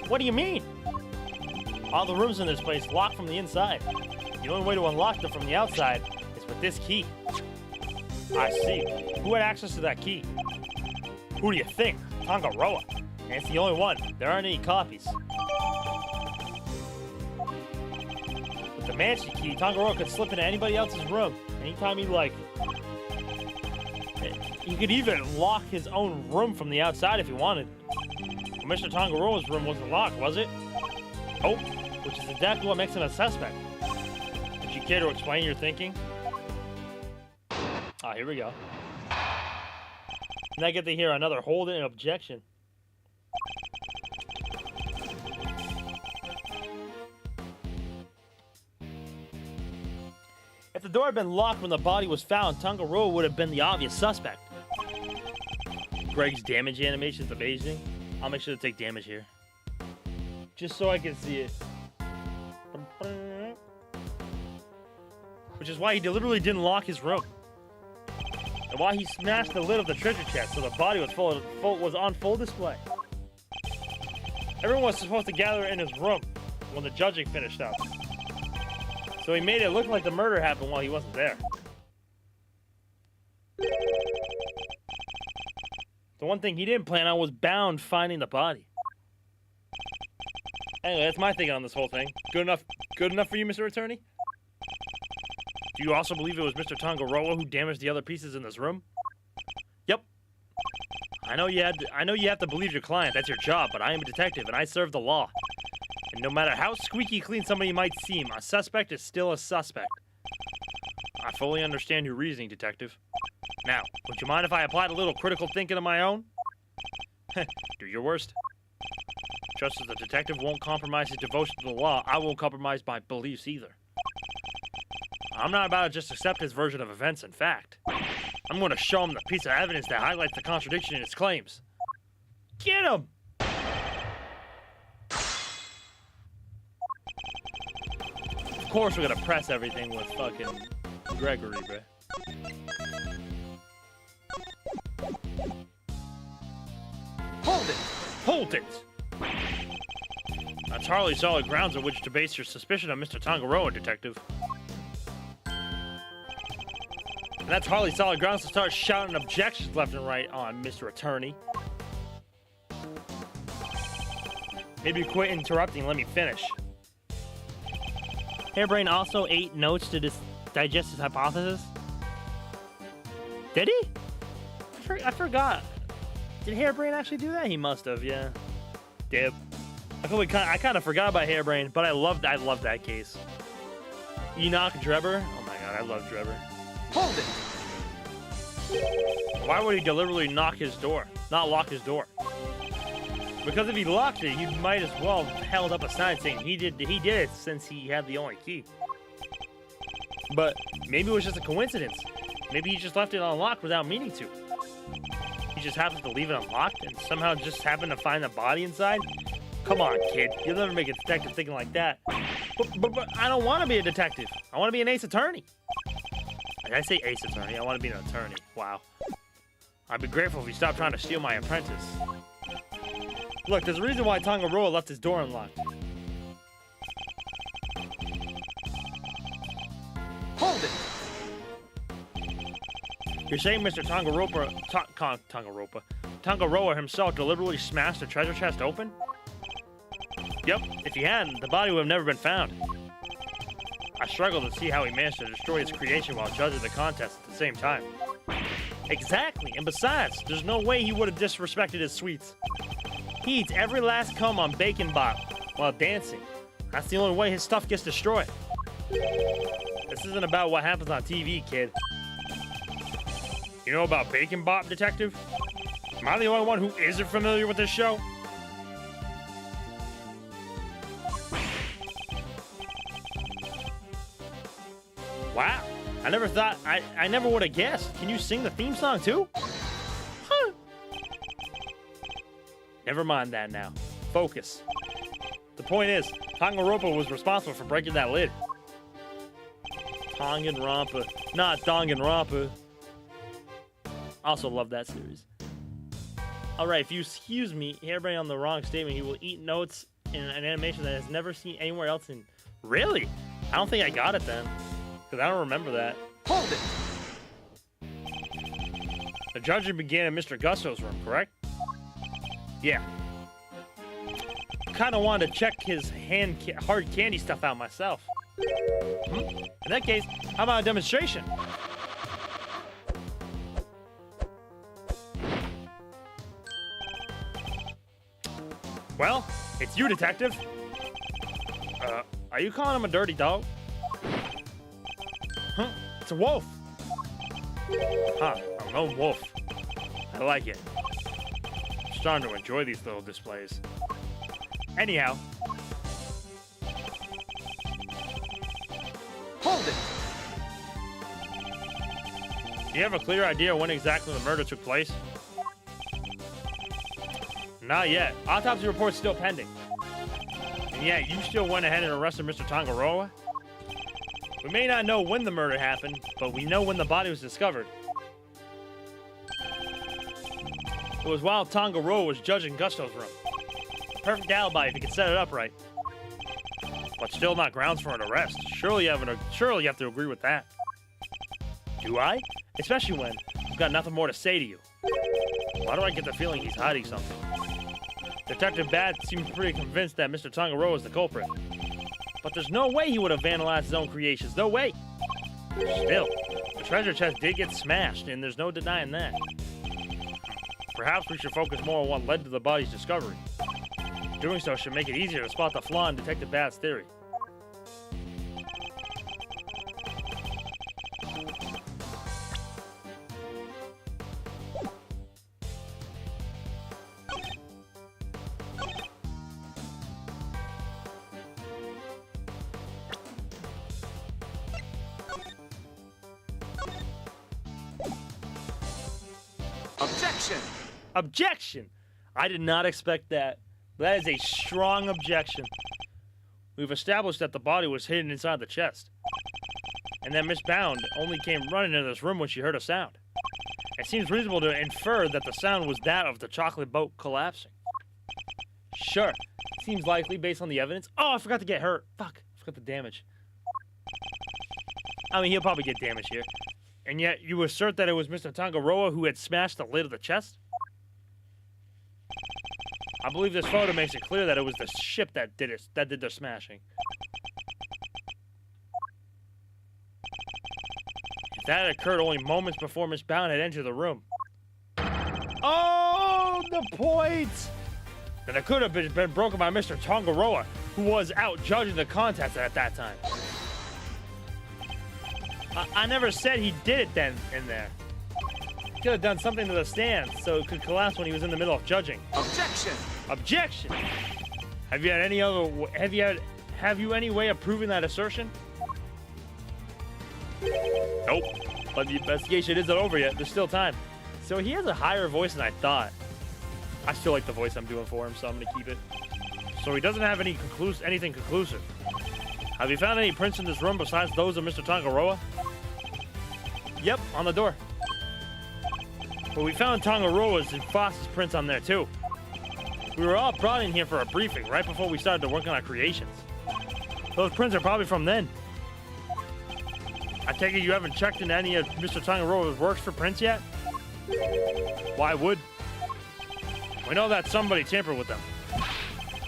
What do you mean? All the rooms in this place locked from the inside. The only way to unlock them from the outside is with this key. I see. Who had access to that key? Who do you think? Tangaroa. And it's the only one. There aren't any copies. With the mansion key, Tangaroa could slip into anybody else's room anytime he liked. He could even lock his own room from the outside if he wanted. Well, Mr. Tangaroa's room wasn't locked, was it? Oh, which is exactly what makes him a suspect. Would you care to explain your thinking? Ah, here we go. And I get to hear another hold and objection. If the door had been locked when the body was found, Tangaroa would have been the obvious suspect. Greg's damage animation is amazing. I'll make sure to take damage here. Just so I can see it. Which is why he deliberately didn't lock his room. And why he smashed the lid of the treasure chest so the body was on full display. Everyone was supposed to gather in his room when the judging finished up. So he made it look like the murder happened while he wasn't there. The one thing he didn't plan on was Bound finding the body. Anyway, that's my thinking on this whole thing. Good enough for you, Mr. Attorney? Do you also believe it was Mr. Tangaroa who damaged the other pieces in this room? Yep. I know you have to believe your client. That's your job, but I am a detective and I serve the law. And no matter how squeaky clean somebody might seem, a suspect is still a suspect. I fully understand your reasoning, Detective. Now, would you mind if I applied a little critical thinking of my own? Do your worst. Just as the detective won't compromise his devotion to the law, I won't compromise my beliefs either. I'm not about to just accept his version of events and fact. I'm going to show him the piece of evidence that highlights the contradiction in his claims. Get him! Of course we're gonna press everything with fucking Gregory, bruh. Hold it! Hold it! That's hardly solid grounds on which to base your suspicion of Mr. Tangaroa, Detective. And that's hardly solid grounds to start shouting objections left and right on, Mr. Attorney. Maybe quit interrupting and let me finish. Hairbrain also ate notes to digest his hypothesis. Did he? I forgot. Did Hairbrain actually do that? He must have, yeah. Dib. I kind of forgot about Hairbrain, but I loved that case. Enoch Drebber. Oh my god, I love Drebber. Hold it! Why would he deliberately not lock his door? Because if he locked it, he might as well have held up a sign saying he did it since he had the only key. But maybe it was just a coincidence. Maybe he just left it unlocked without meaning to. He just happened to leave it unlocked and somehow just happened to find the body inside? Come on, kid. You'll never make a detective thinking like that. But I don't want to be a detective. I want to be an ace attorney. Did I say ace attorney? I want to be an attorney. Wow. I'd be grateful if you stopped trying to steal my apprentice. Look, there's a reason why Tangaroa left his door unlocked. Hold it! You're saying Mr. Tangaroa himself deliberately smashed the treasure chest open? Yep, if he hadn't, the body would have never been found. I struggle to see how he managed to destroy his creation while judging the contest at the same time. Exactly, and besides, there's no way he would have disrespected his sweets. He eats every last cum on Bacon Bop while dancing. That's the only way his stuff gets destroyed. This isn't about what happens on TV, kid. You know about Bacon Bop, Detective? Am I the only one who isn't familiar with this show? Wow, I never thought, I never would have guessed. Can you sing the theme song too? Huh. Never mind that now. Focus. The point is, Tangaroa was responsible for breaking that lid. Tongan-Rampa, not Danganronpa. Also love that series. Alright, if you excuse me, Hairbrain on the wrong statement, he will eat notes in an animation that has never seen anywhere else in... Really? I don't think I got it then. Because I don't remember that. Hold it! The judging began in Mr. Gusto's room, correct? Yeah. Kinda wanted to check his hard candy stuff out myself. In that case, how about a demonstration? Well, it's you, Detective. Are you calling him a dirty dog? Huh? It's a wolf. Huh, a lone wolf. I like it. I'm starting to enjoy these little displays. Anyhow. Hold it! Do you have a clear idea when exactly the murder took place? Not yet. Autopsy report's still pending. And yet, you still went ahead and arrested Mr. Tangaroa? We may not know when the murder happened, but we know when the body was discovered. It was while Tangaroa was judging Gusto's room. Perfect alibi if you can set it up right. But still not grounds for an arrest. Surely you have to agree with that. Do I? Especially when he's got nothing more to say to you. Why do I get the feeling he's hiding something? Detective Bat seems pretty convinced that Mr. Tangaroa is the culprit. But there's no way he would have vandalized his own creations. No way! Still, the treasure chest did get smashed, and there's no denying that. Perhaps we should focus more on what led to the body's discovery. Doing so should make it easier to spot the flaw in Detective Bat's theory. Objection! Objection! I did not expect that. That is a strong objection. We've established that the body was hidden inside the chest. And that Miss Bound only came running into this room when she heard a sound. It seems reasonable to infer that the sound was that of the chocolate boat collapsing. Sure. Seems likely based on the evidence. Oh, I forgot to get hurt. Fuck. I forgot the damage. I mean, he'll probably get damage here. And yet, you assert that it was Mr. Tangaroa who had smashed the lid of the chest? I believe this photo makes it clear that it was the ship that did the smashing. That occurred only moments before Miss Bound had entered the room. Oh, the point! Then it could have been broken by Mr. Tangaroa, who was out judging the contest at that time. I never said he did it then in there. He could have done something to the stand so it could collapse when he was in the middle of judging. Objection! Objection! Have you any way of proving that assertion? Nope. But the investigation isn't over yet. There's still time. So he has a higher voice than I thought. I still like the voice I'm doing for him, so I'm gonna keep it. So he doesn't have anything conclusive. Have you found any prints in this room besides those of Mr. Tangaroa? Yep, on the door. But we found Tangaroa's and Foss's prints on there too. We were all brought in here for a briefing right before we started to work on our creations. Those prints are probably from then. I take it you haven't checked into any of Mr. Tangaroa's works for prints yet? Why would? We know that somebody tampered with them.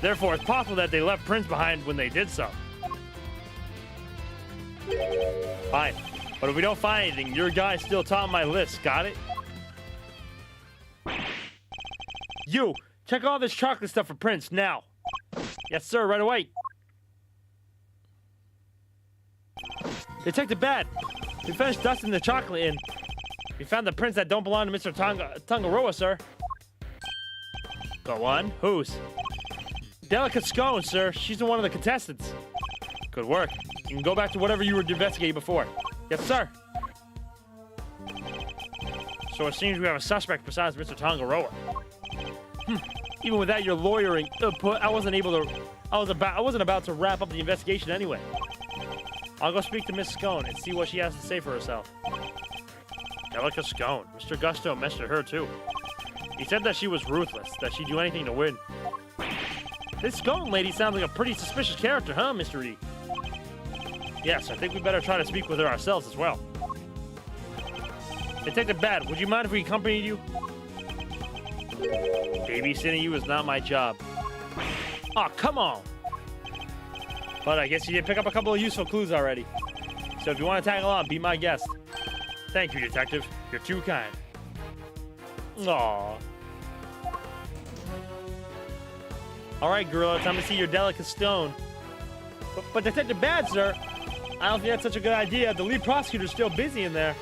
Therefore, it's possible that they left prints behind when they did so. Fine. But if we don't find anything, your guy's still top of my list. Got it? You! Check all this chocolate stuff for prints, now! Yes, sir, right away! Detective Bad! We finished dusting the chocolate in. We found the prints that don't belong to Mr. Tangaroa, sir. Go on. Whose? Delicate Scone, sir. She's one of the contestants. Good work. You can go back to whatever you were investigating before. Yes, sir. So it seems we have a suspect besides Mr. Tangaroa. Even without your lawyering input, I wasn't about to wrap up the investigation anyway. I'll go speak to Miss Scone and see what she has to say for herself. Delicate Scone. Mr. Gusto mentioned her too. He said that she was ruthless, that she'd do anything to win. This Scone lady sounds like a pretty suspicious character, huh, Mr. E? Yes, I think we better try to speak with her ourselves as well. Detective Bad, would you mind if we accompanied you? Babysitting you is not my job. Aw, come on! But I guess you did pick up a couple of useful clues already. So if you want to tag along, be my guest. Thank you, Detective. You're too kind. Aww. Alright, Gorilla, time to see your delicate stone. But Detective Bad, sir, I don't think that's such a good idea. The lead prosecutor's still busy in there.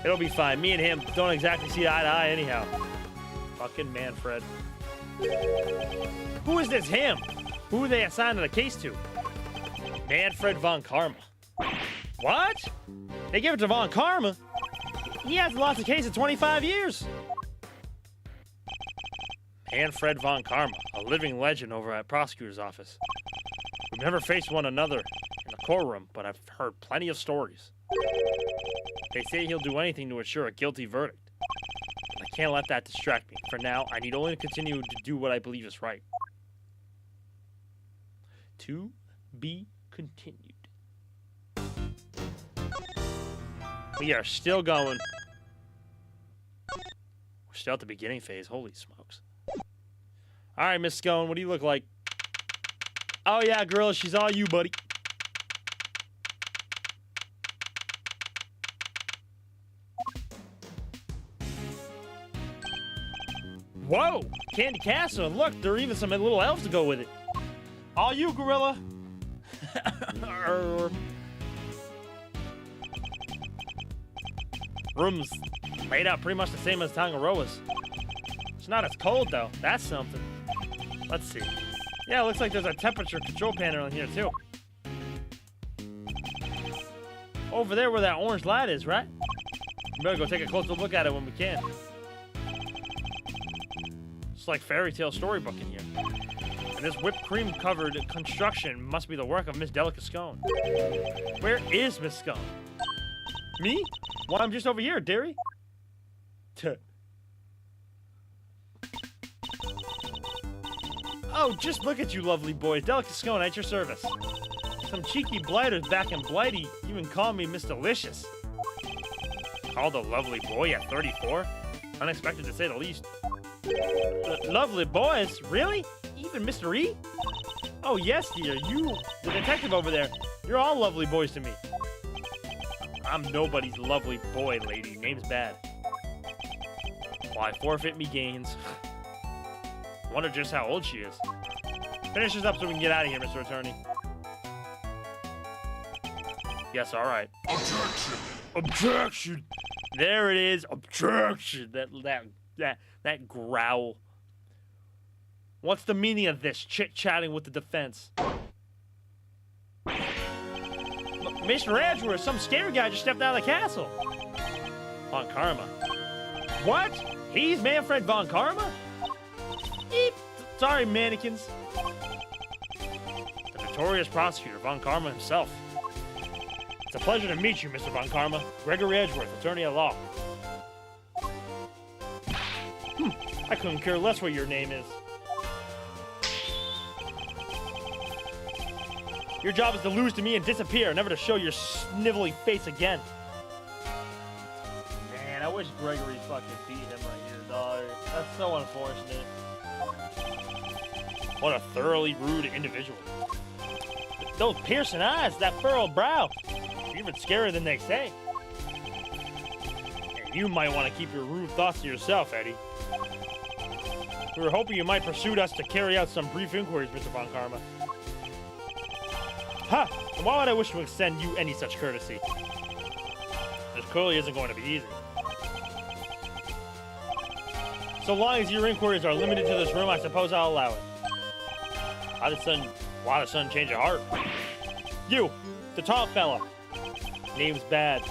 It'll be fine. Me and him don't exactly see eye to eye anyhow. Fucking Manfred. Who is this him? Who are they assigned the case to? Manfred von Karma. What? They give it to von Karma? He hasn't lost a case in 25 years. Manfred von Karma, a living legend over at prosecutor's office. We've never faced one another in the courtroom, but I've heard plenty of stories. They say he'll do anything to ensure a guilty verdict. But I can't let that distract me. For now, I need only to continue to do what I believe is right. To be continued. We are still going. We're still at the beginning phase. Holy smokes. All right, Miss Scone, what do you look like? Oh, yeah, Gorilla, she's all you, buddy. Whoa! Candy Castle, and look, there are even some little elves to go with it. All you, Gorilla. Room's laid out pretty much the same as Tangaroa's. It's not as cold, though. That's something. Let's see. Yeah, it looks like there's a temperature control panel in here, too. Over there where that orange light is, right? We better go take a closer look at it when we can. It's like fairy tale storybook in here. And this whipped cream covered construction must be the work of Miss Delica Scone. Where is Miss Scone? Me? Why, I'm just over here, dearie. Tuh. Oh, just look at you lovely boys. Delica Scone at your service. Some cheeky blighters back in Blighty even call me Miss Delicious. Called a lovely boy at 34? Unexpected to say the least. Lovely boys? Really? Even Mr. E? Oh yes, dear. You, the detective over there. You're all lovely boys to me. I'm nobody's lovely boy, lady. Name's bad. Why forfeit me gains? Wonder just how old she is. Finish this up so we can get out of here, Mr. Attorney. Yes, all right. Objection! Objection! There it is. Objection! That growl. What's the meaning of this chit-chatting with the defense? Mr. Edgeworth, some scary guy just stepped out of the castle. Von Karma. What? He's Manfred Von Karma? Eep. Sorry, mannequins. The notorious prosecutor, Von Karma himself. It's a pleasure to meet you, Mr. Von Karma. Gregory Edgeworth, attorney at law. I couldn't care less what your name is. Your job is to lose to me and disappear, never to show your snivelly face again. Man, I wish Gregory fucking beat him right here, dog. That's so unfortunate. What a thoroughly rude individual. Those piercing eyes, that furrowed brow. Even scarier than they say. And you might want to keep your rude thoughts to yourself, Eddie. We were hoping you might pursue us to carry out some brief inquiries, Mr. Von Karma. Ha! And why would I wish to extend you any such courtesy? This clearly isn't going to be easy. So long as your inquiries are limited to this room, I suppose I'll allow it. Why the sudden change of heart? You, the tall fella. Name's bad.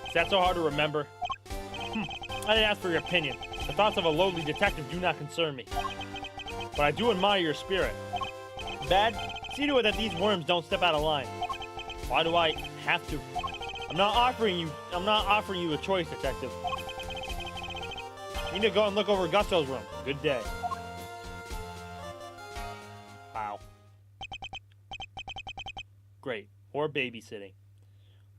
Is that so hard to remember? I didn't ask for your opinion. The thoughts of a lowly detective do not concern me. But I do admire your spirit. Bad? See to it that these worms don't step out of line. Why do I have to? I'm not offering you a choice, detective. You need to go and look over Gusto's room. Good day. Wow. Great. Or babysitting.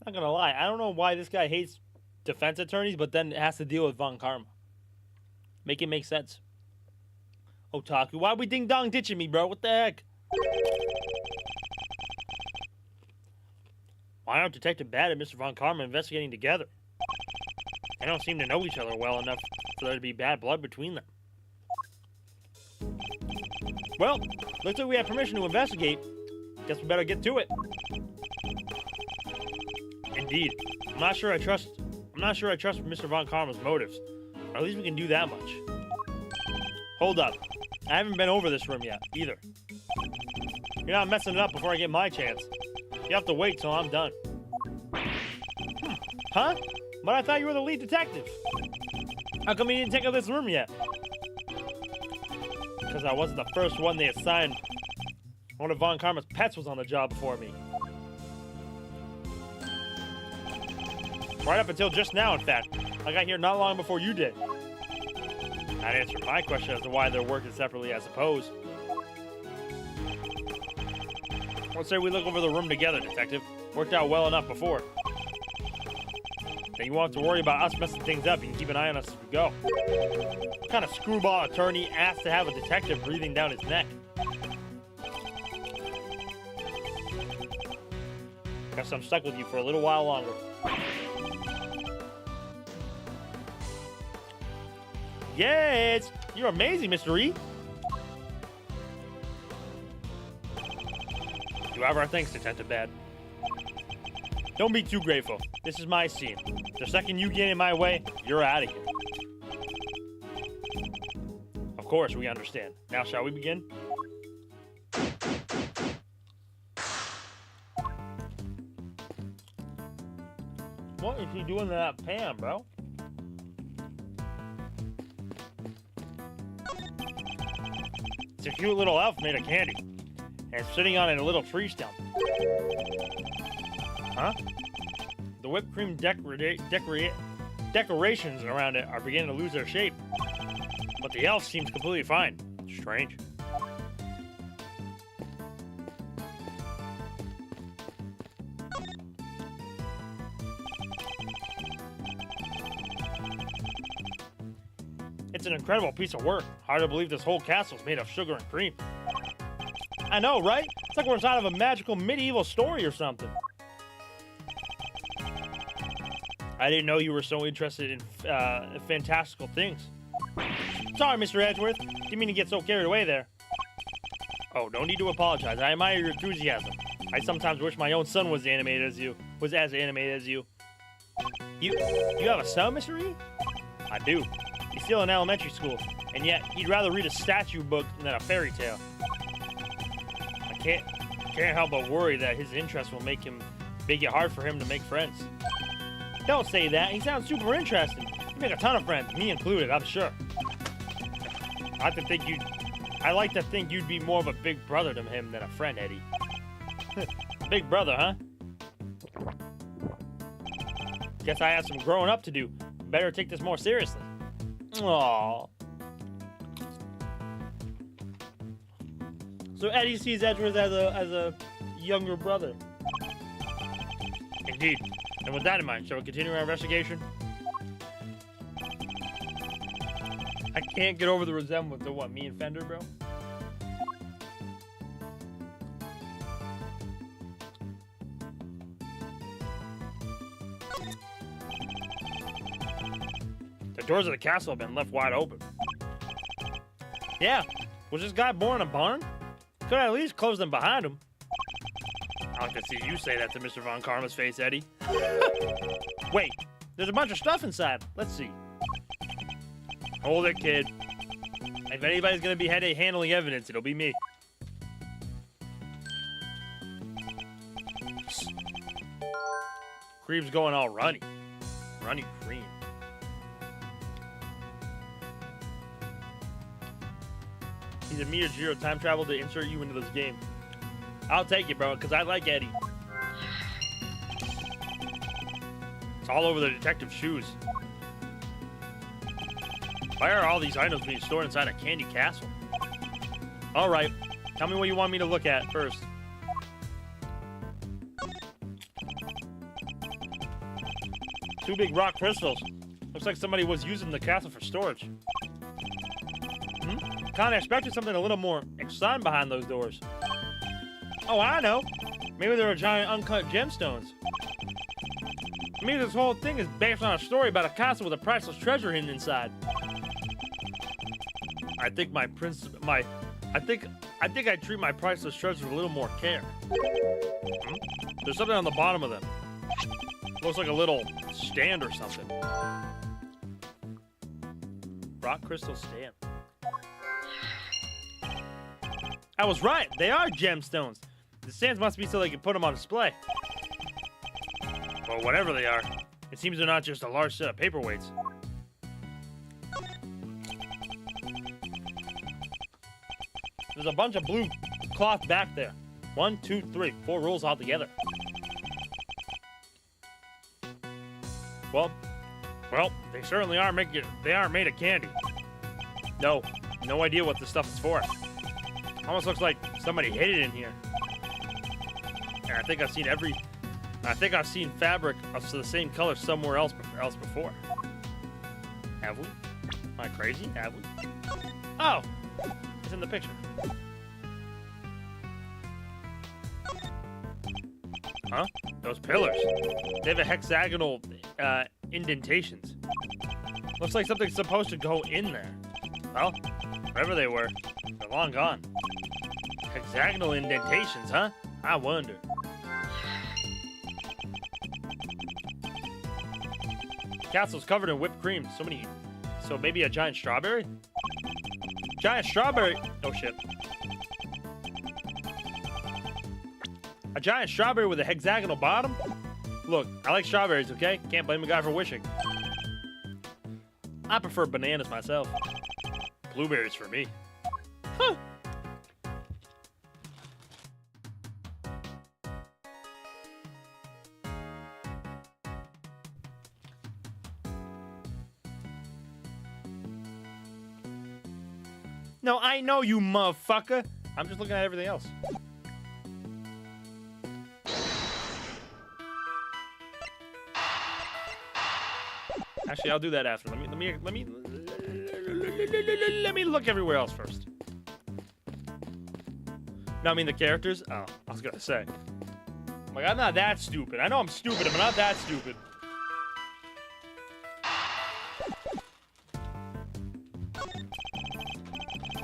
Not gonna lie, I don't know why this guy hates defense attorneys, but then has to deal with Von Karma. Make it make sense. Otaku, why we ding-dong ditching me, bro? What the heck? Why aren't Detective Bad and Mr. Von Karma investigating together? They don't seem to know each other well enough for there to be bad blood between them. Well, looks like we have permission to investigate. Guess we better get to it. Indeed. I'm not sure I trust Mr. Von Karma's motives. Or at least we can do that much. Hold up. I haven't been over this room yet, either. You're not messing it up before I get my chance. You have to wait till I'm done. Huh? But I thought you were the lead detective. How come you didn't take out this room yet? Because I wasn't the first one they assigned. One of Von Karma's pets was on the job before me. Right up until just now, in fact. I got here not long before you did. That answered my question as to why they're working separately, I suppose. Let's say we look over the room together, detective. Worked out well enough before. Then you won't have to worry about us messing things up. You can keep an eye on us as we go. What kind of screwball attorney asked to have a detective breathing down his neck? Guess I'm stuck with you for a little while longer. Yes! You're amazing, Mr. E! You have our thanks, Detective Bad. Don't be too grateful. This is my scene. The second you get in my way, you're out of here. Of course, we understand. Now, shall we begin? What is he doing to that pan, bro? It's a cute little elf made of candy. And it's sitting on a little tree stump. Huh? The whipped cream decorations around it are beginning to lose their shape. But the elf seems completely fine. Strange. It's an incredible piece of work. Hard to believe this whole castle is made of sugar and cream. I know, right? It's like we're inside of a magical medieval story or something. I didn't know you were so interested in fantastical things. Sorry, Mr. Edgeworth. Didn't mean to get so carried away there. Oh, no need to apologize. I admire your enthusiasm. I sometimes wish my own son was as animated as you. You have a son, Mr. E? I do. He's still in elementary school, and yet he'd rather read a statue book than a fairy tale. I can't help but worry that his interest will make it hard for him to make friends. Don't say that. He sounds super interesting. You make a ton of friends, me included, I'm sure. I like to think you'd be more of a big brother to him than a friend, Eddie. Big brother, huh? Guess I have some growing up to do. Better take this more seriously. Aww. So Eddie sees Edgeworth as a younger brother. Indeed. And with that in mind, shall we continue our investigation? I can't get over the resemblance to what, me and Fender, bro? The doors of the castle have been left wide open. Yeah, was this guy born in a barn? Could I at least close them behind him? I like to see you say that to Mr. Von Karma's face, Eddie. Wait, there's a bunch of stuff inside. Let's see. Hold it, kid. If anybody's gonna be handling evidence, it'll be me. Cream's going all runny. Runny cream. Either me or Jiro time travel to insert you into this game. I'll take it, bro, because I like Eddie. It's all over the detective's shoes. Why are all these items being stored inside a candy castle? All right, tell me what you want me to look at first. Two big rock crystals. Looks like somebody was using the castle for storage. Kinda expected something a little more exciting behind those doors. Oh, I know. Maybe there are giant uncut gemstones. Maybe this whole thing is based on a story about a castle with a priceless treasure hidden inside. I think I treat my priceless treasure with a little more care. There's something on the bottom of them. Looks like a little stand or something. Rock crystal stand. I was right. They are gemstones. The stands must be so they can put them on display. Well, whatever they are, it seems they're not just a large set of paperweights. There's a bunch of blue cloth back there. 1, 2, 3, 4 rolls all together. Well, they certainly are they aren't made of candy. No idea what this stuff is for. Almost looks like somebody hid it in here. And I think I've seen fabric of the same color somewhere else before. Have we? Am I crazy? Have we? Oh, it's in the picture. Huh? Those pillars. They have a hexagonal indentations. Looks like something's supposed to go in there. Well, wherever they were, they're long gone. Hexagonal indentations, huh? I wonder. The castle's covered in whipped cream. So maybe a giant strawberry? Giant strawberry! Oh shit. A giant strawberry with a hexagonal bottom? Look, I like strawberries, okay? Can't blame a guy for wishing. I prefer bananas myself. Blueberries for me. Huh. No, I know you motherfucker. I'm just looking at everything else. Actually, I'll do that after. Let me look everywhere else first. No, I mean the characters. Oh, I was gonna say. Like, I'm not that stupid. I know I'm stupid, but I'm not that stupid.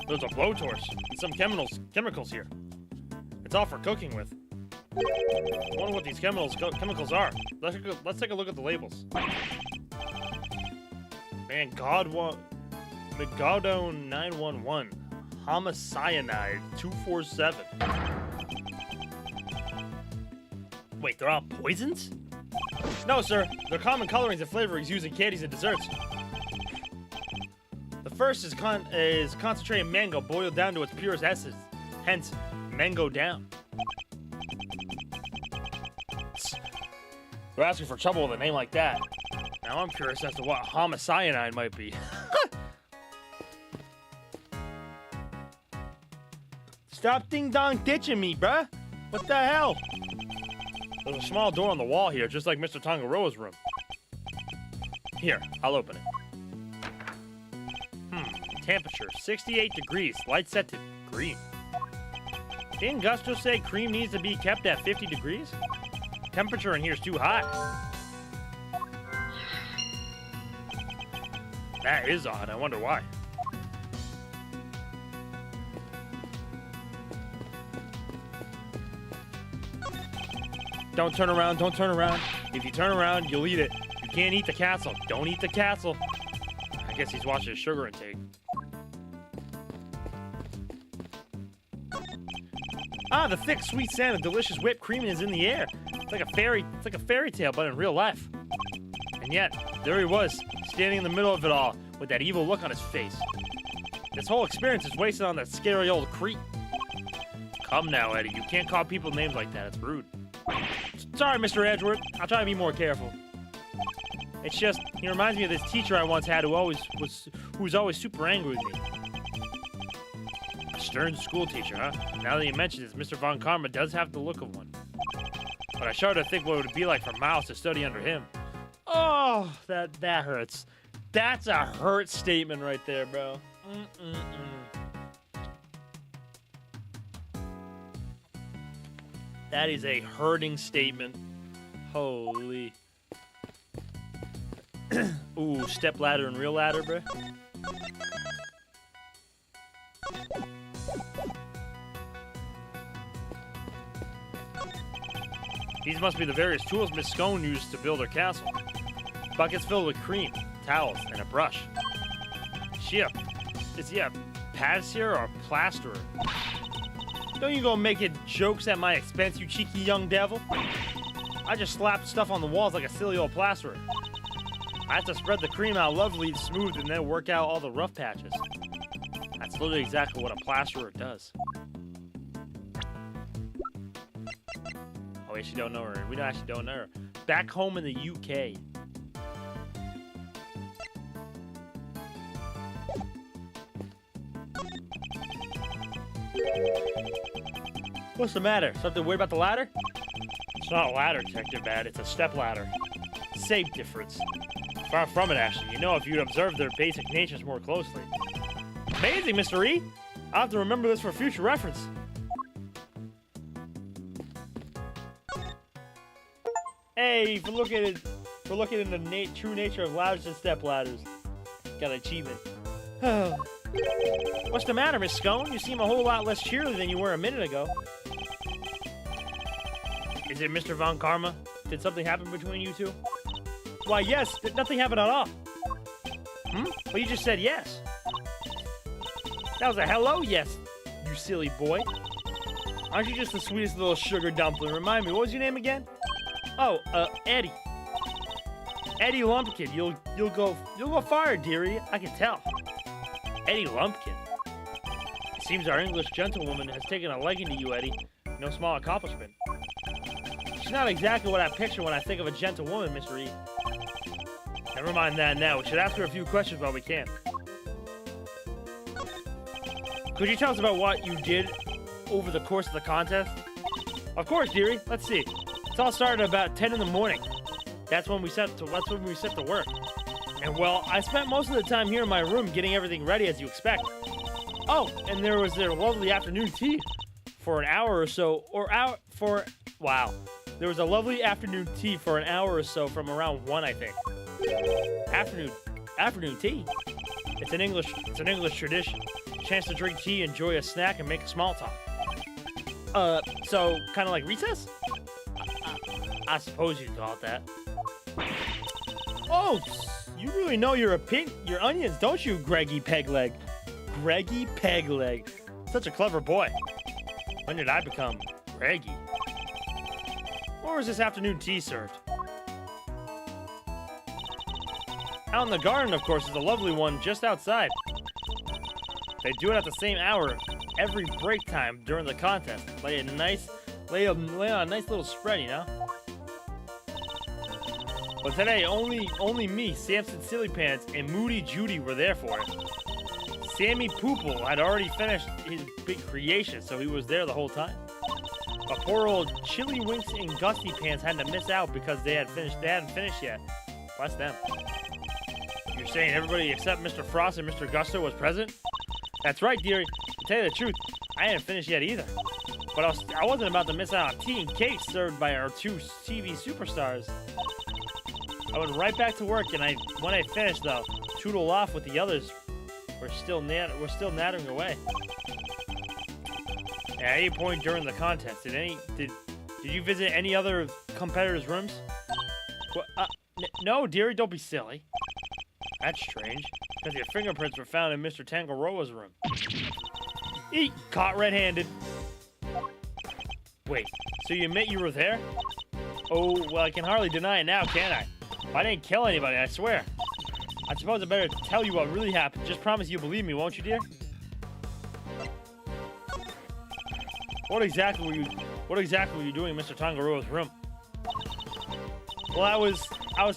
There's a blowtorch and some chemicals here. It's all for cooking with. I wonder what these chemicals are. Let's take a look at the labels. Man, Megadone 911, Homicyanide 247. Wait, they're all poisons? No, sir. They're common colorings and flavorings used in candies and desserts. The first is concentrated mango boiled down to its purest essence, hence mango down. They're asking for trouble with a name like that. Now I'm curious as to what homicyanide might be. Stop ding-dong ditching me, bruh. What the hell? There's a small door on the wall here, just like Mr. Tangaroa's room. Here, I'll open it. Temperature, 68 degrees. Light set to green. Didn't Gusto say cream needs to be kept at 50 degrees? Temperature in here is too high. That is odd. I wonder why. Don't turn around. Don't turn around. If you turn around, you'll eat it. You can't eat the castle. Don't eat the castle. I guess he's watching his sugar intake. Ah, the thick, sweet scent of delicious whipped cream is in the air. It's like a fairy tale, but in real life. And yet, there he was, standing in the middle of it all, with that evil look on his face. This whole experience is wasted on that scary old creep. Come now, Eddie. You can't call people names like that. It's rude. Sorry, Mr. Edgeworth. I'll try to be more careful. It's just, he reminds me of this teacher I once had who was always super angry with me. A stern school teacher, huh? Now that you mention this, Mr. Von Karma does have the look of one. But I shudder to think what it would be like for Miles to study under him. Oh, that hurts. That's a hurt statement right there, bro. That is a hurting statement. Holy. Ooh, step ladder and real ladder, bro. These must be the various tools Miss Scone used to build her castle. Buckets filled with cream, towels, and a brush. Is he a patissier or a plasterer? Don't you go making jokes at my expense, you cheeky young devil. I just slapped stuff on the walls like a silly old plasterer. I have to spread the cream out lovely and smooth and then work out all the rough patches. That's literally exactly what a plasterer does. Oh, we actually don't know her. We actually don't know her. Back home in the UK. What's the matter? Something weird about the ladder? It's not a ladder, Detective Bad. It's a step ladder. Same difference. Far from it, actually. You know, if you'd observe their basic natures more closely. Amazing, Mr. E! I'll have to remember this for future reference. Hey, for looking into the true nature of ladders and step ladders. Got an achievement. What's the matter, Miss Scone? You seem a whole lot less cheerly than you were a minute ago. Is it Mr. Von Karma? Did something happen between you two? Why, yes. Nothing happened at all. Well, you just said yes. That was a hello yes, you silly boy. Aren't you just the sweetest little sugar dumpling? Remind me, what was your name again? Oh, Eddie. Eddie Lumpkin. You'll go far, dearie. I can tell. Eddie Lumpkin. It seems our English gentlewoman has taken a liking to you, Eddie. No small accomplishment. She's not exactly what I picture when I think of a gentlewoman, Mr. E. Never mind that now. We should ask her a few questions while we can. Could you tell us about what you did over the course of the contest? Of course, dearie. Let's see. It all started about 10 in the morning. That's when we set to work. And well, I spent most of the time here in my room getting everything ready as you expect. Oh, and there was their lovely afternoon tea for an hour or so, wow. There was a lovely afternoon tea for an hour or so from around 1, I think. Afternoon tea? It's an English tradition. Chance to drink tea, enjoy a snack, and make small talk. So kind of like recess? I suppose you'd call it that. Oh, you really know your onions, don't you, Greggy Pegleg? Greggy Pegleg. Such a clever boy. When did I become Greggy? Where was this afternoon tea served? Out in the garden, of course, is a lovely one just outside. They do it at the same hour every break time during the contest. Lay on a nice little spread, you know? But today, only me, Samson Sillypants, and Moody Judy were there for it. Sammy Poople had already finished his big creation, so he was there the whole time. But poor old Chili Winks and Gusty Pants had to miss out because they hadn't finished yet. Bless them. You're saying everybody except Mr. Frost and Mr. Gusto was present? That's right, dearie. To tell you the truth, I hadn't finished yet either. But I wasn't about to miss out on tea and cake served by our 2 TV superstars. I went right back to work, and when I finished, though, tootle off with the others. We're still nattering away. At any point during the contest, did you visit any other competitors' rooms? No, dearie, don't be silly. That's strange, because your fingerprints were found in Mr. Tangaroa's room. Eat, caught red-handed. Wait, so you admit you were there? Oh, well, I can hardly deny it now, can I? I didn't kill anybody, I swear. I suppose I better tell you what really happened. Just promise you'll believe me, won't you, dear? What exactly were you doing in Mr. Tangaroa's room? Well, I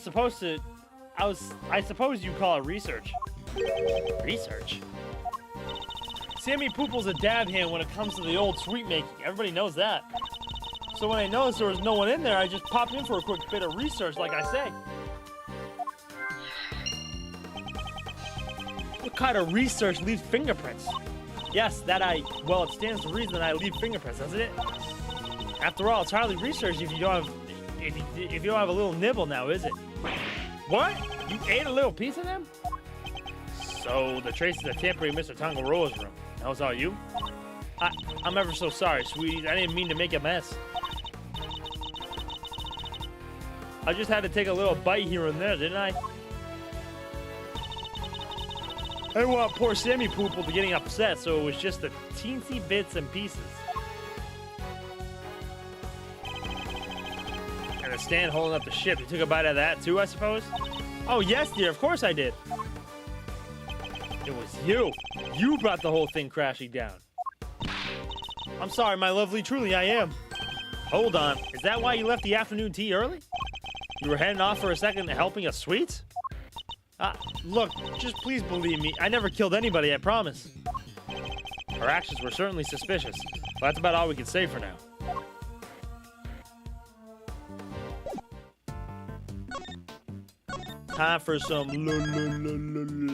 suppose you call it research. Research? Sammy Poople's a dab hand when it comes to the old sweet making. Everybody knows that. So when I noticed there was no one in there, I just popped in for a quick bit of research, like I say. What kind of research leaves fingerprints? Yes, well, it stands to reason that I leave fingerprints, doesn't it? After all, it's hardly research if you don't have a little nibble now, is it? What? You ate a little piece of them? So, the traces of tampering in Mr. Tangaroa's room. That was all you? I'm ever so sorry, sweeties. I didn't mean to make a mess. I just had to take a little bite here and there, didn't I? I didn't want poor Sammy Poople to getting upset, so it was just the teensy bits and pieces. And the stand holding up the ship, you took a bite of that too, I suppose? Oh, yes, dear, of course I did. It was you. You brought the whole thing crashing down. I'm sorry, my lovely, truly I am. Hold on, is that why you left the afternoon tea early? You were heading off for a second helping us sweets? Look, just please believe me. I never killed anybody, I promise. Our actions were certainly suspicious, but that's about all we can say for now. Time for some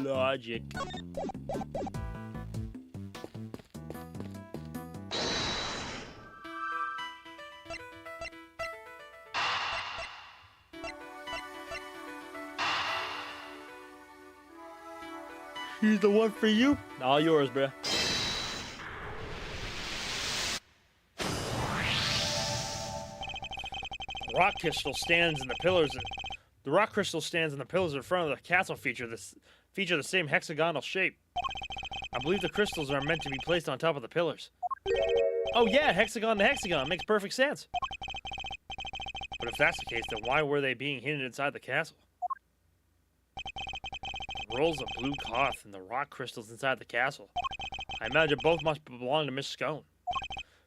logic. Here's the one for you. All yours, bruh. The rock crystal stands in the pillars in front of the castle feature the same hexagonal shape. I believe the crystals are meant to be placed on top of the pillars. Oh yeah, hexagon to hexagon. Makes perfect sense. But if that's the case, then why were they being hidden inside the castle? The rolls of blue cloth and the rock crystals inside the castle. I imagine both must belong to Miss Scone.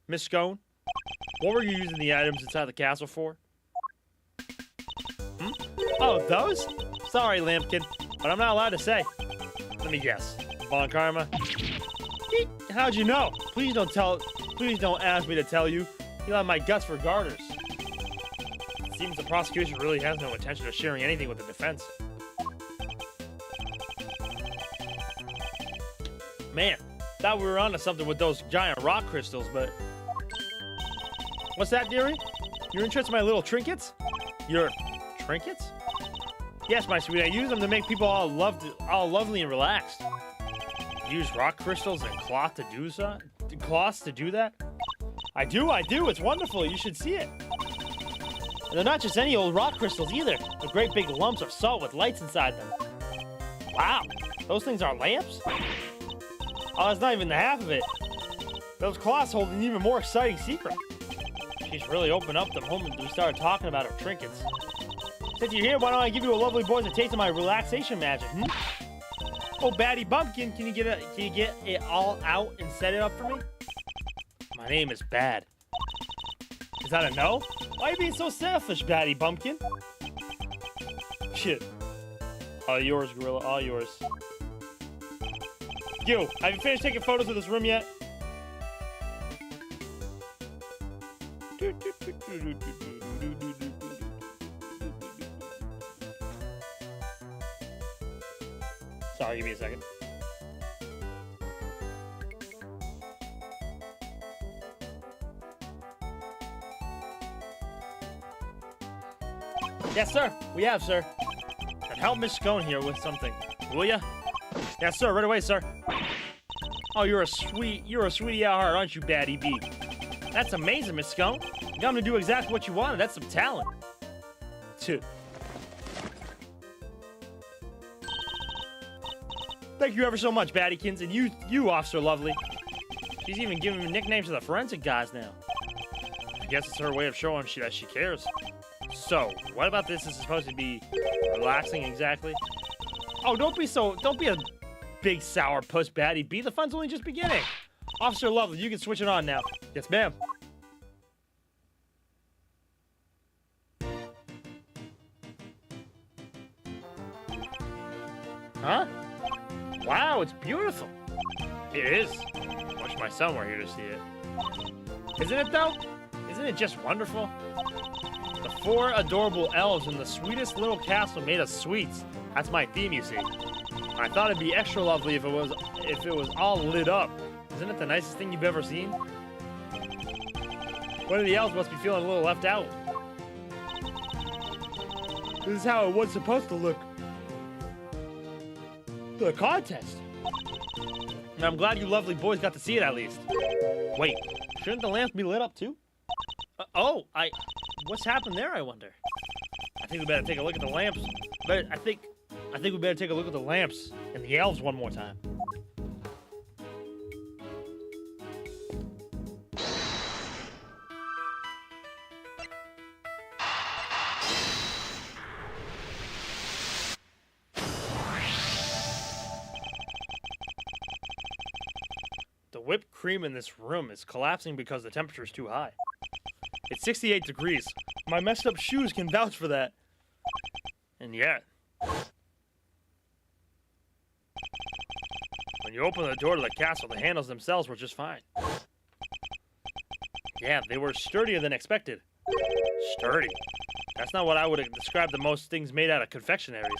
Miss Scone, what were you using the items inside the castle for? Oh, those? Sorry, Lampkin, but I'm not allowed to say. Let me guess. Von Karma? How'd you know? Please don't ask me to tell you. You have my guts for garters. It seems the prosecution really has no intention of sharing anything with the defense. Man, thought we were onto something with those giant rock crystals, but... What's that, dearie? You're interested in my little trinkets? Your trinkets? Yes, my sweet. I use them to make people all lovely and relaxed. Use rock crystals and cloth to do so? Cloths to do that? I do. It's wonderful. You should see it. And they're not just any old rock crystals either. They're great big lumps of salt with lights inside them. Wow, those things are lamps? Oh, that's not even the half of it. Those cloths hold an even more exciting secret. She's really opened up the moment we started talking about her trinkets. Since you're here, why don't I give you a lovely boys a taste of my relaxation magic, Oh, Batty Bumpkin, can you get it all out and set it up for me? My name is Bad. Is that a no? Why are you being so selfish, Batty Bumpkin? Shit. All yours, Gorilla, all yours. You, have you finished taking photos of this room yet? Sorry, give me a second. Yes, sir. We have, sir. And help Miss Scone here with something, will ya? Yes, sir. Right away, sir. Oh, you're a sweetie at heart, aren't you, Batty B? That's amazing, Miss Scone. You got him to do exactly what you wanted. That's some talent. Thank you ever so much, Battykins, and you, Officer Lovely. She's even giving me nicknames to the forensic guys now. I guess it's her way of showing that she cares. So, what about this is supposed to be relaxing exactly? Oh, don't be a big sour puss, Batty B. The fun's only just beginning. Officer Lovely, you can switch it on now. Yes, ma'am. Huh? Wow, it's beautiful. It is. Wish my son were here to see it. Isn't it, though? Isn't it just wonderful? The 4 adorable elves in the sweetest little castle made of sweets. That's my theme, you see. I thought it'd be extra lovely if it was all lit up. Isn't it the nicest thing you've ever seen? One of the elves must be feeling a little left out. This is how it was supposed to look. The contest. And I'm glad you lovely boys got to see it at least. Wait, shouldn't the lamps be lit up too? What's happened there, I wonder? I think we better take a look at the lamps. But I think we better take a look at the lamps and the elves one more time. The whipped cream in this room is collapsing because the temperature is too high. It's 68 degrees. My messed up shoes can vouch for that. And yet, when you open the door to the castle, the handles themselves were just fine. Yeah, they were sturdier than expected. Sturdy? That's not what I would have described the most things made out of confectionaries.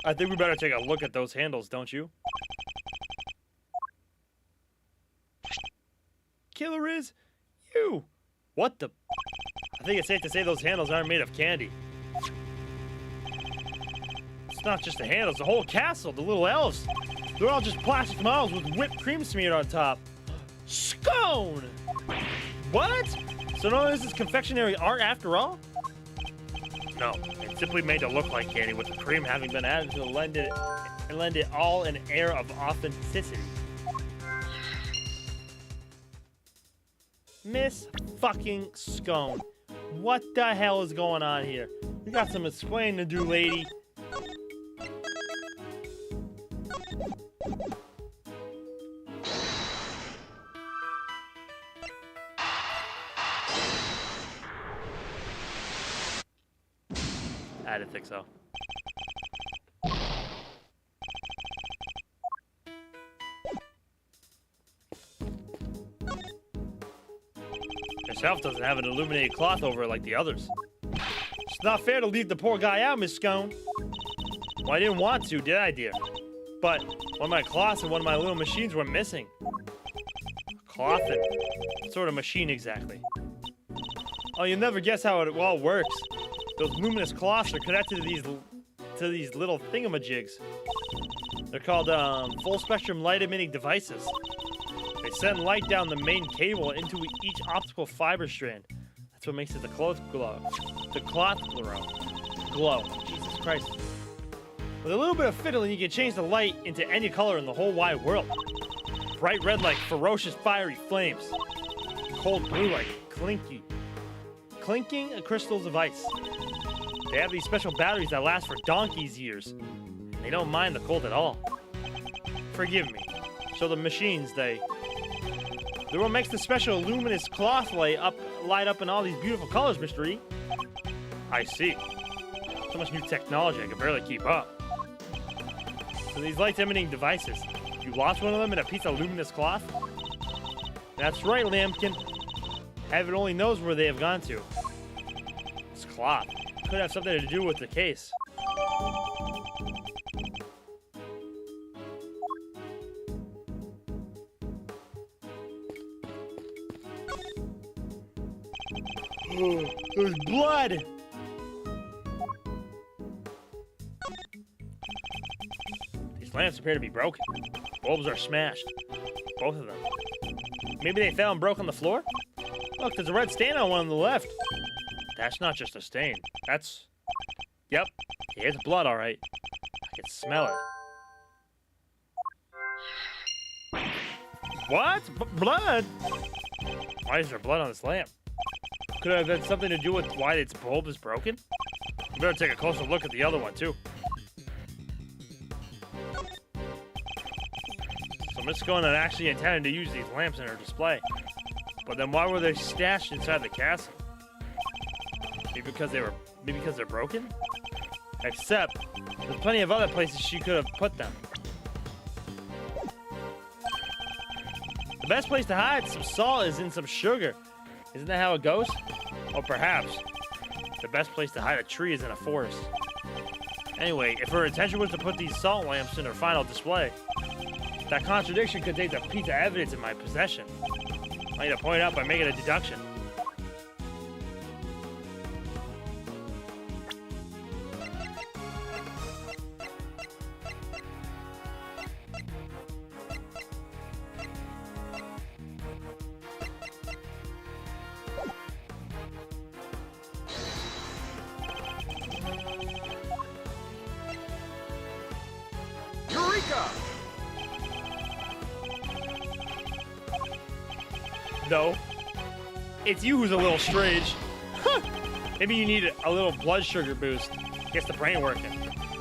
I think we better take a look at those handles, don't you? Killer is you. What the? I think it's safe to say those handles aren't made of candy. It's not just the handles, the whole castle, the little elves. They're all just plastic models with whipped cream smeared on top. Scone! What? So none of this is confectionery art after all? No, it's simply made to look like candy with the cream having been added to lend it all an air of authenticity. Miss fucking Scone. What the hell is going on here? You got some explaining to do, lady. I didn't think so. herself doesn't have an illuminated cloth over it like the others. It's not fair to leave the poor guy out, Miss Scone. Well, I didn't want to, did I, dear? But one of my cloths and one of my little machines were missing. Cloth and what sort of machine exactly? Oh, you'll never guess how it all works. Those luminous cloths are connected to these little thingamajigs. They're called full spectrum light emitting devices. They send light down the main cable into each optical fiber strand. That's what makes it the cloth glow. The cloth glow. Jesus Christ. With a little bit of fiddling, you can change the light into any color in the whole wide world. Bright red like ferocious fiery flames. Cold blue like clinking crystals of ice. They have these special batteries that last for donkey's years. And they don't mind the cold at all. Forgive me. So the machines, they're what makes the special luminous cloth light up in all these beautiful colors, Mr. E. I see. So much new technology, I can barely keep up. So these light emitting devices, you lost one of them in a piece of luminous cloth? That's right, Lambkin. Heaven only knows where they have gone to. This cloth could have something to do with the case. There's blood! These lamps appear to be broken. Bulbs are smashed. Both of them. Maybe they fell and broke on the floor? Look, there's a red stain on one on the left. That's not just a stain. That's... Yep, it's blood, all right. I can smell it. What? Blood? Why is there blood on this lamp? Could it have had something to do with why its bulb is broken? We better take a closer look at the other one, too. So Miss Scone had actually intended to use these lamps in her display. But then why were they stashed inside the castle? Maybe because they're broken? Except, there's plenty of other places she could have put them. The best place to hide some salt is in some sugar. Isn't that how it goes? Or perhaps, the best place to hide a tree is in a forest. Anyway, if her intention was to put these salt lamps in her final display, that contradiction contains a piece of evidence in my possession. I need to point out by making a deduction. Eureka! No. It's you who's a little strange. Maybe you need a little blood sugar boost. Gets the brain working.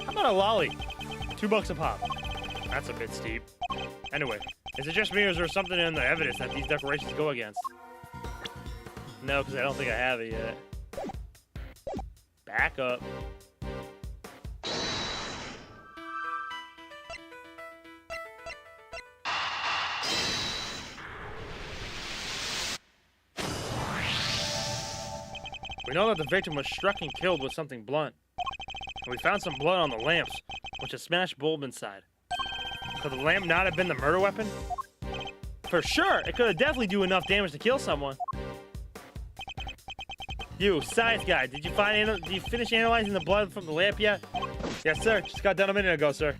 How about a lolly? $2 a pop. That's a bit steep. Anyway, is it just me or is there something in the evidence that these decorations go against? No, because I don't think I have it yet. Back up. We know that the victim was struck and killed with something blunt. And we found some blood on the lamps, which a smashed bulb inside. Could the lamp not have been the murder weapon? For sure, it could have definitely do enough damage to kill someone. You, science guy, did you finish analyzing the blood from the lamp yet? Yes, sir. Just got done a minute ago, sir.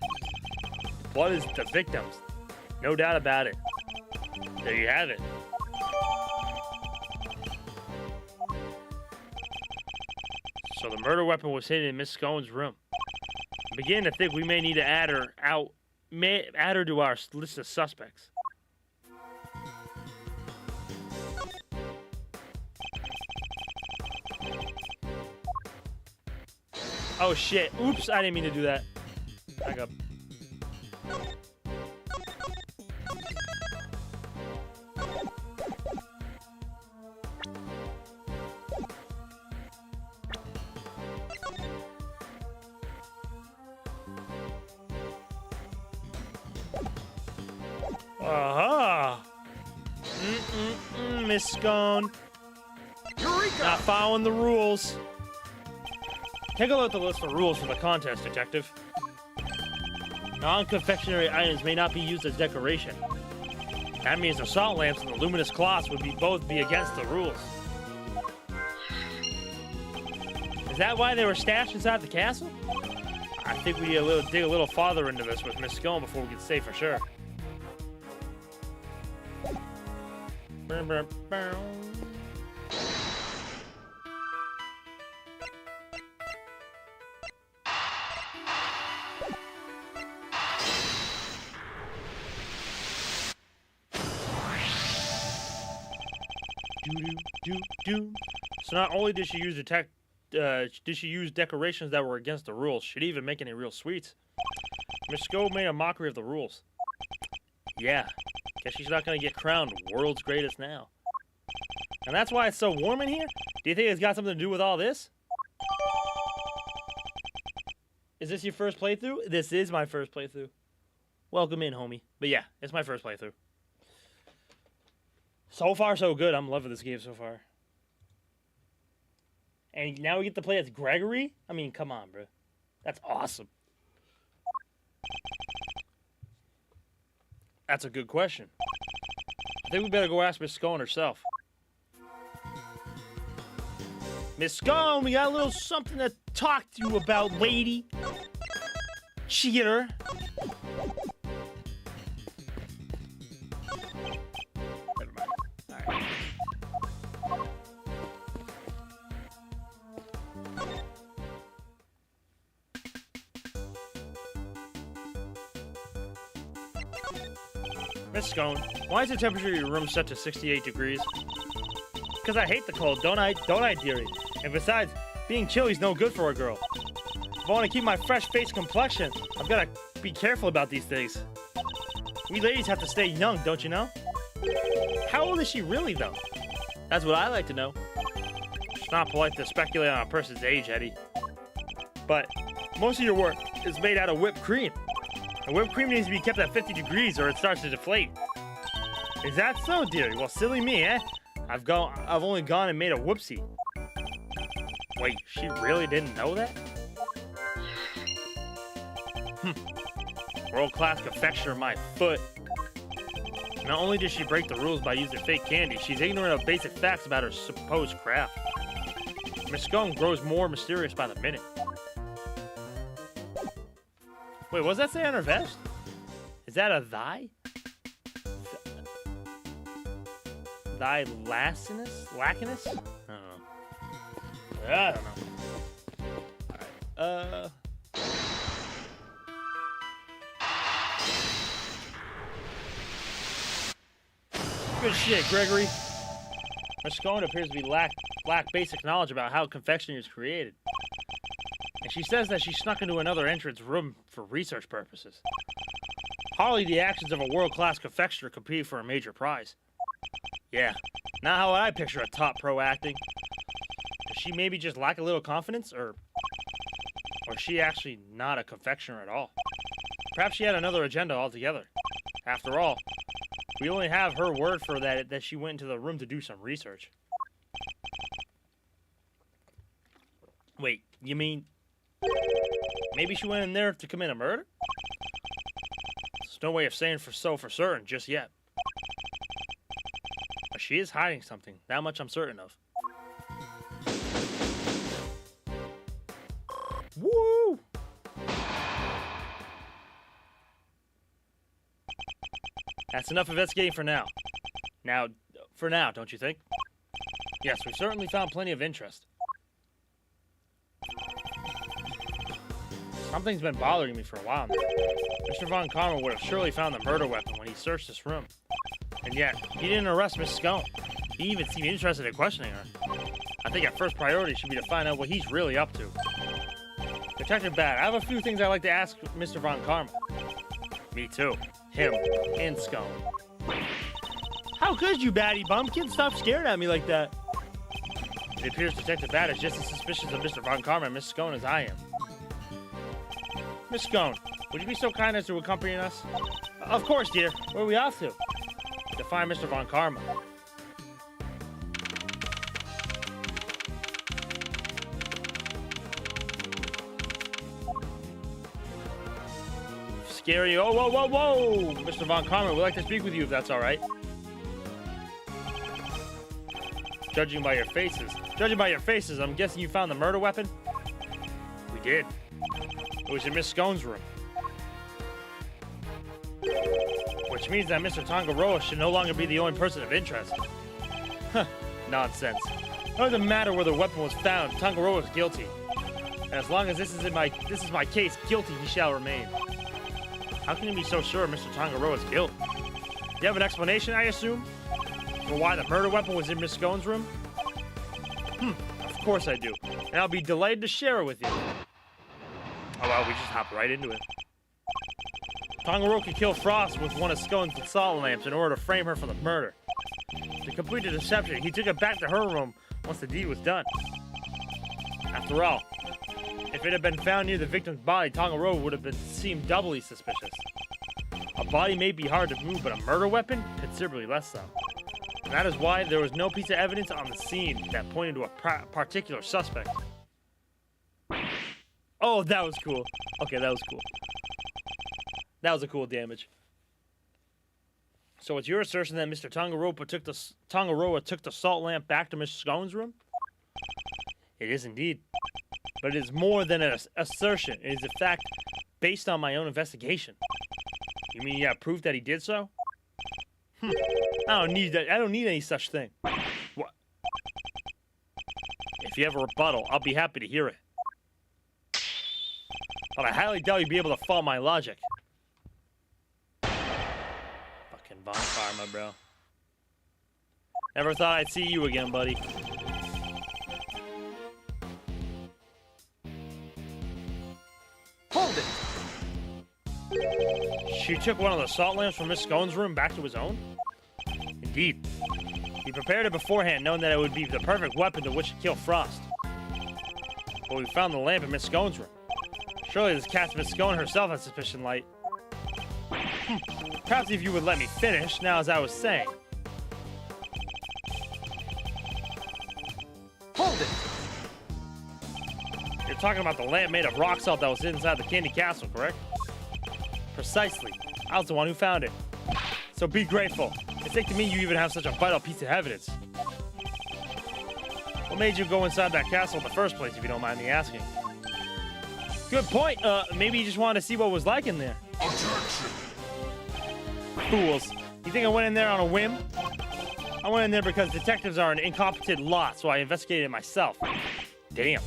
Blood is the victim's. No doubt about it. There you have it. So the murder weapon was hidden in Miss Scone's room. I'm beginning to think we may need to add her to our list of suspects. Oh shit. Oops, I didn't mean to do that. Back up. Aha! Miss Scone. Not following the rules. Take a look at the list of rules for the contest, Detective. Non-confectionery items may not be used as decoration. That means the salt lamps and the luminous cloths would both be against the rules. Is that why they were stashed inside the castle? I think we need to dig a little farther into this with Miss Scone before we can say for sure. So not only did she use decorations that were against the rules, she didn't even make any real sweets. Miss Scone made a mockery of the rules. Yeah, guess she's not gonna get crowned world's greatest now. And that's why it's so warm in here? Do you think it's got something to do with all this? Is this your first playthrough? This is my first playthrough. Welcome in, homie. But yeah, it's my first playthrough. So far, so good. I'm loving this game so far. And now we get to play as Gregory? I mean, come on, bro. That's awesome. That's a good question. I think we better go ask Miss Scone herself. Miss Scone, we got a little something to talk to you about, lady. Cheater. Never mind. All right. Miss Scone, why is the temperature of your room set to 68 degrees? Because I hate the cold, don't I, dearie? And besides, being chilly's no good for a girl. If I want to keep my fresh face complexion, I've got to be careful about these things. We ladies have to stay young, don't you know? How old is she really, though? That's what I like to know. It's not polite to speculate on a person's age, Eddie. But most of your work is made out of whipped cream. And whipped cream needs to be kept at 50 degrees or it starts to deflate. Is that so, dearie? Well, silly me, eh? I've only gone and made a whoopsie. Wait, she really didn't know that? World-class confectioner, my foot. Not only did she break the rules by using fake candy, she's ignorant of basic facts about her supposed craft. Miss Scone grows more mysterious by the minute. Wait, what does that say on her vest? Is that a thy? Thy lacinus? Lacinus? I don't know. I don't know. Alright. Good shit, Gregory. Miss Scone appears to be lack basic knowledge about how confectionery is created. And she says that she snuck into another entrance room for research purposes. Hardly the actions of a world-class confectioner compete for a major prize. Yeah, not how I picture a top pro acting. Does she maybe just lack a little confidence, or is she actually not a confectioner at all? Perhaps she had another agenda altogether. After all, we only have her word for that she went into the room to do some research. Wait, you mean maybe she went in there to commit a murder? There's no way of saying for certain just yet. But she is hiding something, that much I'm certain of. Woo! That's enough investigating for now. For now, don't you think? Yes, we've certainly found plenty of interest. Something's been bothering me for a while now. Mr. Von Karma would have surely found the murder weapon when he searched this room. And yet, he didn't arrest Miss Scone. He even seemed interested in questioning her. I think our first priority should be to find out what he's really up to. Detective Bat, I have a few things I'd like to ask Mr. Von Karma. Me too. Him and Scone. How could you, Batty Bumpkin? Stop staring at me like that. It appears Detective Bat is just as suspicious of Mr. Von Karma and Miss Scone as I am. Miss Scone, would you be so kind as to accompany us? Of course, dear. Where are we off to? To find Mr. Von Karma. scary. Oh, whoa, whoa, whoa! Mr. Von Karma, we'd like to speak with you if that's all right. Judging by your faces, I'm guessing you found the murder weapon? We did. It was in Miss Scone's room. Which means that Mr. Tangaroa should no longer be the only person of interest. Huh, nonsense. It doesn't matter where the weapon was found, Tangaroa is guilty. And as long as this is my case, guilty he shall remain. How can you be so sure of Mr. Tangaroa's guilt? You have an explanation, I assume? For why the murder weapon was in Miss Scone's room? Of course I do. And I'll be delighted to share it with you. Oh wow, we just hopped right into it. Tangaroa could kill Frost with one of Scone's salt lamps in order to frame her for the murder. To complete the deception, he took it back to her room once the deed was done. After all, if it had been found near the victim's body, Tangaroa would have been seemed doubly suspicious. A body may be hard to move, but a murder weapon? Considerably less so. And that is why there was no piece of evidence on the scene that pointed to a particular suspect. Oh, that was cool. Okay, that was cool. That was a cool damage. So it's your assertion that Mr. Tangaroa took the salt lamp back to Miss Scone's room? It is indeed. But it is more than an assertion. It is a fact based on my own investigation. You mean you have proof that he did so? I don't need that. I don't need any such thing. What? If you have a rebuttal, I'll be happy to hear it. But I highly doubt you'll be able to follow my logic. Fucking Von Karma, bro. Never thought I'd see you again, buddy. Hold it! She took one of the salt lamps from Miss Scone's room back to his own? Indeed. He prepared it beforehand, knowing that it would be the perfect weapon to which to kill Frost. But we found the lamp in Miss Scone's room. Surely this cast Miss Scone herself has sufficient light. Perhaps if you would let me finish, now as I was saying. Hold it! You're talking about the lamp made of rock salt that was inside the Candy Castle, correct? Precisely. I was the one who found it. So be grateful. It's like to me you even have such a vital piece of evidence. What made you go inside that castle in the first place, if you don't mind me asking? Good point. Maybe you just wanted to see what it was like in there. Fools. You think I went in there on a whim? I went in there because detectives are an incompetent lot, so I investigated it myself. Damn.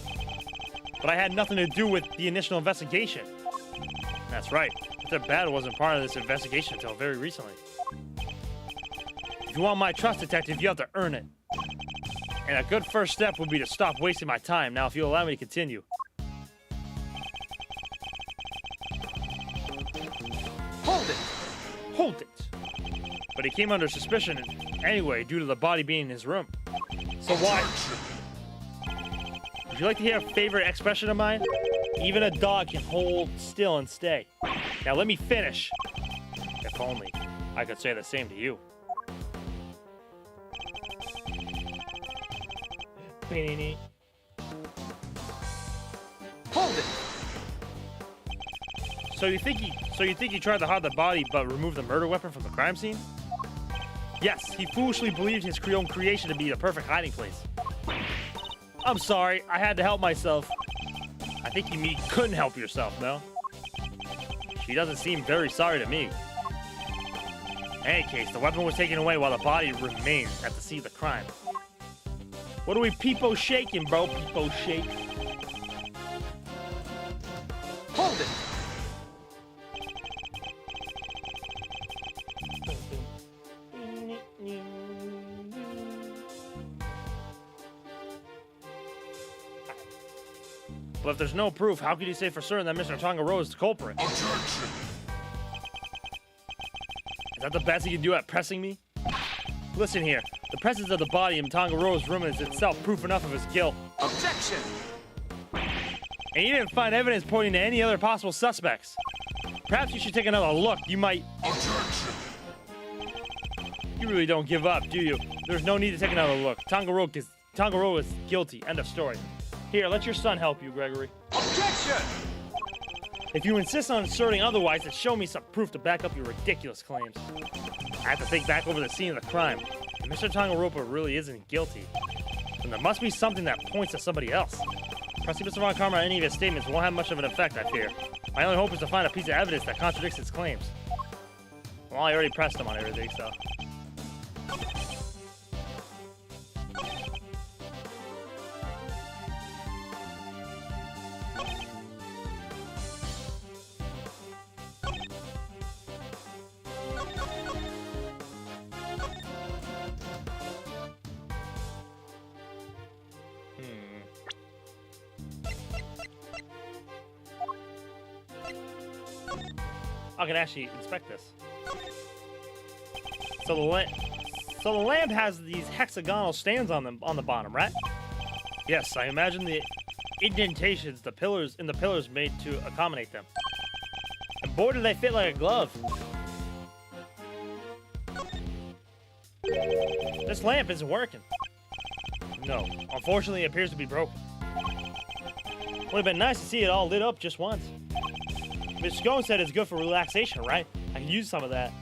But I had nothing to do with the initial investigation. That's right. Mr. Battle wasn't part of this investigation until very recently. If you want my trust, detective, you have to earn it. And a good first step would be to stop wasting my time. Now, if you'll allow me to continue. Hold it! Hold it! But he came under suspicion anyway, due to the body being in his room. So why? Would you like to hear a favorite expression of mine? Even a dog can hold still and stay. Now let me finish. If only I could say the same to you. Hold it! So you think he tried to hide the body but remove the murder weapon from the crime scene? Yes, he foolishly believed his own creation to be the perfect hiding place. I'm sorry, I had to help myself. I think you couldn't help yourself, no? She doesn't seem very sorry to me. In any case, the weapon was taken away while the body remained at the scene of the crime. What are we peepo shaking, bro? Peepo shake. Hold it! But if there's no proof, how could you say for certain that Mr. Tangaroa is the culprit? Objection! Is that the best you can do at pressing me? Listen here. The presence of the body in Tangaroa's room is itself proof enough of his guilt. Objection! And you didn't find evidence pointing to any other possible suspects. Perhaps you should take another look. You might... Objection! You really don't give up, do you? There's no need to take another look. Tangaroa is guilty. End of story. Here, let your son help you, Gregory. Objection! If you insist on asserting otherwise, then show me some proof to back up your ridiculous claims. I have to think back over the scene of the crime. If Mr. Tongaropa really isn't guilty, then there must be something that points to somebody else. Pressing Mr. Von Karma on any of his statements won't have much of an effect, I fear. My only hope is to find a piece of evidence that contradicts his claims. Well, I already pressed him on everything, so... I can actually inspect this. So the lamp has these hexagonal stands on them on the bottom, right? Yes, I imagine the indentations the pillars made to accommodate them. And boy, do they fit like a glove. This lamp isn't working. No, unfortunately, it appears to be broken. Would have been nice to see it all lit up just once. Mr. Scone said it's good for relaxation, right? I can use some of that.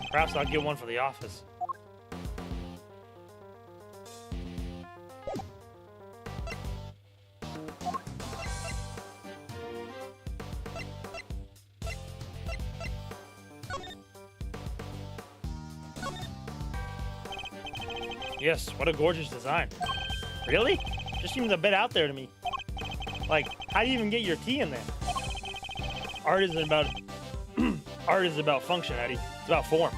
Perhaps I'll get one for the office. Yes, what a gorgeous design. Really? Just seems a bit out there to me. Like, how do you even get your tea in there? Art isn't about art is about function, Eddie. It's about form.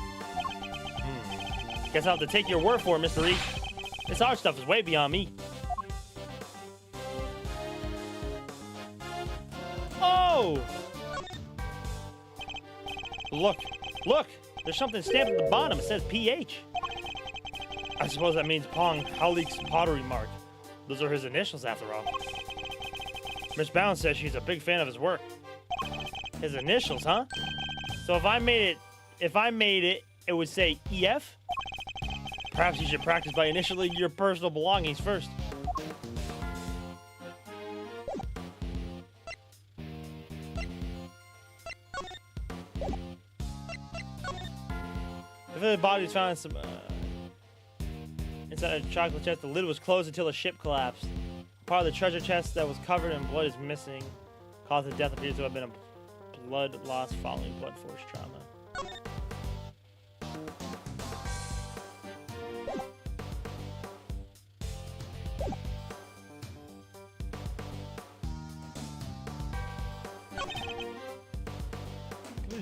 Guess I'll have to take your word for it, Mr. E. This art stuff is way beyond me. Oh! Look! There's something stamped at the bottom. It says PH. I suppose that means Pong Halik's pottery mark. Those are his initials, after all. Miss Bound says she's a big fan of his work. His initials, huh? So if I made it, it would say EF? Perhaps you should practice by initialing your personal belongings first. If the body was found in some, inside a chocolate chest, the lid was closed until the ship collapsed. Part of the treasure chest that was covered in blood is missing. Cause of death appears to have been a blood loss following blood force trauma.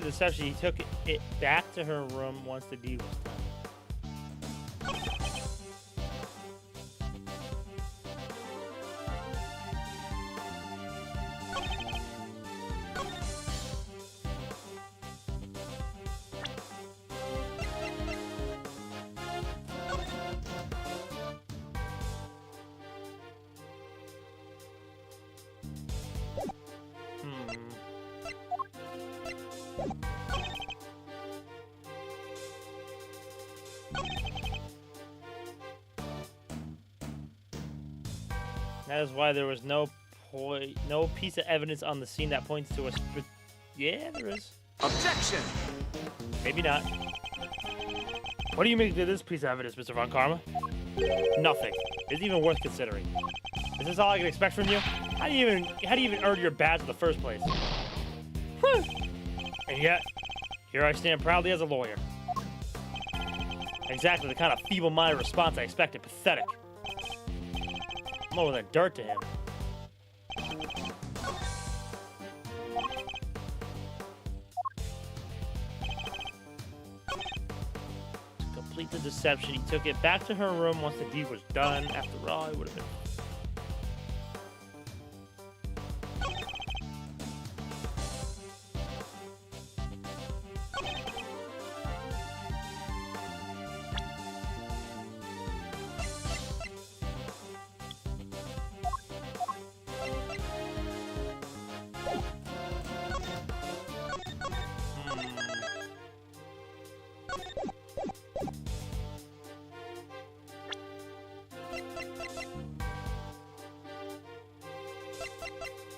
Deception, he took it back to her room once the deed was done. That is why there was no piece of evidence on the scene that points to a yeah, there is. Objection! Maybe not. What do you make of this piece of evidence, Mr. Von Karma? Nothing. It's even worth considering. Is this all I can expect from you? How do you even earn your badge in the first place? And yet, here I stand proudly as a lawyer. Exactly the kind of feeble-minded response I expected. Pathetic. Lower than dirt to him. To complete the deception, he took it back to her room once the deed was done. After all, it would have been...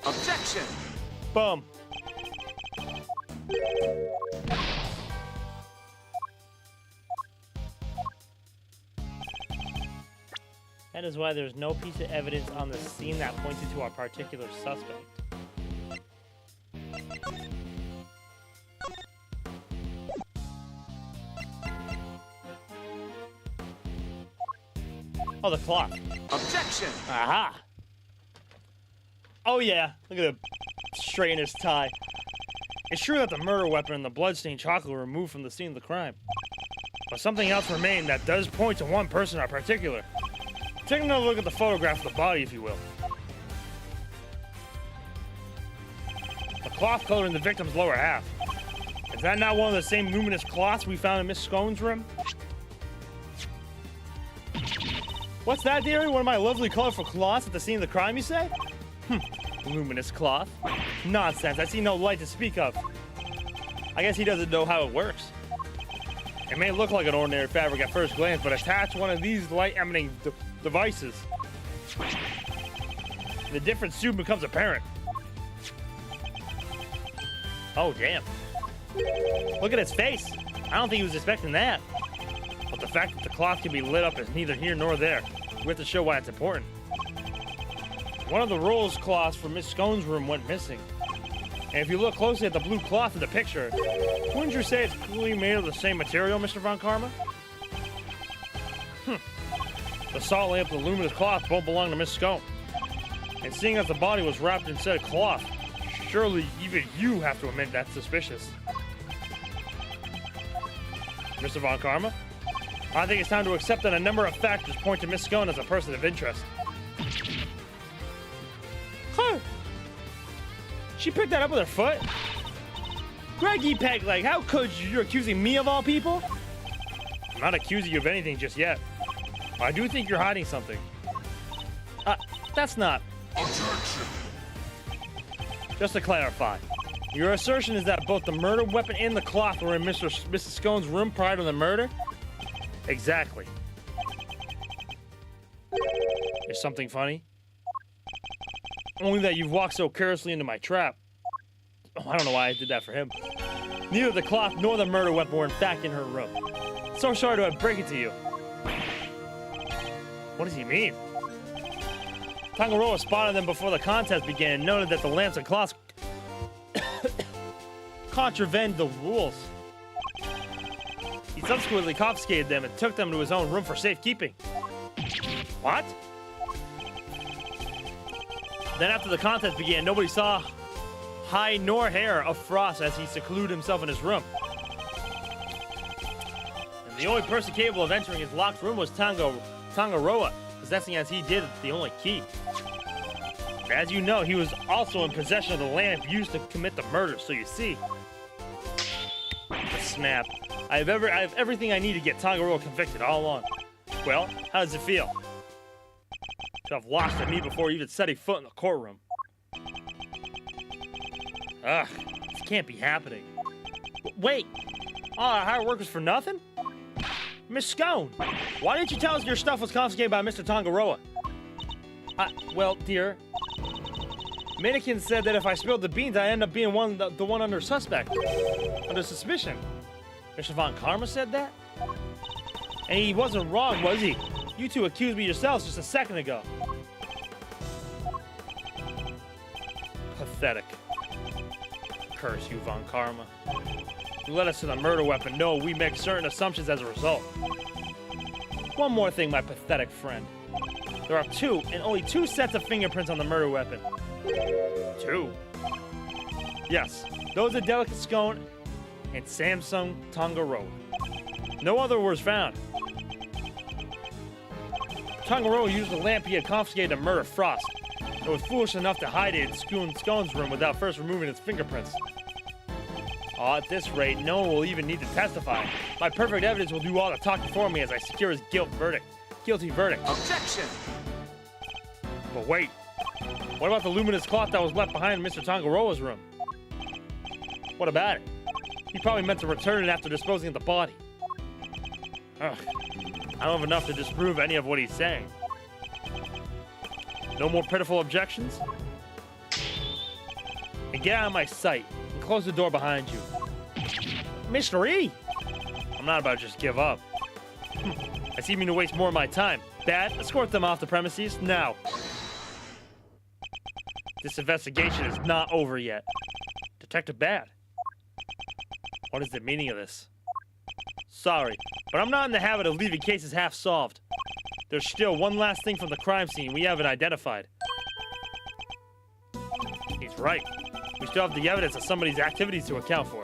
Objection! Boom. That is why there's no piece of evidence on the scene that pointed to our particular suspect. Oh, the clock. Objection! Aha! Oh yeah, look at him straighten his tie. It's true that the murder weapon and the bloodstained chocolate were removed from the scene of the crime. But something else remained that does point to one person in particular. Take another look at the photograph of the body, if you will. The cloth coloring the victim's lower half. Is that not one of the same luminous cloths we found in Miss Scone's room? What's that, dearie? One of my lovely colorful cloths at the scene of the crime, you say? Luminous cloth? Nonsense, I see no light to speak of. I guess he doesn't know how it works. It may look like an ordinary fabric at first glance, but attach one of these light-emitting devices. The difference soon becomes apparent. Oh, damn. Look at his face. I don't think he was expecting that. But the fact that the cloth can be lit up is neither here nor there. We have to show why it's important. One of the rose cloths from Miss Scone's room went missing. And if you look closely at the blue cloth in the picture, wouldn't you say it's clearly made of the same material, Mr. Von Karma? The salt lamp and the luminous cloth both belong to Miss Scone. And seeing as the body was wrapped in said cloth, surely even you have to admit that's suspicious. Mr. Von Karma, I think it's time to accept that a number of factors point to Miss Scone as a person of interest. Huh. She picked that up with her foot? Greggy Pegleg, how could you? You're accusing me of all people? I'm not accusing you of anything just yet. I do think you're hiding something. That's not. Objection! Just to clarify, your assertion is that both the murder weapon and the cloth were in Mrs. Scone's room prior to the murder? Exactly. Is something funny? Only that you've walked so carelessly into my trap. Oh, I don't know why I did that for him. Neither the cloth nor the murder weapon were in fact in her room. So sorry to break it to you. What does he mean? Tangaroa spotted them before the contest began and noted that the lamps and cloths contravened the rules. He subsequently confiscated them and took them to his own room for safekeeping. What? Then after the contest began, nobody saw hide nor hair of Frost as he secluded himself in his room. And the only person capable of entering his locked room was Tangaroa, possessing as he did the only key. As you know, he was also in possession of the lamp used to commit the murder, so you see. Snap. I have everything I need to get Tangaroa convicted all along. Well, how does it feel? To have lost to me before he even set a foot in the courtroom. Ugh, this can't be happening. Wait, all our hard work was for nothing? Miss Scone, why didn't you tell us your stuff was confiscated by Mr. Tangaroa? Well, dear, Minikin said that if I spilled the beans, I'd end up being the one under suspicion. Mr. Von Karma said that? And he wasn't wrong, was he? You two accused me yourselves just a second ago. Pathetic. Curse you, Von Karma. You led us to the murder weapon. No, we make certain assumptions as a result. One more thing, my pathetic friend. There are two, and only two sets of fingerprints on the murder weapon. Two? Yes, those are Delicate Scone and Samsung Tangaroa. No other was found. Tangaroa used the lamp he had confiscated to murder Frost, and was foolish enough to hide it in Scone's room without first removing its fingerprints. Oh, at this rate, no one will even need to testify. My perfect evidence will do all the talking for me as I secure his guilty verdict. Objection! But wait, what about the luminous cloth that was left behind in Mr. Tangaroa's room? What about it? He probably meant to return it after disposing of the body. Ugh, I don't have enough to disprove any of what he's saying. No more pitiful objections? And get out of my sight, and close the door behind you. Mr. E! I'm not about to just give up. I seem to waste more of my time. Bad, escort them off the premises now. This investigation is not over yet. Detective Bad. What is the meaning of this? Sorry, but I'm not in the habit of leaving cases half solved. There's still one last thing from the crime scene we haven't identified. He's right. We still have the evidence of somebody's activities to account for.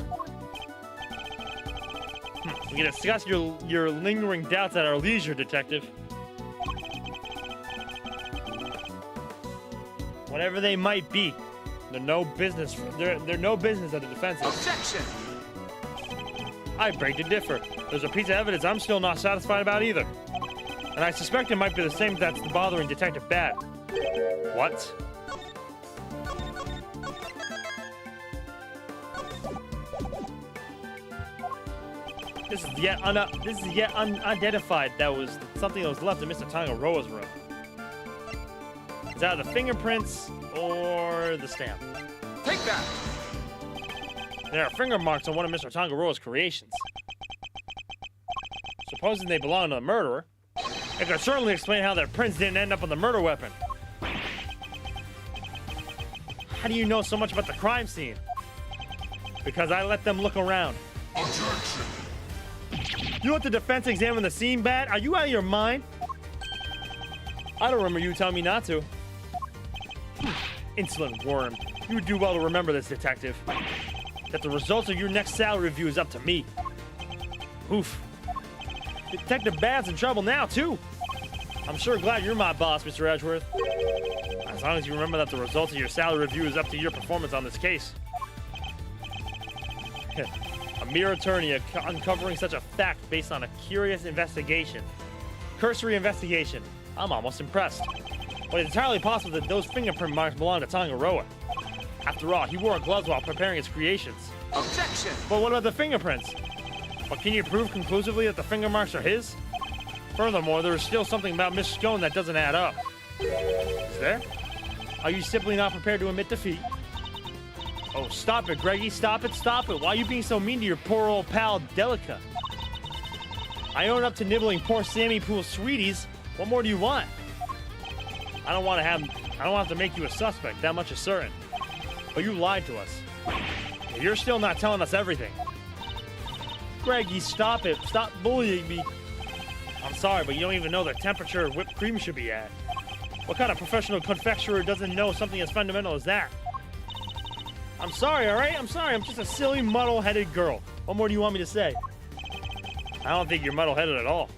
We can discuss your lingering doubts at our leisure, Detective. Whatever they might be, they're no business of the defense. Objection! I beg to differ. There's a piece of evidence I'm still not satisfied about either. And I suspect it might be the same that's bothering Detective Bad. What? This is yet unidentified. That was something that was left in Mr. Tangaroa's room. Is that the fingerprints or the stamp? Take that! There are finger marks on one of Mr. Tangaroa's creations. Supposing they belong to the murderer, it could certainly explain how their prints didn't end up on the murder weapon. How do you know so much about the crime scene? Because I let them look around. Objection! You let the defense examine the scene, Bat? Are you out of your mind? I don't remember you telling me not to. Insolent worm. You would do well to remember this, Detective. That the results of your next salary review is up to me. Oof. Detective Bad's in trouble now, too. I'm sure glad you're my boss, Mr. Edgeworth. As long as you remember that the results of your salary review is up to your performance on this case. A mere attorney uncovering such a fact based on a curious investigation. Cursory investigation. I'm almost impressed. But it's entirely possible that those fingerprint marks belong to Tangaroa. After all, he wore gloves while preparing his creations. Objection! But what about the fingerprints? But can you prove conclusively that the finger marks are his? Furthermore, there is still something about Miss Scone that doesn't add up. Is there? Are you simply not prepared to admit defeat? Oh, stop it, Greggy. Stop it, stop it. Why are you being so mean to your poor old pal, Delica? I own up to nibbling poor Sammy Pool's sweeties. What more do you want? I don't want to have to make you a suspect, that much is certain. But you lied to us. You're still not telling us everything. Greggy, stop it. Stop bullying me. I'm sorry, but you don't even know the temperature whipped cream should be at. What kind of professional confectioner doesn't know something as fundamental as that? I'm sorry, all right? I'm sorry. I'm just a silly, muddle-headed girl. What more do you want me to say? I don't think you're muddle-headed at all.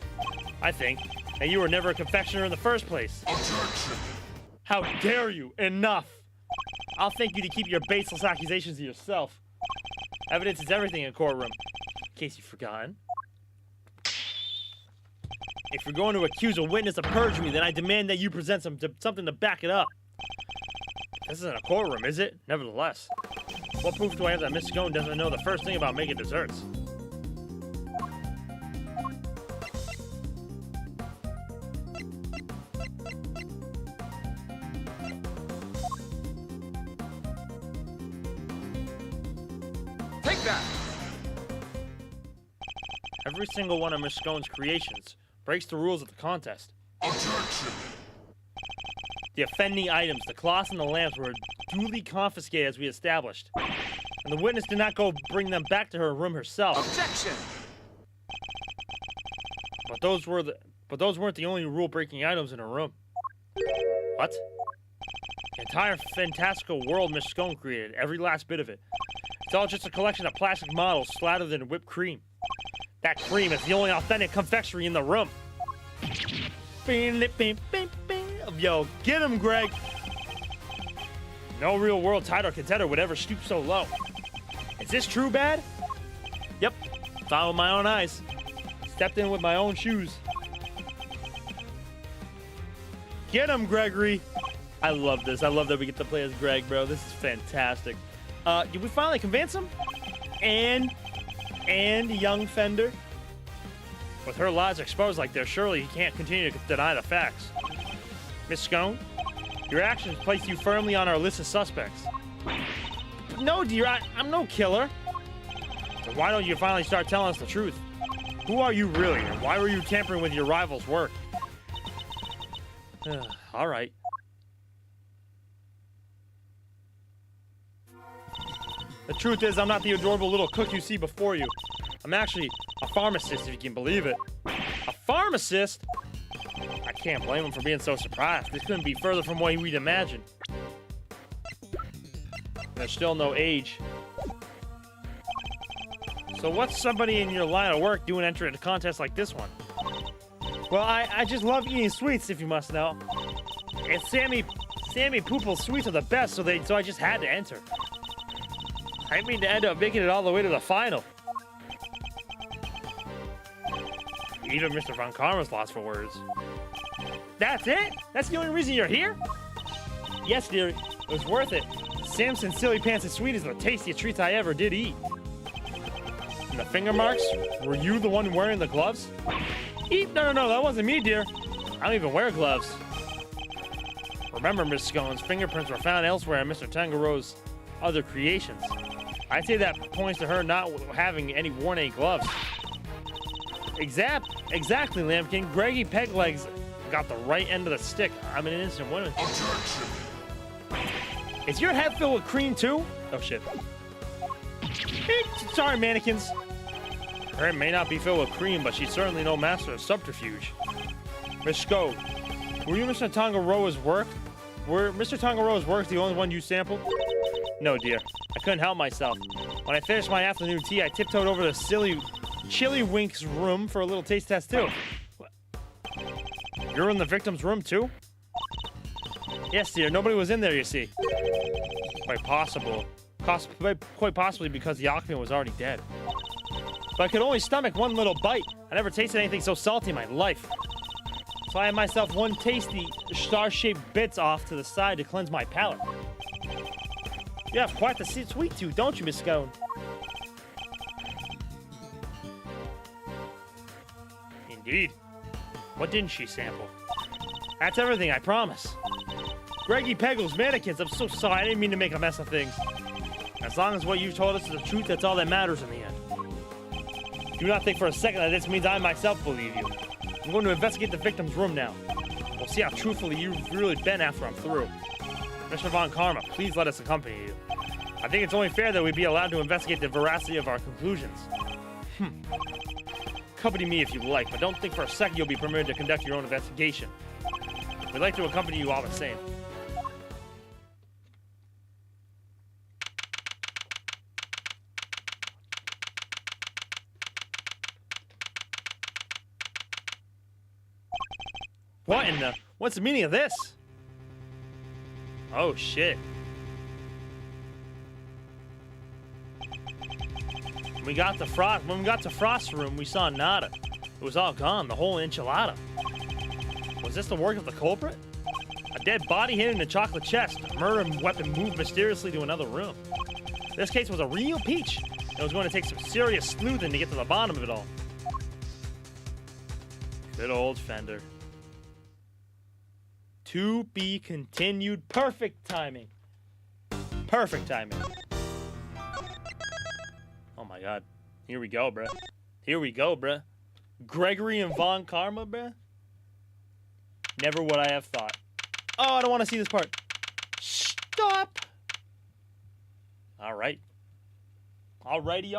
I think that you were never a confectioner in the first place. Objection! How dare you? Enough! I'll thank you to keep your baseless accusations to yourself. Evidence is everything in a courtroom. In case you've forgotten. If you're going to accuse a witness of perjury, then I demand that you present something to back it up. This isn't a courtroom, is it? Nevertheless. What proof do I have that Miss Scone doesn't know the first thing about making desserts? Take that! Every single one of Miss Scone's creations breaks the rules of the contest. Objection! The offending items, the cloths and the lamps, were duly confiscated as we established. And the witness did not go bring them back to her room herself. Objection! But those weren't the only rule-breaking items in her room. What? The entire fantastical world Miss Scone created, every last bit of it. It's all just a collection of plastic models slathered in whipped cream. That cream is the only authentic confectionery in the room. Yo, get him, Greg! No real world title contender would ever stoop so low. Is this true, Bad? Yep. Saw with my own eyes. Stepped in with my own shoes. Get him, Gregory! I love this. I love that we get to play as Greg, bro. This is fantastic. Did we finally convince him? And young Fender? With her lies exposed like this, surely he can't continue to deny the facts. Miss Scone, your actions place you firmly on our list of suspects. No, dear, I'm no killer. So why don't you finally start telling us the truth? Who are you really, and why were you tampering with your rival's work? All right. The truth is, I'm not the adorable little cook you see before you. I'm actually a pharmacist, if you can believe it. A pharmacist? I can't blame him for being so surprised. This couldn't be further from what we'd imagine. There's still no age. So what's somebody in your line of work doing entering a contest like this one? Well, I just love eating sweets, if you must know. And Sammy Poople's sweets are the best, so I just had to enter. I mean to end up making it all the way to the final. Even Mr. Von Karma's lost for words. That's it? That's the only reason you're here? Yes, dear. It was worth it. Samson's Silly Pants and Sweet is the tastiest treats I ever did eat. And the finger marks? Were you the one wearing the gloves? No, that wasn't me, dear. I don't even wear gloves. Remember, Miss Scones, fingerprints were found elsewhere in Mr. Tangaro's other creations. I'd say that points to her not having any worn any gloves. Exactly, Lambkin. Greggy Peglegs got the right end of the stick. I'm an innocent woman. Is your head filled with cream too? Oh shit. Sorry, mannequins. Her head may not be filled with cream, but she's certainly no master of subterfuge. Miss Scode, were you Mr. Tangaroa's work? Were Mr. Tangaroa's work the only one you sampled? No, dear. I couldn't help myself. When I finished my afternoon tea, I tiptoed over to Chili Wink's room for a little taste test, too. You're in the victim's room, too? Yes, dear. Nobody was in there, you see. Quite possibly because the occupant was already dead. But I could only stomach one little bite. I never tasted anything so salty in my life. So I had myself one tasty star-shaped bits off to the side to cleanse my palate. You have quite the sweet tooth, don't you, Miss Scone? Indeed. What didn't she sample? That's everything, I promise. Greggy Peggles, mannequins, I'm so sorry. I didn't mean to make a mess of things. As long as what you told us is the truth, that's all that matters in the end. Do not think for a second that this means I myself believe you. I'm going to investigate the victim's room now. We'll see how truthfully you've really been after I'm through. Mr. Von Karma, please let us accompany you. I think it's only fair that we be allowed to investigate the veracity of our conclusions. Accompany me if you like, but don't think for a second you'll be permitted to conduct your own investigation. We'd like to accompany you all the same. What in the... What's the meaning of this? Oh, shit. When we got to Frost's room, we saw nada. It was all gone, the whole enchilada. Was this the work of the culprit? A dead body hidden in a chocolate chest. A murder weapon moved mysteriously to another room. This case was a real peach. It was going to take some serious sleuthing to get to the bottom of it all. Good old Fender. To be continued. Perfect timing. Perfect timing. Oh my god. Here we go, bruh. Here we go, bruh. Gregory and Von Karma, bruh. Never would I have thought. Oh, I don't want to see this part. Stop! Alright. Alrighty.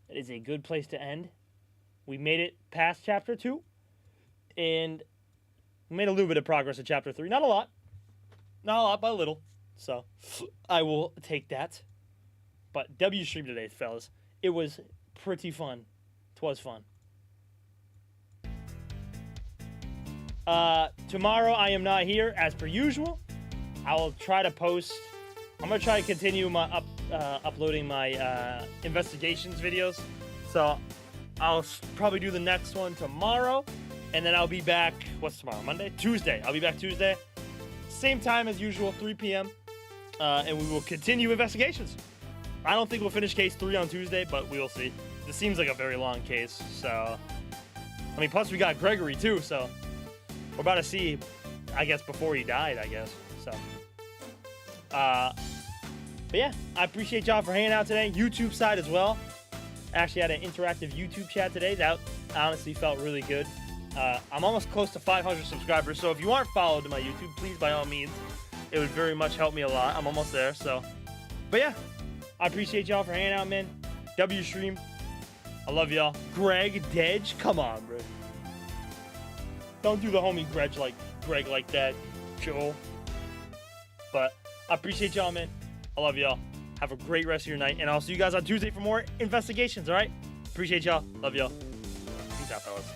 That is a good place to end. We made it past chapter 2. And we made a little bit of progress in chapter 3. Not a lot. Not a lot, but a little. So, I will take that. But W stream today, fellas. It was pretty fun. 'Twas fun. Tomorrow I am not here, as per usual. I will try to post... I'm going to try to continue my uploading my investigations videos. So, I'll probably do the next one tomorrow. And then I'll be back, what's tomorrow, Monday? Tuesday. I'll be back Tuesday. Same time as usual, 3 p.m. And we will continue investigations. I don't think we'll finish case 3 on Tuesday, but we will see. This seems like a very long case, so... I mean, plus we got Gregory, too, so... We're about to see, I guess, before he died, I guess. So, But yeah, I appreciate y'all for hanging out today. YouTube side as well. Actually had an interactive YouTube chat today. That honestly felt really good. I'm almost close to 500 subscribers, so if you aren't followed to my YouTube, please, by all means, it would very much help me a lot. I'm almost there, so. But yeah, I appreciate y'all for hanging out, man. W stream. I love y'all. Greg, Dej, come on, bro. Don't do the homie Greg like that, Joel. But I appreciate y'all, man. I love y'all. Have a great rest of your night, and I'll see you guys on Tuesday for more investigations, all right? Appreciate y'all. Love y'all. Peace out, fellas.